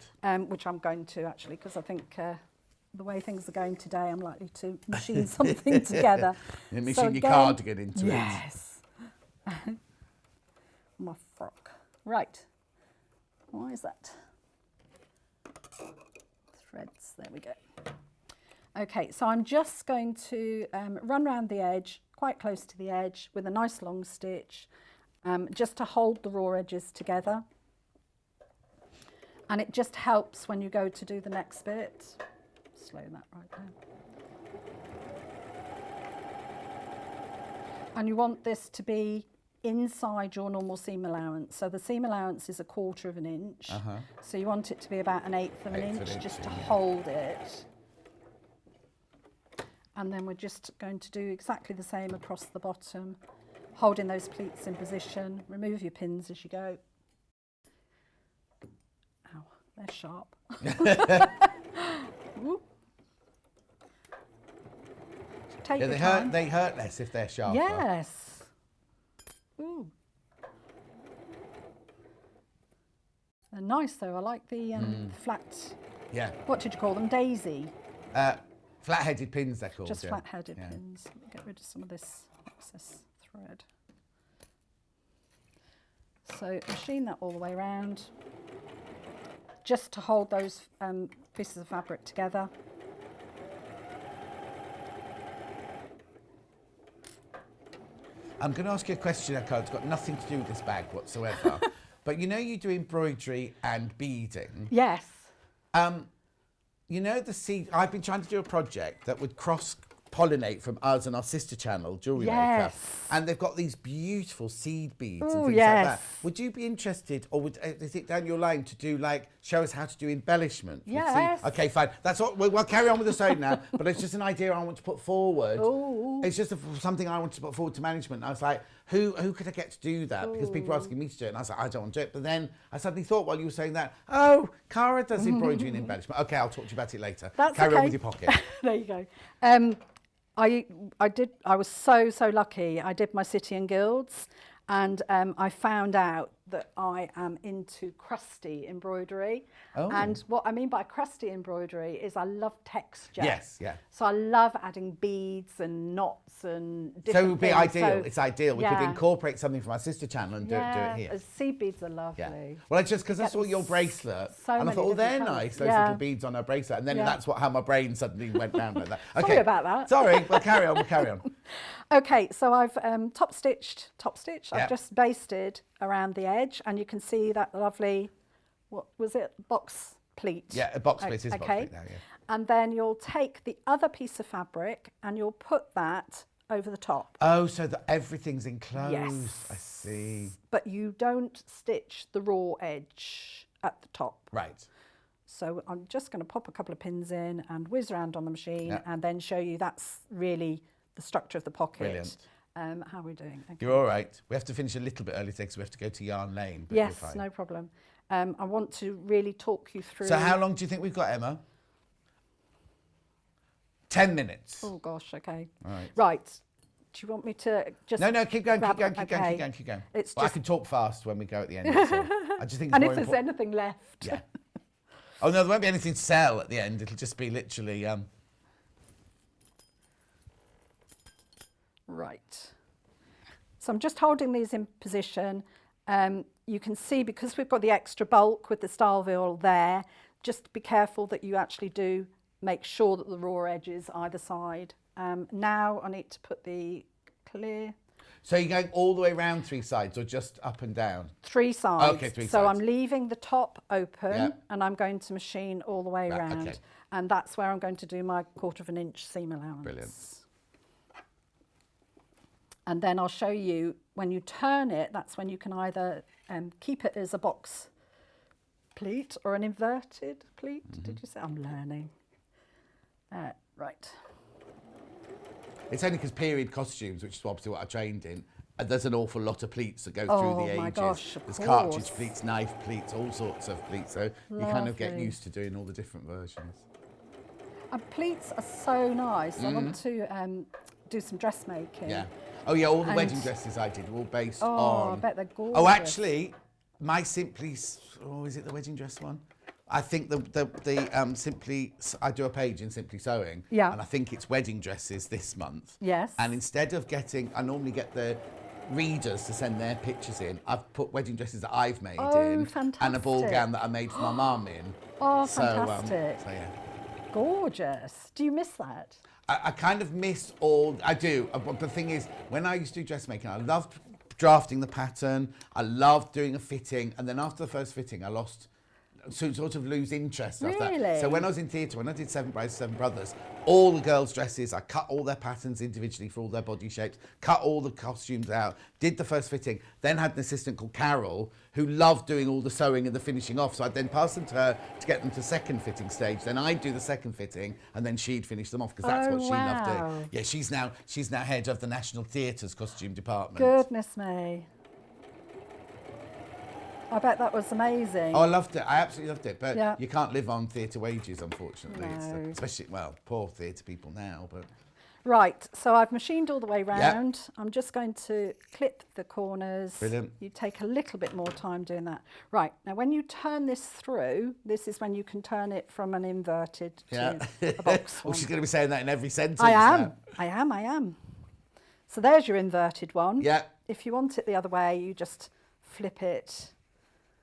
Speaker 2: Which I'm going to actually, because I think the way things are going today, I'm likely to machine something together.
Speaker 1: You machine your cardigan into
Speaker 2: yes. My frock. Right. Why is that? Threads, there we go. Okay, so I'm just going to run around the edge, quite close to the edge, with a nice long stitch, just to hold the raw edges together. And it just helps when you go to do the next bit. Slow that right down. And you want this to be inside your normal seam allowance. So the seam allowance is 1/4 inch. So you want it to be about 1/8 of an inch, just to hold it. And then we're just going to do exactly the same across the bottom, holding those pleats in position. Remove your pins as you go. Ow, they're sharp. Take
Speaker 1: Yeah,
Speaker 2: your time.
Speaker 1: they hurt less if they're sharper.
Speaker 2: Yes. Ooh. They're nice though. I like the flat.
Speaker 1: Yeah.
Speaker 2: What did you call them? Daisy.
Speaker 1: Flat-headed pins, they're called.
Speaker 2: Just
Speaker 1: yeah.
Speaker 2: flat-headed
Speaker 1: Yeah.
Speaker 2: pins. Let me get rid of some of this excess thread. So machine that all the way around, just to hold those pieces of fabric together.
Speaker 1: I'm going to ask you a question, Echo. It's got nothing to do with this bag whatsoever. But you know you do embroidery and beading.
Speaker 2: Yes.
Speaker 1: You know the seed. I've been trying to do a project that would cross-pollinate from us and our sister channel, Jewellery Maker,
Speaker 2: Yes.
Speaker 1: and they've got these beautiful seed beads and
Speaker 2: Ooh,
Speaker 1: things like that.
Speaker 2: yes.
Speaker 1: Would you be interested, or is it down your line to do show us how to do embellishment? with
Speaker 2: Yes.
Speaker 1: seed? Okay, fine. That's what we'll carry on with the sewing now. But it's just an idea I want to put forward.
Speaker 2: Ooh.
Speaker 1: It's just something I want to put forward to management. I was like, who could I get to do that? Because people are asking me to do it, and I was like, I don't want to do it. But then I suddenly thought while you were saying that, oh, Cara does embroidery and embellishment. Okay, I'll talk to you about it later.
Speaker 2: That's
Speaker 1: Carry on
Speaker 2: okay.
Speaker 1: with your pocket.
Speaker 2: There you go. I was so lucky. I did my City and Guilds, and I found out that I am into crusty embroidery.
Speaker 1: Oh.
Speaker 2: And what I mean by crusty embroidery is I love texture.
Speaker 1: Yes, yeah.
Speaker 2: So I love adding beads and knots and different
Speaker 1: So it would be
Speaker 2: things.
Speaker 1: ideal.
Speaker 2: So,
Speaker 1: It's ideal. We could
Speaker 2: yeah.
Speaker 1: incorporate something from our sister channel and do it here.
Speaker 2: Seed beads are lovely.
Speaker 1: Yeah. Well, it's just because I
Speaker 2: Get
Speaker 1: saw your bracelet,
Speaker 2: so
Speaker 1: and I
Speaker 2: many
Speaker 1: thought, oh, they're
Speaker 2: different colours.
Speaker 1: nice, those
Speaker 2: Yeah.
Speaker 1: little beads on her bracelet, and then
Speaker 2: Yeah.
Speaker 1: that's how my brain suddenly went round like that. Okay.
Speaker 2: Sorry about that.
Speaker 1: Sorry, we'll carry on. We'll carry on.
Speaker 2: Okay, so I've top stitched.
Speaker 1: Yeah.
Speaker 2: I've just basted around the edge, and you can see that lovely, what was it, box pleat?
Speaker 1: Yeah, a box pleat is a box
Speaker 2: okay.
Speaker 1: pleat now, yeah.
Speaker 2: And then you'll take the other piece of fabric and you'll put that over the top.
Speaker 1: Oh, so that everything's enclosed.
Speaker 2: Yes.
Speaker 1: I see.
Speaker 2: But you don't stitch the raw edge at the top.
Speaker 1: Right.
Speaker 2: So I'm just going to pop a couple of pins in and whiz around on the machine,
Speaker 1: Yeah.
Speaker 2: and then show you that's really the structure of the pocket.
Speaker 1: Brilliant.
Speaker 2: How are we doing? Okay.
Speaker 1: You're all right. We have to finish a little bit early today because we have to go to Yarn Lane. But
Speaker 2: Yes,
Speaker 1: we're fine.
Speaker 2: no problem. I want to really talk you through.
Speaker 1: So how long do you think we've got, Emma? 10 minutes.
Speaker 2: Oh gosh, okay.
Speaker 1: All right.
Speaker 2: Right. Do you want me to just?
Speaker 1: No, keep going,
Speaker 2: grab-
Speaker 1: keep going.
Speaker 2: okay. It's
Speaker 1: Well, I
Speaker 2: just,
Speaker 1: can talk fast when we go at the end. That's all. I just think it's
Speaker 2: and
Speaker 1: more
Speaker 2: if there's
Speaker 1: important.
Speaker 2: anything left.
Speaker 1: Yeah. Oh no, there won't be anything to sell at the end. It'll just be literally.
Speaker 2: Right. So I'm just holding these in position. You can see because we've got the extra bulk with the style wheel there, just be careful that you actually do make sure that the raw edges either side. Now I need to put the clear
Speaker 1: So you're going all the way around 3 sides or just up and down?
Speaker 2: 3 sides.
Speaker 1: Okay, 3
Speaker 2: so
Speaker 1: sides.
Speaker 2: I'm leaving the top open
Speaker 1: Yeah.
Speaker 2: and I'm going to machine all the way
Speaker 1: Right,
Speaker 2: around.
Speaker 1: okay.
Speaker 2: And that's where I'm going to do my 1/4 inch seam allowance.
Speaker 1: Brilliant.
Speaker 2: And then I'll show you when you turn it, that's when you can either keep it as a box pleat or an inverted pleat.
Speaker 1: Mm-hmm.
Speaker 2: Did you say? I'm learning. Right.
Speaker 1: It's only because period costumes, which is obviously what I trained in, there's an awful lot of pleats that go through the ages.
Speaker 2: Oh my gosh, of
Speaker 1: There's cartridge
Speaker 2: course.
Speaker 1: pleats, knife pleats, all sorts of pleats. So you kind of get
Speaker 2: Lovely.
Speaker 1: used to doing all the different versions.
Speaker 2: And pleats are so nice. I want to do some dressmaking.
Speaker 1: Yeah. Oh yeah, all the
Speaker 2: And-
Speaker 1: wedding dresses I did were all based
Speaker 2: Oh,
Speaker 1: on.
Speaker 2: I bet they're gorgeous.
Speaker 1: Oh, actually, my is it the wedding dress one? I think I do a page in Simply Sewing.
Speaker 2: Yeah.
Speaker 1: And I think it's wedding dresses this month.
Speaker 2: Yes.
Speaker 1: And instead of I normally get the readers to send their pictures in. I've put wedding dresses that I've made
Speaker 2: Oh,
Speaker 1: in. And a ball
Speaker 2: fantastic.
Speaker 1: gown that I made for my mum in.
Speaker 2: Oh,
Speaker 1: So,
Speaker 2: fantastic.
Speaker 1: so yeah.
Speaker 2: gorgeous. Do you miss that?
Speaker 1: I kind of miss all, I do, but the thing is, when I used to do dressmaking, I loved drafting the pattern, I loved doing a fitting, and then after the first fitting, I lost, sort of lose interest after that.
Speaker 2: Really?
Speaker 1: So when I was in theatre, when I did Seven Brides, Seven Brothers, all the girls' dresses, I cut all their patterns individually for all their body shapes, cut all the costumes out, did the first fitting, then had an assistant called Carol, who loved doing all the sewing and the finishing off, so I'd then pass them to her to get them to second fitting stage, then I'd do the second fitting, and then she'd finish them off, because that's what she loved doing. Yeah, she's now head of the National Theatre's costume department.
Speaker 2: Goodness me. I bet that was amazing.
Speaker 1: Oh, I loved it. I absolutely loved it. But
Speaker 2: Yeah.
Speaker 1: you can't live on theatre wages, unfortunately.
Speaker 2: No.
Speaker 1: Especially, well, poor theatre people now. But
Speaker 2: Right, so I've machined all the way round. I'm just going to clip the corners.
Speaker 1: Brilliant.
Speaker 2: You take a little bit more time doing that. Right, now when you turn this through, this is when you can turn it from an inverted to a box
Speaker 1: well,
Speaker 2: one.
Speaker 1: she's going to be saying that in every sentence.
Speaker 2: I
Speaker 1: now.
Speaker 2: am. So there's your inverted one.
Speaker 1: Yeah.
Speaker 2: If you want it the other way, you just flip it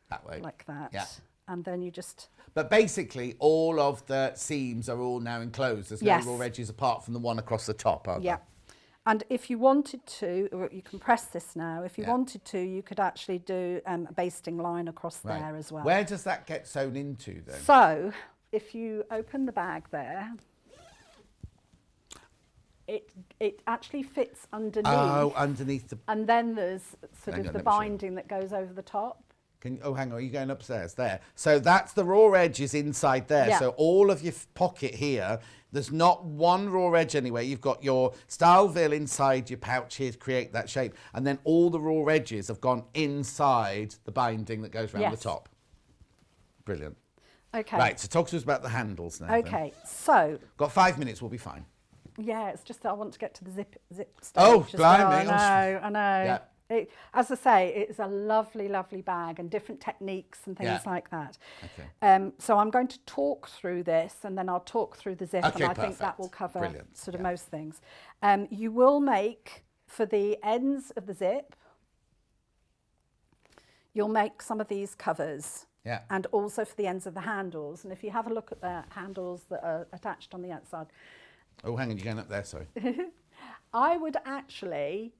Speaker 1: That way.
Speaker 2: like that.
Speaker 1: Yeah.
Speaker 2: And then you just...
Speaker 1: But basically, all of the seams are all now enclosed. There's
Speaker 2: Yes.
Speaker 1: no raw edges apart from the one across the top, aren't
Speaker 2: Yeah.
Speaker 1: there?
Speaker 2: And if you wanted to, or you can press this now, if you
Speaker 1: Yeah.
Speaker 2: wanted to, you could actually do a basting line across
Speaker 1: Right.
Speaker 2: there as well.
Speaker 1: Where does that get sewn into then?
Speaker 2: So, if you open the bag there, it actually fits underneath.
Speaker 1: Oh, underneath the...
Speaker 2: And then there's sort
Speaker 1: Hang
Speaker 2: of
Speaker 1: on,
Speaker 2: the
Speaker 1: let me show you.
Speaker 2: binding that goes over the top.
Speaker 1: Oh, hang on, are you going upstairs? There. So that's the raw edge is inside there.
Speaker 2: Yeah.
Speaker 1: So all of your pocket here, there's not one raw edge anywhere. You've got your style-ville inside your pouch here to create that shape. And then all the raw edges have gone inside the binding that goes around
Speaker 2: Yes.
Speaker 1: the top. Brilliant.
Speaker 2: Okay.
Speaker 1: Right, so talk to us about the handles now. then.
Speaker 2: Okay, so,
Speaker 1: Got 5 minutes, we'll be fine.
Speaker 2: yeah, it's just that I want to get to the zip stage.
Speaker 1: Oh,
Speaker 2: as well.
Speaker 1: blimey.
Speaker 2: I know.
Speaker 1: Yeah.
Speaker 2: As I say, it's a lovely, lovely bag and different techniques and things
Speaker 1: Yeah.
Speaker 2: like that.
Speaker 1: Okay.
Speaker 2: So I'm going to talk through this and then I'll talk through the zip,
Speaker 1: Okay,
Speaker 2: and I think that
Speaker 1: perfect.
Speaker 2: will cover
Speaker 1: Brilliant.
Speaker 2: sort of
Speaker 1: Yeah.
Speaker 2: most things. You will make, for the ends of the zip, you'll make some of these covers.
Speaker 1: Yeah.
Speaker 2: And also for the ends of the handles. And if you have a look at the handles that are attached on the outside,
Speaker 1: Oh, hang on, you're going up there, sorry.
Speaker 2: I would actually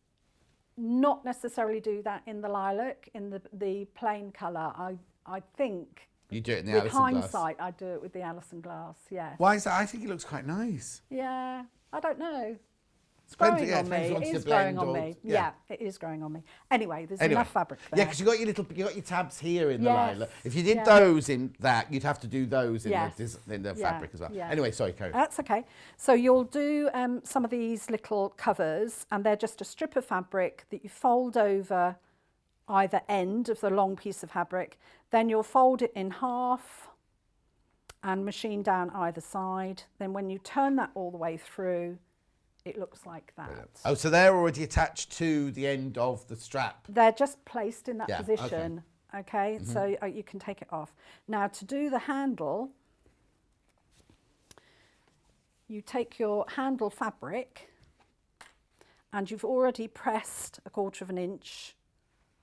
Speaker 2: not necessarily do that in the lilac, in the plain colour. I think
Speaker 1: You do it in the
Speaker 2: with
Speaker 1: Alison glass.
Speaker 2: hindsight, I'd do it with the Alison glass, yeah.
Speaker 1: Why is that? I think it looks quite nice.
Speaker 2: Yeah, I don't know. It's
Speaker 1: Depends-
Speaker 2: growing
Speaker 1: yeah,
Speaker 2: on me.
Speaker 1: depends if you want
Speaker 2: It
Speaker 1: to
Speaker 2: is growing
Speaker 1: blend
Speaker 2: on
Speaker 1: or-
Speaker 2: me.
Speaker 1: yeah.
Speaker 2: Yeah, it is growing on me. Anyway, there's
Speaker 1: Anyway.
Speaker 2: enough fabric there.
Speaker 1: Yeah, because you got your tabs here in the
Speaker 2: Yes,
Speaker 1: lilac. If you did
Speaker 2: yeah.
Speaker 1: those in that, you'd have to do those in
Speaker 2: Yes.
Speaker 1: in the
Speaker 2: Yeah,
Speaker 1: fabric as well.
Speaker 2: yeah.
Speaker 1: Anyway, sorry, carry on.
Speaker 2: That's okay. So you'll do some of these little covers, and they're just a strip of fabric that you fold over either end of the long piece of fabric. Then you'll fold it in half and machine down either side. Then when you turn that all the way through, it looks like that.
Speaker 1: Oh, so they're already attached to the end of the strap.
Speaker 2: They're just placed in that
Speaker 1: Yeah,
Speaker 2: position. Okay, so you can take it off. Now to do the handle, you take your handle fabric and you've already pressed 1/4 of an inch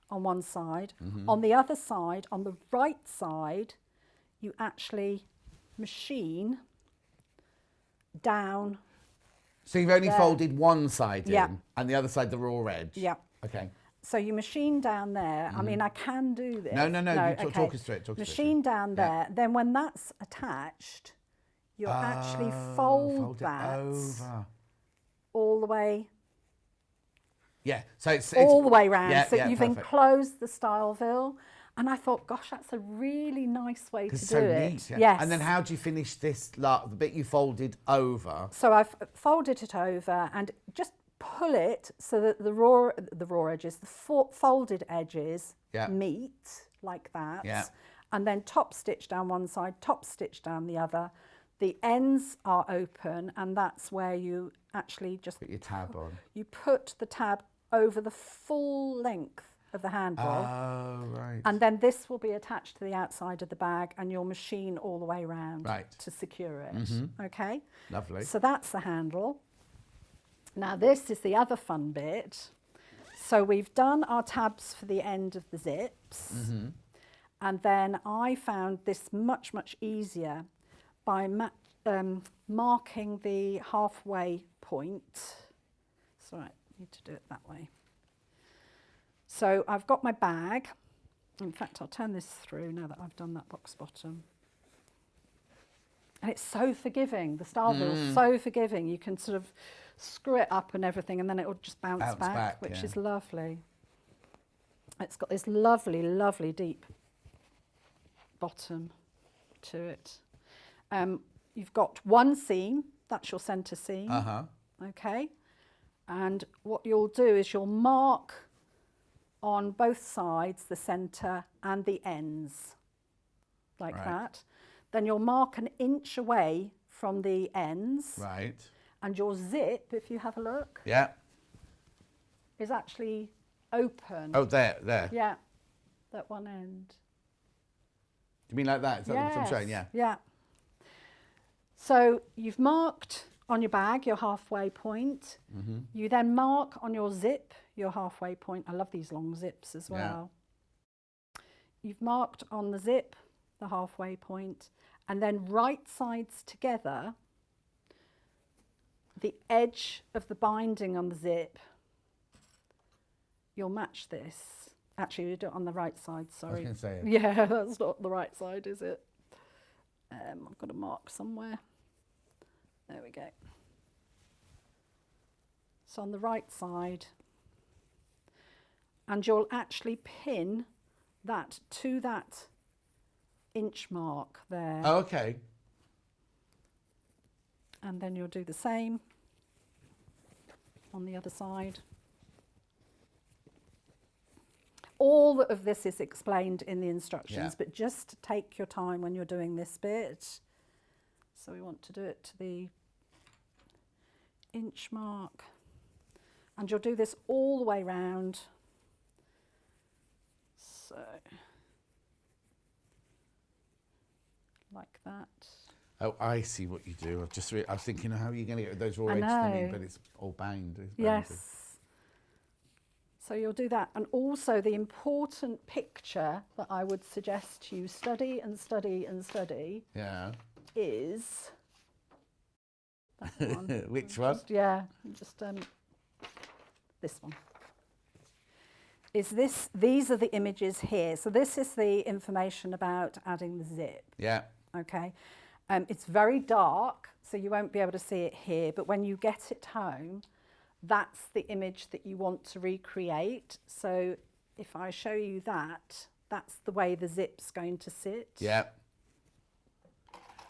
Speaker 2: on one side. On the other side, on the right side, you actually machine down.
Speaker 1: So you've only
Speaker 2: There.
Speaker 1: folded one side
Speaker 2: Yeah.
Speaker 1: in, and the other side the raw edge.
Speaker 2: Yeah.
Speaker 1: Okay.
Speaker 2: So you machine down there. I mean, I can do this.
Speaker 1: No, you talk us through it,
Speaker 2: Machine down there. Then when that's attached, you'll actually fold
Speaker 1: it
Speaker 2: that
Speaker 1: over.
Speaker 2: all the way,
Speaker 1: Yeah. So it's
Speaker 2: all the way round.
Speaker 1: Yeah,
Speaker 2: So
Speaker 1: yeah,
Speaker 2: you've
Speaker 1: perfect.
Speaker 2: enclosed the style-ville. And I thought, gosh, that's a really nice way to
Speaker 1: It's
Speaker 2: do
Speaker 1: so
Speaker 2: it.
Speaker 1: neat. Yeah.
Speaker 2: Yes.
Speaker 1: And then how do you finish this? The bit you folded over.
Speaker 2: So I've folded it over and just pull it so that the raw edges, the folded edges
Speaker 1: Yeah.
Speaker 2: meet like that.
Speaker 1: Yeah.
Speaker 2: And then top stitch down one side, top stitch down the other. The ends are open, and that's where you actually just
Speaker 1: Put your tab on.
Speaker 2: you put the tab over the full length of the handle.
Speaker 1: Oh, right.
Speaker 2: And then this will be attached to the outside of the bag, and you'll machine all the way around
Speaker 1: Right.
Speaker 2: to secure it. Okay?
Speaker 1: Lovely.
Speaker 2: So that's the handle. Now this is the other fun bit. So we've done our tabs for the end of the zips. And then I found this much, much easier by marking the halfway point. It's all right, I need to do it that way. So I've got my bag. In fact, I'll turn this through now that I've done that box bottom. And it's so forgiving. The style wheel's so forgiving. You can sort of screw it up and everything, and then it will just bounce back, which is lovely. It's got this lovely, lovely deep bottom to it. You've got one seam, that's your centre seam. Okay. And what you'll do is you'll mark on both sides, the centre and the ends, like that. Then you'll mark an inch away from the ends.
Speaker 1: Right. And
Speaker 2: your zip, if you have a look, is actually open.
Speaker 1: Oh, there.
Speaker 2: Yeah, that one end.
Speaker 1: Do you mean like that? Is that what I'm showing? Yeah.
Speaker 2: Yeah. So you've marked on your bag your halfway point. You then mark on your zip your halfway point. I love these long zips as well. You've marked on the zip the halfway point, and then right sides together, the edge of the binding on the zip, you'll match this. Actually, you do it on the right side, sorry.
Speaker 1: I was going to say.
Speaker 2: Yeah, that's not the right side, is it? I've got a mark somewhere. There we go. So on the right side, and you'll actually pin that to that inch mark there.
Speaker 1: Oh, okay.
Speaker 2: And then you'll do the same on the other side. All of this is explained in the instructions, but just take your time when you're doing this bit. So we want to do it to the inch mark. And you'll do this all the way round. So, like that.
Speaker 1: Oh, I see what you do. I was thinking, how are you going to get those raw edges thinning, but it's all bound.
Speaker 2: Yes. So you'll do that. And also the important picture that I would suggest you study and study and study is that one.
Speaker 1: Which one?
Speaker 2: This one. These are the images here. So this is the information about adding the zip.
Speaker 1: Yeah.
Speaker 2: Okay. It's very dark, so you won't be able to see it here, but when you get it home, that's the image that you want to recreate. So if I show you that, that's the way the zip's going to sit.
Speaker 1: Yeah.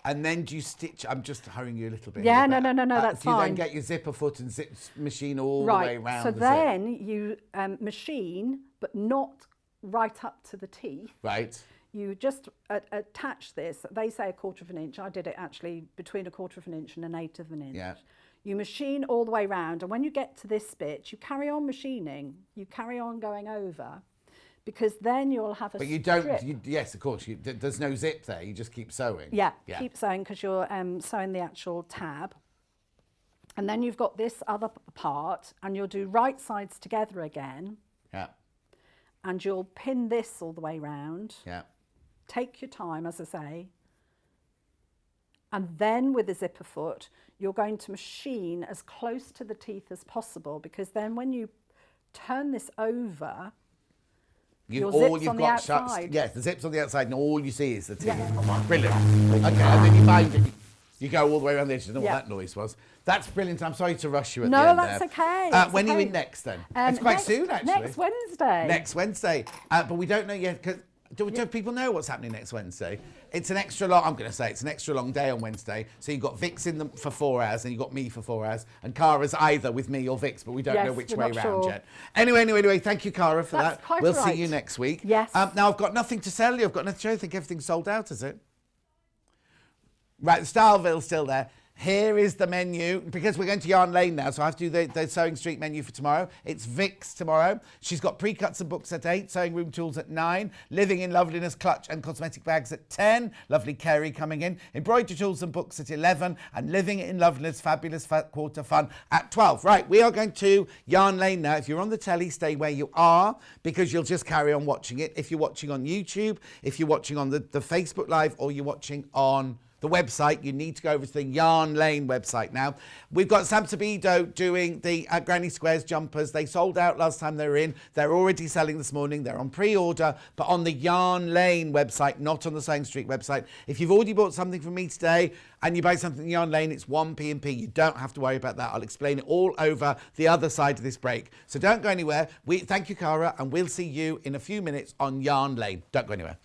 Speaker 1: And then do you stitch? I'm just hurrying you a little bit.
Speaker 2: Yeah, no, that's fine.
Speaker 1: Do you then get your zipper foot and zip machine all the way around
Speaker 2: so
Speaker 1: the
Speaker 2: then
Speaker 1: zip?
Speaker 2: you machine, but not right up to the teeth.
Speaker 1: Right.
Speaker 2: You just attach this. They say 1/4 of an inch. I did it actually between 1/4 of an inch and 1/8 of an inch.
Speaker 1: Yeah.
Speaker 2: You machine all the way round, and when you get to this bit, you carry on machining. You carry on going over, because then you'll have a
Speaker 1: But you don't, yes, of course, there's no zip there, you just keep sewing.
Speaker 2: Yeah, keep sewing because you're sewing the actual tab. And then you've got this other part, and you'll do right sides together again.
Speaker 1: Yeah.
Speaker 2: And you'll pin this all the way round.
Speaker 1: Yeah.
Speaker 2: Take your time, as I say. And then with the zipper foot, you're going to machine as close to the teeth as possible, because then when you turn this over, your zip's on the outside.
Speaker 1: Yes, the zip's on the outside, and all you see is the teeth. Yeah. Brilliant. Okay, and then you bind it. You go all the way around the edge. I don't know what that noise was. That's brilliant. I'm sorry to rush you at the end there.
Speaker 2: No, that's okay.
Speaker 1: When are you in next then? It's quite soon, actually.
Speaker 2: Next Wednesday.
Speaker 1: Next Wednesday. But we don't know yet, because do people know what's happening next Wednesday? It's an extra long, I'm going to say, it's an extra long day on Wednesday. So you've got Vix in for 4 hours, and you've got me for 4 hours. And Cara's either with me or Vix, but we don't know which way round yet. Anyway, thank you, Cara, for that. We'll see you next week.
Speaker 2: Yes.
Speaker 1: Now, I've got nothing to sell you. I've got nothing to show you. I think everything's sold out, is it? Right, the Styleville's still there. Here is the menu, because we're going to Yarn Lane now, so I have to do the Sewing Street menu for tomorrow. It's Vix tomorrow. She's got pre-cuts and books at 8, sewing room tools at 9, living in loveliness, clutch and cosmetic bags at 10. Lovely Kerry coming in. Embroidery tools and books at 11, and living in loveliness, fabulous quarter fun at 12. Right, we are going to Yarn Lane now. If you're on the telly, stay where you are, because you'll just carry on watching it. If you're watching on YouTube, if you're watching on the Facebook Live, or you're watching on the website, you need to go over to the Yarn Lane website now. We've got Sam Sabido doing the Granny Squares jumpers. They sold out last time they were in. They're already selling this morning. They're on pre-order, but on the Yarn Lane website, not on the Sewing Street website. If you've already bought something from me today and you buy something in Yarn Lane, it's 1 P&P. You don't have to worry about that. I'll explain it all over the other side of this break. So don't go anywhere. Thank you, Cara, and we'll see you in a few minutes on Yarn Lane. Don't go anywhere.